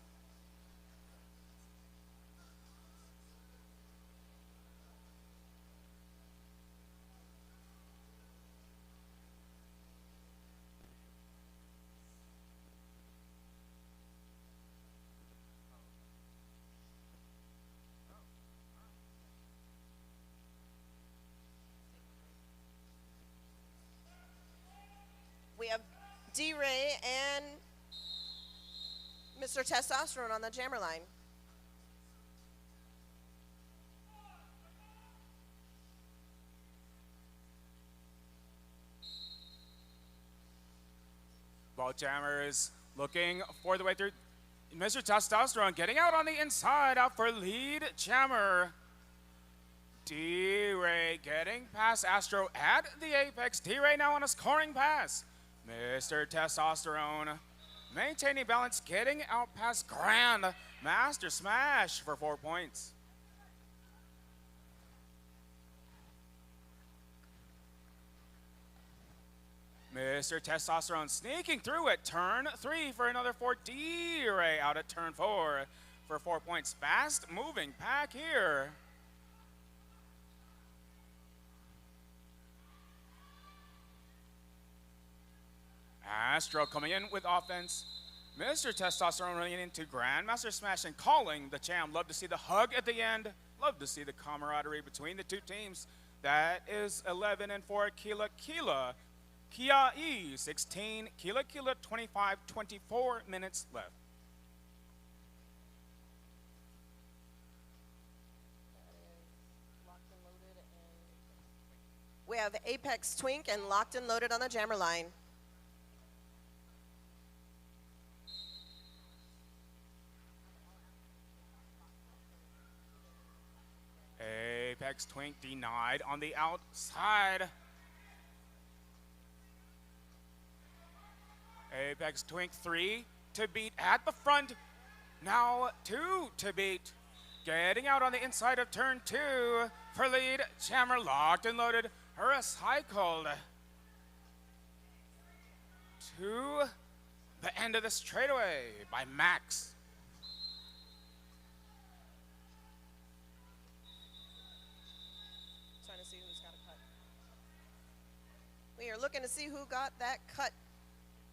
We have D-Ray and Mr. Testosterone on the jammer line. Both jammers looking for the way through. Mr. Testosterone getting out on the inside, out for lead jammer. D-Ray getting past Astro at the apex. D-Ray now on a scoring pass. Mr. Testosterone maintaining balance, getting out past Grand Master Smash for 4 points. Mr. Testosterone sneaking through at turn 3 for another 4. D-Ray out at turn 4 for 4 points. Fast moving pack here. Astro coming in with offense. Mr. Testosterone running into Grandmaster Smash and calling the jam. Love to see the hug at the end. Love to see the camaraderie between the two teams. That is 11 and 4 Kila Kila. Kia'i 16, Kila Kila 25, 24 minutes left. We have Apex Twink and Locked and Loaded on the jammer line. Apex Twink denied on the outside. Apex Twink 3 to beat at the front. Now 2 to beat. Getting out on the inside of turn 2 for lead. Jammer locked and loaded. Recycled to the end of the straightaway by Max. Trying to see who's got a cut. We are looking to see who got that cut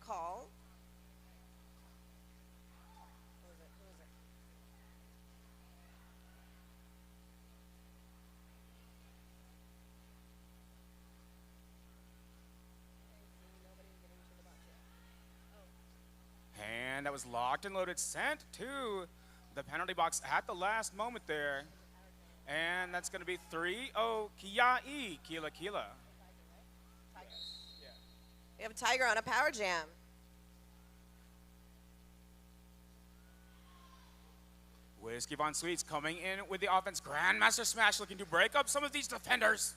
call. Who is it? Who is it? And that was locked and loaded, sent to the penalty box at the last moment there. And that's going to be 3-0 Kiai, Kila Kila. We have a Tiger on a power jam. Whiskey Von Sweets coming in with the offense. Grandmaster Smash looking to break up some of these defenders.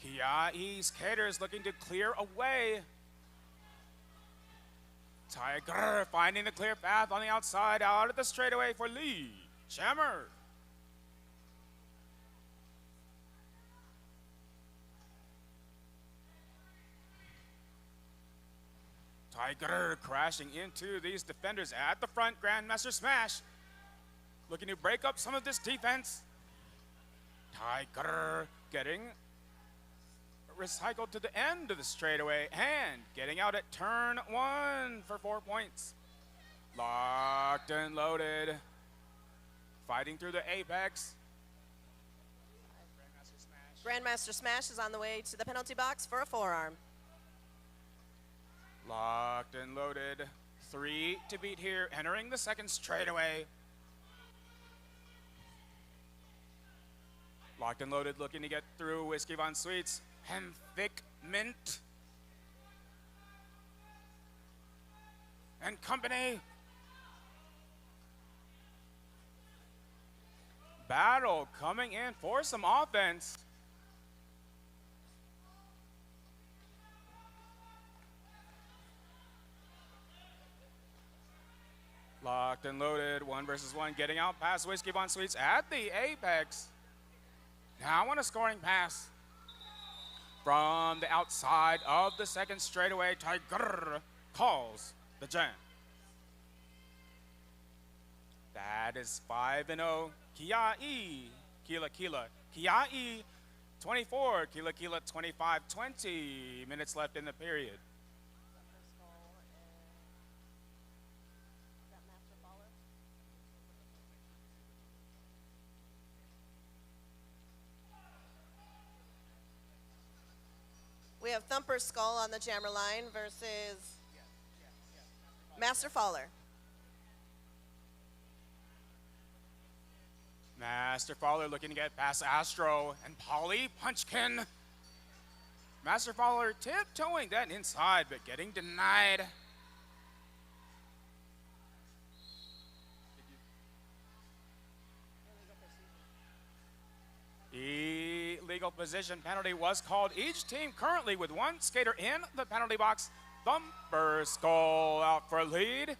Kiai's Caters looking to clear away. Tiger finding the clear path on the outside, out of the straightaway for Lee. Jammer. Tiger crashing into these defenders at the front. Grandmaster Smash looking to break up some of this defense. Tiger getting recycled to the end of the straightaway and getting out at turn 1 for 4 points. Locked and loaded. Fighting through the apex. Grandmaster Smash is on the way to the penalty box for a forearm. Locked and loaded. 3 to beat here, entering the second straightaway. Locked and loaded, looking to get through Whiskey Von Sweets and Thick Mint and company. Battle coming in for some offense. Locked and loaded, 1 versus 1, getting out past Whiskey Von Sweets at the apex. Now on a scoring pass from the outside of the second straightaway. Tiger calls the jam. That is 5-0. Kiai, Kila Kila. Kiai, 24. Kila Kila, 25. 20 minutes left in the period. We have Thumper Skull on the jammer line versus Master Faller. Master Faller looking to get past Astro and Polly Punchkin. Master Faller tiptoeing that inside, but getting denied. Illegal position penalty was called. Each team currently with 1 skater in the penalty box. Thumper Skull out for lead.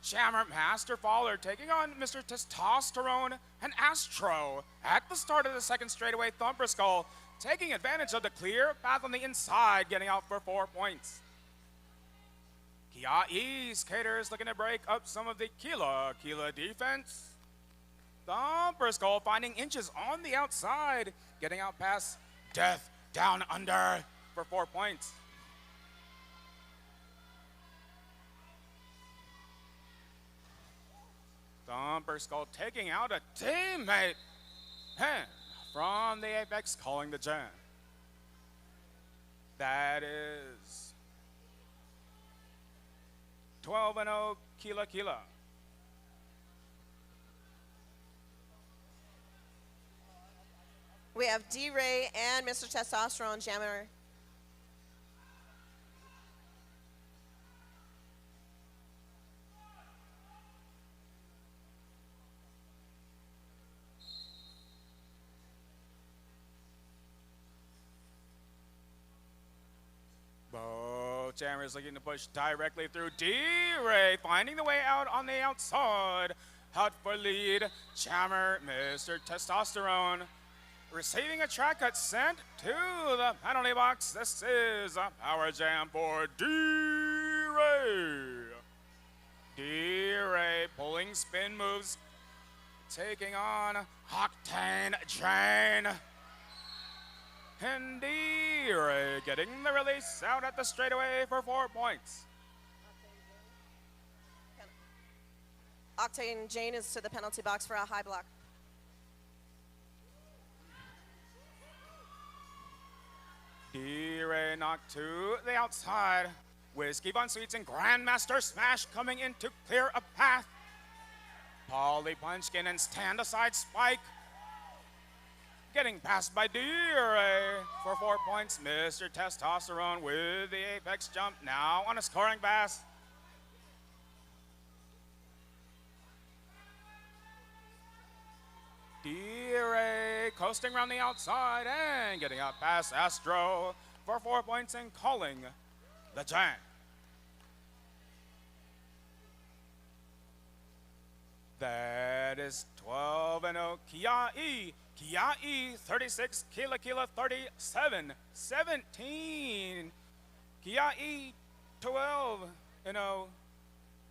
Jammer Master Faller taking on Mr. Testosterone and Astro at the start of the second straightaway. Thumper Skull taking advantage of the clear path on the inside, getting out for 4 points. Kiai skaters looking to break up some of the Kila defense. Thumper Skull finding inches on the outside, getting out past Death Down Under for 4 points. Thumper Skull taking out a teammate. And from the apex, calling the jam. That is 12-0 Kila Kila. We have D-Ray and Mr. Testosterone jammer. Jammer is looking to push directly through D-Ray, finding the way out on the outside. Out for lead, Jammer, Mr. Testosterone, receiving a track cut sent to the penalty box. This is a power jam for D-Ray. D-Ray pulling spin moves, taking on Octane Jane. And D-Ray getting the release out at the straightaway for 4 points. Octane Jane is to the penalty box for a high block. D-Ray knocked to the outside. Whiskey Bun Sweets and Grandmaster Smash coming in to clear a path. Polly Punchkin and Stand Aside Spike getting passed by D-Ray for 4 points. Mr. Testosterone with the apex jump now on a scoring pass. D-Ray coasting around the outside and getting out past Astro for 4 points and calling the jam. That is 12-0 Kiai. Kiai 36, Kila 37, 17. Kiai 12-0.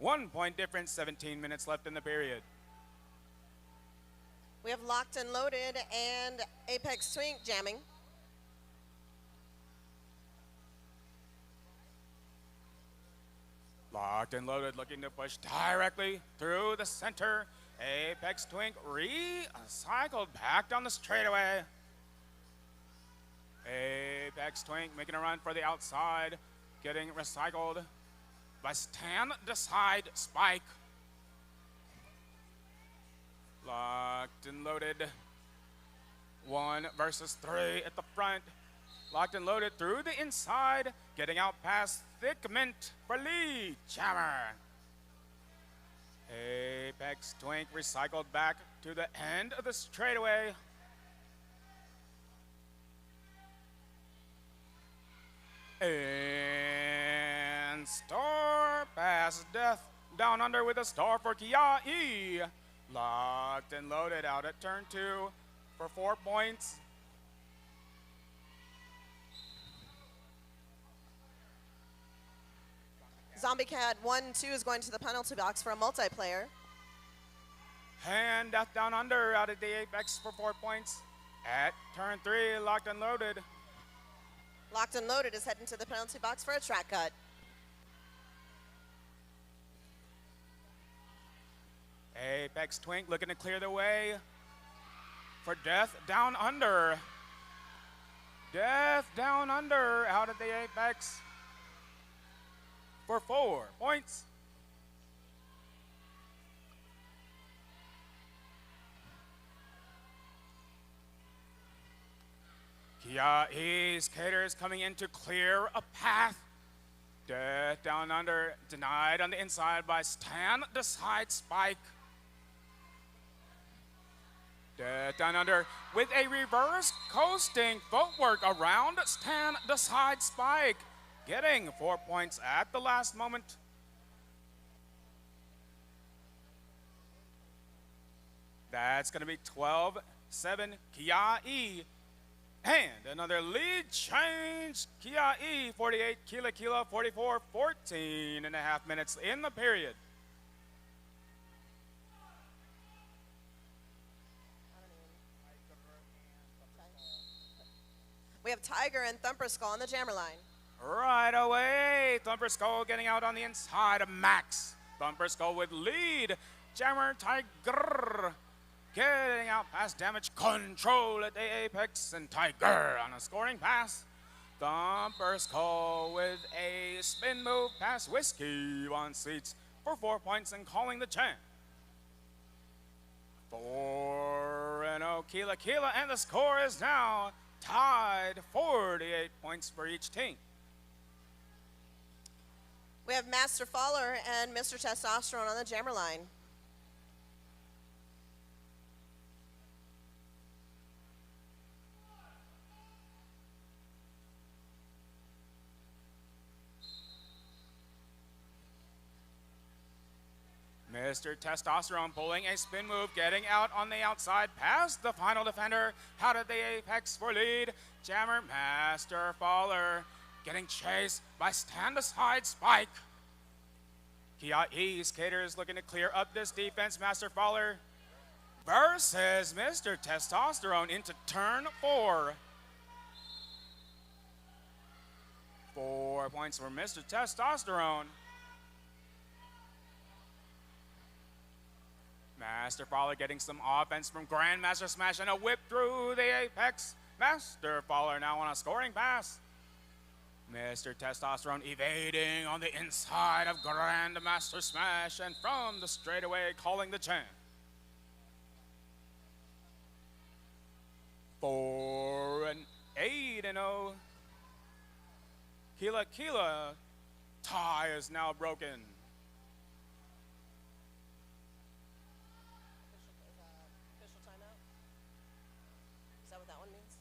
1 point difference, 17 minutes left in the period. We have Locked and Loaded and Apex Twink jamming. Locked and Loaded looking to push directly through the center. Apex Twink recycled back down the straightaway. Apex Twink making a run for the outside, getting recycled by Stand Aside Spike. Locked and Loaded. 1 versus 3 at the front. Locked and Loaded through the inside, getting out past Thick Mint for lead. Jammer. Apex Twink recycled back to the end of the straightaway. And Star past Death down under with a star for Kiai. Locked and Loaded out at turn 2 for 4 points. Zombie Cat 1-2 is going to the penalty box for a multiplayer. And Death down under out at the apex for 4 points. At turn 3, Locked and Loaded. Locked and Loaded is heading to the penalty box for a track cut. Apex Twink looking to clear the way for Death down under. Death down under out at the apex for 4 points. Kiai's Caters coming in to clear a path. Death down under, denied on the inside by Stand Aside Spike. Death down under with a reverse coasting footwork around Stand Aside Spike, getting 4 points at the last moment. That's going to be 12-7 Kiai. And another lead change. Kiai 48, Kila 44, 14 and a half minutes in the period. We have Tiger and Thumper Skull on the jammer line. Right away, Thumper Skull getting out on the inside of Max. Thumper Skull with lead. Jammer Tiger getting out past Damage Control at the apex, and Tiger on a scoring pass. Thumper Skull with a spin move past Whiskey on seats for 4 points and calling the champ. 4-0 Kila, and the score is now tied 48 points for each team. We have Master Faller and Mr. Testosterone on the jammer line. Mr. Testosterone pulling a spin move, getting out on the outside past the final defender. Out of the apex for lead. Jammer, Master Faller, getting chased by stand-aside Spike. Kia E skaters looking to clear up this defense. Master Faller versus Mr. Testosterone into turn 4. 4 points for Mr. Testosterone. Master Faller getting some offense from Grandmaster Smash and a whip through the apex. Master Faller now on a scoring pass. Mr. Testosterone evading on the inside of Grandmaster Smash and from the straightaway calling the champ. 4-8-0. Kila tie is now broken. Official timeout? Is that what that one means?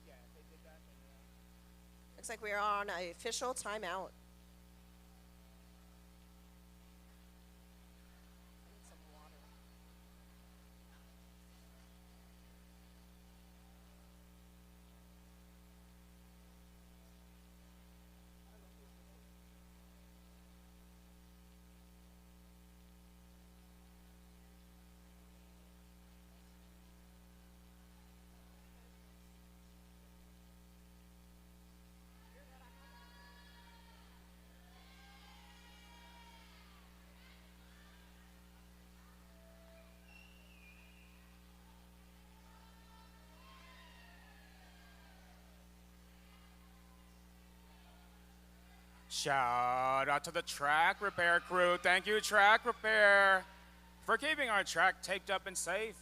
Yeah, if they did that, then yeah. Looks like we are on an official timeout. I need some water. Shout out to the track repair crew. Thank you, track repair, for keeping our track taped up and safe.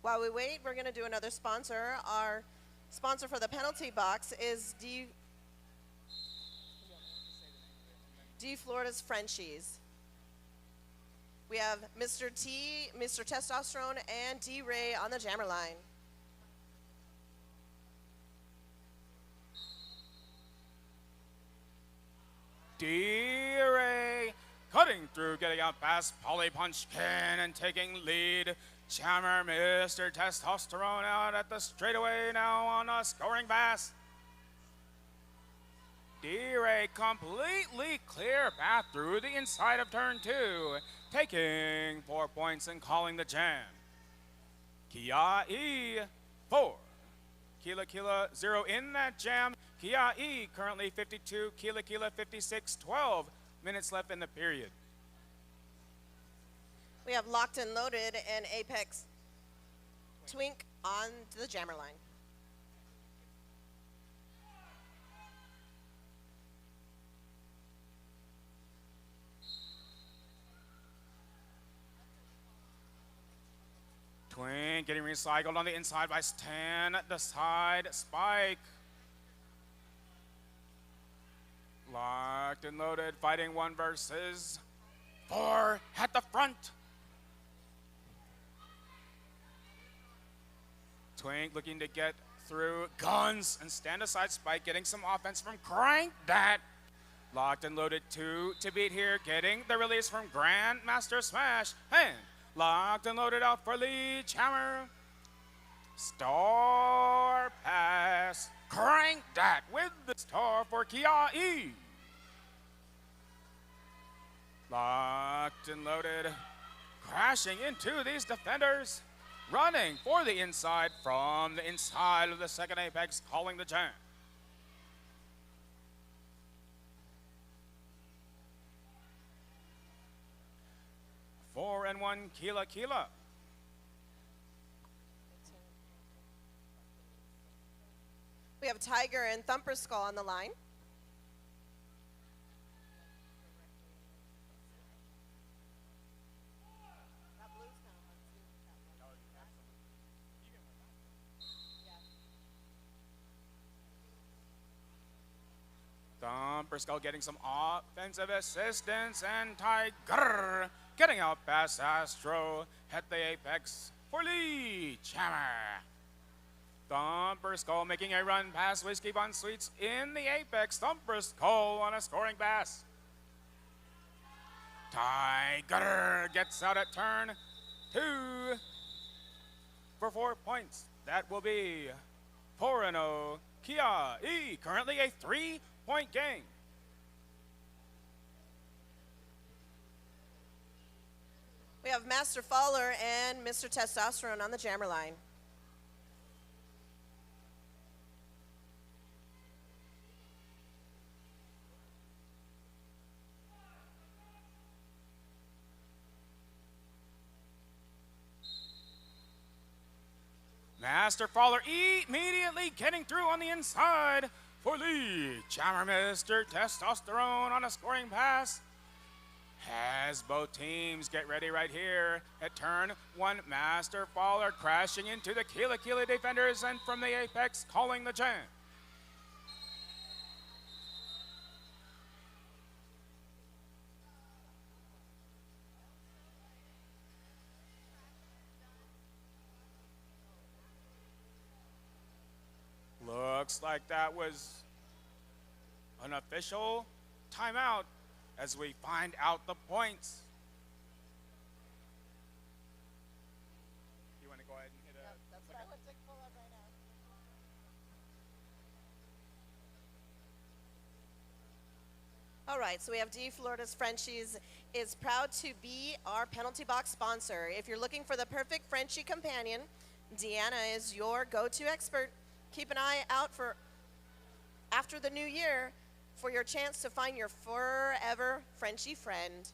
While we wait, we're going to do another sponsor. Our sponsor for the penalty box is D Florida's Frenchies. We have Mr. T, Mr. Testosterone, and D Ray on the jammer line. D-Ray cutting through, getting out past Polly Punchkin and taking lead. Jammer, Mr. Testosterone out at the straightaway now on a scoring pass. D-Ray completely clear path through the inside of turn 2, taking 4 points and calling the jam. Kia E 4. Kila 0 in that jam. Kia E currently 52, Kila 56, 12 minutes left in the period. We have Locked and Loaded and Apex Twink on the jammer line. Twink getting recycled on the inside by Stan, the side Spike. Locked and Loaded fighting 1 versus 4 at the front. Twink looking to get through Guns and stand aside Spike, getting some offense from Crank That. Locked and Loaded 2 to beat here, getting the release from Grandmaster Smash. And Locked and Loaded out for lead. Hammer. Star pass. Crank That with the star for Kia E. Locked and Loaded crashing into these defenders. Running for the inside from the inside of the second apex, calling the jam. Four and 1, Kila. We have Tiger and Thumper Skull on the line. Thumper Skull getting some offensive assistance, and Tiger getting out past Astro at the apex for Lee Jammer. Thumper Skull making a run past Whiskey Bun Sweets in the apex. Thumper Skull on a scoring pass. Tiger gets out at turn 2 for 4 points. That will be 4-0 Kia E, currently a 3-point game. We have Master Faller and Mr. Testosterone on the jammer line. Master Faller immediately getting through on the inside for Lee Jammer. Mr. Testosterone on a scoring pass. As both teams get ready right here at turn 1, Master Faller crashing into the Kila Kila defenders, and from the apex calling the jam. Looks like that was an official timeout as we find out the points. You want to go ahead and hit a... That's what I would take pull up right now. All right, so we have D. Florida's Frenchies is proud to be our penalty box sponsor. If you're looking for the perfect Frenchie companion, Deanna is your go-to expert. Keep an eye out for after the new year for your chance to find your forever Frenchie friend.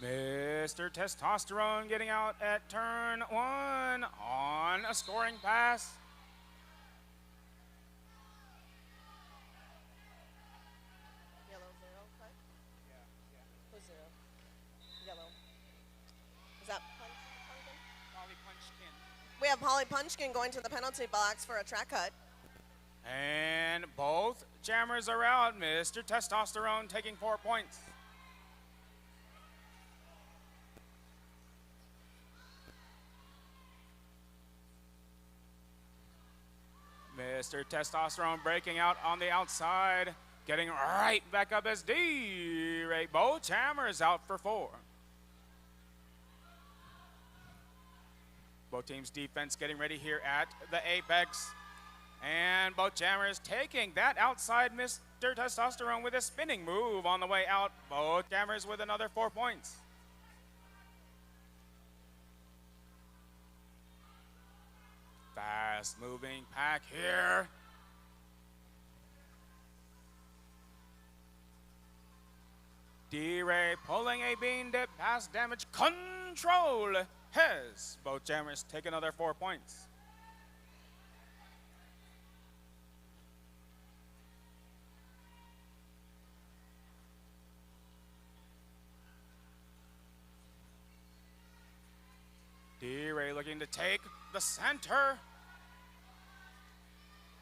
Mr. Testosterone getting out at turn 1 on a scoring pass. Yellow 0, cut? Who's 0? Yellow. Is that Pumpkin? Polly Punchkin. We have Polly Punchkin going to the penalty box for a track cut. And both jammers are out. Mr. Testosterone taking 4 points. Mr. Testosterone breaking out on the outside, getting right back up as D-Ray. Both jammers out for 4. Both teams' defense getting ready here at the apex. And both jammers taking that outside Mr. Testosterone with a spinning move on the way out. Both jammers with another 4 points. Fast moving pack here. D-Ray pulling a bean dip past damage control. Has both jammers take another 4 points. D-Ray looking to take the center.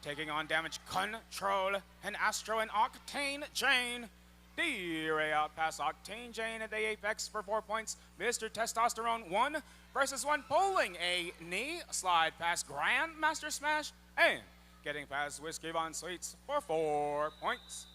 Taking on damage control and Astro and Octane Jane. D-Ray out past Octane Jane at the apex for 4 points. Mr. Testosterone 1 versus 1, pulling a knee slide past Grandmaster Smash and getting past Whiskey Von Sweets for 4 points.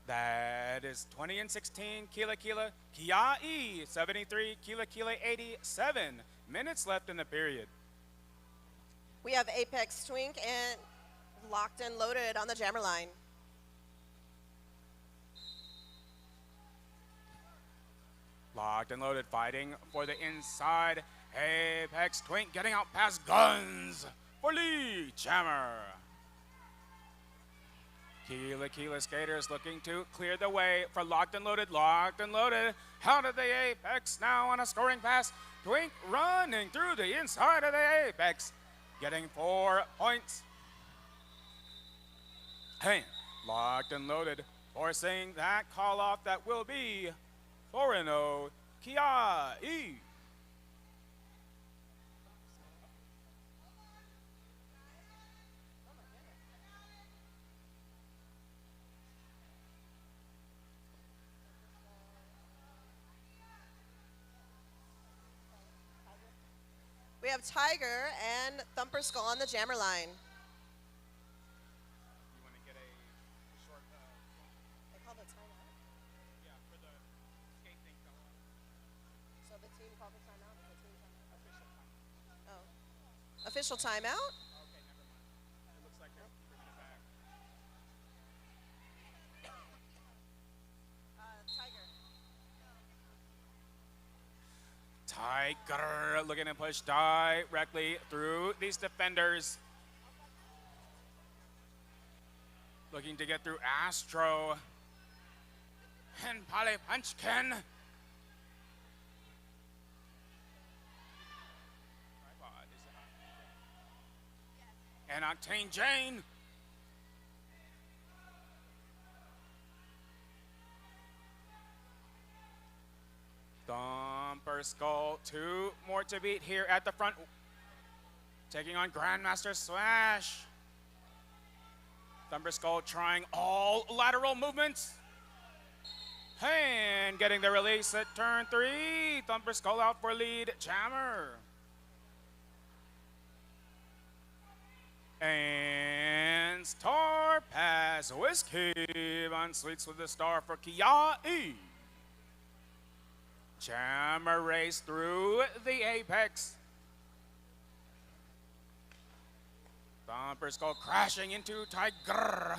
That is 20 and 16, Kila Kila, Kia E, 73, Kila Kila 87 minutes left in the period. We have Apex Twink and locked and loaded on the jammer line. Locked and loaded, fighting for the inside Apex Twink getting out past Guns for lead jammer. Keela skaters looking to clear the way for locked and loaded. Out of the apex now on a scoring pass. Twink running through the inside of the apex, getting 4 points. Hey, locked and loaded, forcing that call off that will be 4-0 Kiai. We have Tiger and Thumper Skull on the jammer line. You want to get a short, They called a timeout. yeah, for the skate thing fell off. So the team called a timeout. Is the team timeout? Official time. Oh. Official timeout? Okay, never mind. It looks like they're bringing it back. Tiger. Tiger looking to push directly through these defenders. Looking to get through Astro and Polly Punchkin. And Octane Jane. Thumper Skull, 2 more to beat here at the front. Taking on Grandmaster Slash. Thumper Skull trying all lateral movements. And getting the release at turn 3. Thumper Skull out for lead jammer. And Star Pass Whiskey on Sweets with the star for Kiai. Jammer race through the apex. Thumper Skull crashing into Tiger.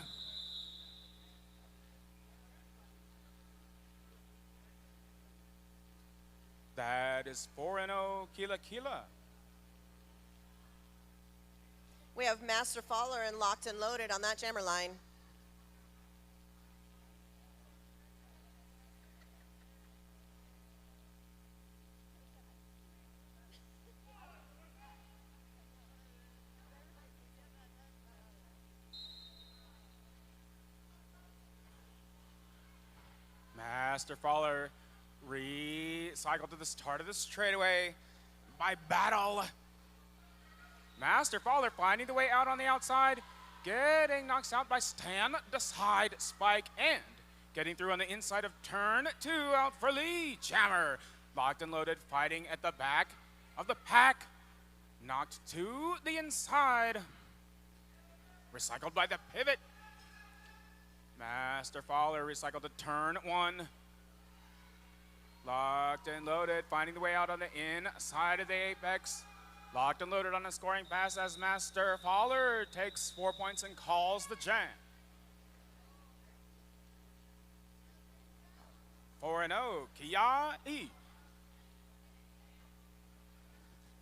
That is 4-0 Keela. We have Master Faller and Locked and Loaded on that jammer line. Master Faller recycled to the start of the straightaway by battle. Master Faller finding the way out on the outside, getting knocked out by Stan, the side spike, and getting through on the inside of turn 2 out for lead jammer. Locked and loaded, fighting at the back of the pack. Knocked to the inside. Recycled by the pivot. Master Faller recycled to turn 1. Locked and loaded, finding the way out on the inside of the apex. Locked and loaded on a scoring pass as Master Faller takes 4 points and calls the jam. 4-0, Kiai.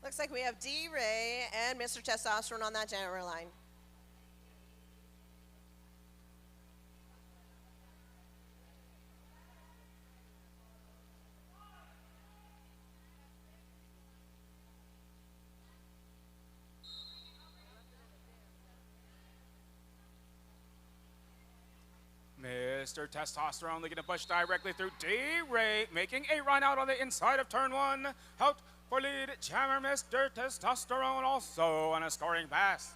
Looks like we have D-Ray and Mr. Testosterone on that jammer line. Mr. Testosterone looking to push directly through D-Ray, making a run out on the inside of turn 1. Out for lead jammer, Mr. Testosterone also on a scoring pass.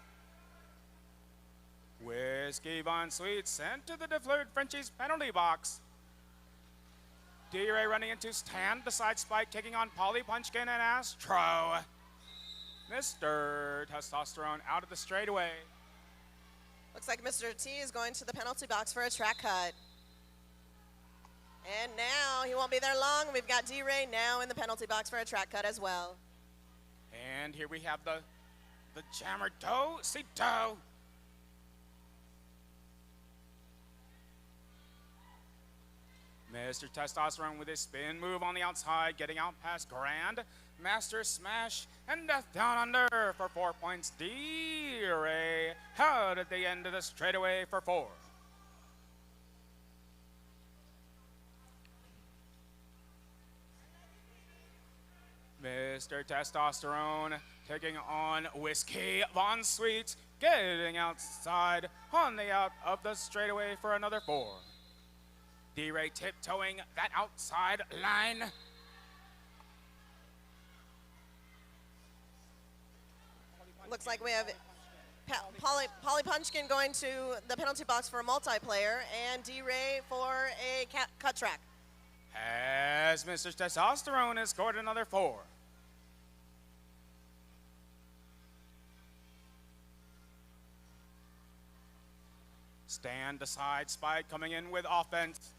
Whiskey Von Sweet sent to the deflated Frenchie's penalty box. D-Ray running into Stan, the side spike, taking on Polly Punchkin and Astro. Mr. Testosterone out of the straightaway. Looks like Mr. T is going to the penalty box for a track cut. And now he won't be there long. We've got D-Ray now in the penalty box for a track cut as well. And here we have the jammer Doe. See Doe. Mr. Testosterone with his spin move on the outside, getting out past Grand Master Smash, and Death Down Under for 4 points. D-Ray out at the end of the straightaway for 4. Mr. Testosterone taking on Whiskey Von Sweet, getting outside on the out of the straightaway for another 4. D-Ray tiptoeing that outside line. Looks like we have Polly Punchkin going to the penalty box for a multiplayer and D-Ray for a cut track. As Mr. Testosterone has scored another 4. Stand aside, Spike coming in with offense.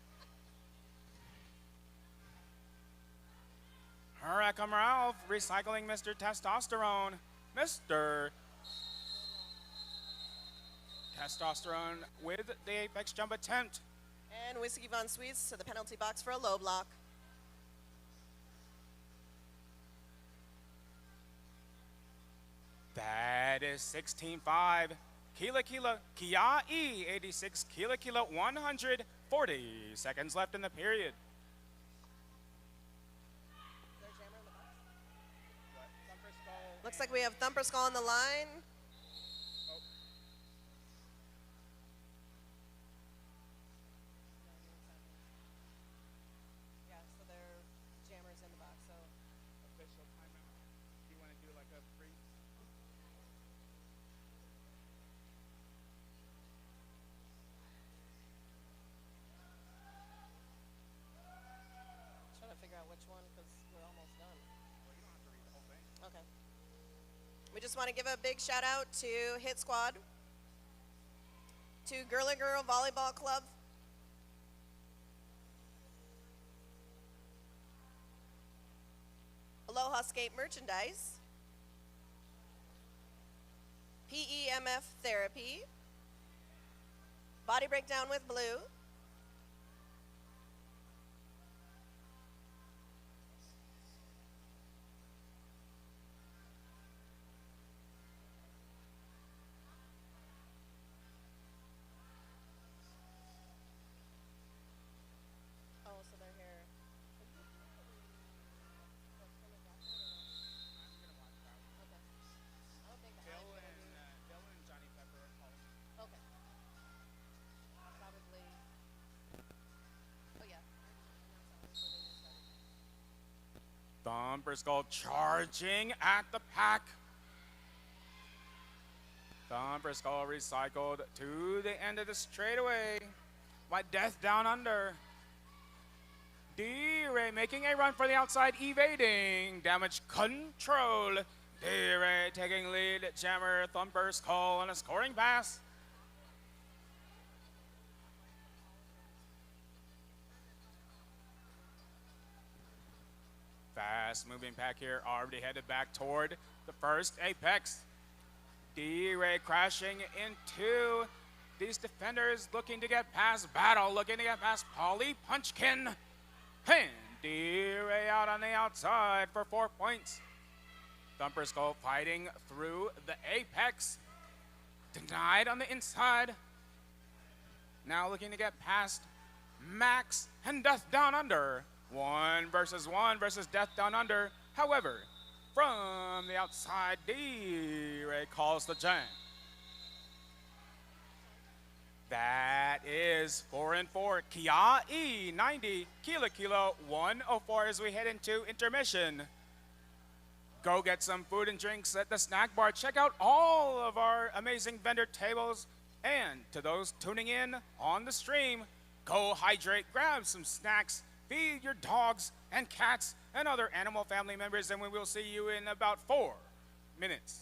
Hurricane Ralph recycling Mr. Testosterone. Mr. Testosterone with the apex jump attempt. And Whiskey Von Sweets to the penalty box for a low block. That is 16-5. Kila Kia-E, 86 Kila 140 seconds left in the period. Looks like we have Thumper Skull on the line. Yeah, so they're jammers in the box. So Official timeout. Do you want to do like a freeze? trying to figure out which one because we're almost done. Well, you don't have to read the whole thing. Okay. We just want to give a big shout out to Hit Squad, to Girly Girl Volleyball Club, Aloha Skate Merchandise, PEMF Therapy, Body Breakdown with Blue, oh, so they're here. Okay. I don't think the Bill line's and, gonna be- Bill and Johnny Pepper are calling. Okay. Probably. Oh yeah. Thumper Skull charging at the pack. Thumper Skull recycled to the end of the straightaway by Death Down Under. D-Ray making a run for the outside, evading damage control. D-Ray taking lead, Jammer, Thumper Skull on a scoring pass. Fast moving pack here, already headed back toward the first apex. D-Ray crashing into these defenders, looking to get past Battle, looking to get past Polly Punchkin. And D-Ray out on the outside for 4 points. Thumper Skull fighting through the apex. Denied on the inside. Now looking to get past Max and Death Down Under. 1 versus Death Down Under. However, from the outside, D-Ray calls the jam. That is 4 and 4. Kia-E 90, Kila 104 as we head into intermission. Go get some food and drinks at the snack bar. Check out all of our amazing vendor tables. And to those tuning in on the stream, go hydrate, grab some snacks, feed your dogs and cats and other animal family members, and we will see you in about 4 minutes.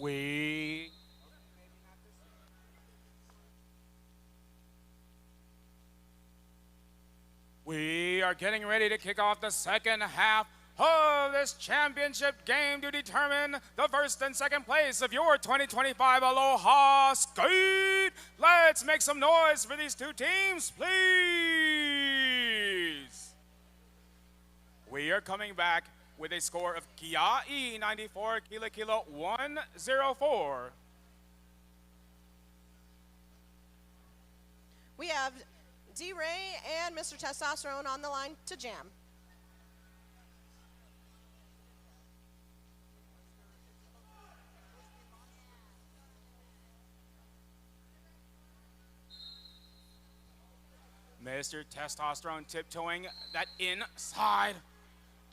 We are getting ready to kick off the second half of this championship game to determine the first and second place of your 2025 Aloha Skate. Let's make some noise for these two teams, please. We are coming back with a score of Kia'i 94, Kila Kila 104. We have D-Ray and Mr. Testosterone on the line to jam. Mr. Testosterone tiptoeing that inside.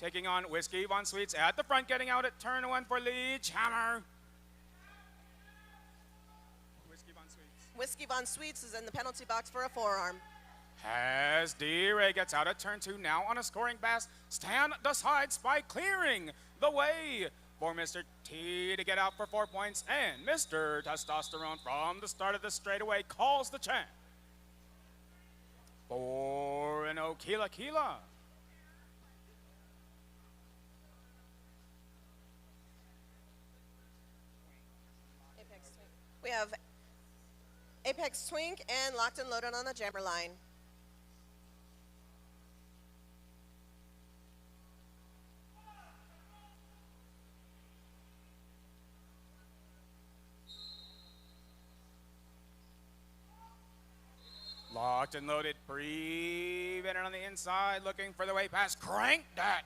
Taking on Whiskey Von Sweets at the front, getting out at turn one for Lee Chammer. Whiskey Von Sweets. Whiskey Von Sweets is in the penalty box for a forearm. As D-Ray gets out at turn two, now on a scoring pass. Stan decides by clearing the way for Mr. T to get out for 4 points. And Mr. Testosterone from the start of the straightaway calls the champ. 4-0 Kila Kila. We have Apex Twink and Locked and Loaded on the jammer line. Locked and Loaded, breathing on the inside, looking for the way past. Crank that.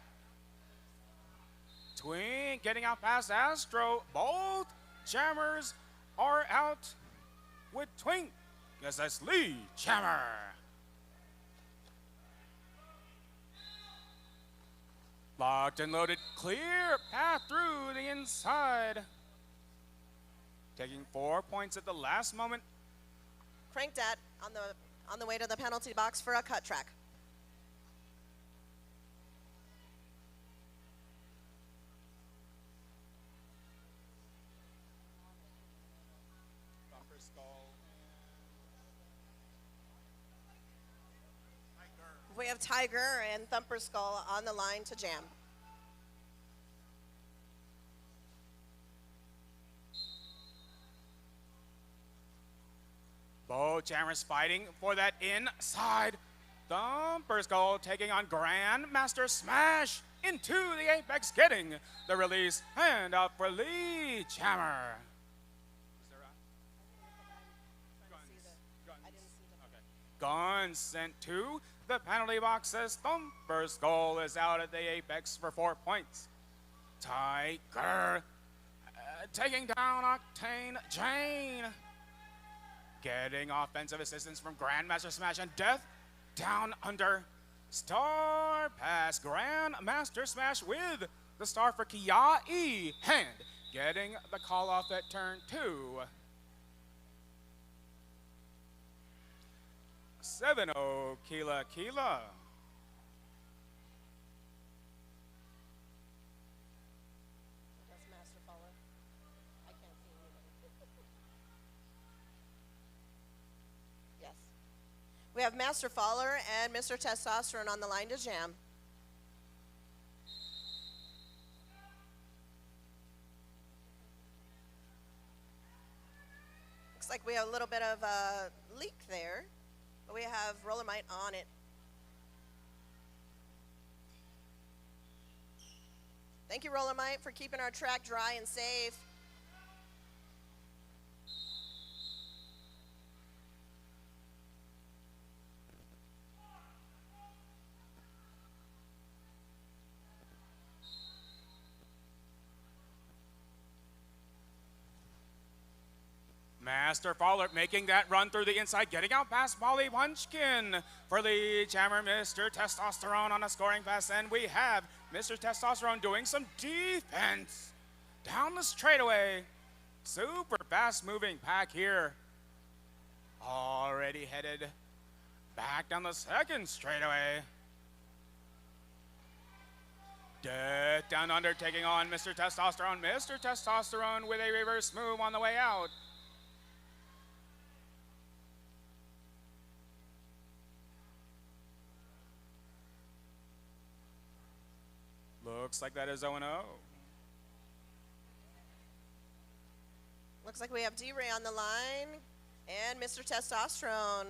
Twink getting out past Astro. Both jammers are out with Twink. Yes, that's Lee Chammer. Locked and Loaded, clear path through the inside. Taking 4 points at the last moment. Cranked at on the way to the penalty box for a cut track. We have Tiger and Thumper Skull on the line to jam. Both jammers fighting for that inside. Thumper Skull taking on Grandmaster Smash into the apex, getting the release. Hand out for Lee Chammer. Guns sent to the penalty box as Thumper Skull is out at the apex for 4 points. Tiger taking down Octane Jane. Getting offensive assistance from Grandmaster Smash and Death down under. Star pass. Grandmaster Smash with the star for Kia'i. Hand getting the call off at turn two. 7-0 Kila Kila. Yes. We have Master Faller and Mr. Testosterone on the line to jam. Looks like we have a little bit of a leak there. But we have Rollermite on it. Thank you, Rollermite, for keeping our track dry and safe. Master Faller making that run through the inside, getting out past Molly Punchkin for Lee Chammer. Mr. Testosterone on a scoring pass, and we have Mr. Testosterone doing some defense down the straightaway. Super fast moving pack here. Already headed back down the second straightaway. Death Down Under taking on Mr. Testosterone. Mr. Testosterone with a reverse move on the way out. Looks like that is 0-0. Looks like we have D-Ray on the line and Mr. Testosterone.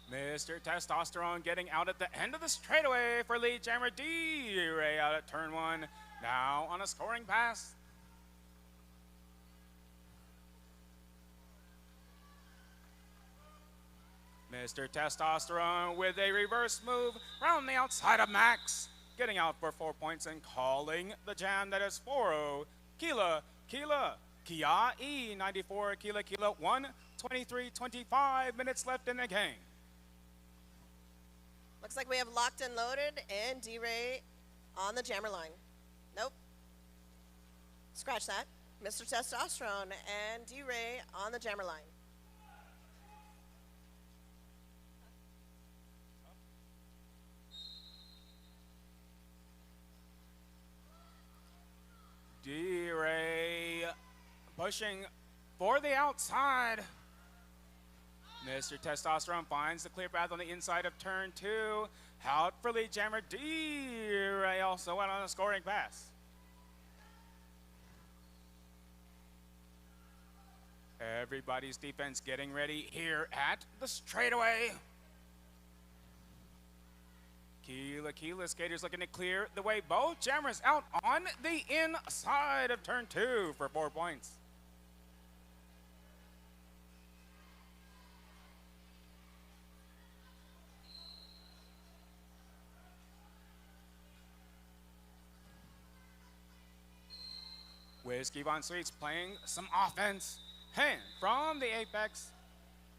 Mr. Testosterone getting out at the end of the straightaway for lead jammer D-Ray out at turn 1. Now on a scoring pass. Mr. Testosterone with a reverse move round the outside of Max. Getting out for 4 points and calling the jam. That is 4-0. Kia E94, Kila 1:23:25 minutes left in the game. Looks like we have Locked and Loaded and D-Ray on the jammer line. Nope. Scratch that. Mr. Testosterone and D-Ray on the jammer line. D-Ray pushing for the outside. Mr. Testosterone finds the clear path on the inside of turn 2. Out for lead jammer D-Ray also went on a scoring pass. Everybody's defense getting ready here at the straightaway. Kila skaters looking to clear the way. Both jammers out on the inside of turn 2 for 4 points. Whiskey Von Sweets playing some offense. And from the apex,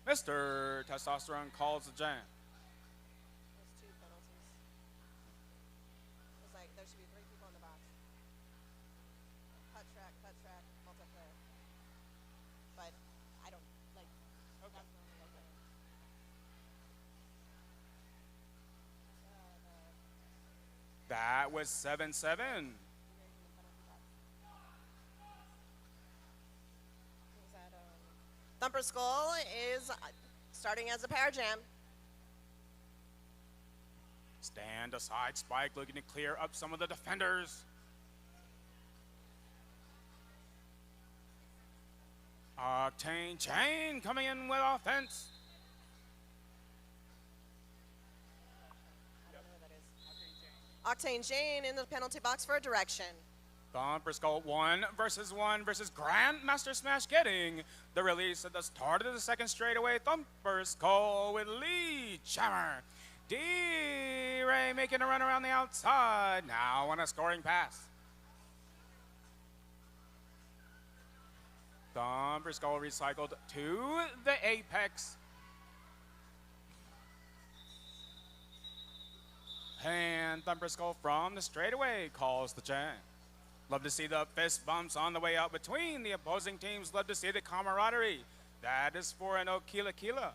Mr. Testosterone calls the jam. There's 2 penalties. It's like there should be 3 people in the box. Cut track, multiplayer. But I don't like. Okay. That's the only like it. That was 7-7. Thumper Skull is starting as a power jam. Stand aside Spike looking to clear up some of the defenders. Octane Chain coming in with offense. I don't know who that is. Octane Jane in the penalty box for a direction. Thumper Skull 1 versus Grandmaster Smash getting the release at the start of the second straightaway. Thumper Skull with lead jammer. D-Ray making a run around the outside. Now on a scoring pass. Thumper Skull recycled to the apex. And Thumper Skull from the straightaway calls the jam. Love to see the fist bumps on the way out between the opposing teams. Love to see the camaraderie. That is 4-0 Kila.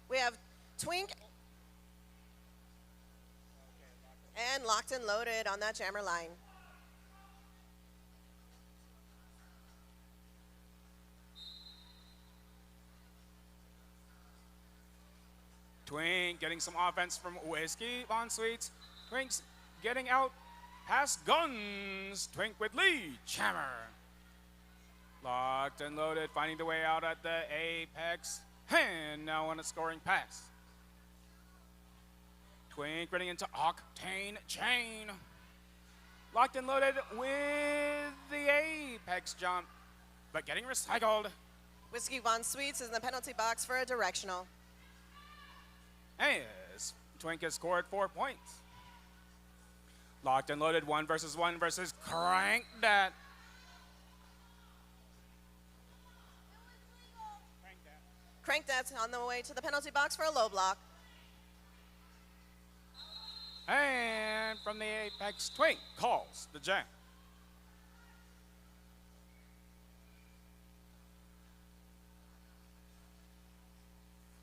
We have Twink and Locked and Loaded on that jammer line. Twink getting some offense from Whiskey Von Sweets. Twink's getting out past Guns. Twink with lead jammer. Locked and Loaded finding the way out at the apex. And now on a scoring pass. Twink running into Octane Chain. Locked and Loaded with the apex jump, but getting recycled. Whiskey Von Sweets is in the penalty box for a directional. As Twink has scored 4 points. Locked and Loaded 1 versus Crank That. Crank that on the way to the penalty box for a low block. And from the apex, Twink calls the jam.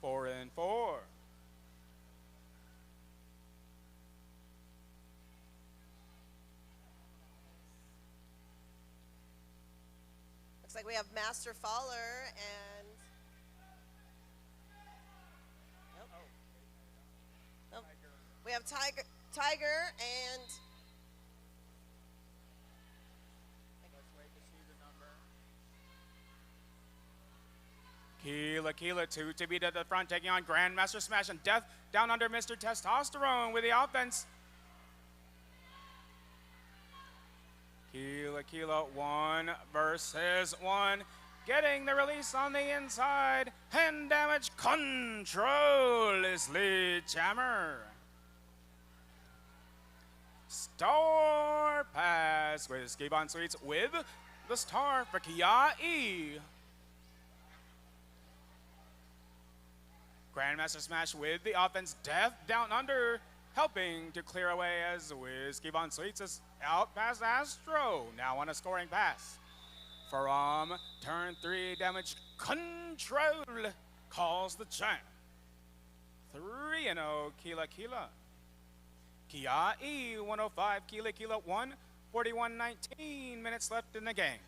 Four and four. Looks like we have Master Faller and nope. We have Tiger and Keela, two to beat at the front, taking on Grandmaster Smash and Death down under Mr. Testosterone with the offense. Keela, 1 versus 1. Getting the release on the inside. Hand damage control is lead jammer. Star pass with Skibon Sweets with the star for Kiai. Grandmaster Smash with the offense. Death down under, helping to clear away as Whiskey Von Sweets is out past Astro. Now on a scoring pass. From turn 3, damage control calls the champ. 3-0 Keela. Kiai 105, Keela 1, 41-19 minutes left in the game.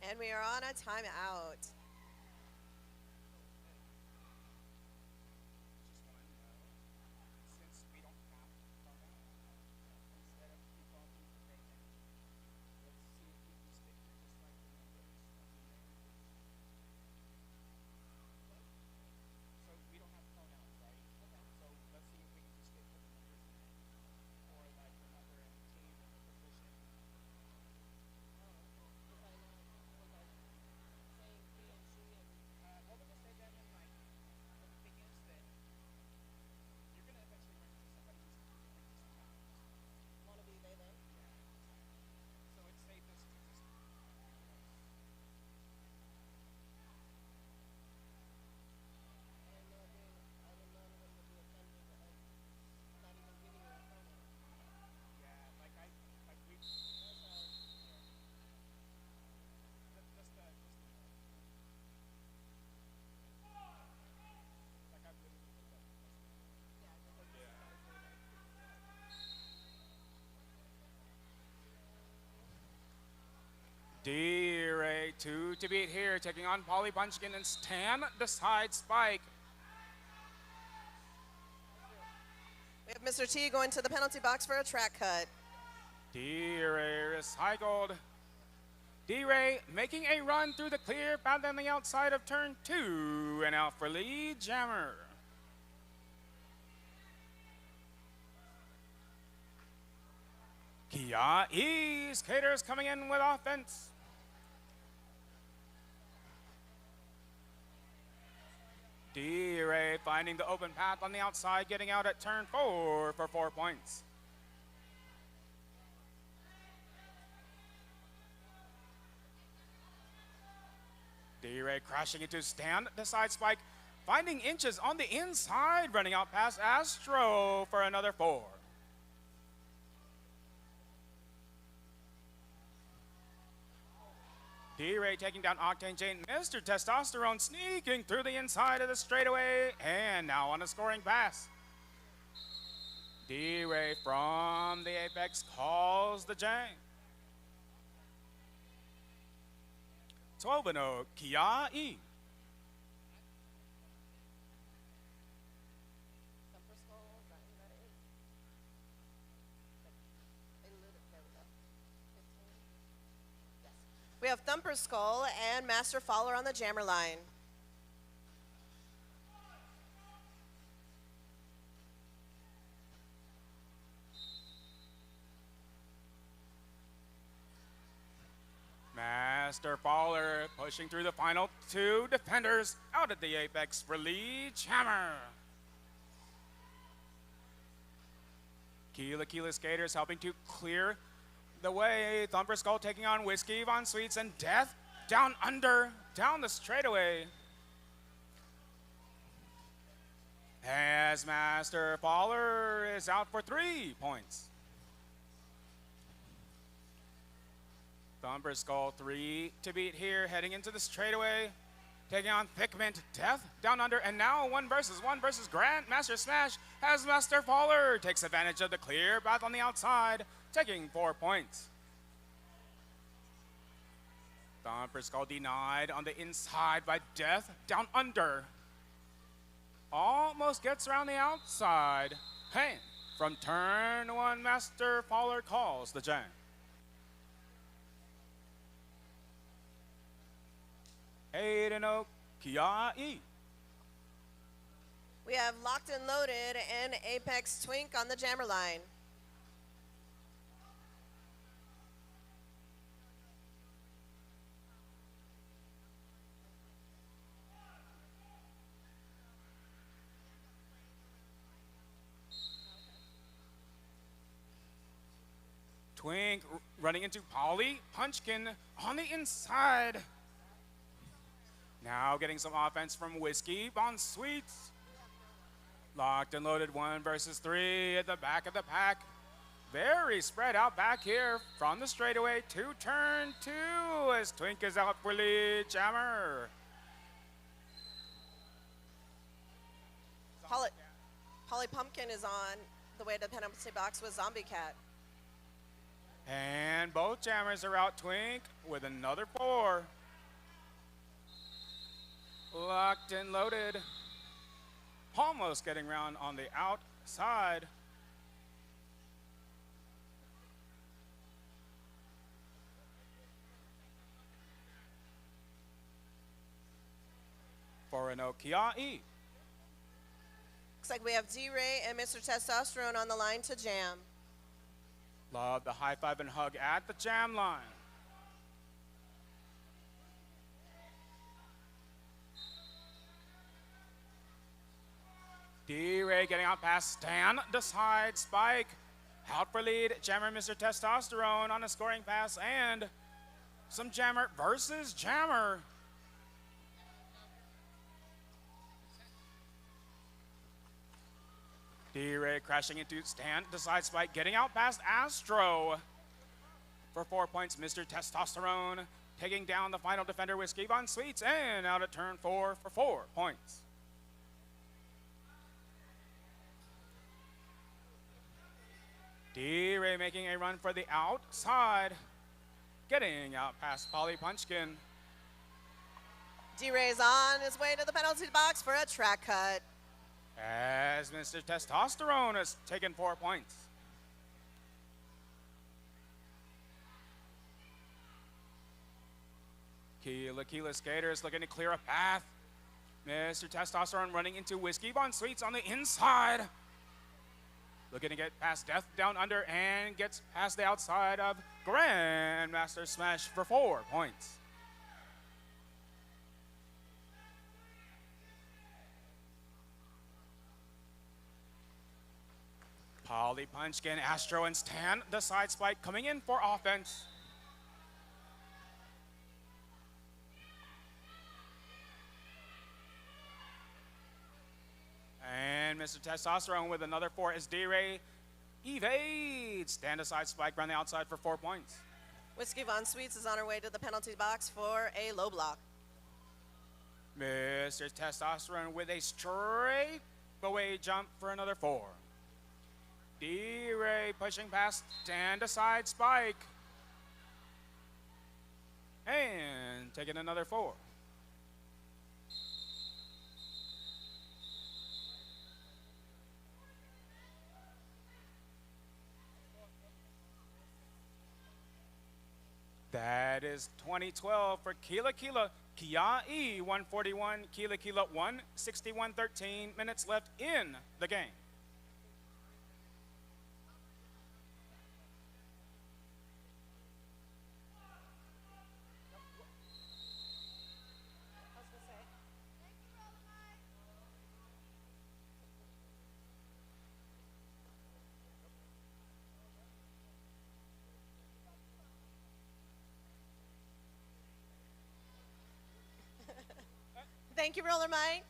And we are on a timeout. D-Ray 2 to beat here, taking on Polly Bunchkin and Stan the side spike. We have Mr. T going to the penalty box for a track cut. D-Ray recycled. D-Ray making a run through the clear path on the outside of turn 2 and out for lead jammer. Kiai skaters coming in with offense. D-Ray finding the open path on the outside, getting out at turn 4 for 4 points. D-Ray crashing into Stan, the side spike, finding inches on the inside, running out past Astro for another 4. D-Ray taking down Octane Jane. Mr. Testosterone sneaking through the inside of the straightaway and now on a scoring pass. D-Ray from the apex calls the Jane. 12-0 Kiai. We have Thumper Skull and Master Faller on the jammer line. Master Faller pushing through the final two defenders out at the apex for lead jammer. Keela skaters helping to clear the way. Thumper Skull taking on Whiskey Von Sweets and Death down under, down the straightaway. As Master Faller is out for 3 points. Thumper Skull 3 to beat here, heading into the straightaway. Taking on Thickmint, Death down under, and now one versus Grand Master Smash as Master Faller takes advantage of the clear path on the outside, taking 4 points. Thumper Skull denied on the inside by Death down under. Almost gets around the outside. Hey, from turn one, Master Faller calls the jam. Aiden Kiai. We have Locked and Loaded and Apex Twink on the jammer line. Twink running into Polly Punchkin on the inside. Now getting some offense from Whiskey Von Sweets. Locked and Loaded 1 versus 3 at the back of the pack. Very spread out back here from the straightaway to turn 2 as Twink is out for lead jammer. Polly Pumpkin is on the way to the penalty box with Zombie Cat. And both jammers are out. Twink with another 4. Locked and Loaded. Almost getting around on the outside. For an Okiai. Looks like we have D-Ray and Mr. Testosterone on the line to jam. Love the high five and hug at the jam line. D-Ray getting out past Stan, the side spike. Out for lead, jammer Mr. Testosterone on a scoring pass, and some jammer versus jammer. D-Ray crashing into Stan, the side spike, getting out past Astro. For 4 points, Mr. Testosterone taking down the final defender Whiskey Von Sweets, and out at turn 4 for 4 points. D-Ray making a run for the outside, getting out past Polly Punchkin. D-Ray's on his way to the penalty box for a track cut. As Mr. Testosterone has taken 4 points. Keela skaters looking to clear a path. Mr. Testosterone running into Whiskey Von Sweets on the inside. Looking to get past Death down under and gets past the outside of Grandmaster Smash for 4 points. Polly Punchkin, Astro, and Stan, the side spike coming in for offense. And Mr. Testosterone with another 4 as D-Ray evades. Stand aside spike around the outside for 4 points. Whiskey Von Sweets is on her way to the penalty box for a low block. Mr. Testosterone with a straight away jump for another 4. D-Ray pushing past stand aside spike. And taking another 4. That is 2012 for Keela Kiai 141, Keela 161.13 minutes left in the game. Thank you, Roller Mike.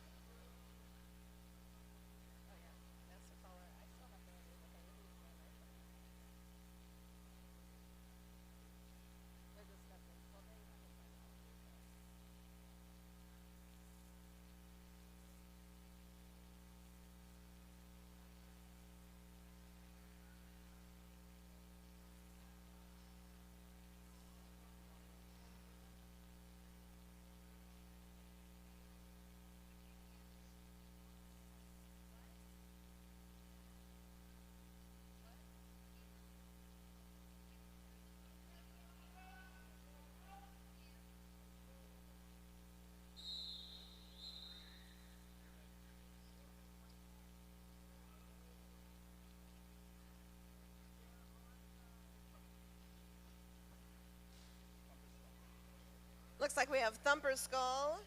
Looks like we have Thumper Skull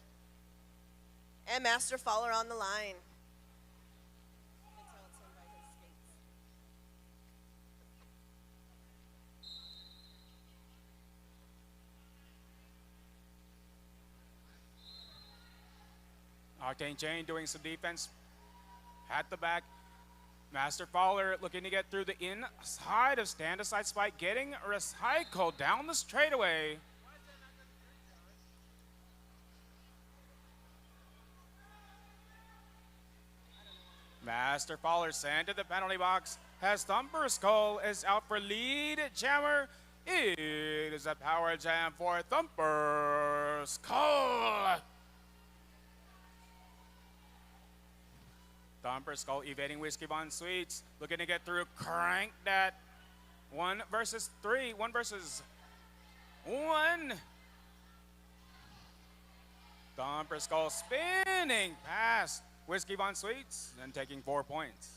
and Master Faller on the line. Octane Chain doing some defense at the back. Master Faller looking to get through the inside of stand aside spike, getting recycled down the straightaway. Master Faller sent to the penalty box as Thumper Skull is out for lead jammer. It is a power jam for Thumper Skull. Thumper Skull evading Whiskey Von Sweets, looking to get through. Crank that. 1 versus 3. 1 versus 1. Thumper Skull spinning past Whiskey Von Sweets and taking 4 points.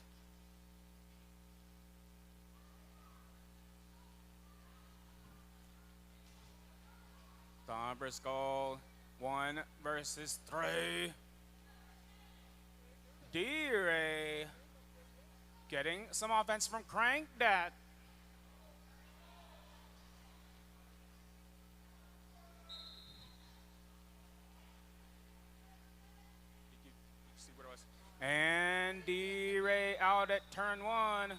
Thumper Skull 1 versus 3. D-Ray getting some offense from Crank Dat. See what it was. And D-Ray out at turn 1.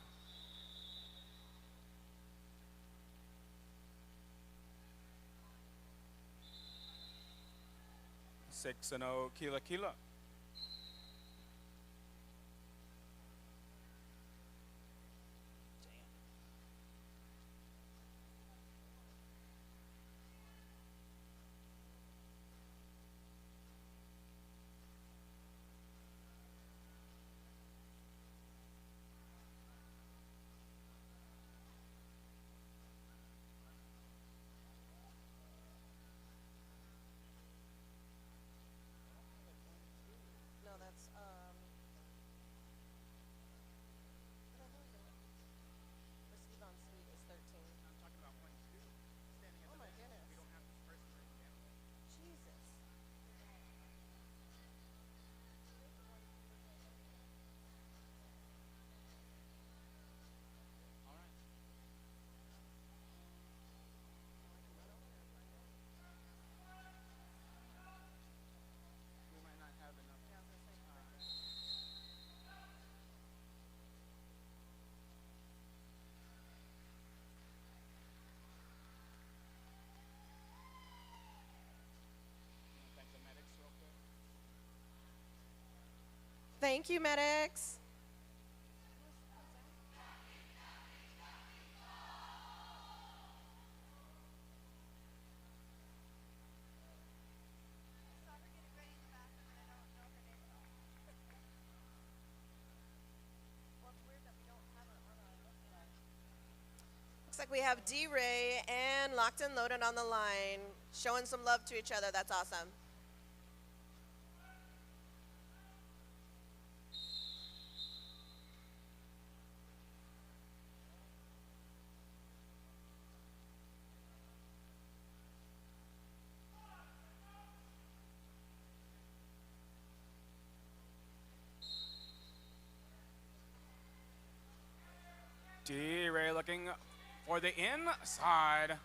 Six and 0 Kila Kila. No, that's Whiskey Von Sweet is 13. I'm talking about point 2. Standing at Oh the my bench. goodness. We don't have this person right now. Jesus. All right. We might not have enough. Thank the medics real quick. Thank you, medics. Looks like we have D-Ray and Locked and Loaded on the line, showing some love to each other. That's awesome. D-Ray looking for the inside.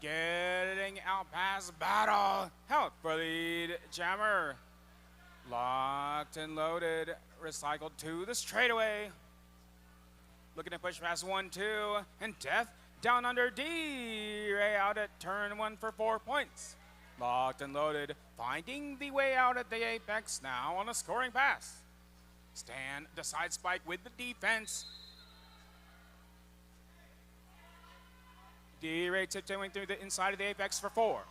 getting out past Battle. Help for lead, Jammer. Locked and loaded, recycled to the straightaway. Looking to push past 1-2, and Death down under D-Ray out at turn 1 for 4 points. Locked and loaded, finding the way out at the apex now on a scoring pass. Stan the side spike with the defense. D-Ray tiptoeing through the inside of the apex for 4.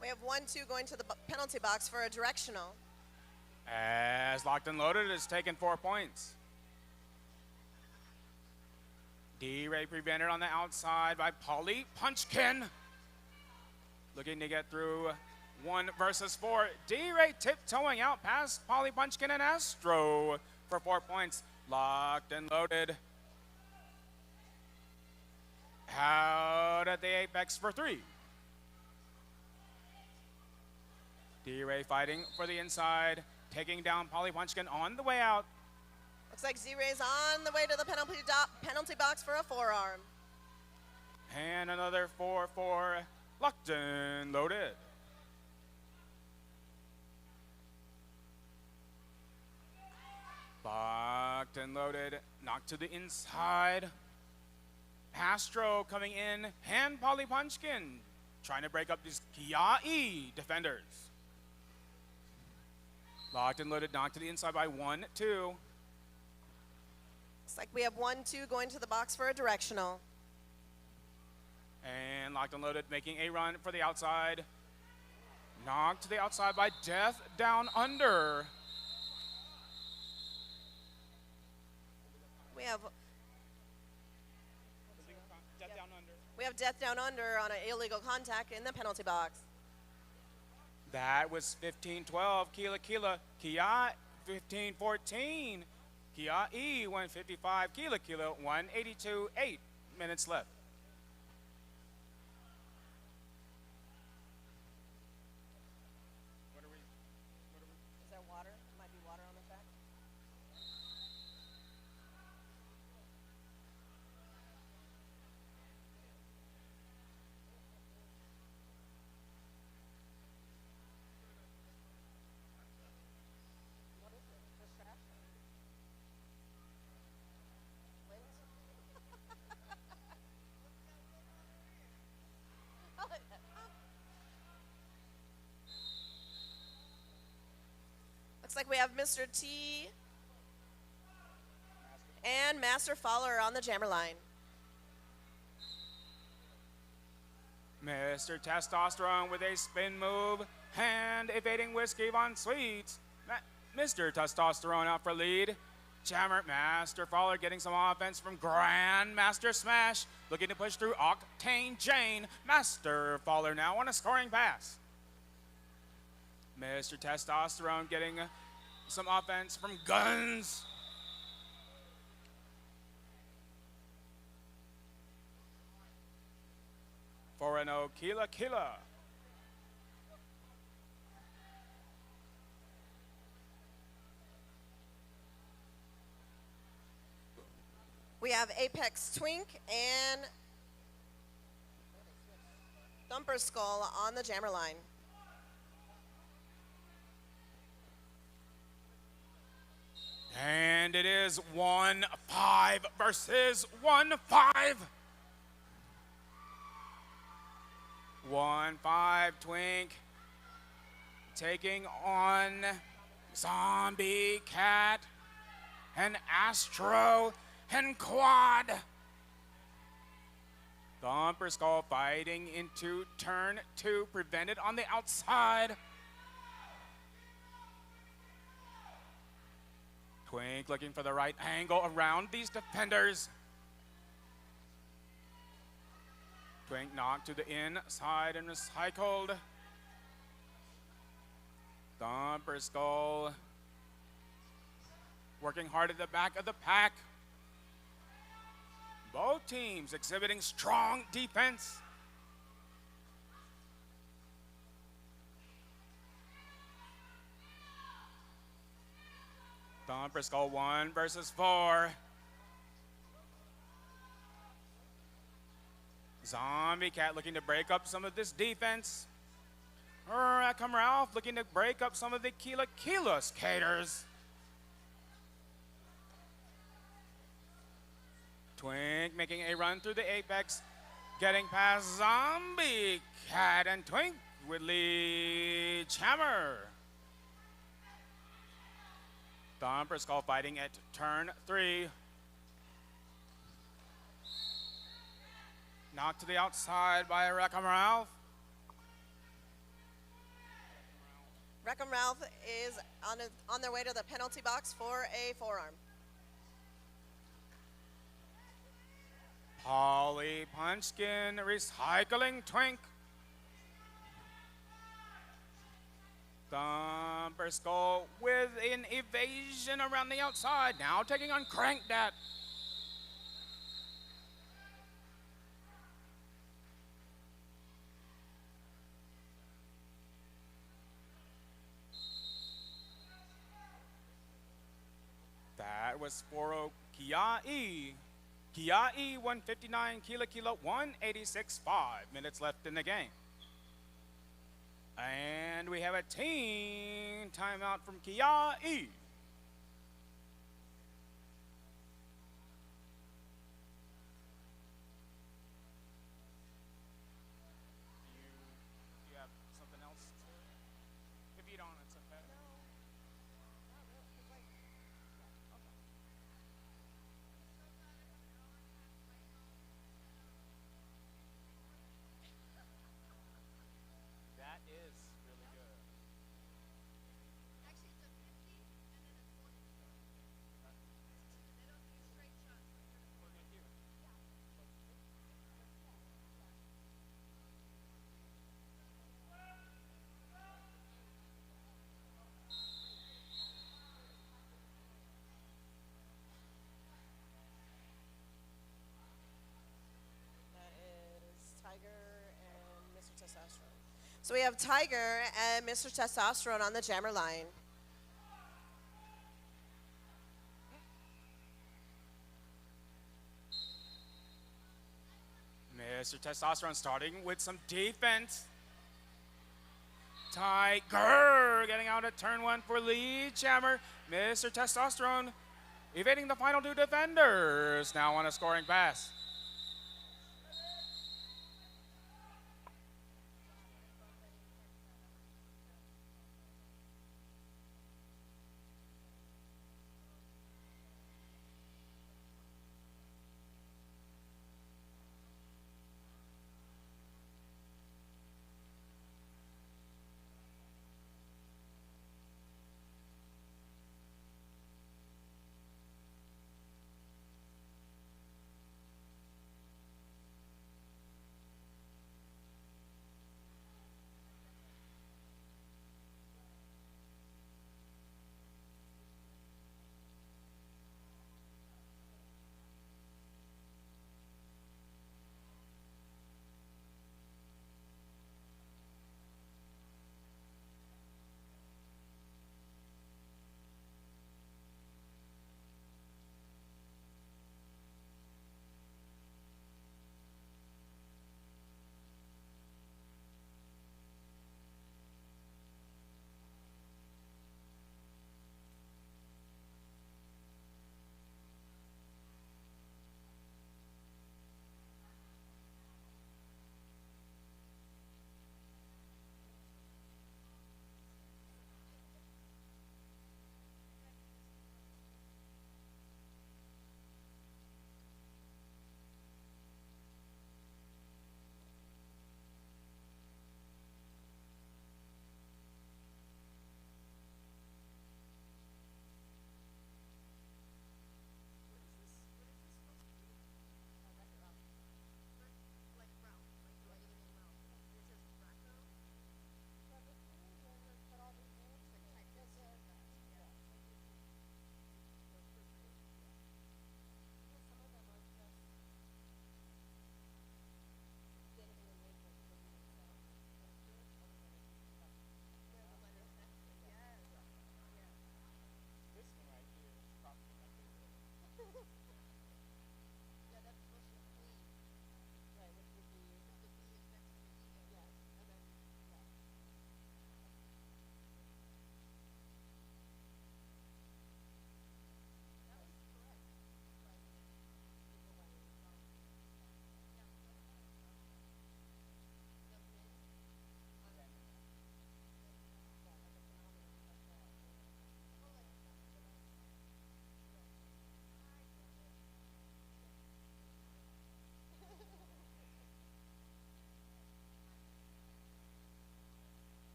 We have 1-2 going to the penalty box for a directional. As Locked and Loaded is taking 4 points. D-Ray prevented on the outside by Polly Punchkin. Looking to get through 1 versus 4. D-Ray tiptoeing out past Polly Punchkin and Astro for 4 points. Locked and Loaded. Out at the apex for 3. D-Ray fighting for the inside, taking down Polly Punchkin on the way out. Looks like Z-Ray's on the way to the penalty box for a forearm. And another 4-4, locked and loaded. Locked and loaded, knocked to the inside. Astro coming in, and Polly Punchkin trying to break up these Kiai defenders. Locked and loaded, knocked to the inside by 1-2. Looks like we have 1-2 going to the box for a directional. And Locked and Loaded making a run for the outside. Knocked to the outside by Death down under. We have Death down under. we have Death down under on an illegal contact in the penalty box. That was 15-12. Kia, Kia 15-14. Kia E 155. Kia 182. 8 minutes left. Is there water? Might be water on the track. What is it? The trash? Lint? Looks like we have Mr. T and Master Fowler on the jammer line. Mr. Testosterone with a spin move and evading Whiskey Von Sweets. Mr. Testosterone out for lead. Jammer Master Fowler getting some offense from Grandmaster Smash. Looking to push through Octane Jane. Master Fowler now on a scoring pass. Mr. Testosterone getting some offense from Guns. For an Kila. We have Apex Twink and Thumper Skull on the jammer line. And it is 1-5 versus 1-5. 1-5 Twink taking on Zombie Cat and Astro and Quad. Thumper Skull fighting into turn 2, prevented on the outside. Twink looking for the right angle around these defenders. Twink knocked to the inside and recycled. Thumper Skull working hard at the back of the pack. Both teams exhibiting strong defense. Thumper Skull 1 versus 4. Zombie Cat looking to break up some of this defense. Rackham Ralph looking to break up some of the Kila skaters. Twink making a run through the apex, getting past Zombie Cat, and Twink with lead hammer. Thumper Skull fighting at turn 3. Knocked to the outside by Rackham Ralph. Wreckham Ralph is on their way to the penalty box for a forearm. Polly Punchkin recycling Twink. Thumper Skull with an evasion around the outside. Now taking on Crank Dat. That was Sporo Kiai. Kiai 159, Kila 186, 5 minutes left in the game. And we have a team timeout from Kiai. You have something else? If you don't, it's okay. That is really good. Actually, it's a 50 and then a 40. They don't do straight shots. Thank you. That is Tiger and Mr. Testosterone. So we have Tiger and Mr. Testosterone on the jammer line. Mr. Testosterone starting with some defense. Tiger getting out at turn 1 for lead jammer. Mr. Testosterone evading the final 2 defenders. Now on a scoring pass.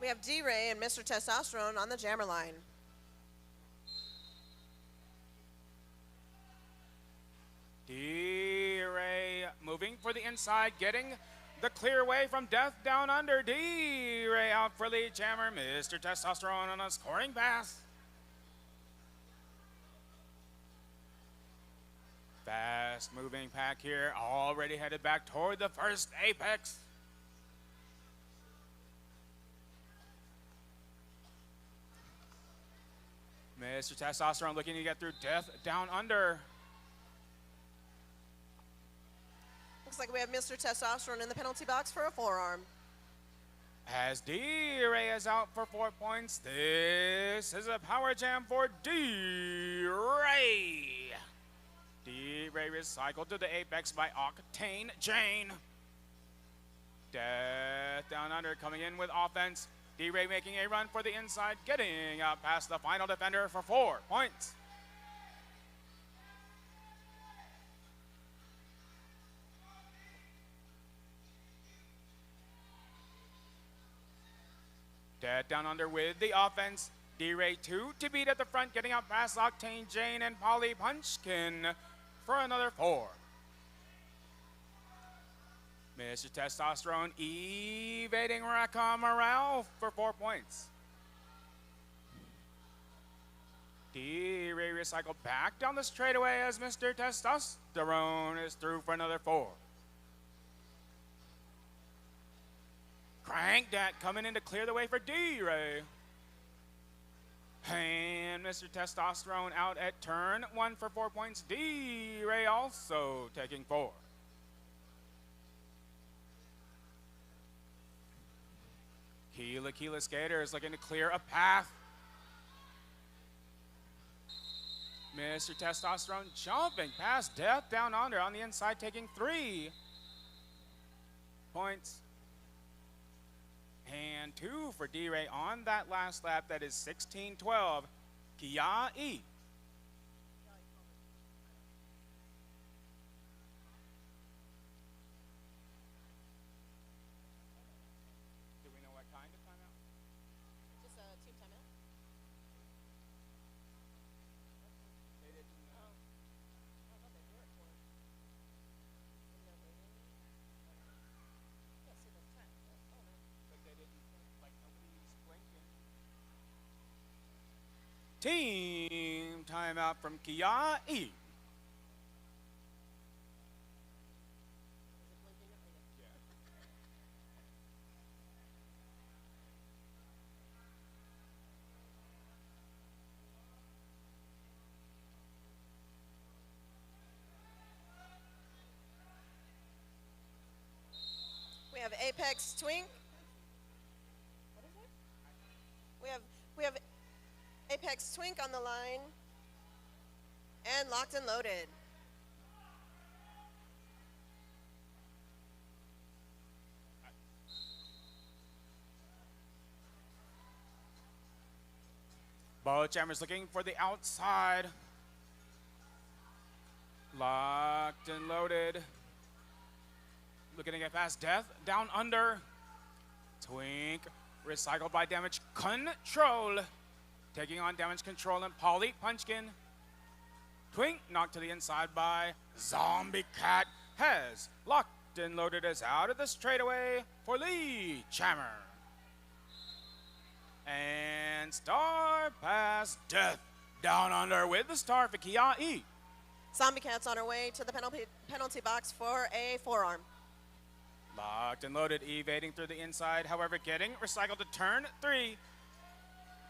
We have D-Ray and Mr. Testosterone on the jammer line. D-Ray moving for the inside, getting the clear away from Death Down Under. D-Ray out for lead jammer. Mr. Testosterone on a scoring pass. Fast moving pack here, already headed back toward the first apex. Mr. Testosterone looking to get through Death Down Under. Looks like we have Mr. Testosterone in the penalty box for a forearm. As D-Ray is out for 4 points, this is a power jam for D-Ray. D-Ray recycled to the apex by Octane Jane. Death Down Under coming in with offense. D-Ray making a run for the inside, getting out past the final defender for 4 points. Death Down Under with the offense. D-Ray 2 to beat at the front, getting out past Octane Jane and Polly Punchkin for another 4. Mr. Testosterone evading Raka Morale for 4 points. D-Ray recycled back down the straightaway as Mr. Testosterone is through for another 4. Crank that coming in to clear the way for D-Ray. And Mr. Testosterone out at turn 1 for 4 points. D-Ray also taking 4. Keela Skater is looking to clear a path. Mr. Testosterone jumping past Death Down Under on the inside, taking 3 points. And 2 for D-Ray on that last lap. That is 16-12. Kia E. Do we know what kind of timeout? Just a team timeout. They didn't know. I thought they were at 4. Maybe they're waiting. Yeah, see the time. Oh, no. But they didn't, like nobody's blinking. Team timeout from Kia E. We have Apex Twink. What is it? We have Apex Twink on the line. And locked and loaded. Both jammers looking for the outside. Locked and loaded. Looking to get past Death Down Under. Twink recycled by Damage Control. Taking on Damage Control and Polly Punchkin. Twink knocked to the inside by Zombie Cat. Has locked and loaded us out of the straightaway for Lee Chammer. And Star Pass Death Down Under with the star for Kia E. Zombie Cat's on her way to the penalty box for a forearm. Locked and loaded, evading through the inside, however, getting recycled to turn 3.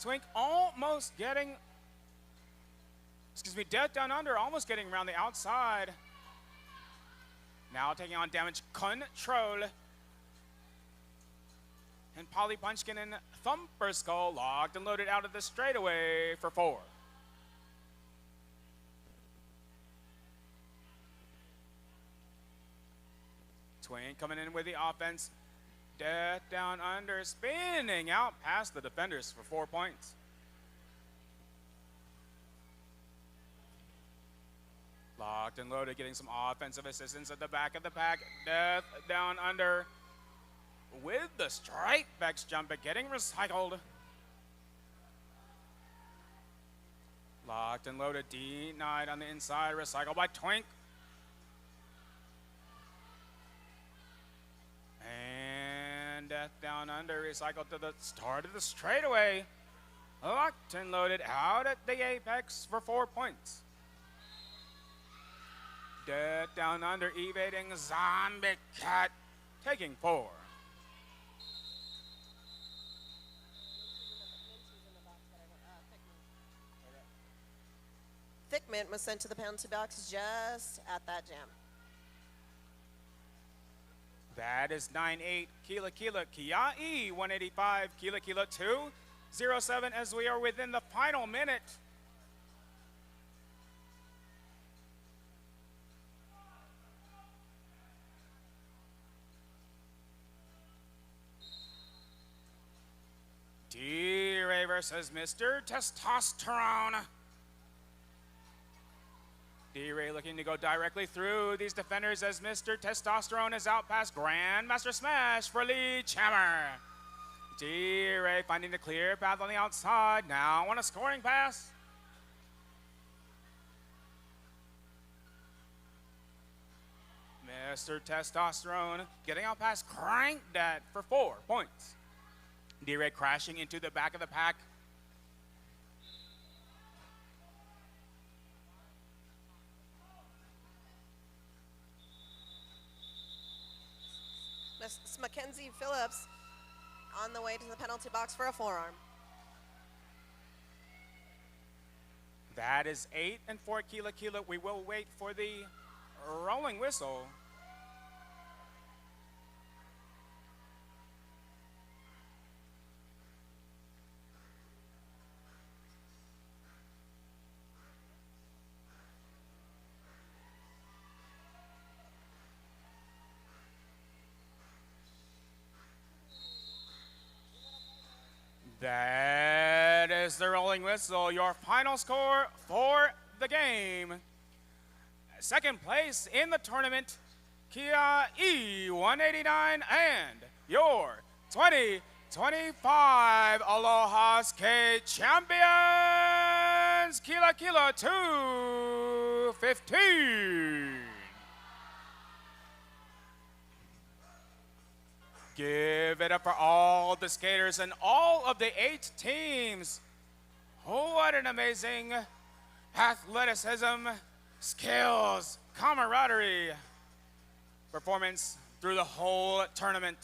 Twink almost getting, Death Down Under almost getting around the outside. Now taking on Damage Control. And Polly Punchkin and Thumper Skull locked and loaded out of the straightaway for 4. Twink coming in with the offense. Death Down Under, spinning out past the defenders for 4 points. Locked and loaded, getting some offensive assistance at the back of the pack. Death Down Under with the straight Bex jumper getting recycled. Locked and loaded, D9 on the inside, recycled by Twink. And Death Down Under, recycled to the start of the straightaway. Locked and loaded out at the apex for 4 points. Death Down Under evading Zombie Cat, taking 4. Figment was sent to the penalty box just at that jam. That is 9-8 Kila Kila Kiai 185 Kila Kila 207 as we are within the final minute. D-Ray versus Mr. Testosterone. D-Ray looking to go directly through these defenders as Mr. Testosterone is out past Grandmaster Smash for lead Chammer. D-Ray finding the clear path on the outside, now on a scoring pass. Mr. Testosterone getting out past Crank Dad for 4 points. D-Ray crashing into the back of the pack. Miss Mackenzie Phillips on the way to the penalty box for a forearm. That is 8 and 4 Kila Kila. We will wait for the rolling whistle. That is the rolling whistle. Your final score for the game. Second place in the tournament, Kia E189, and your 2025 Aloha Skate Champions, Kila Kila 215. Give it up for all the skaters and all of the 8 teams. Oh, what an amazing athleticism, skills, camaraderie, performance through the whole tournament.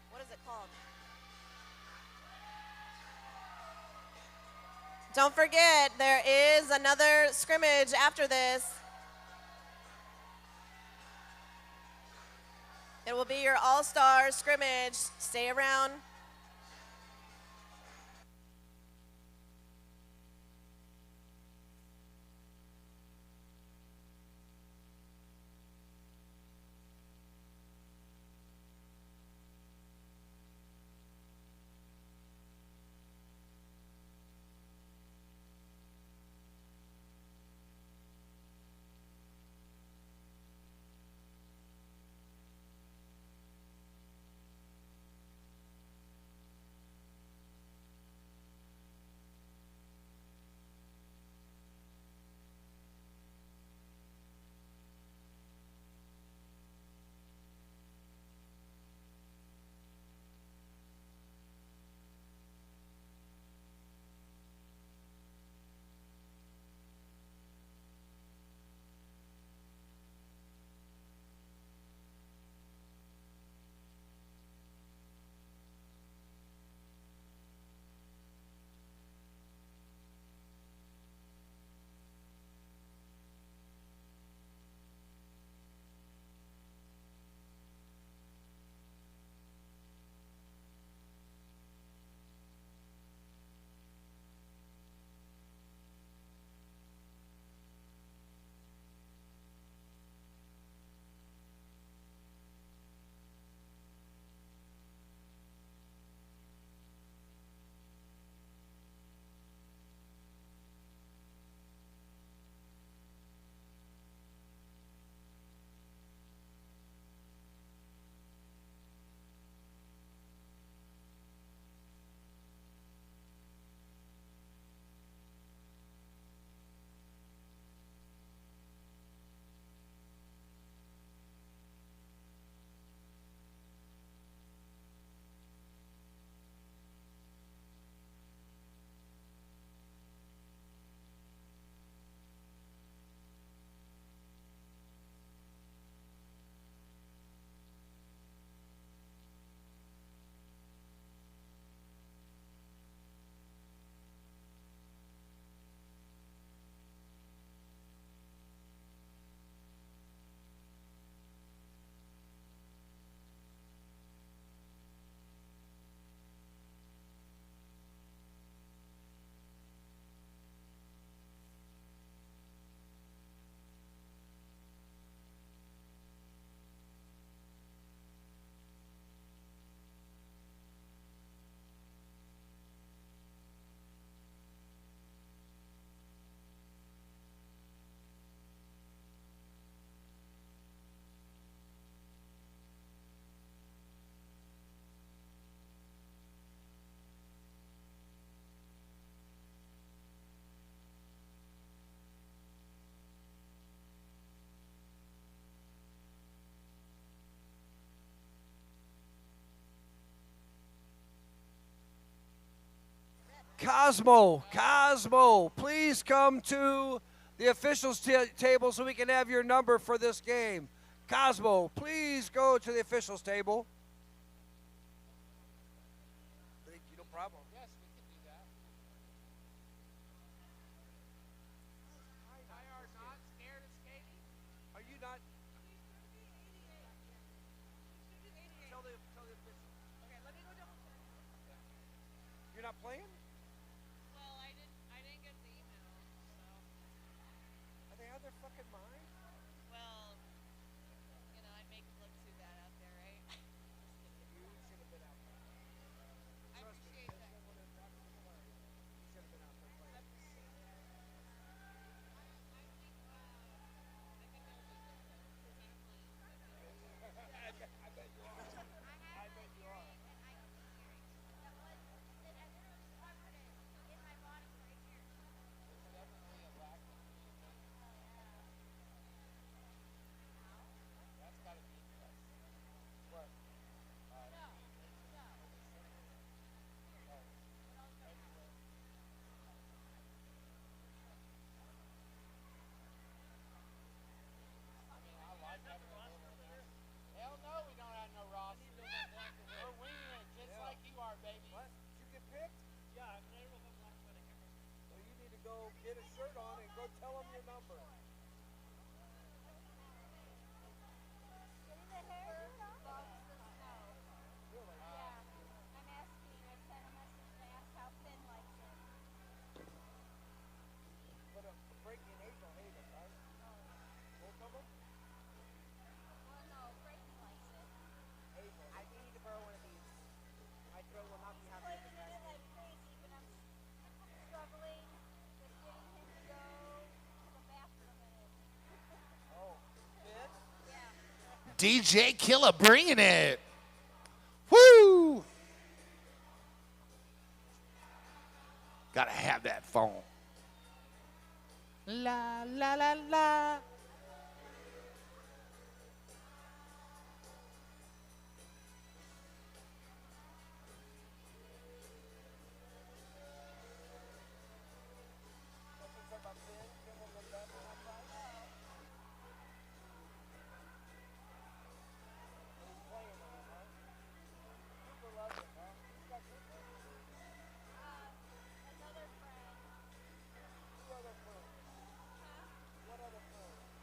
What is it called? Don't forget, there is another scrimmage after this. It will be your all-star scrimmage. Stay around. Cosmo, please come to the officials table so we can have your number for this game. Cosmo, please go to the officials table. Thank you, no problem. Yes, we can do that. I are not scared of skating. Are you not? Tell the officials. Okay, let me go double check. You're not playing? Well, I didn't get the email, so. Are they out of their fucking mind? Well, I make it look too bad out there, right? You should have been out there. I appreciate that. You should have been out there playing. Hell no, we don't have no Ross. We're winging it just like you are, baby. What? Did you get picked? Yeah, I don't know if I'm black by the camera. Well, you need to go get a shirt on and go tell them your number. Getting the hair loves the snow. Really? Yeah. I'm asking. I sent a message to ask how Finn likes it. But Frankie and April hate it, right? Both of them? Well, no, Frankie likes it. April. I do need to borrow one of these. My throat will not be happy Playing with in this. it like crazy, but I'm struggling with getting him to go to the bathroom in it. Oh, Finn? Yeah. DJ Killa bringing it. Woo! Gotta have that phone. La la la la. Something about Finn? Finn will go to the bathroom outside? And he's playing with him, huh? Cooper loves him, huh? Who's got Cooper? Another friend. Who other friends? What other friends?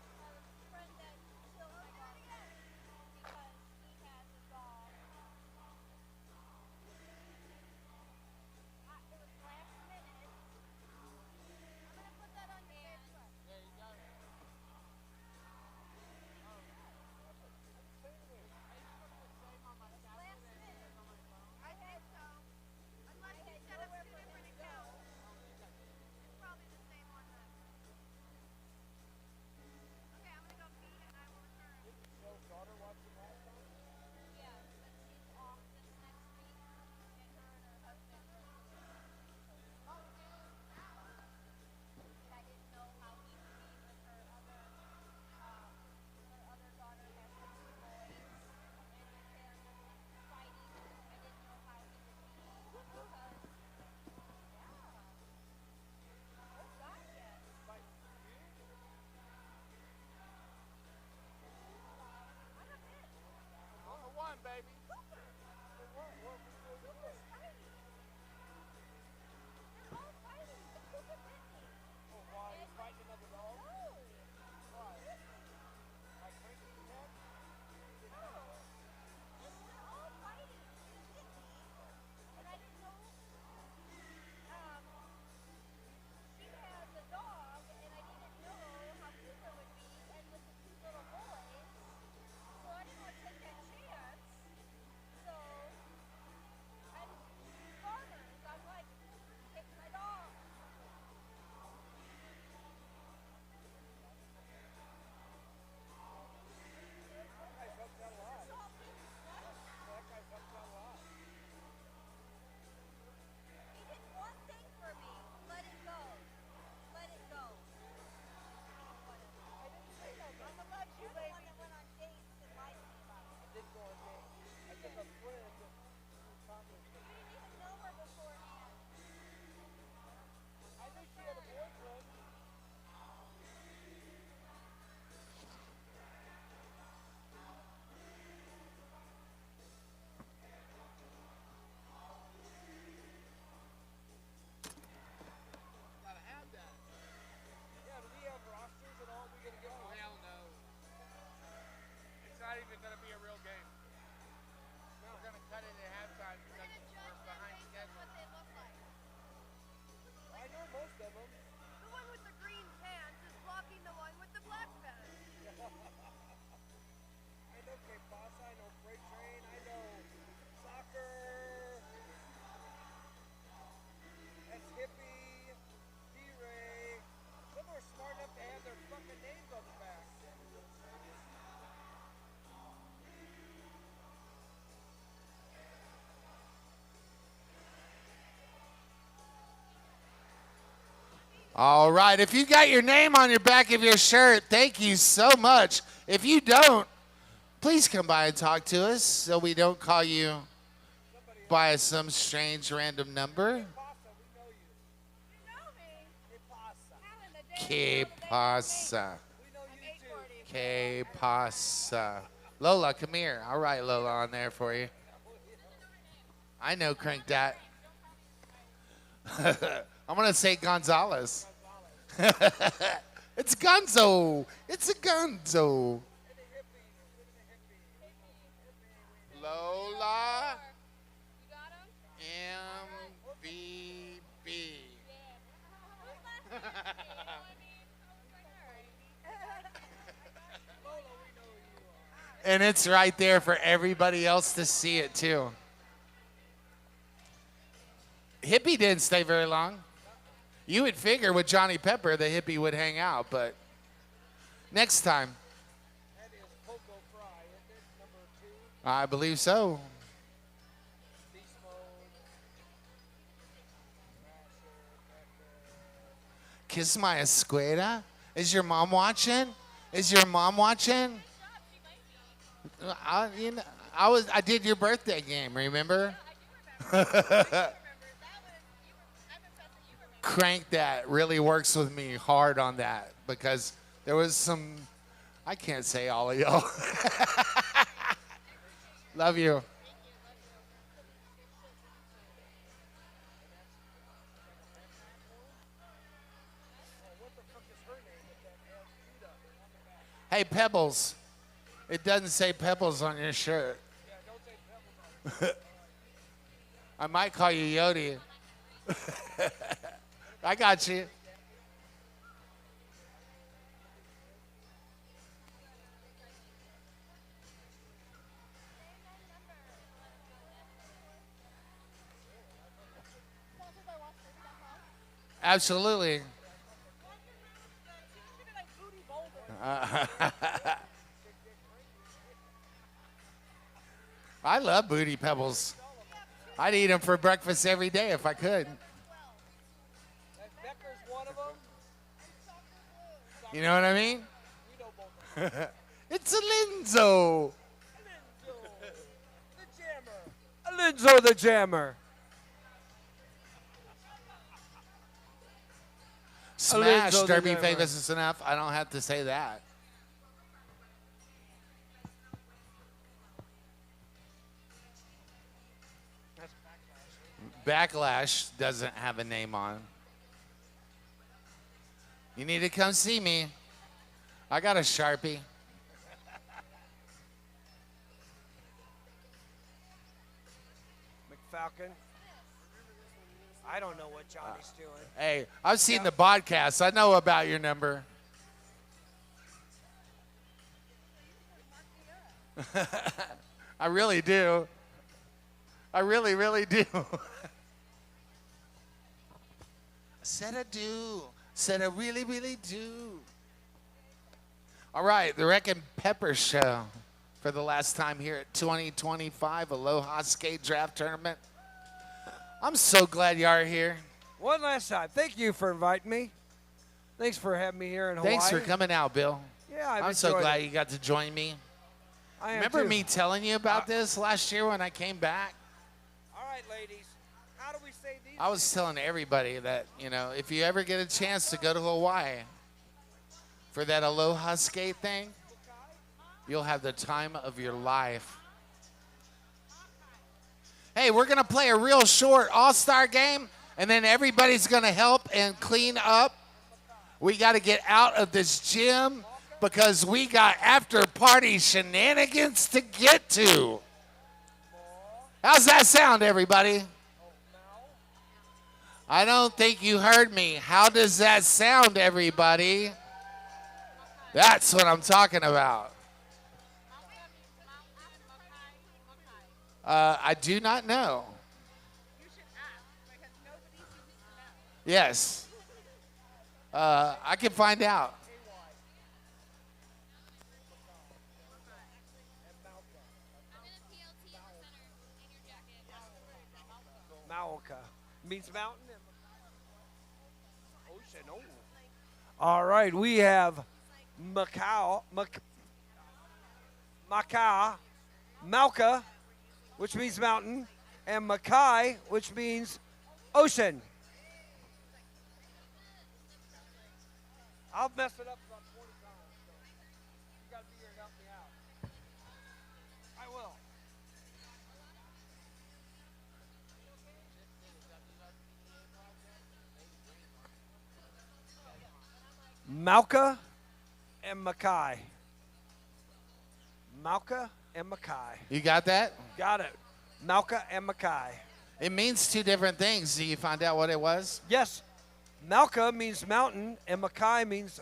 All right. If you got your name on your back of your shirt, thank you so much. If you don't, please come by and talk to us so we don't call you by some strange random number. Que pasa? Que pasa? Lola, come here. I'll write Lola on there for you. I know Crank That. I'm going to say Gonzalez. It's Gonzo. It's a Gonzo. Lola MVP. And it's right there for everybody else to see it too. Hippie didn't stay very long. You would figure with Johnny Pepper the hippie would hang out, but next time. I believe so. Kiss my escuela? Is your mom watching? Is your mom watching? I did your birthday game, remember? Crank That really works with me hard on that because there was some, I can't say all of y'all. Love you. Hey, Pebbles. It doesn't say Pebbles on your shirt. I might call you Yodi. I got you. Absolutely. I love Booty Pebbles. I'd eat them for breakfast every day if I could. You know what I mean? It's a Linzo. Linzo the Jammer. Smash, Linzo the Derby Jammer. famous is enough. I don't have to say that. Backlash doesn't have a name on. You need to come see me. I got a Sharpie. McFalcon. I don't know what Johnny's doing. Hey, I've seen the podcast. I know about your number. I really do. I really, really do. Said I do. Said I really, really do. All right, the Wreckin' Pepper Show for the last time here at 2025 Aloha Skate Draft Tournament. I'm so glad you are here. One last time. Thank you for inviting me. Thanks for having me here in Hawaii. Thanks for coming out, Bill. Yeah, I'm so glad you got to join me. I am Remember too. me telling you about this last year when I came back? All right, ladies. How do we say these? I was telling everybody that, you know, if you ever get a chance to go to Hawaii for that Aloha skate thing, you'll have the time of your life. Hey, we're going to play a real short all-star game, and then everybody's going to help and clean up. We got to get out of this gym because we got after-party shenanigans to get to. How's that sound, everybody? I don't think you heard me. How does that sound, everybody? That's what I'm talking about. I do not know. You should ask because nobody seems to know. Yes. I can find out. Maoka means mountain. All right, we have Mauka, which means mountain, and Makai, which means ocean. I'll mess it up about 20 times, so you got to be here and help me out. I will. Mauka and Makai. Mauka and Makai. You got that? Got it. Mauka and Makai. It means two different things. Do you find out what it was? Yes. Mauka means mountain and Makai means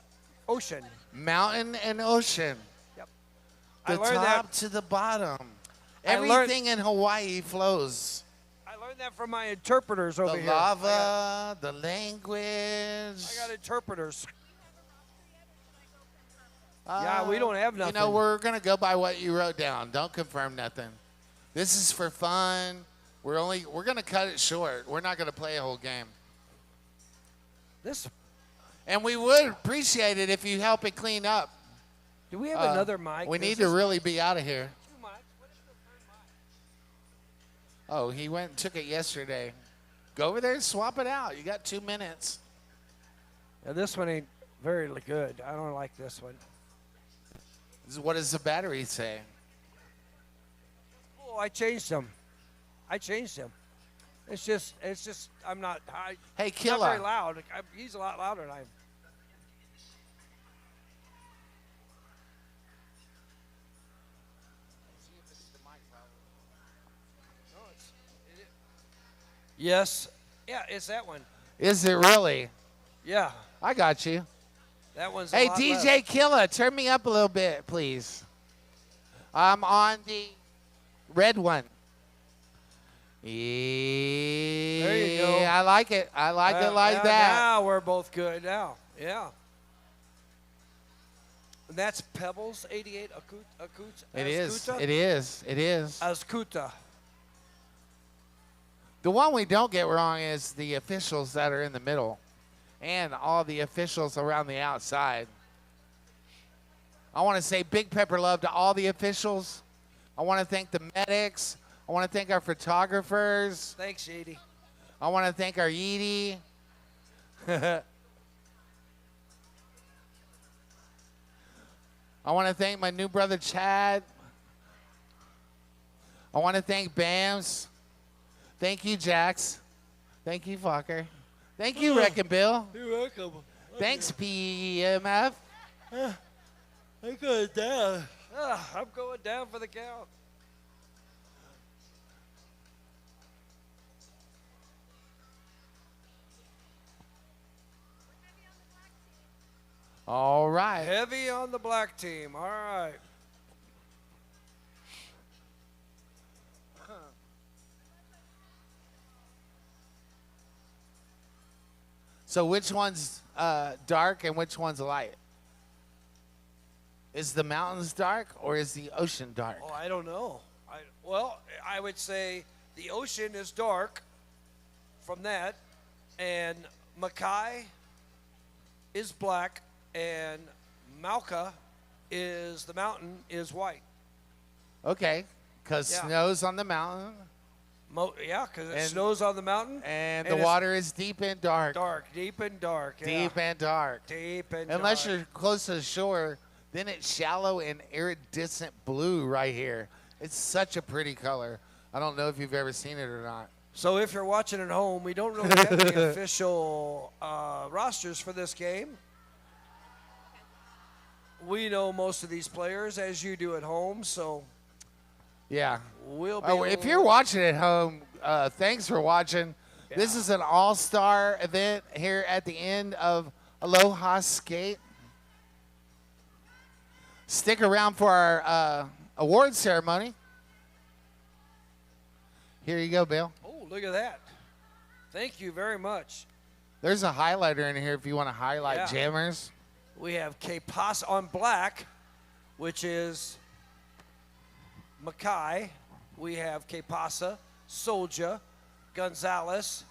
ocean. Mountain and ocean. Yep. The I learned top that. to the bottom. I learned- Everything in Hawaii flows. I learned that from my interpreters over The here. lava, the language. I got interpreters. Yeah, we don't have nothing. You know, we're going to go by what you wrote down. Don't confirm nothing. This is for fun. We're going to cut it short. We're not going to play a whole game. This. And we would appreciate it if you help it clean up. Do we have another mic? We need This to is really be out of here. too much. What is the third mic? Oh, he went and took it yesterday. Go over there and swap it out. You got 2 minutes. Yeah, this one ain't very good. I don't like this one. What does the battery say? Oh, I changed them. It's just, I'm not, Hey, not Killa. very loud. He's a lot louder than I am. Yes. Yeah, it's that one. Is it really? Yeah, I got you. that one's Hey, a lot DJ less. Killa, turn me up a little bit, please. I'm on the red one. There you go. I like it. I like it like Yeah, that. Now we're both good now. Yeah. And that's Pebbles 88 It is. Ascuta? It is. It is. Ascuta. The one we don't get wrong is the officials that are in the middle and all the officials around the outside. I want to say big pepper love to all the officials. I want to thank the medics. I want to thank our photographers. Thanks, Shady. I want to thank our Yeedy. I want to thank my new brother Chad. I want to thank Bams. Thank you, Jax. Thank you, Fokker. Thank you, Wrecking Bill. You're welcome. Thanks, PMF. I'm going down. I'm going down for the count. All right. Heavy on the black team. All right. So which one's dark and which one's light? Is the mountains dark or is the ocean dark? Oh, I don't know. I would say the ocean is dark from that, and Makai is black, and Mauka is the mountain is white. Okay, because Yeah. snow's on the mountain Yeah, because it And- snows on the mountain. and And the it's water is deep and dark. dark, deep and dark. Yeah. Deep and dark. Deep and Unless dark. you're close to the shore, then it's shallow and iridescent blue right here. It's such a pretty color. I don't know if you've ever seen it or not. So if you're watching at home, we don't really have the official rosters for this game. We know most of these players as you do at home, so Yeah. we'll be. Oh, if you're watching at home, thanks for watching. This is an all-star event here at the end of Aloha Skate. Stick around for our award ceremony. Here you go, Bill. Oh, look at that! Thank you very much. There's a highlighter in here if you want to highlight Yeah. jammers. We have K-Pas on black, which is Makai. We have K-Pasa, Solja, Gonzalez,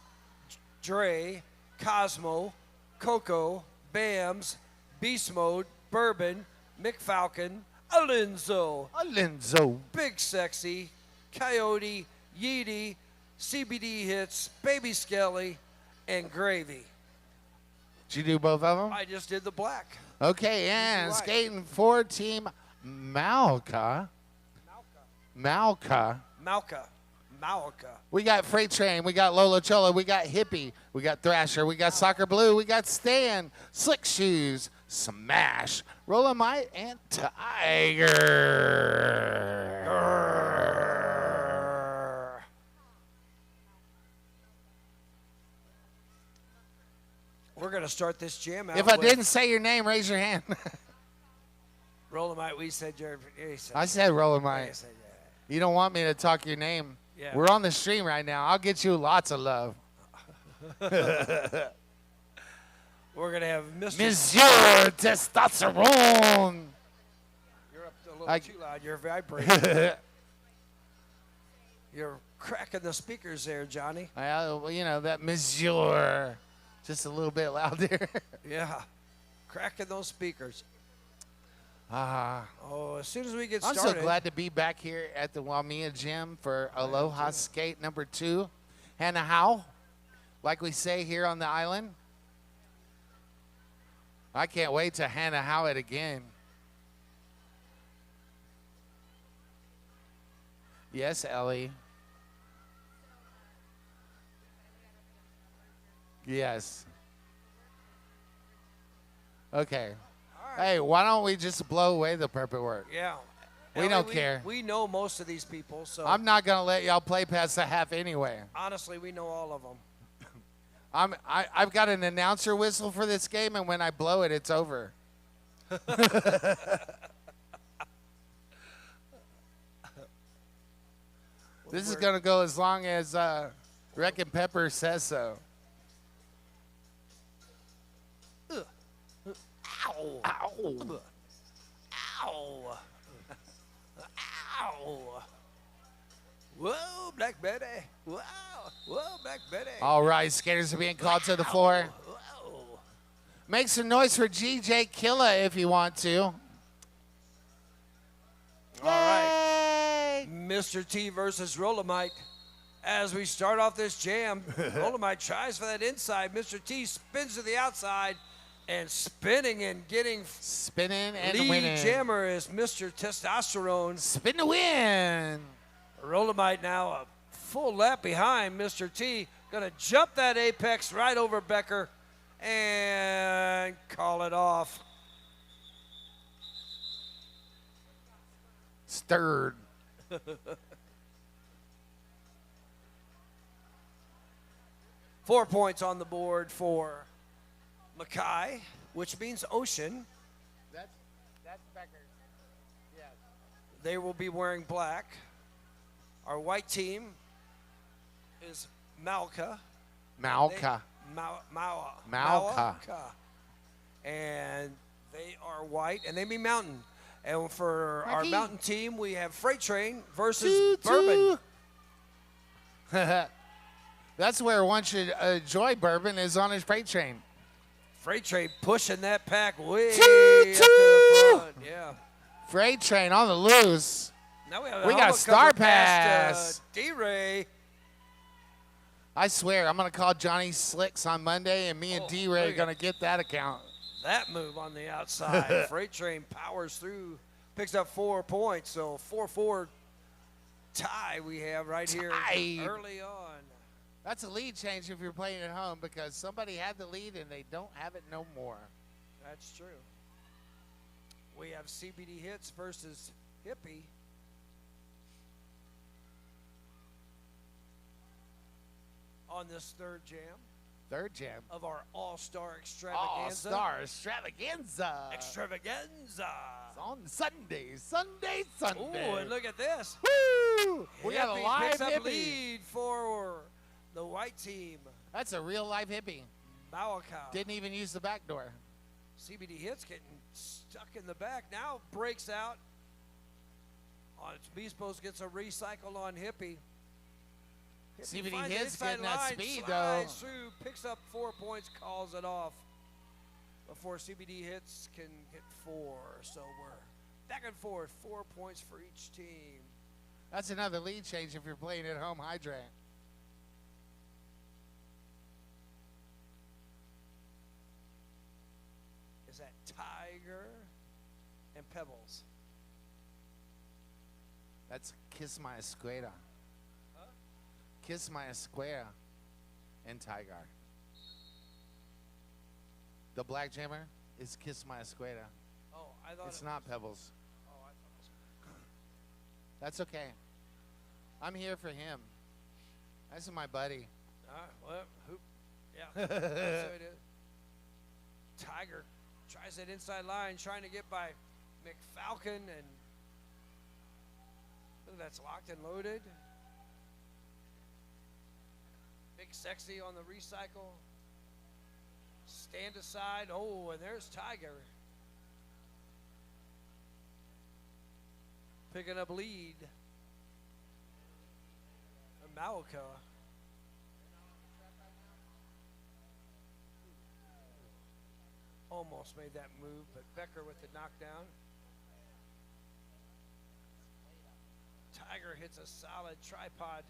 Dre, Cosmo, Coco, Bams, Beast Mode, Bourbon, McFalcon, Alinzo, Alinzo. Big Sexy, Coyote, Yeety, CBD Hits, Baby Skelly, and Gravy. Did you do both of them? I just did the black. Okay, and right. skating for Team Malka. Malka. Malka. We got Freight Train, we got Lolo Cholo, we got Hippie, we got Thrasher, we got Soccer Blue, we got Stan, Slick Shoes, Smash, Rollamite, and Tiger. We're going to start this jam out. If I with didn't say your name, raise your hand. Rollamite, we said your. I said I Rollamite. said, You don't want me to talk your name. Yeah. We're on the stream right now. I'll get you lots of love. We're going to have Mr. Monsieur Testosterone. You're up a little too loud. You're vibrating. You're cracking the speakers there, Johnny. Well, you know, that Monsieur. Just a little bit louder. Yeah. Cracking those speakers. Ah. Oh, as soon as we get I'm started. so glad to be back here at the Waimea Gym for Aloha Skate number 2. Hannah How, like we say here on the island. I can't wait to Hannah How it again. Yes, Ellie. Yes. Okay. Hey, why don't we just blow away the paperwork? Yeah. We Ellie, don't care. We know most of these people, so I'm not going to let y'all play past the half anyway. honestly, we know all of them. I've got an announcer whistle for this game, and when I blow it, it's over. This is going to go as long as Wreckin' Pepper says so. Ow. Ow. Ow. Ow. Whoa, Black Betty. Whoa. Whoa, Black Betty. All right, skaters are being called to the floor. Whoa. Make some noise for GJ Killa if you want to. All right. Mr. T versus Rollamite. As we start off this jam, Rollamite tries for that inside. Mr. T spins to the outside and spinning and getting Spinning and lead winning. jammer is Mr. Testosterone. Spin to win. Rollamite now a full lap behind Mr. T. Going to jump that apex right over Becker and call it off. Stirred. 4 points on the board for Mackay, which means ocean. That's Becker. Yes. They will be wearing black. Our white team is Malka. Malka. Malka. And they are white, and they mean mountain. And for our Mikey. mountain team, we have Freight Train versus Choo, Bourbon. choo. That's where one should enjoy bourbon is on his freight train. Freight Train pushing that pack way Choo, up to the choo. front. Yeah. Freight train on the loose. Now we have We got helmet Star cover past, Pass. D-Ray. I swear, I'm going to call Johnny Slicks on Monday, and me and Oh, D-Ray are look at- going to get that account. That move on the outside. Freight Train powers through, picks up 4 points. So 4-4 tie we have right here Tied. early on. That's a lead change if you're playing at home because somebody had the lead and they don't have it no more. That's true. We have CBD Hits versus Hippie. On this third jam Third jam. of our All-Star Extravaganza. All-Star Extravaganza. Extravaganza. It's on Sunday. Sunday. Ooh, and look at this. Woo! We got a Hippie live picks up hippie. lead for the white team. That's a real live hippie. Malaka. Didn't even use the back door. CBD Hits getting stuck in the back. Now breaks out. On its Beast Post gets a recycle on Hippie. CBD finds the Hits inside getting that line, speed, slides though. through, picks up 4 points, calls it off. before CBD hits can get 4. So we're back and forth, 4 points for each team. That's another lead change if you're playing at home hydrant. Is that Tiger and Pebbles? That's Kiss My Escuela. Huh? Kiss My Escuela and Tiger. The Black Jammer is Kiss My Escuela. Oh, I thought It's it not was- Pebbles. Oh, I thought it was. That's okay. I'm here for him. This is my buddy. All right, well, yeah, that's who it is. Tiger tries that inside line, trying to get by McFalcon, and that's locked and loaded. Big Sexy on the recycle. Stand aside. Oh, and there's Tiger. Picking up lead. Malika. Almost made that move, but Becker with the knockdown. Tiger hits a solid tripod.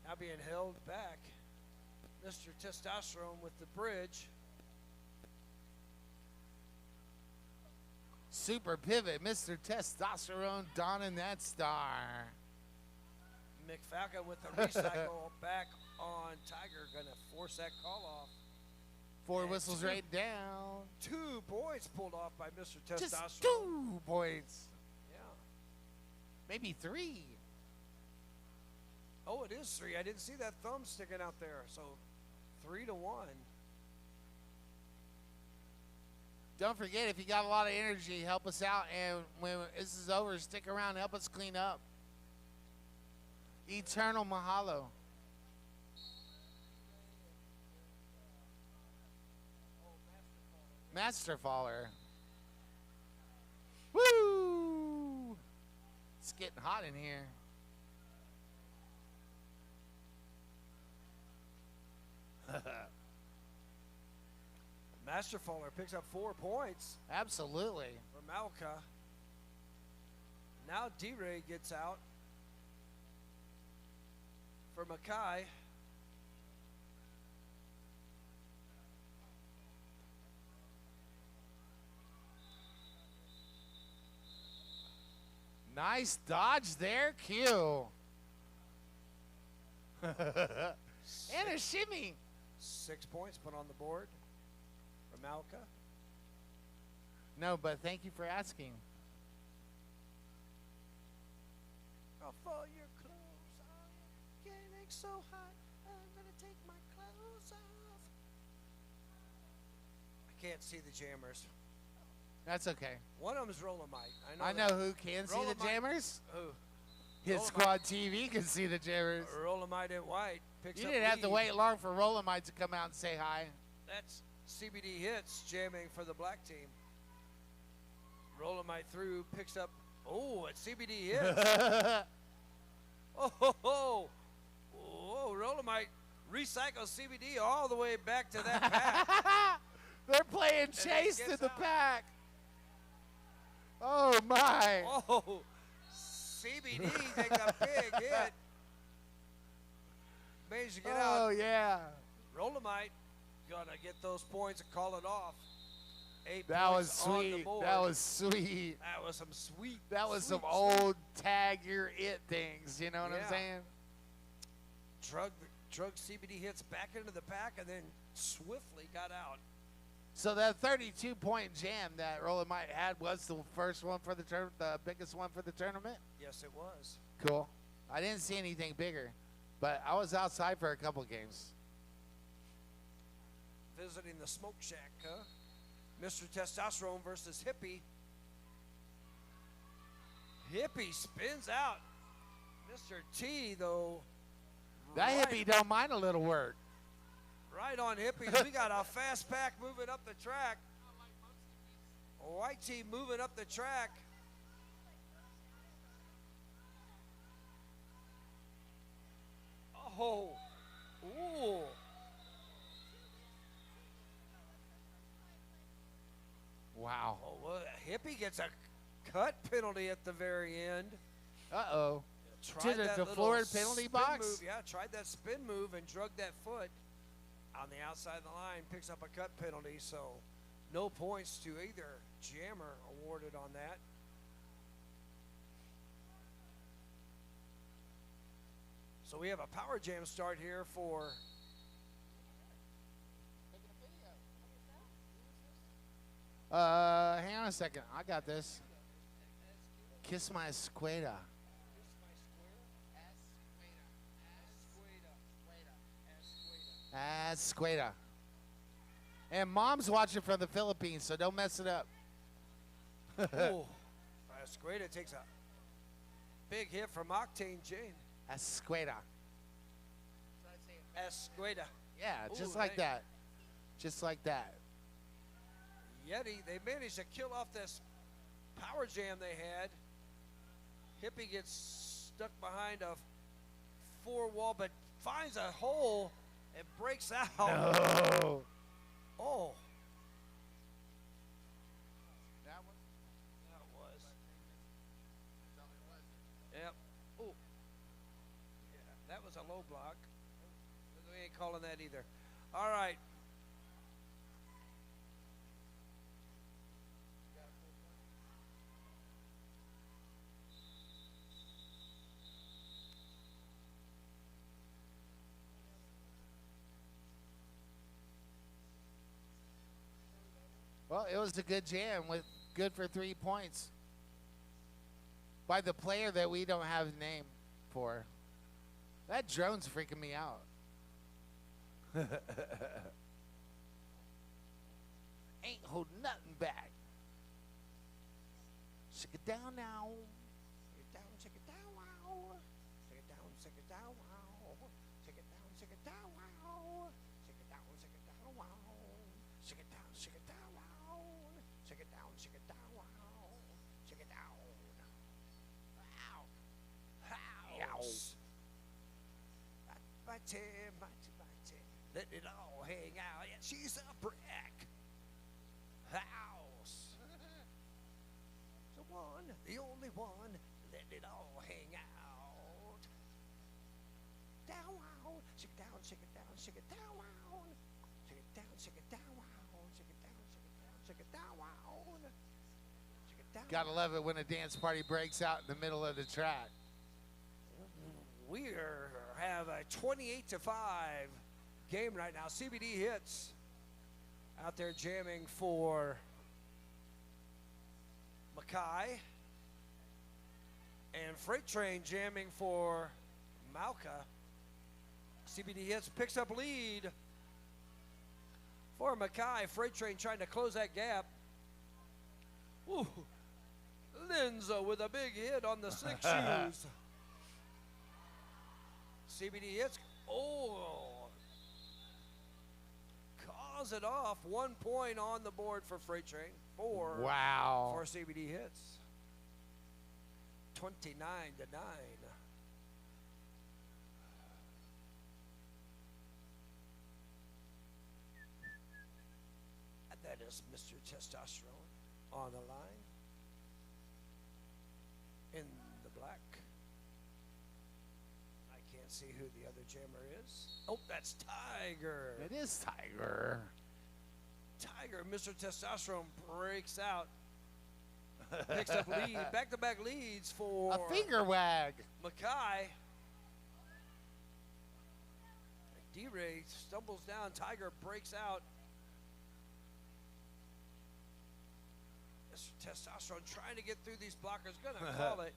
Now being held back. Mr. Testosterone with the bridge. Super pivot, Mr. Testosterone donning that star. McFalcon with the recycle back on Tiger. Gonna force that call off. 4 And whistles two- right down. 2 points pulled off by Mr. Just Testosterone. 2 points. Yeah. Maybe 3. Oh, it is 3. I didn't see that thumb sticking out there. So 3-1. Don't forget, if you got a lot of energy, help us out. And when this is over, stick around and help us clean up. Eternal Mahalo. Master Faller. Woo! It's getting hot in here. Master Faller picks up 4 points Absolutely. for Malka. Now D-Ray gets out for Mackay. Nice dodge there, Q. And a shimmy. 6 points put on the board for Malka. No, but thank you for asking. Off all your clothes, I'm getting so hot, I'm gonna take my clothes off. I can't see the jammers. That's okay. One of them's Rolomite. I know who can see the Rolomite- jammers. Who? Hit Rolomite. Squad TV can see the jammers. Rolomite in white picks You up didn't have to lead. wait long for Rolomite to come out and say hi. That's CBD hits jamming for the black team. Rolomite through, picks up. Oh, it's CBD hits. Oh, ho, ho. Whoa, Rolomite recycles CBD all the way back to that pack. They're playing it chase to gets the out. pack. Oh my. Oh, CBD takes a big hit. Managed to get Oh out. yeah. Rolomite gonna get those points and call it off. 8 That was points on the sweet. board. That was sweet. That was some sweet. That was some sweet, old tag your it things. You know what I'm Yeah. saying? Drug CBD hits back into the pack and then swiftly got out. So that 32-point jam that Rolomite had was the first one for the the biggest one for the tournament. Yes, it was. Cool. I didn't see anything bigger, but I was outside for a couple games. Visiting the smoke shack, huh? Mr. Testosterone versus Hippie. Hippie spins out. Mr. T, though. That right, hippie don't mind a little work. right on Hippies. We got a fast pack moving up the track. White team moving up the track. Oh. Ooh. Wow. Oh, well, Hippie gets a cut penalty at the very end. Uh-oh. Tried the that little Florida penalty spin box? Move. Yeah, tried that spin move and drug that foot on the outside of the line. Picks up a cut penalty, so no points to either jammer awarded on that. So we have a power jam start here for Hang on a second. I got this. Kiss my escuela. Escuela. And Mom's watching from the Philippines, so don't mess it up. Ooh. Escueda takes a big hit from Octane Jane. Escuela. Escueda. Yeah, just Ooh, like they- that. Just like that. Yeti, they managed to kill off this power jam they had. Hippie gets stuck behind a four wall, but finds a hole and breaks out. No. Oh, That one? that was. Yep. Oh. Yeah, that was a low block. We ain't calling that either. All right. Well, it was a good jam with good for 3 points by the player that we don't have a name for. That drone's freaking me out. Ain't holding nothing back. Shake it down now. Shake it down, shake it down, wow. Shake it down, shake it down, wow. Shake it down, shake it down, wow. Shake it down, shake it down, wow. Shake it down, shake it down, wow. Shake it down, shake it down, wow. Shake it down. Wow. House. Bite, let it all hang out. Yeah, she's a brick. House. The one, the only one, let it all hang out. Down, wow. Shake it down, shake it down, shake it down, wow. Shake it down, shake it down, wow. Shake it down, shake it down, shake it down, wow. Shake it down. Gotta love it when a dance party breaks out in the middle of the track. We have a 28-5 game right now. CBD hits out there jamming for Mackay. And Freight Train jamming for Malka. CBD hits picks up lead for Mackay. Freight Train trying to close that gap. Ooh. Linza with a big hit on the six shoes. CBD hits. Oh. Calls it off. 1 point on the board for Freight Train. 4 Wow. for CBD hits. 29-9. And that is Mr. Testosterone on the line. In the black. I can't see who the other jammer is. Oh, that's Tiger. It is Tiger. Tiger, Mr. Testosterone breaks out. Picks up lead, back-to-back leads for A finger wag. Mackay. D-Ray stumbles down. Tiger breaks out. Mr. Testosterone trying to get through these blockers. Gonna call it.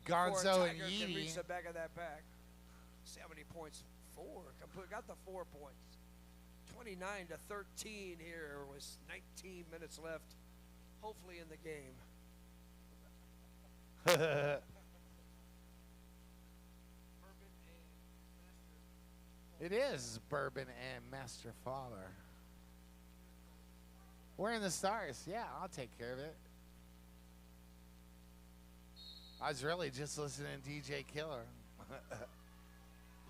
Before Gonzo and Tiger can Yee. reach the back of that back. See how many points? 4. Got the 4 points. 29-13 here with 19 minutes left. Hopefully in the game. It is Bourbon and Master Father. We're in the stars. Yeah, I'll take care of it. I was really just listening to DJ Killer.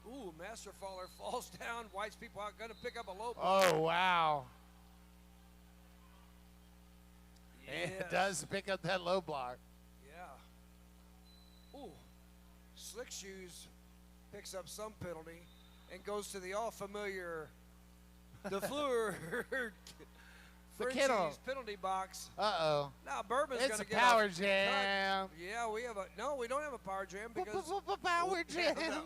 Ooh, Master Faller falls down, wipes people out, going to pick up a low blow. Oh, wow. Yes. It does pick up that low block. Yeah. Ooh, Slick Shoes picks up some penalty and goes to the all-familiar DeFleur The kennel. Frenchie's penalty box. Uh-oh. Now Bourbon's It's going a to get power a cut. jam. Yeah, we have a no. We don't have a power jam because Power jam.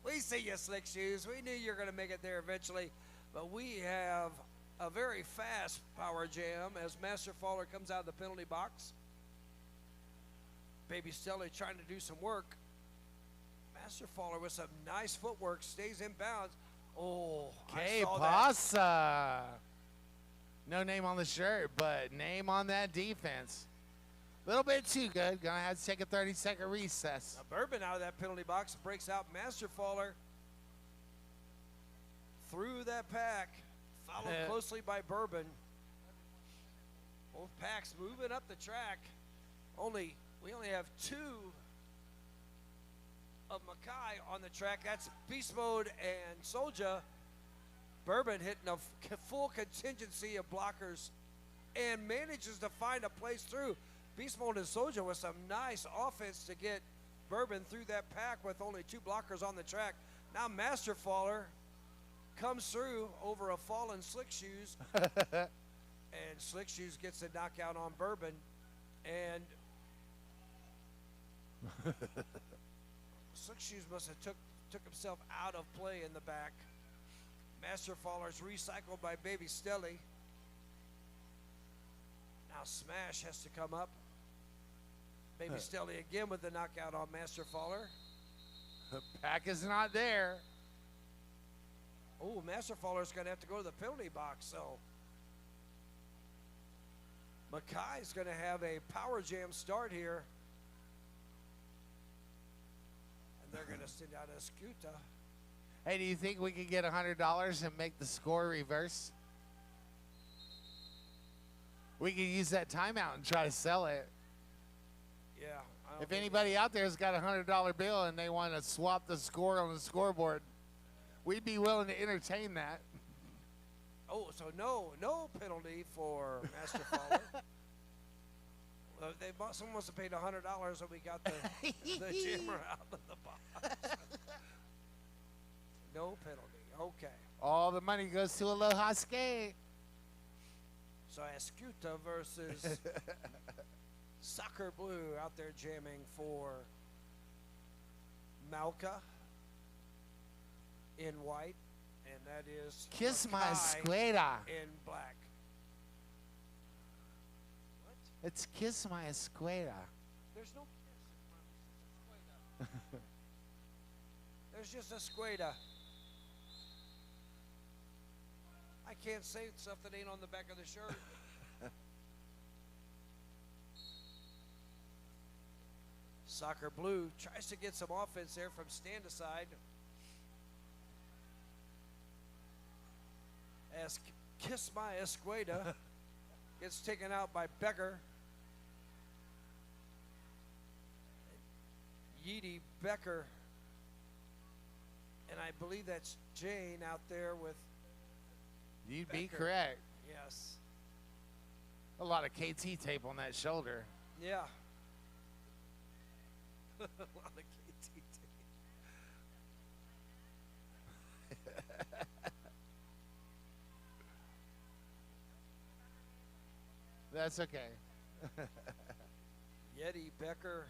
we see you, Slick Shoes. We knew you were going to make it there eventually, but we have a very fast power jam as Master Faller comes out of the penalty box. Baby Stelly trying to do some work. Master Faller with some nice footwork stays in bounds. Oh, Que I saw that. pasa? No name on the shirt, but name on that defense. A little bit too good. Gonna have to take a 30-second recess. Now Bourbon out of that penalty box breaks out Master Faller through that pack, followed closely by Bourbon. Both packs moving up the track. We only have two of Mackay on the track. That's Beast Mode and Soldier. Bourbon hitting a full contingency of blockers and manages to find a place through. Beast Mode and Soldier with some nice offense to get Bourbon through that pack with only two blockers on the track. Now Master Faller comes through over a fallen Slick Shoes. And Slick Shoes gets a knockout on Bourbon. And Slick Shoes must have took himself out of play in the back. Master Faller's recycled by Baby Stelly. Now Smash has to come up. Baby Stelly again with the knockout on Master Faller. The pack is not there. Oh, Master Faller's going to have to go to the penalty box, so Mackay's going to have a power jam start here. And they're going to send out Escuta. Hey, do you think we could get $100 and make the score reverse? We could use that timeout and try to sell it. Yeah. I don't If think- anybody out there has got a $100 bill and they want to swap the score on the scoreboard, we'd be willing to entertain that. Oh, so no penalty for Master Faller. Someone must have paid $100 and we got the jammer out of the box. No penalty. Okay. All the money goes to Aloha Skate. So Escuta versus Soccer Blue out there jamming for Malka in white, and that is Kiss my Mackay escuela. in black. What? It's Kiss my escuela. There's no kiss. There's just a escuela. I can't say stuff that ain't on the back of the shirt. Soccer Blue tries to get some offense there from stand aside. As Kiss My Escueda gets taken out by Becker. Yeedy Becker. And I believe that's Jane out there with You'd be Becker. correct. Yes. A lot of KT tape on that shoulder. Yeah. A lot of KT tape. That's okay. Yeti Becker.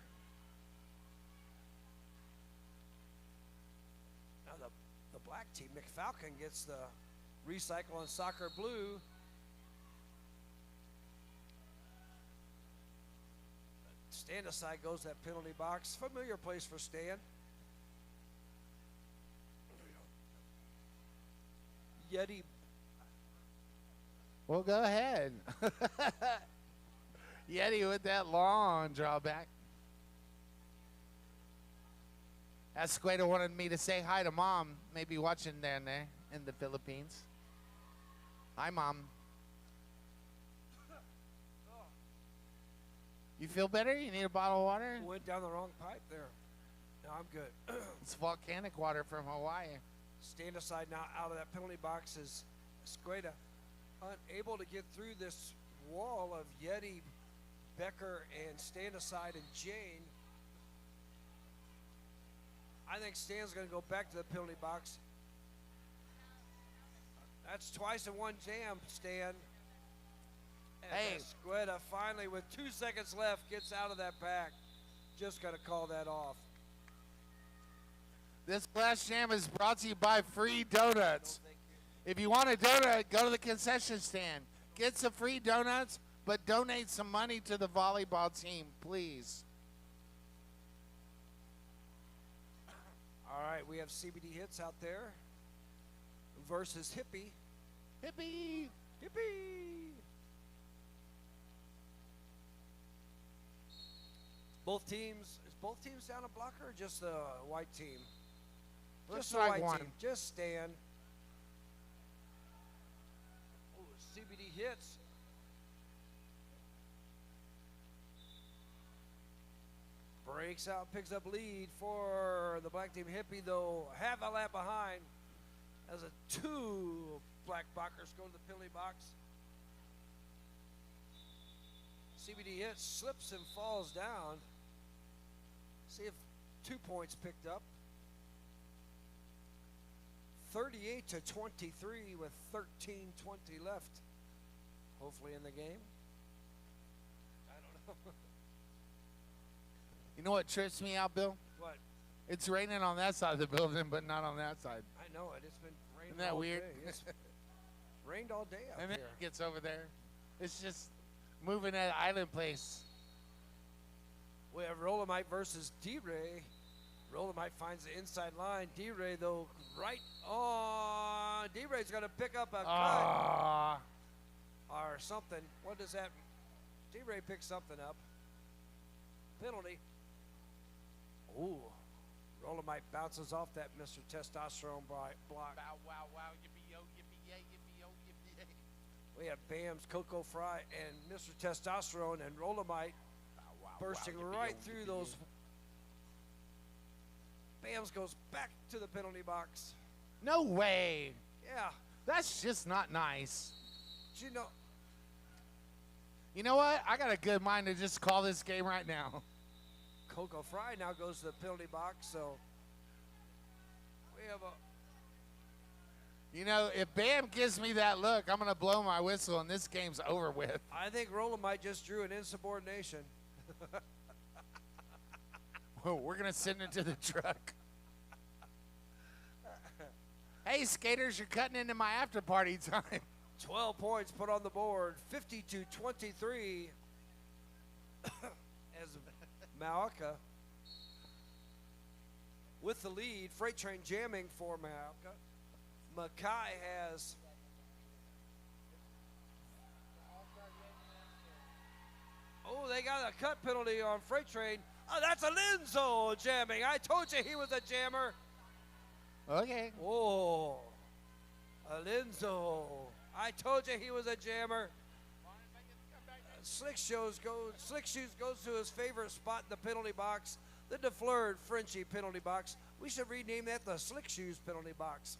Now the black team, McFalcon gets the recycle on Soccer Blue. Stand aside goes that penalty box. Familiar place for Stan. Yeti. Well, go ahead. Yeti with that long drawback. Escueda wanted me to say hi to Mom. Maybe watching down there in the Philippines. Hi, Mom. You feel better? You need a bottle of water? Went down the wrong pipe there. No, I'm good. It's volcanic water from Hawaii. Stand aside now out of that penalty box is Escueda. Unable to get through this wall of Yeti, Becker, and stand aside and Jane. I think Stan's going to go back to the penalty box. That's twice in one jam, Stan. And Hey. Escueda finally, with 2 seconds left, gets out of that pack. Just going to call that off. This last jam is brought to you by Free Donuts. If you want a donut, go to the concession stand. Get some free donuts, but donate some money to the volleyball team, please. All right, we have CBD Hits out there versus Hippie. Hippie! Hippie! Both teams, is both teams down a blocker or just the white team? Looks Just the like white one. team. Just Stan. Oh, CBD Hits. Breaks out, picks up lead for the black team. Hippie, though, half a lap behind. As a 2 black blockers go to the penalty box. CBD Hits, slips and falls down. See if 2 points picked up. 38-23 with 13:20 left. Hopefully in the game. I don't know. You know what trips me out, Bill? What? It's raining on that side of the building, but not on that side. I know it. It's been raining Isn't that all weird? day. It's rained all day out And then here. it gets over there. It's just moving that island place. We have Rolomite versus D-Ray. Rolomite finds the inside line. D-Ray, though, right on. D-Ray's going to pick up a cut Ah, or something. What does that? D-Ray picks something up. Penalty. Ooh. Rolomite bounces off that Mr. Testosterone block. wow, wow, wow, yippee-yo, yippee-yay, yippee-yo, yippee-yay. We have Bam's Coco Fry and Mr. Testosterone and Rolomite bursting right through those. Bams goes back to the penalty box. No way. Yeah. That's just not nice. You know, You know what? I got a good mind to just call this game right now. Coco Fry now goes to the penalty box, so we have a. You know, if Bam gives me that look, I'm going to blow my whistle and this game's over with. I think Rolomite just drew an insubordination. Well, we're going to send it to the truck. Hey, skaters, you're cutting into my after party time. 12 points put on the board, 52-23 as Maoka with the lead. Freight train jamming for Maoka. Mackay has they got a cut penalty on Freight Train. Oh, that's Alinzo jamming. I told you he was a jammer. Okay. Oh, Alinzo. I told you he was a jammer. Slick Shoes goes to his favorite spot in the penalty box, the DeFleur Frenchie penalty box. We should rename that the Slick Shoes penalty box.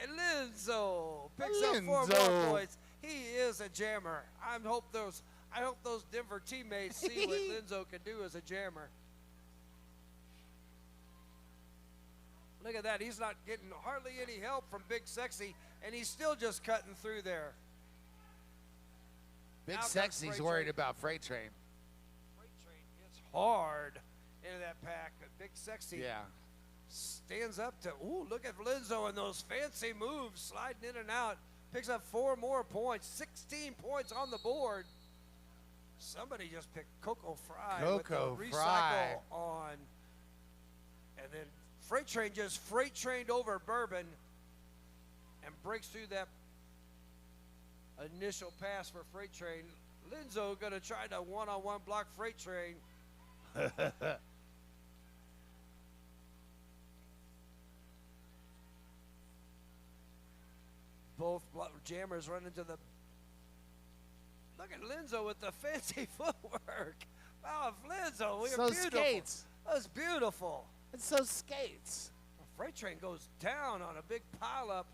And Linzo picks up 4 more Linzo. points. He is a jammer. I hope those Denver teammates see what Linzo can do as a jammer. Look at that. He's not getting hardly any help from Big Sexy, and he's still just cutting through there. Big Out comes Sexy's Freight worried Train. about Freight Train. Freight Train hits hard into that pack. But Big Sexy Yeah. stands up to, look at Linzo and those fancy moves, sliding in and out. Picks up 4 more points, 16 points on the board. Somebody just picked Coco Fry Coco with the Fry. recycle on. And then Freight Train just freight trained over Bourbon and breaks through that initial pass for Freight Train. Linzo going to try to one-on-one block Freight Train. Both jammers run into the Look at Linzo with the fancy footwork. Wow, Linzo, we So are beautiful. skates. That was beautiful. It's so skates. Freight Train goes down on a big pileup.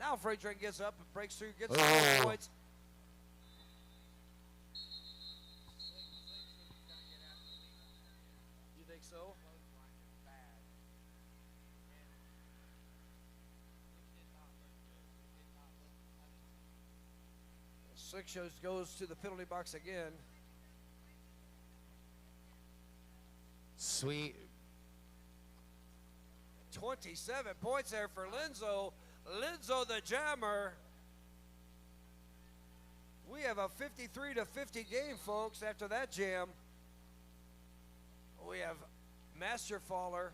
Now Freight Train gets up and breaks through, gets Oh. 4 points. You think so? Six shows goes to the penalty box again. Sweet. 27 points there for Linzo. Linzo the jammer. We have a 53-50 game, folks, after that jam. We have Master Faller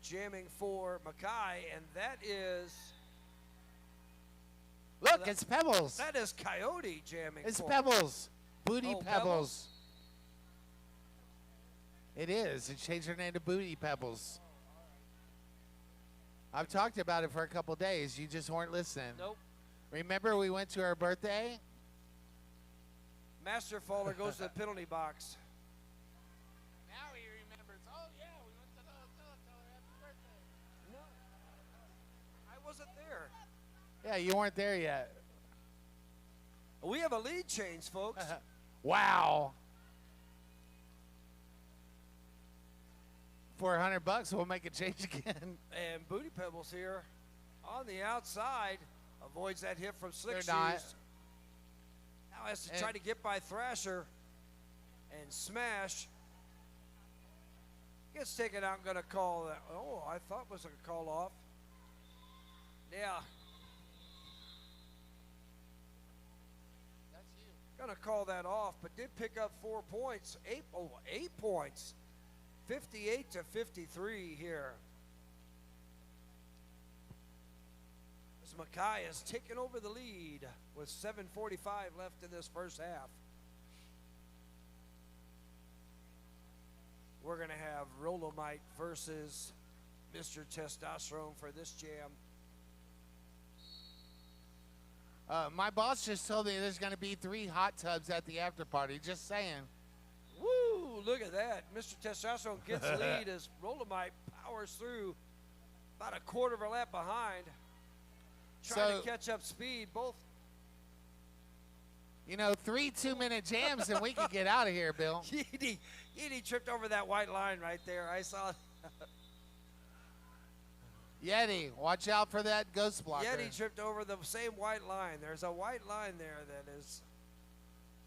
jamming for Mackay, and that is Look, it's Pebbles. Coyote jamming It's for. Pebbles. Booty Oh, Pebbles. Pebbles? It is. It changed her name to Booty Pebbles. I've talked about it for a couple days. You just weren't listening. Nope. Remember we went to her birthday? Master Faller goes to the penalty box. Now he remembers. Oh, yeah, we went to the hotel and told her happy birthday. No, I wasn't there. Yeah, you weren't there yet. We have a lead change, folks. Wow. For $100, we'll make a change again. And Booty Pebbles here on the outside avoids that hit from Slick They're not. Shoes. Now has to try to get by Thrasher and smash. Gets taken out and going to call that. Oh, I thought was a call off. Yeah. Going to call that off, but did pick up 4 points. 8 points. 58-53 here. As Mackay has taken over the lead with 7:45 left in this first half. We're going to have Rolomite versus Mr. Testosterone for this jam. My boss just told me there's going to be 3 hot tubs at the after party. Just saying. Woo, look at that. Mr. Testosterone gets the lead as Rolomite powers through about a quarter of a lap behind. Trying So- to catch up speed. Both. You know, 3 2-minute jams and we could get out of here, Bill. Yeti tripped over that white line right there. I saw Yeti, watch out for that ghost blocker. Yeti tripped over the same white line. There's a white line there that is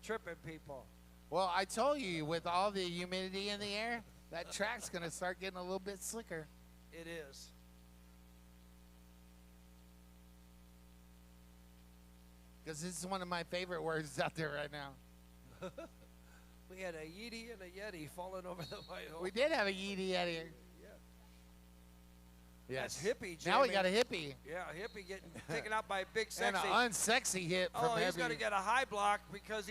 tripping people. Well, I told you, with all the humidity in the air, that track's going to start getting a little bit slicker. It is. Because this is one of my favorite words out there right now. We had a Yeti and a Yeti falling over the white hole. We did have a Yeti Yeti. Yeah. Yes. That's hippie Now we jamming. got a hippie. Yeah, Hippie getting taken out by a big And sexy. an unsexy hit from Oh, he's Heavy. going to get a high block because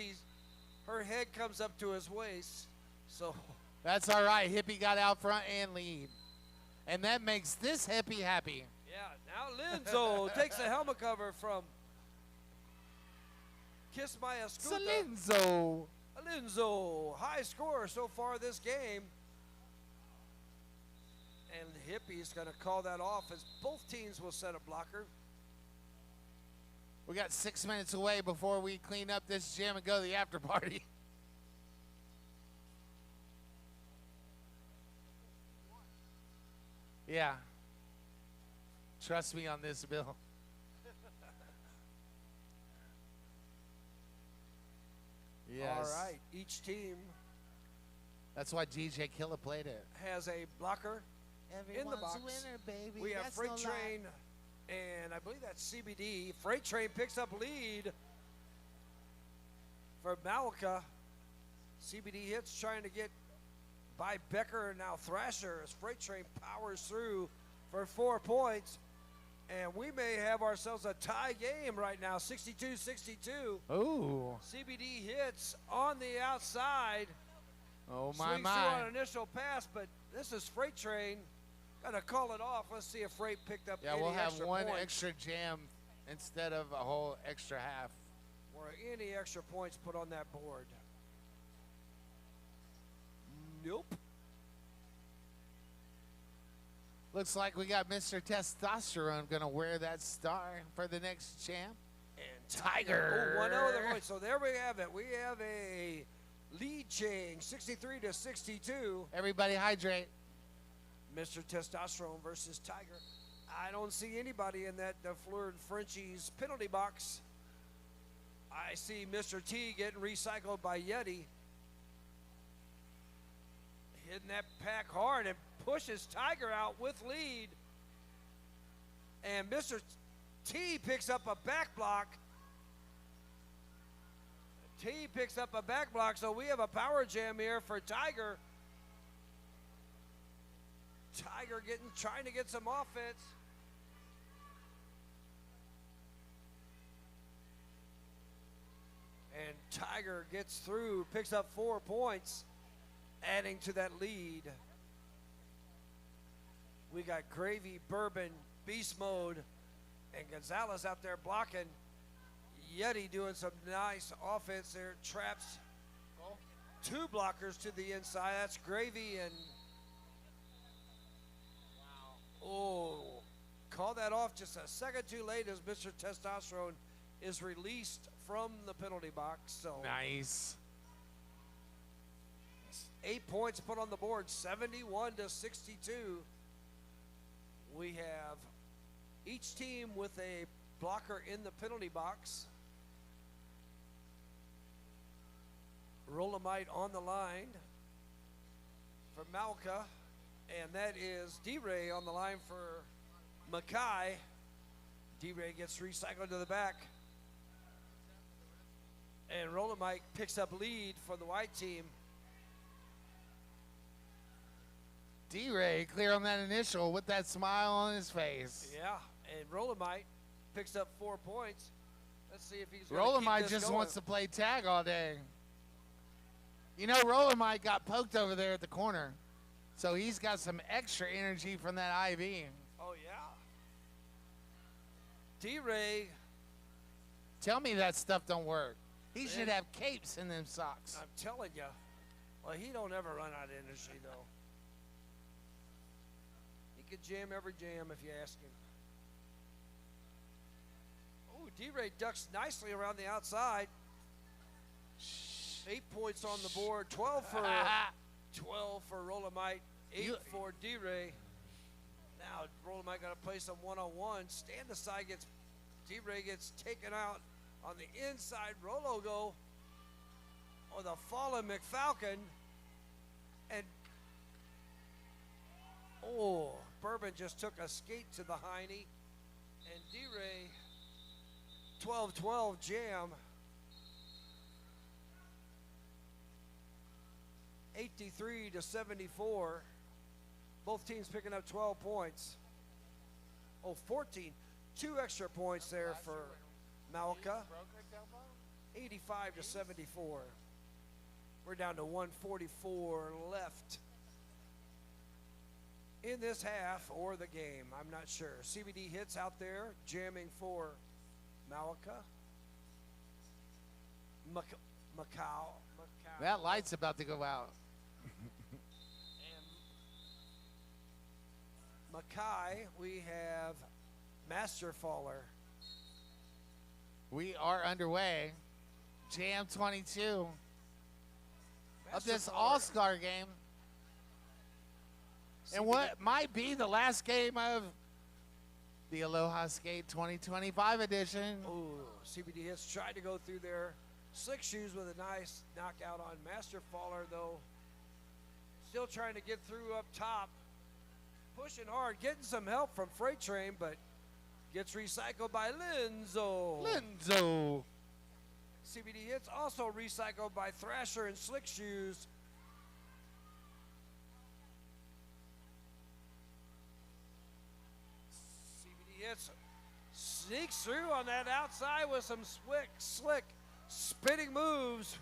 her head comes up to his waist. So That's all right. Hippie got out front and lead. And that makes this hippie happy. yeah, now Linzo takes the helmet cover from Kiss My Escuta. Salinzo. Linzo, high score so far this game. And Hippie's going to call that off as both teams will set a blocker. We got 6 minutes away before we clean up this gym and go to the after party. Yeah. Trust me on this, Bill. Yes. All right, each team That's why DJ Killa played it. has a blocker. Everyone's box. a winner, baby. We have That's Freight no lie. Train, and I believe that's CBD. Freight Train picks up lead for Malika. CBD hits trying to get by Becker and now Thrasher as Freight Train powers through for 4 points. And we may have ourselves a tie game right now, 62-62. Ooh. CBD hits on the outside. Oh, my, Swings through on my. initial pass, but this is Freight Train. Got to call it off. Let's see if Freight picked up Yeah, any we'll have extra one points. extra jam instead of a whole extra half. or any extra points put on that board? Nope. Looks like we got Mr. Testosterone going to wear that star for the next champ. And Tiger. Oh, 1-0 the point. So there we have it. We have a lead change, 63 to 62. Everybody hydrate. Mr. Testosterone versus Tiger. I don't see anybody in that Fleur Frenchie's penalty box. I see Mr. T getting recycled by Yeti. Hitting that pack hard and pushes Tiger out with lead. And Mr. T picks up a back block. T picks up a back block, so we have a power jam here for Tiger. Tiger trying to get some offense. And Tiger gets through, picks up 4 points, adding to that lead. We got Gravy, Bourbon, Beast Mode, and Gonzalez out there blocking. Yeti doing some nice offense there. Traps 2 blockers to the inside. That's Gravy and oh, call that off just a second too late as Mr. Testosterone is released from the penalty box. So Nice. 8 points put on the board, 71 to 62. We have each team with a blocker in the penalty box. Rolomite on the line for Malka, and that is D-Ray on the line for Mackay. D-Ray gets recycled to the back. And Rolomite picks up lead for the white team. D-Ray clear on that initial with that smile on his face. Yeah, and Rolomite picks up 4 points. Let's see if he's going to keep Rolomite this just going. wants to play tag all day. You know, Rolomite got poked over there at the corner. So he's got some extra energy from that IV. Oh, yeah. D-Ray, Tell me that stuff don't work. He should have capes in them socks. I'm telling you. Well, he don't ever run out of energy, though. He could jam every jam if you ask him. Oh, D-Ray ducks nicely around the outside. 8 points on the board. 12 for 12 for Rolomite. 8 for D-Ray. Now Rolomite got to play some one-on-one. Stand aside gets D-Ray gets taken out on the inside. Rolo go or the fallen McFalcon. And oh, Bourbon just took a skate to the hiney. And D-Ray 12-12 jam. 83 to 74. Both teams picking up 12 points. Oh, 14. 2 extra points there for Malka. 85 to 74. We're down to 144 left in this half or the game. I'm not sure. CBD hits out there, jamming for Malka. Macau. That light's about to go out. Mackay, we have Master Faller. We are underway. Jam 22 of Master this Faller. All-Star game. And what might be the last game of the Aloha Skate 2025 edition. Oh, CBD hits tried to go through there. Slick Shoes with a nice knockout on Master Faller, though. Still trying to get through up top. Pushing hard, getting some help from Freight Train, but gets recycled by Linzo. Linzo. CBD hits also recycled by Thrasher and Slick Shoes. CBD hits sneaks through on that outside with some slick spinning moves.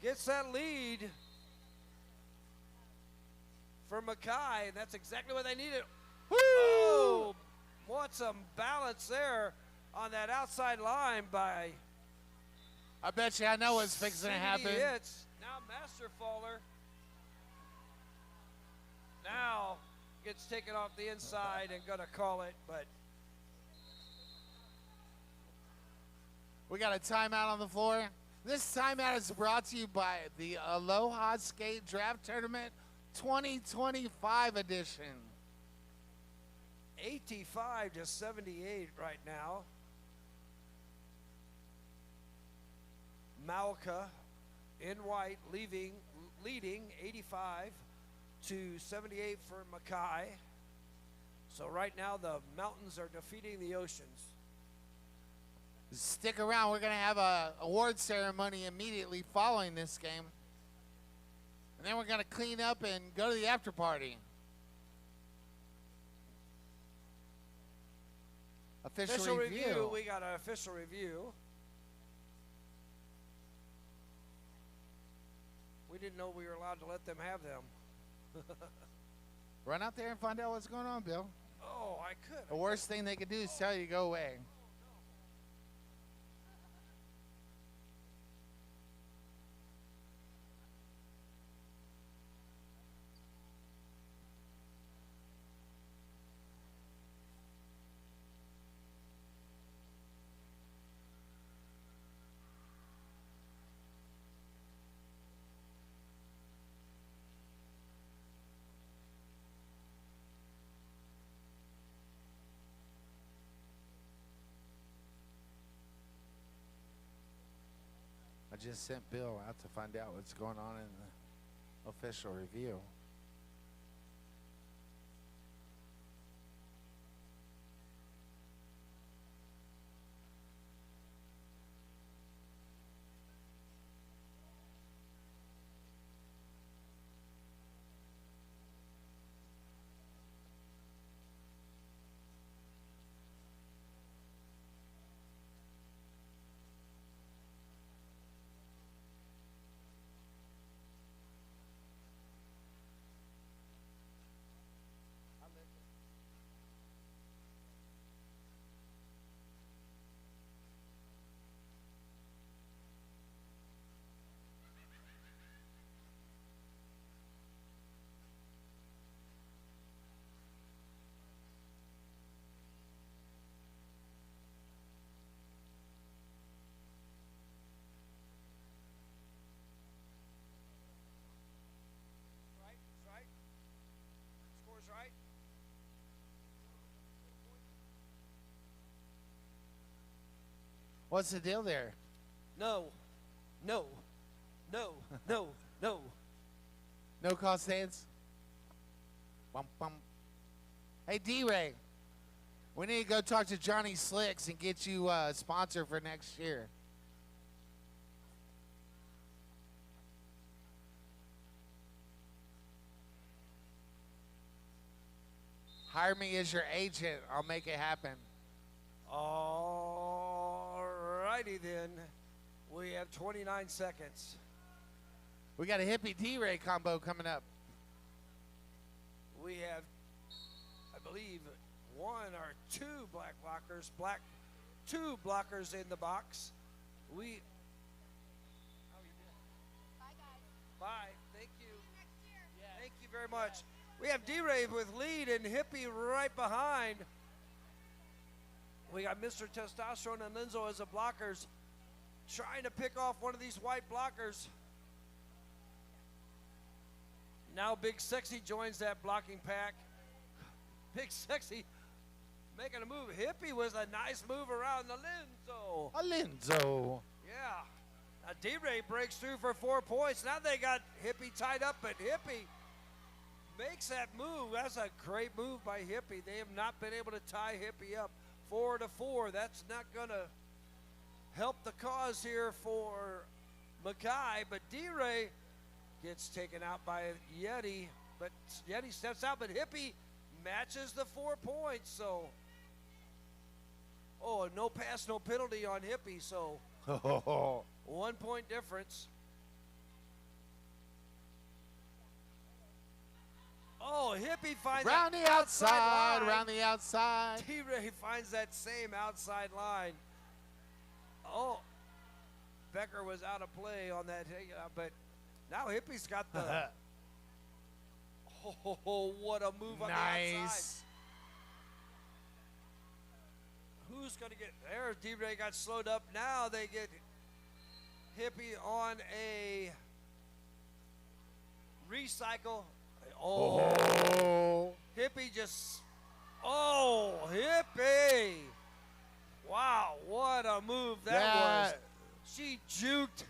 Gets that lead for Mackay, and that's exactly what they needed. Woo! Oh, what some balance there on that outside line by I bet you I know what's fixing to happen. Hits. Now Master Faller. Now gets taken off the inside and gonna call it, but We got a timeout on the floor. This timeout is brought to you by the Aloha Skate Draft Tournament 2025 edition. 85 to 78 right now. Malka in white leading 85 to 78 for Mackay. So right now the mountains are defeating the oceans. Stick around. We're going to have a award ceremony immediately following this game. And then we're going to clean up and go to the after party. Official review. We got an official review. We didn't know we were allowed to let them have them. Run out there and find out what's going on, Bill. Oh, I could. The worst thing they could do is tell you to go away. I just sent Bill out to find out what's going on in the official review. Right. Score's right. What's the deal there? No. No. No. No. No. No call stands? Bum, bum. Hey, D-Ray, we need to go talk to Johnny Slicks and get you a sponsor for next year. Hire me as your agent. I'll make it happen. All righty then. We have 29 seconds. We got a hippie D-Ray combo coming up. We have, I believe, one or two black blockers. Two blockers in the box. Bye, guys. Bye. Thank you. Next year. Thank you very much. We have D-Ray with lead and Hippie right behind. We got Mr. Testosterone and Linzo as the blockers, trying to pick off one of these white blockers. Now Big Sexy joins that blocking pack. Big Sexy making a move. Hippie was a nice move around the Linzo. Alinzo. Yeah. Now D-Ray breaks through for 4 points. Now they got Hippie tied up, but Hippie makes that move. That's a great move by Hippie. They have not been able to tie Hippie up 4-4. That's not going to help the cause here for Mackay, but D-Ray gets taken out by Yeti, but Yeti steps out, but Hippie matches the 4 points, so no pass, no penalty on Hippie, so 1 point difference. Oh, Hippie finds Round that the outside, line. round the outside. D-Ray finds that same outside line. Oh, Becker was out of play on that, but now Hippie's got the. Oh, what a move on the outside. Nice. Who's going to get there? D-Ray got slowed up. Now they get Hippie on a recycle. Oh. Hippie just. Oh, Hippie. Wow, what a move that was. She juked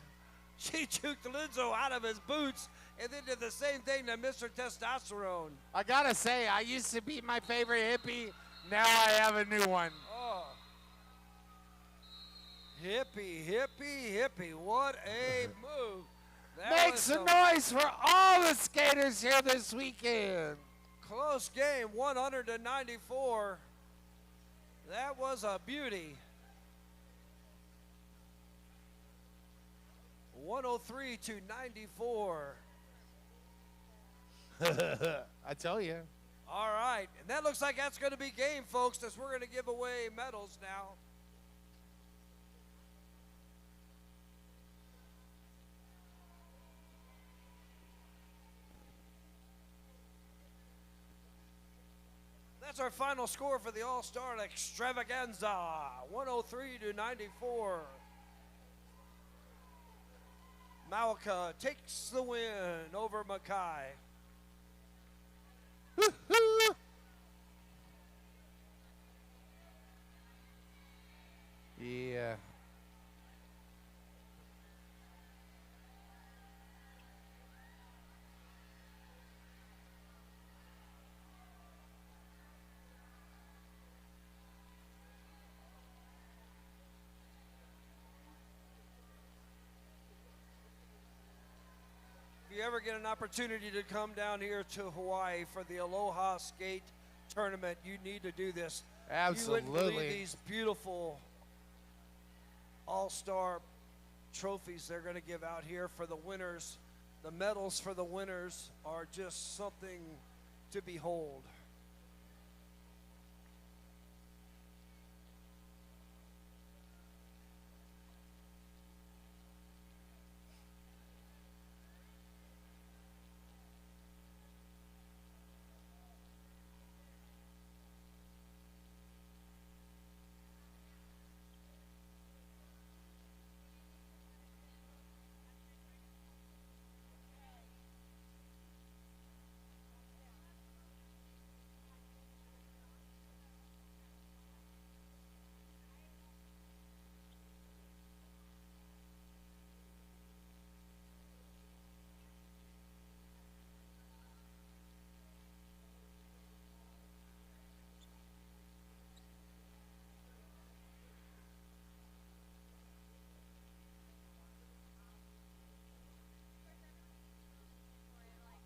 Linzo out of his boots and then did the same thing to Mr. Testosterone. I gotta say, I used to be my favorite hippie. Now I have a new one. Oh. Hippie. What a move. That Make was some a noise for all the skaters here this weekend. close game, 100-94. That was a beauty. 103-94. I tell you. All right, and that looks like that's going to be game, folks, as we're going to give away medals now. That's our final score for the All-Star Extravaganza, 103-94. Malika takes the win over Mackay. Yeah. If you ever get an opportunity to come down here to Hawaii for the Aloha Skate Tournament, you need to do this. You wouldn't believe Absolutely. these beautiful all-star trophies they're going to give out here for the winners. The medals for the winners are just something to behold.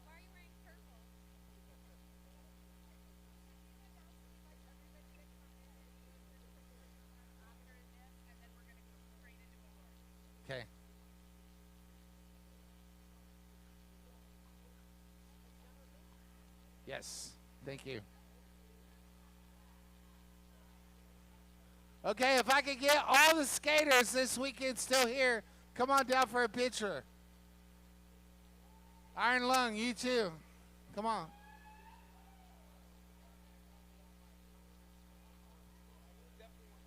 Why are you wearing purple? Okay. Yes. Thank you. Okay, if I could get all the skaters this weekend still here, come on down for a picture. Iron Lung, you too. Come on.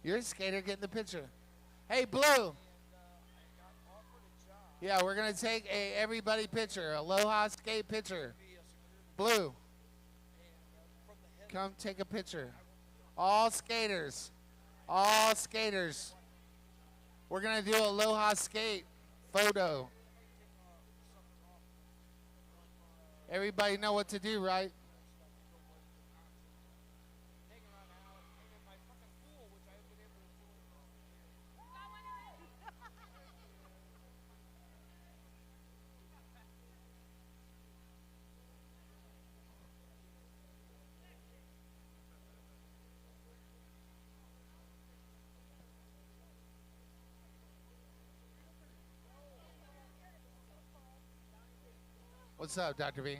You're a skater, get in the picture. Hey, Blue. Yeah, we're going to take a everybody picture, Aloha skate picture. Blue. Come take a picture. All skaters. All skaters. We're going to do Aloha skate photo. Everybody know what to do, right? What's up, Dr. B?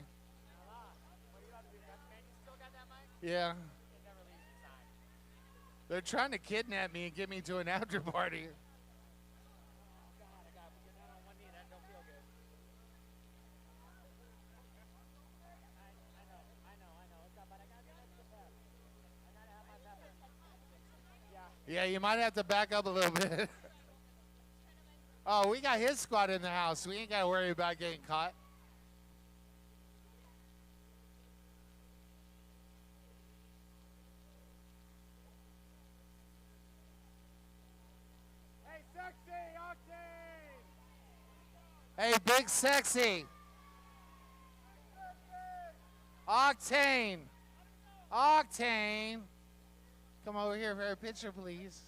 Yeah. They're trying to kidnap me and get me to an after party. Yeah, you might have to back up a little bit. Oh, we got his squad in the house. We ain't got to worry about getting caught. Hey, Sexy Octane! Hey, Big Sexy. Octane. Octane. Come over here for a picture, please.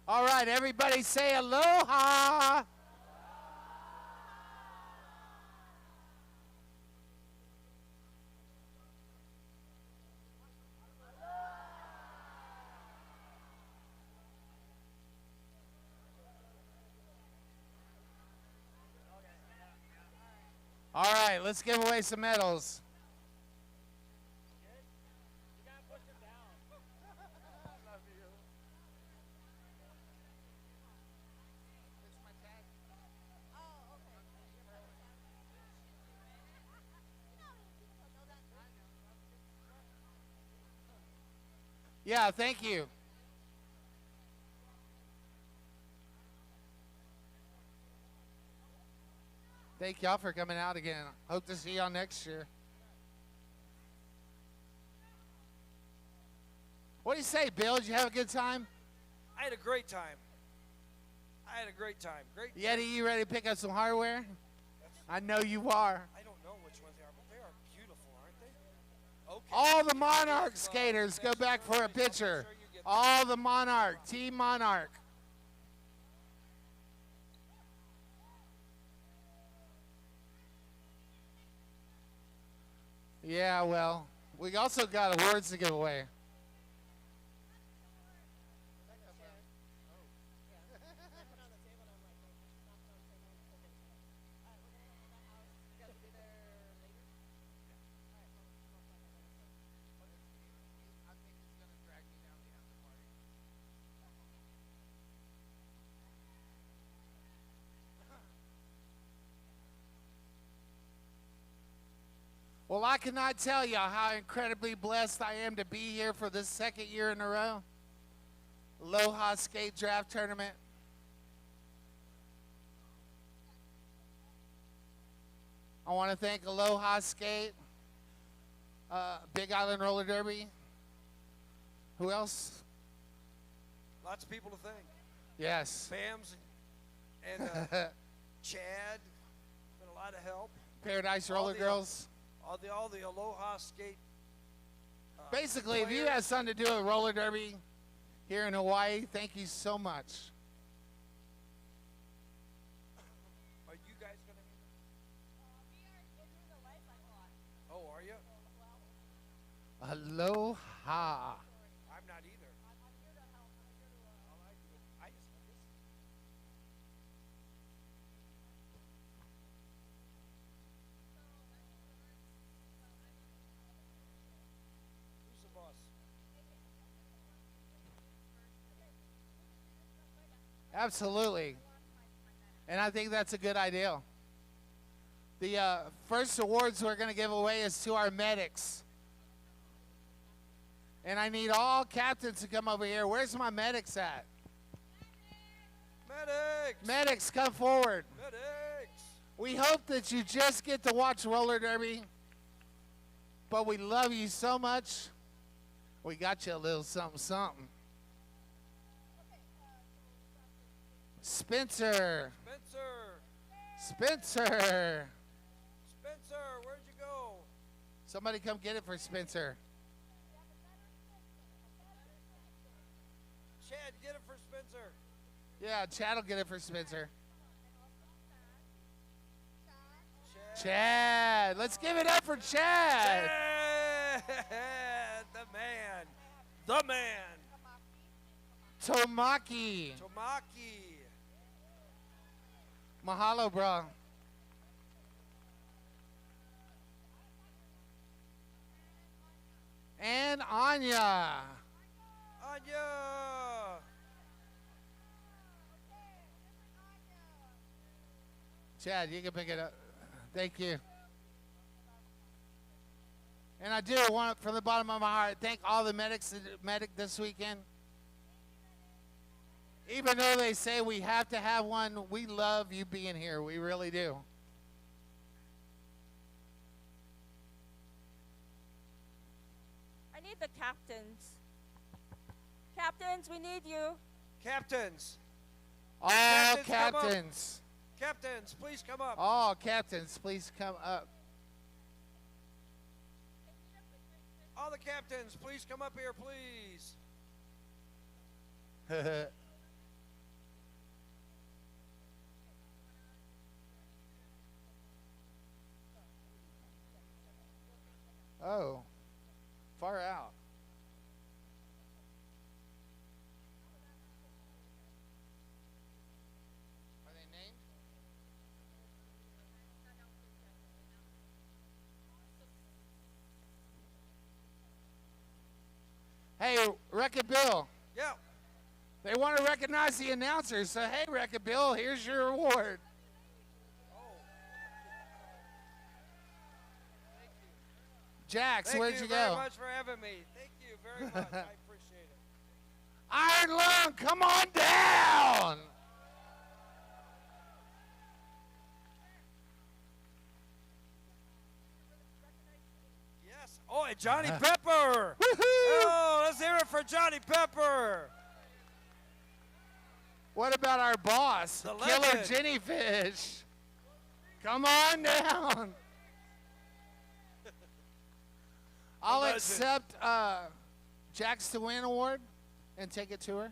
All right, everybody say aloha. All right, let's give away some medals. You gotta push him down. I love you. Oh, okay. Yeah, thank you. Thank y'all for coming out again. Hope to see y'all next year. What do you say, Bill? Did you have a good time? I had a great time. I had a great time. Great. Yeti, you ready to pick up some hardware? I know you are. I don't know which ones they are, but they are beautiful, aren't they? Okay. All the Monarch skaters, go back for a picture. All the Monarch, Team Monarch. Yeah, well, we also got awards to give away. Well, I cannot tell you how incredibly blessed I am to be here for this second year in a row. Aloha Skate Draft Tournament. I want to thank Aloha Skate, Big Island Roller Derby. Who else? Lots of people to thank. Yes. Bams and Chad. Been a lot of help. Paradise Roller Girls. All the Aloha Skate. Basically, if you players. have something to do with roller derby here in Hawaii, thank you so much. Are you guys gonna be? We're doing the lights, I thought. Oh, are you? Aloha. I'm not either. I'm here to help. I'm here to. I just. Who's the boss? Absolutely. And I think that's a good idea. The first awards we're going to give away is to our medics. And I need all captains to come over here. Where's my medics at? Medics! Medics, come forward. Medics! We hope that you just get to watch roller derby, but we love you so much. We got you a little something, something. Spencer. Spencer! Spencer. Spencer, where'd you go? Somebody come get it for Spencer. Chad, get it for Spencer. Yeah, Chad will get it for Spencer. Chad. Chad. Let's give it up for Chad. Chad, the man. The man. Tomaki. Tomaki. Mahalo, bro. And Anya. Anya. Chad, you can pick it up. Thank you. And I do want, from the bottom of my heart, thank all the medic this weekend. Even though they say we have to have one, we love you being here. We really do. I need the captains. Captains, we need you. Captains. All Captains, come up. captains. Captains, please come up. All captains, please come up. All the captains, please come up here, please. Oh, far out. Are they named? Hey, Wreck-It Bill. Yeah. They want to recognize the announcers. So, hey, Wreck-It Bill, here's your award. Jax, Thank where'd you you very go? much for having me. Thank you very much. I appreciate it. Iron Lung, come on down. Yes. Oh, and Johnny Pepper. Woohoo! Oh, let's hear it for Johnny Pepper. What about our boss, The Killer legend. Jenny Fish? Come on down. I'll legend. accept Jack's to Win award and take it to her.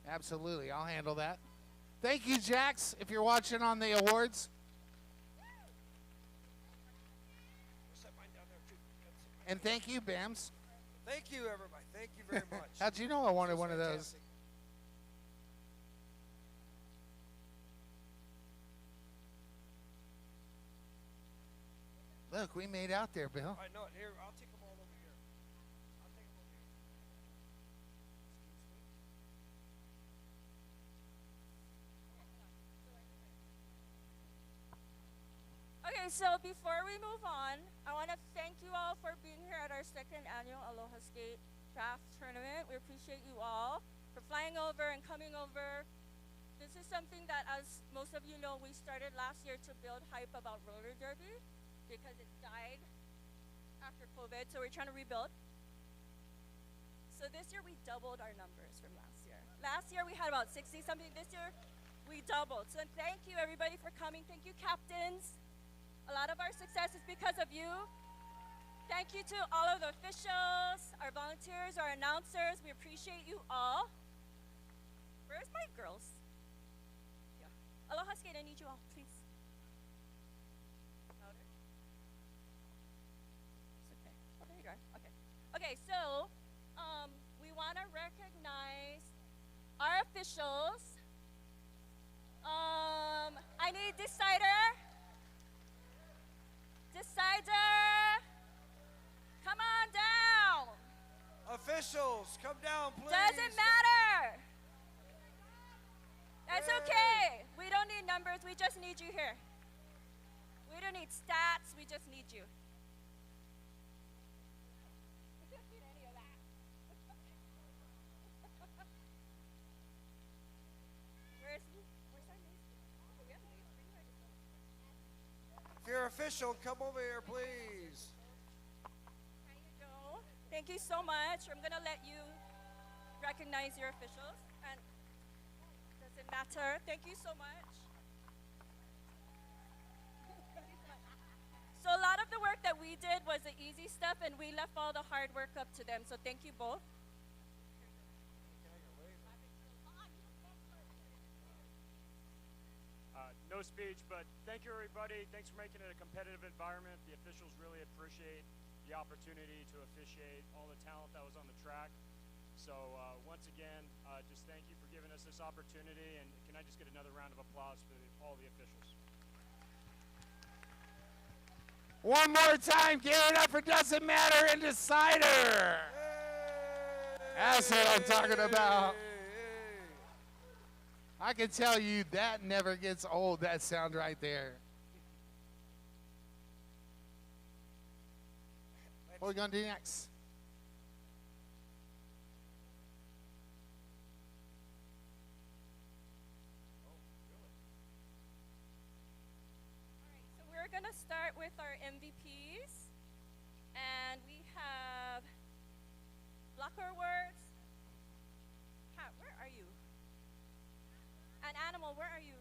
Absolutely, I'll handle that. Thank you, Jax, if you're watching on the awards. And thank you, Bams. Thank you, everybody. Thank you very much. How'd you know I wanted This one was of those? fantastic. Look, we made out there, Bill. I know it. Here, I'll take them all over here. I'll take them over here. Okay, so before we move on, I want to thank you all for being here at our second annual Aloha Skate Draft Tournament. We appreciate you all for flying over and coming over. This is something that, as most of you know, we started last year to build hype about roller derby because it died after COVID, so we're trying to rebuild. So this year we doubled our numbers from last year. Last year we had about 60 something. This year we doubled. So thank you everybody for coming. Thank you, captains. A lot of our success is because of you. Thank you to all of the officials, our volunteers, our announcers. We appreciate you all. Where's my girls? Yeah. Aloha Skate, I need you all, please. Louder. It's okay. Oh, there you go. Okay. Okay, so we want to recognize our officials. I need decider. Decider, come on down. Officials, come down, please. Doesn't matter. That's Yay. okay. We don't need numbers. We just need you here. We don't need stats. We just need you. We don't need any of that. Where's our name? Okay, we have names for you. I just don't. If you're official, come over here, please. There you go. Thank you so much. I'm going to let you recognize your officials. And doesn't matter. Thank you so much. So a lot of the work that we did was the easy stuff, and we left all the hard work up to them. So thank you both. No speech, but thank you, everybody. Thanks for making it a competitive environment. The officials really appreciate the opportunity to officiate, all the talent that was on the track. So once again, just thank you for giving us this opportunity, and can I just get another round of applause for all the officials? One more time, give it up for Doesn't Matter and Decider. That's what I'm talking about. I can tell you that never gets old, that sound right there. What are we going to do next? All right, so we're going to start with our MVPs. And we have Blocker Words. Cat, where are you? And Animal, where are you?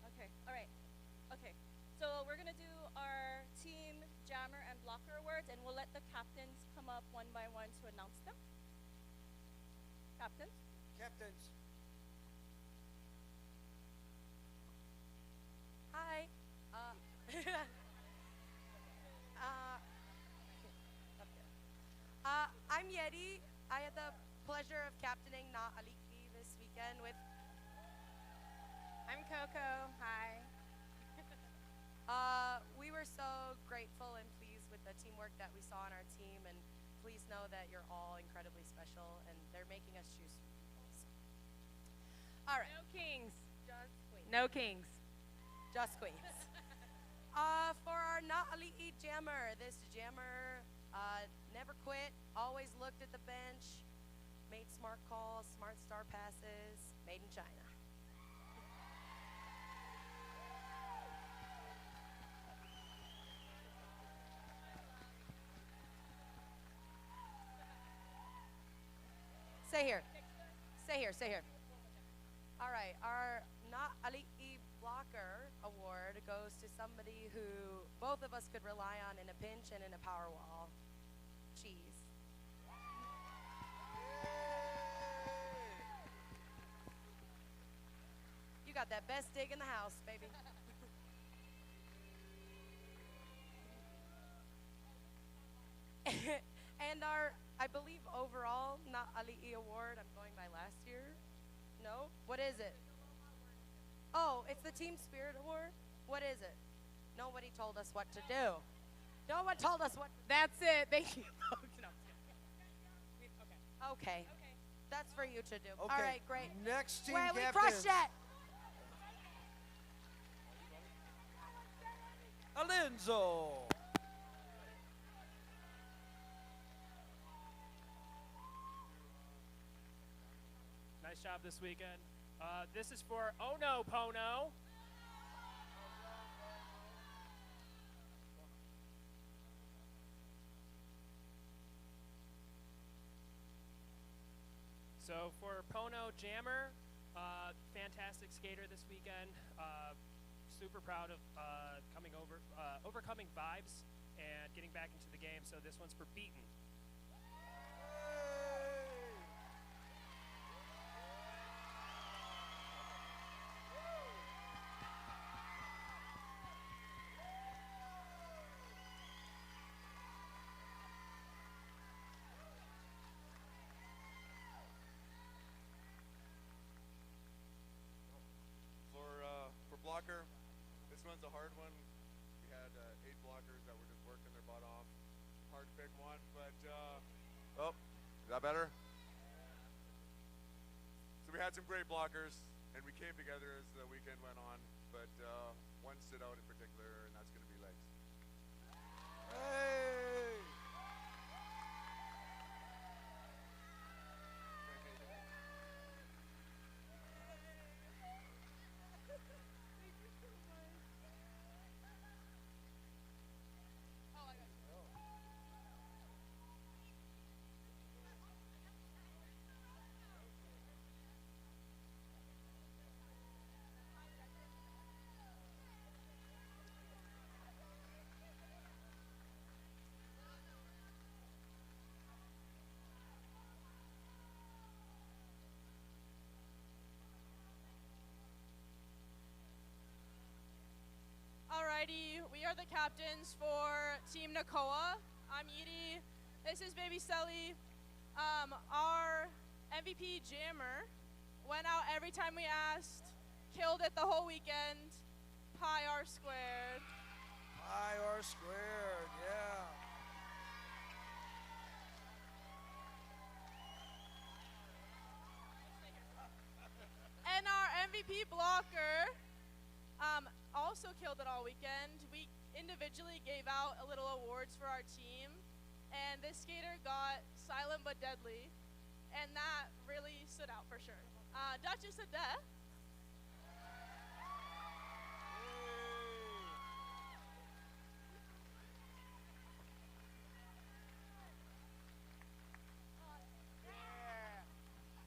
Okay, all right. Okay, so we're going to do our Team Jammer and Blocker Awards, and we'll let the captains come up one by one to announce them. Captains? Captains. Hi. I'm Yeti. I had the pleasure of captaining Na Aliki this weekend with. I'm Coco. Hi. We were so grateful and pleased with the teamwork that we saw on our team, and please know that you're all incredibly special, and they're making us choose some people. So. All right. No kings. Just queens. No kings. Just queens. For our Na Ali'i jammer, this jammer never quit, always looked at the bench, made smart calls, smart star passes, made in China. Stay here. Stay here. Stay here. All right. Our Na Ali'i Blocker Award goes to somebody who both of us could rely on in a pinch and in a power wall. Cheese. You got that best dig in the house, baby. And our, I believe, overall Na Ali'i Award, I'm going by last year. No? What is it? Oh, it's the Team Spirit Award? What is it? Nobody told us what to do. No one told us what. That's it. Thank you, folks. No. Okay. Okay. That's for you to do. Okay. All right, great. Next team Wait, we captains. crushed it. Alinzo. Nice job this weekend. This is for Oh No Pono. So for Pono Jammer, fantastic skater this weekend. Super proud of overcoming vibes and getting back into the game. So this one's for Beaton. For blocker, this one's a hard one. We had 8 blockers that were just working their butt off. Hard to pick one, but oh, is that better? So we had some great blockers, and we came together as the weekend went on. But one stood out in particular, and that's going to be Legs. Hey. Alrighty, we are the captains for Team Nakoa. I'm Edie. This is Baby Sully. Our MVP jammer went out every time we asked, killed it the whole weekend, pi r squared. Pi r squared, yeah. And our MVP blocker also killed it all weekend. We individually gave out a little awards for our team, and this skater got silent but deadly, and that really stood out for sure. Duchess of Death.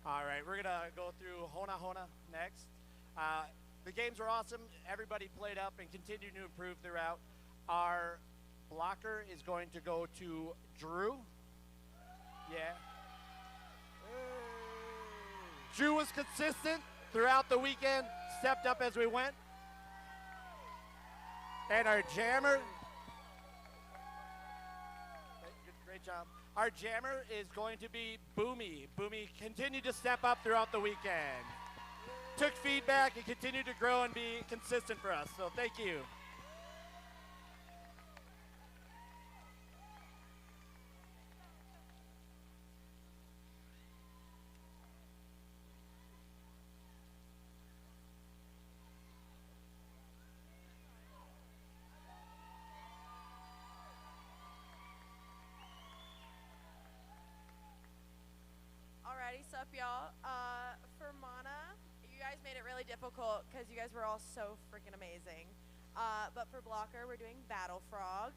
All right, we're gonna go through Hona Hona next. The games were awesome. Everybody played up and continued to improve throughout. Our blocker is going to go to Drew. Yeah. Drew was consistent throughout the weekend, stepped up as we went. And our jammer, great job. Our jammer is going to be Boomy. Boomy continued to step up throughout the weekend. Took feedback and continued to grow and be consistent for us. So thank you. Alrighty, sup y'all. For Mana, you guys made it really difficult because you guys were all so freaking amazing. But for Blocker, we're doing Battle Frog.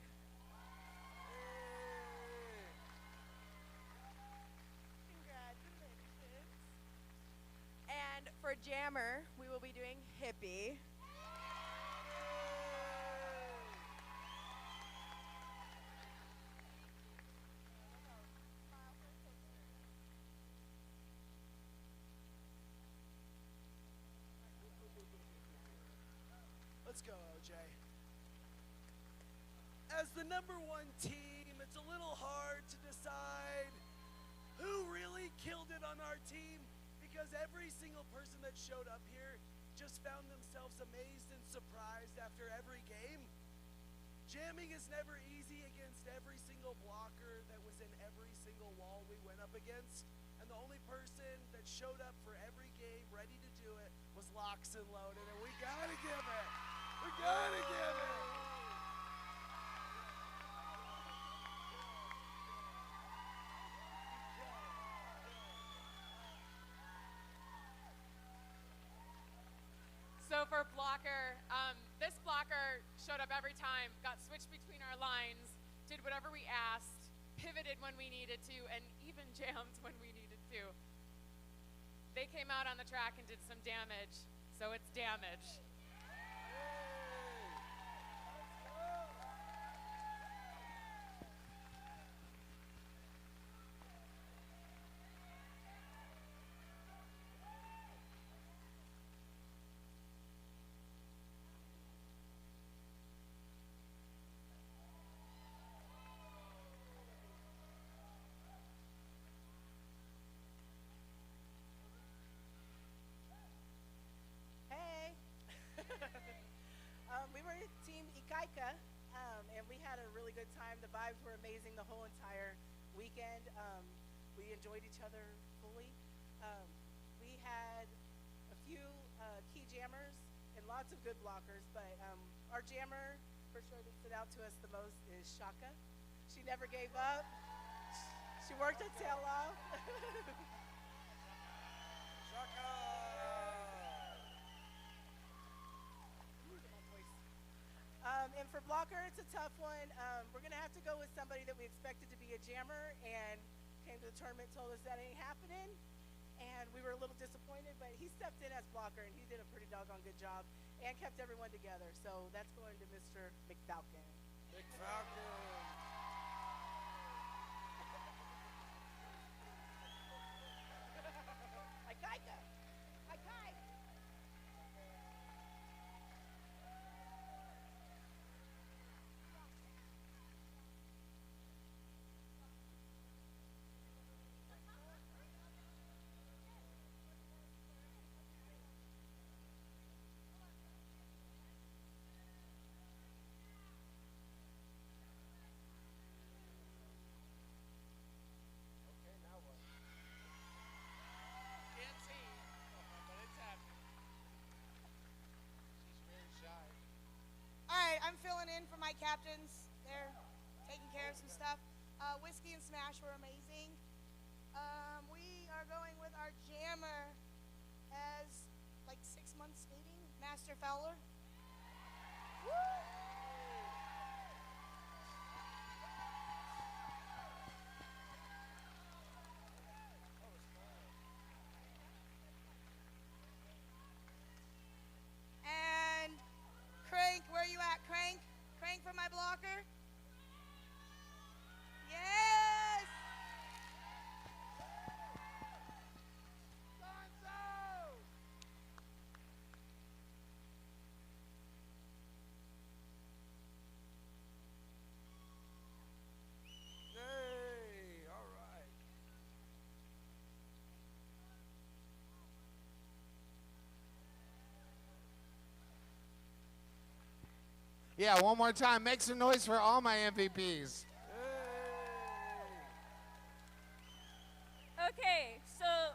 Congratulations. And for Jammer, we will be doing Hippie. Let's go, OJ. As the number one team, it's a little hard to decide who really killed it on our team because every single person that showed up here just found themselves amazed and surprised after every game. Jamming is never easy against every single blocker that was in every single wall we went up against. And the only person that showed up for every game ready to do it was Locks and Loaded, and we gotta give it. We gotta give it. So for blocker, this blocker showed up every time, got switched between our lines, did whatever we asked, pivoted when we needed to, and even jammed when we needed to. They came out on the track and did some damage, so it's damage. Hey. We were Team Ikaika, and we had a really good time. The vibes were amazing the whole entire weekend. We enjoyed each other fully. We had a few key jammers and lots of good blockers, but our jammer, for sure, that stood out to us the most is Shaka. She never gave up. She worked her tail off. And for blocker, it's a tough one. We're going to have to go with somebody that we expected to be a jammer and came to the tournament, told us that ain't happening. And we were a little disappointed, but he stepped in as blocker and he did a pretty doggone good job and kept everyone together. So that's going to Mr. McFalcon. McFalcon. Ikaika. Ikaika. captains. They're taking care of some stuff. Whiskey and Smash were amazing. We are going with our jammer as like 6 months skating, Master Fowler. Woo! And Crank, where you at, Crank? Crank for my blocker? Yes! Yay! All right. Yeah, one more time. Make some noise for all my MVPs. Okay, so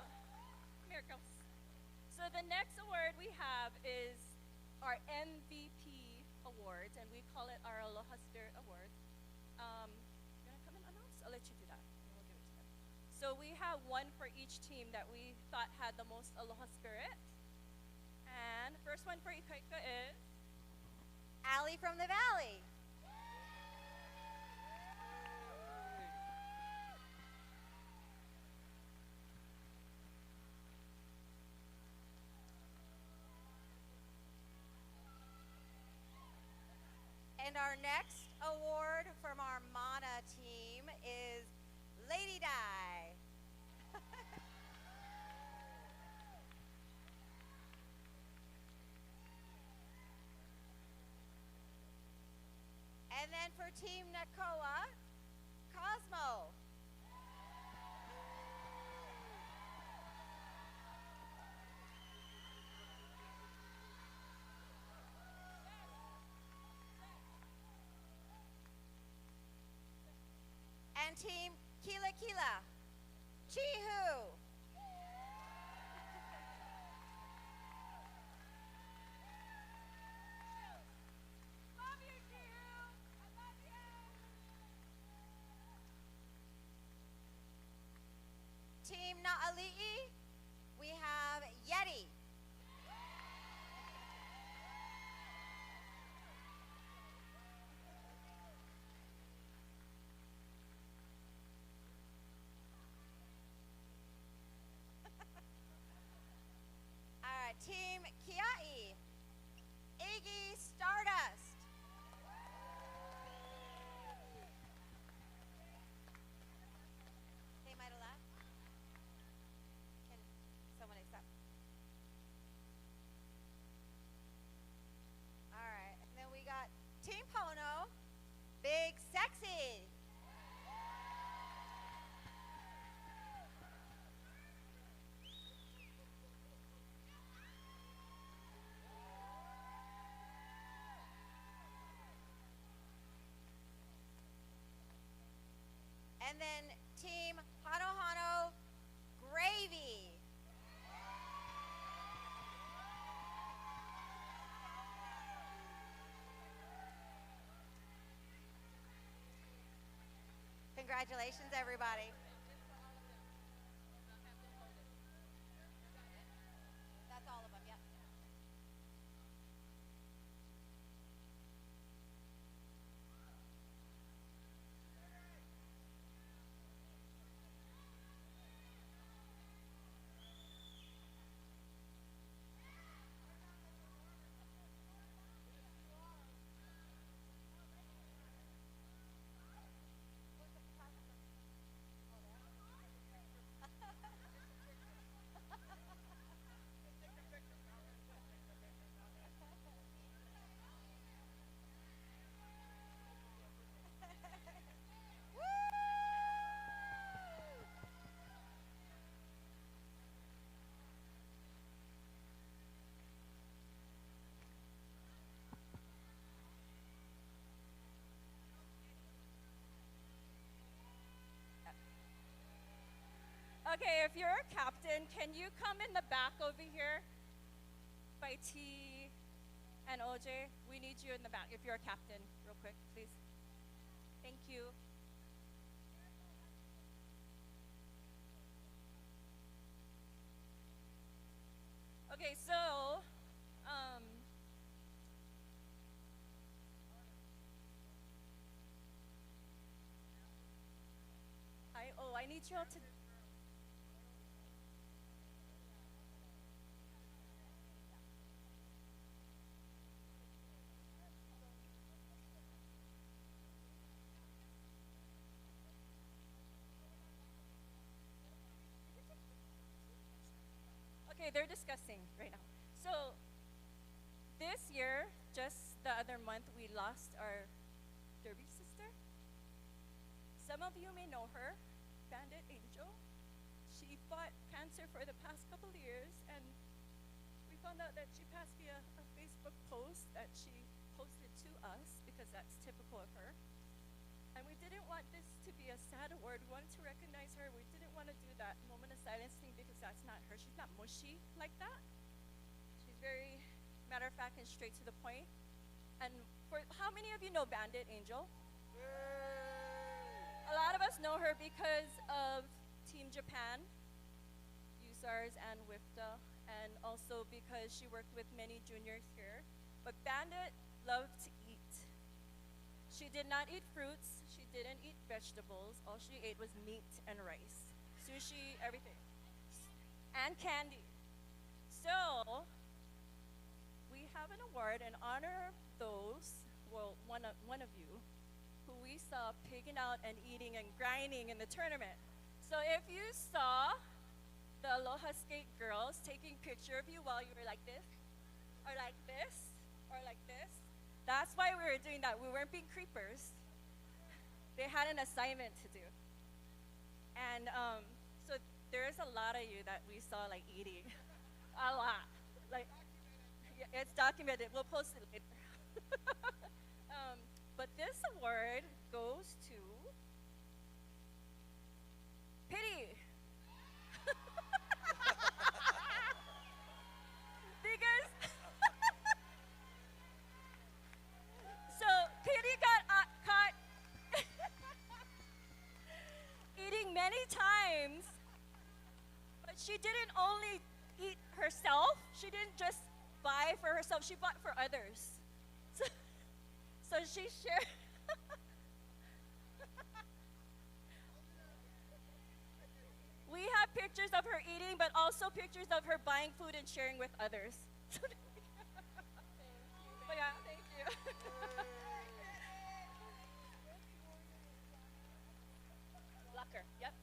here it goes. So the next award we have is our MVP awards, and we call it our Aloha Spirit Awards. You wanna come and announce? I'll let you do that, and we'll give it to them. So we have one for each team that we thought had the most Aloha spirit. And first one for Ikaika is Allie from the Valley. And our next award from our Mana team is Lady Di. And then for Team Nakoa, Cosmo. And Team Kila Kila, Chihu. Love you, Chihu. I love you. Team Na'ali'i, we have Yeti. All right, Team Kia'i, Iggy Stardust. They might have left. Can someone accept? All right, and then we got Team Pono, Big Sexy. And then Team Hano Hano, Gravy. Congratulations, everybody. That's all of them, yep. Okay, if you're a captain, can you come in the back over here by T and OJ? We need you in the back if you're a captain, real quick, please. Thank you. Okay, so um, I need you all to. Okay, they're discussing right now. So this year, just the other month, we lost our Derby sister. Some of you may know her, Bandit Angel. She fought cancer for the past couple of years, and we found out that she passed via a Facebook post that she posted to us because that's typical of her. And we didn't want this to be a sad award. We wanted to recognize her. We didn't want to do that moment of silence thing because that's not her. She's not mushy like that. She's very matter of fact and straight to the point. And for how many of you know Bandit Angel? A lot of us know her because of Team Japan, USARS, and WIFTA, and also because she worked with many juniors here. But Bandit loved to eat. She did not eat fruits. She didn't eat vegetables. All she ate was meat and rice, sushi, everything, and candy. So we have an award in honor of those, well, one of you, who we saw pigging out and eating and grinding in the tournament. So if you saw the Aloha Skate girls taking picture of you while you were like this, or like this, or like this, that's why we were doing that. We weren't being creepers. They had an assignment to do. And so there's a lot of you that we saw like eating. A lot. Like, yeah, it's documented. We'll post it later. But this award goes to Pity. Because so Pity got caught eating many times, but she didn't only eat herself. She didn't just buy for herself. She bought for others. So she shared. We have pictures of her eating, but also pictures of her buying food and sharing with others. But yeah, thank you. Blocker, yep.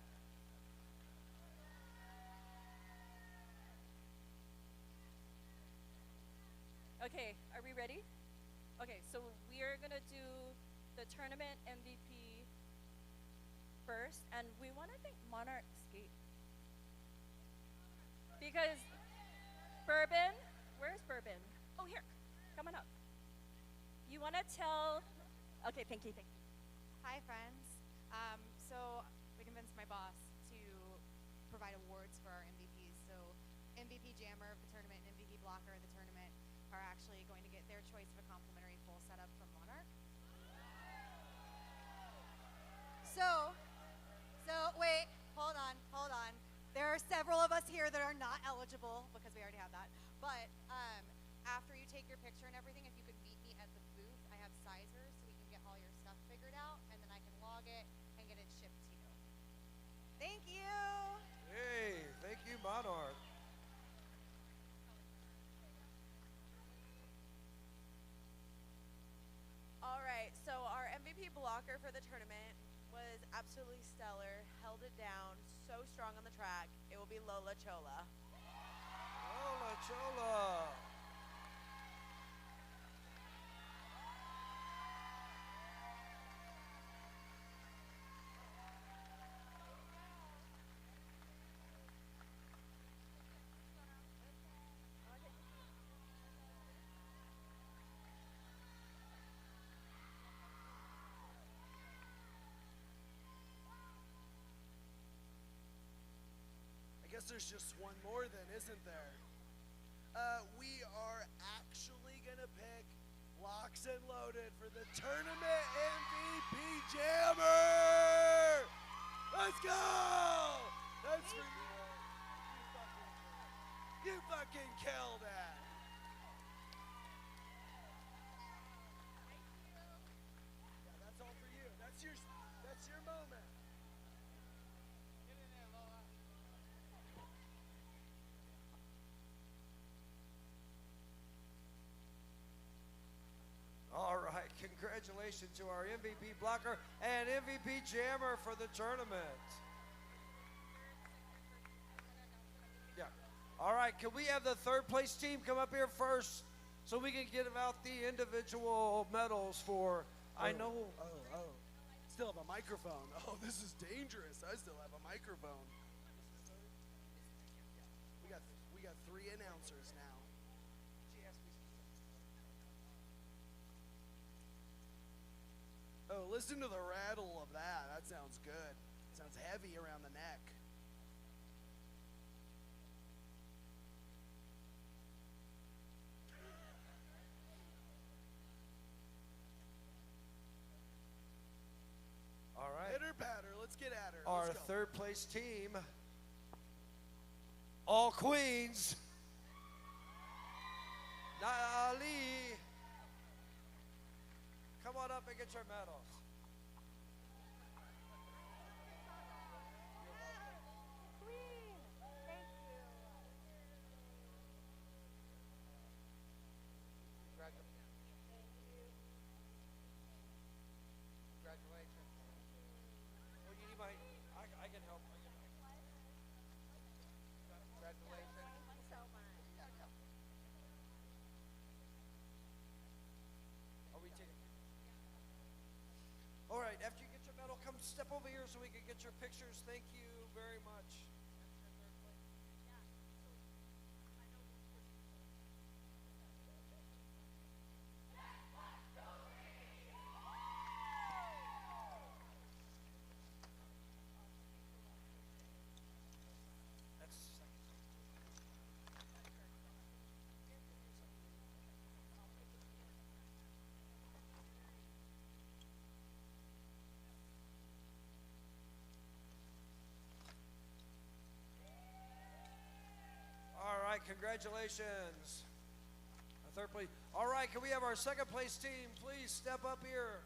Okay, are we ready? Okay, so we are gonna do the tournament MVP first, and we want to thank Monarch Skate because Bourbon, where's Bourbon? Oh, here, come on up. You want to tell? Okay, thank you, thank you. Hi, friends. So we convinced my boss to provide awards for our MVPs. So MVP Jammer of the tournament and MVP Blocker of the tournament are actually going to get their choice of a complimentary full setup from Monarch. So wait, hold on. There are several of us here that are not eligible because we already have that. But after you take your picture and everything, if you could meet me at the booth, I have sizers so we can get all your stuff figured out, and then I can log it and get it shipped to you. Thank you. Hey, thank you, Monarch. All right, so our MVP blocker for the tournament was absolutely stellar, held it down, so strong on the track. It will be Lola Chola. Lola Chola. I guess there's just one more then, isn't there? We are actually gonna pick Blocker locked and loaded for the tournament MVP Jammer. Let's go! That's for you. You fucking killed it. Yeah, that's all for you. That's your moment. Get in there, Lola. All right, congratulations to our MVP blocker and MVP jammer for the tournament. Yeah. All right, can we have the third place team come up here first so we can give out the individual medals for, I know. Oh. Still have a microphone. Oh, this is dangerous. I still have a microphone. We got 3 announcers now. Oh, listen to the rattle of that. That sounds good. Sounds heavy around the neck. All right. Hit her, pat her. Let's get at her. Our Let's go. third place team, all queens. Ali, come on up and get your medals. Queen. Thank you. Congratulations. Oh, you need I can help. Congratulations. Thank you so much. Are we taking? All right, after you get your medal, come step over here so we can get your pictures. Thank you very much. All right, congratulations. Our third place. All right, can we have our second place team please step up here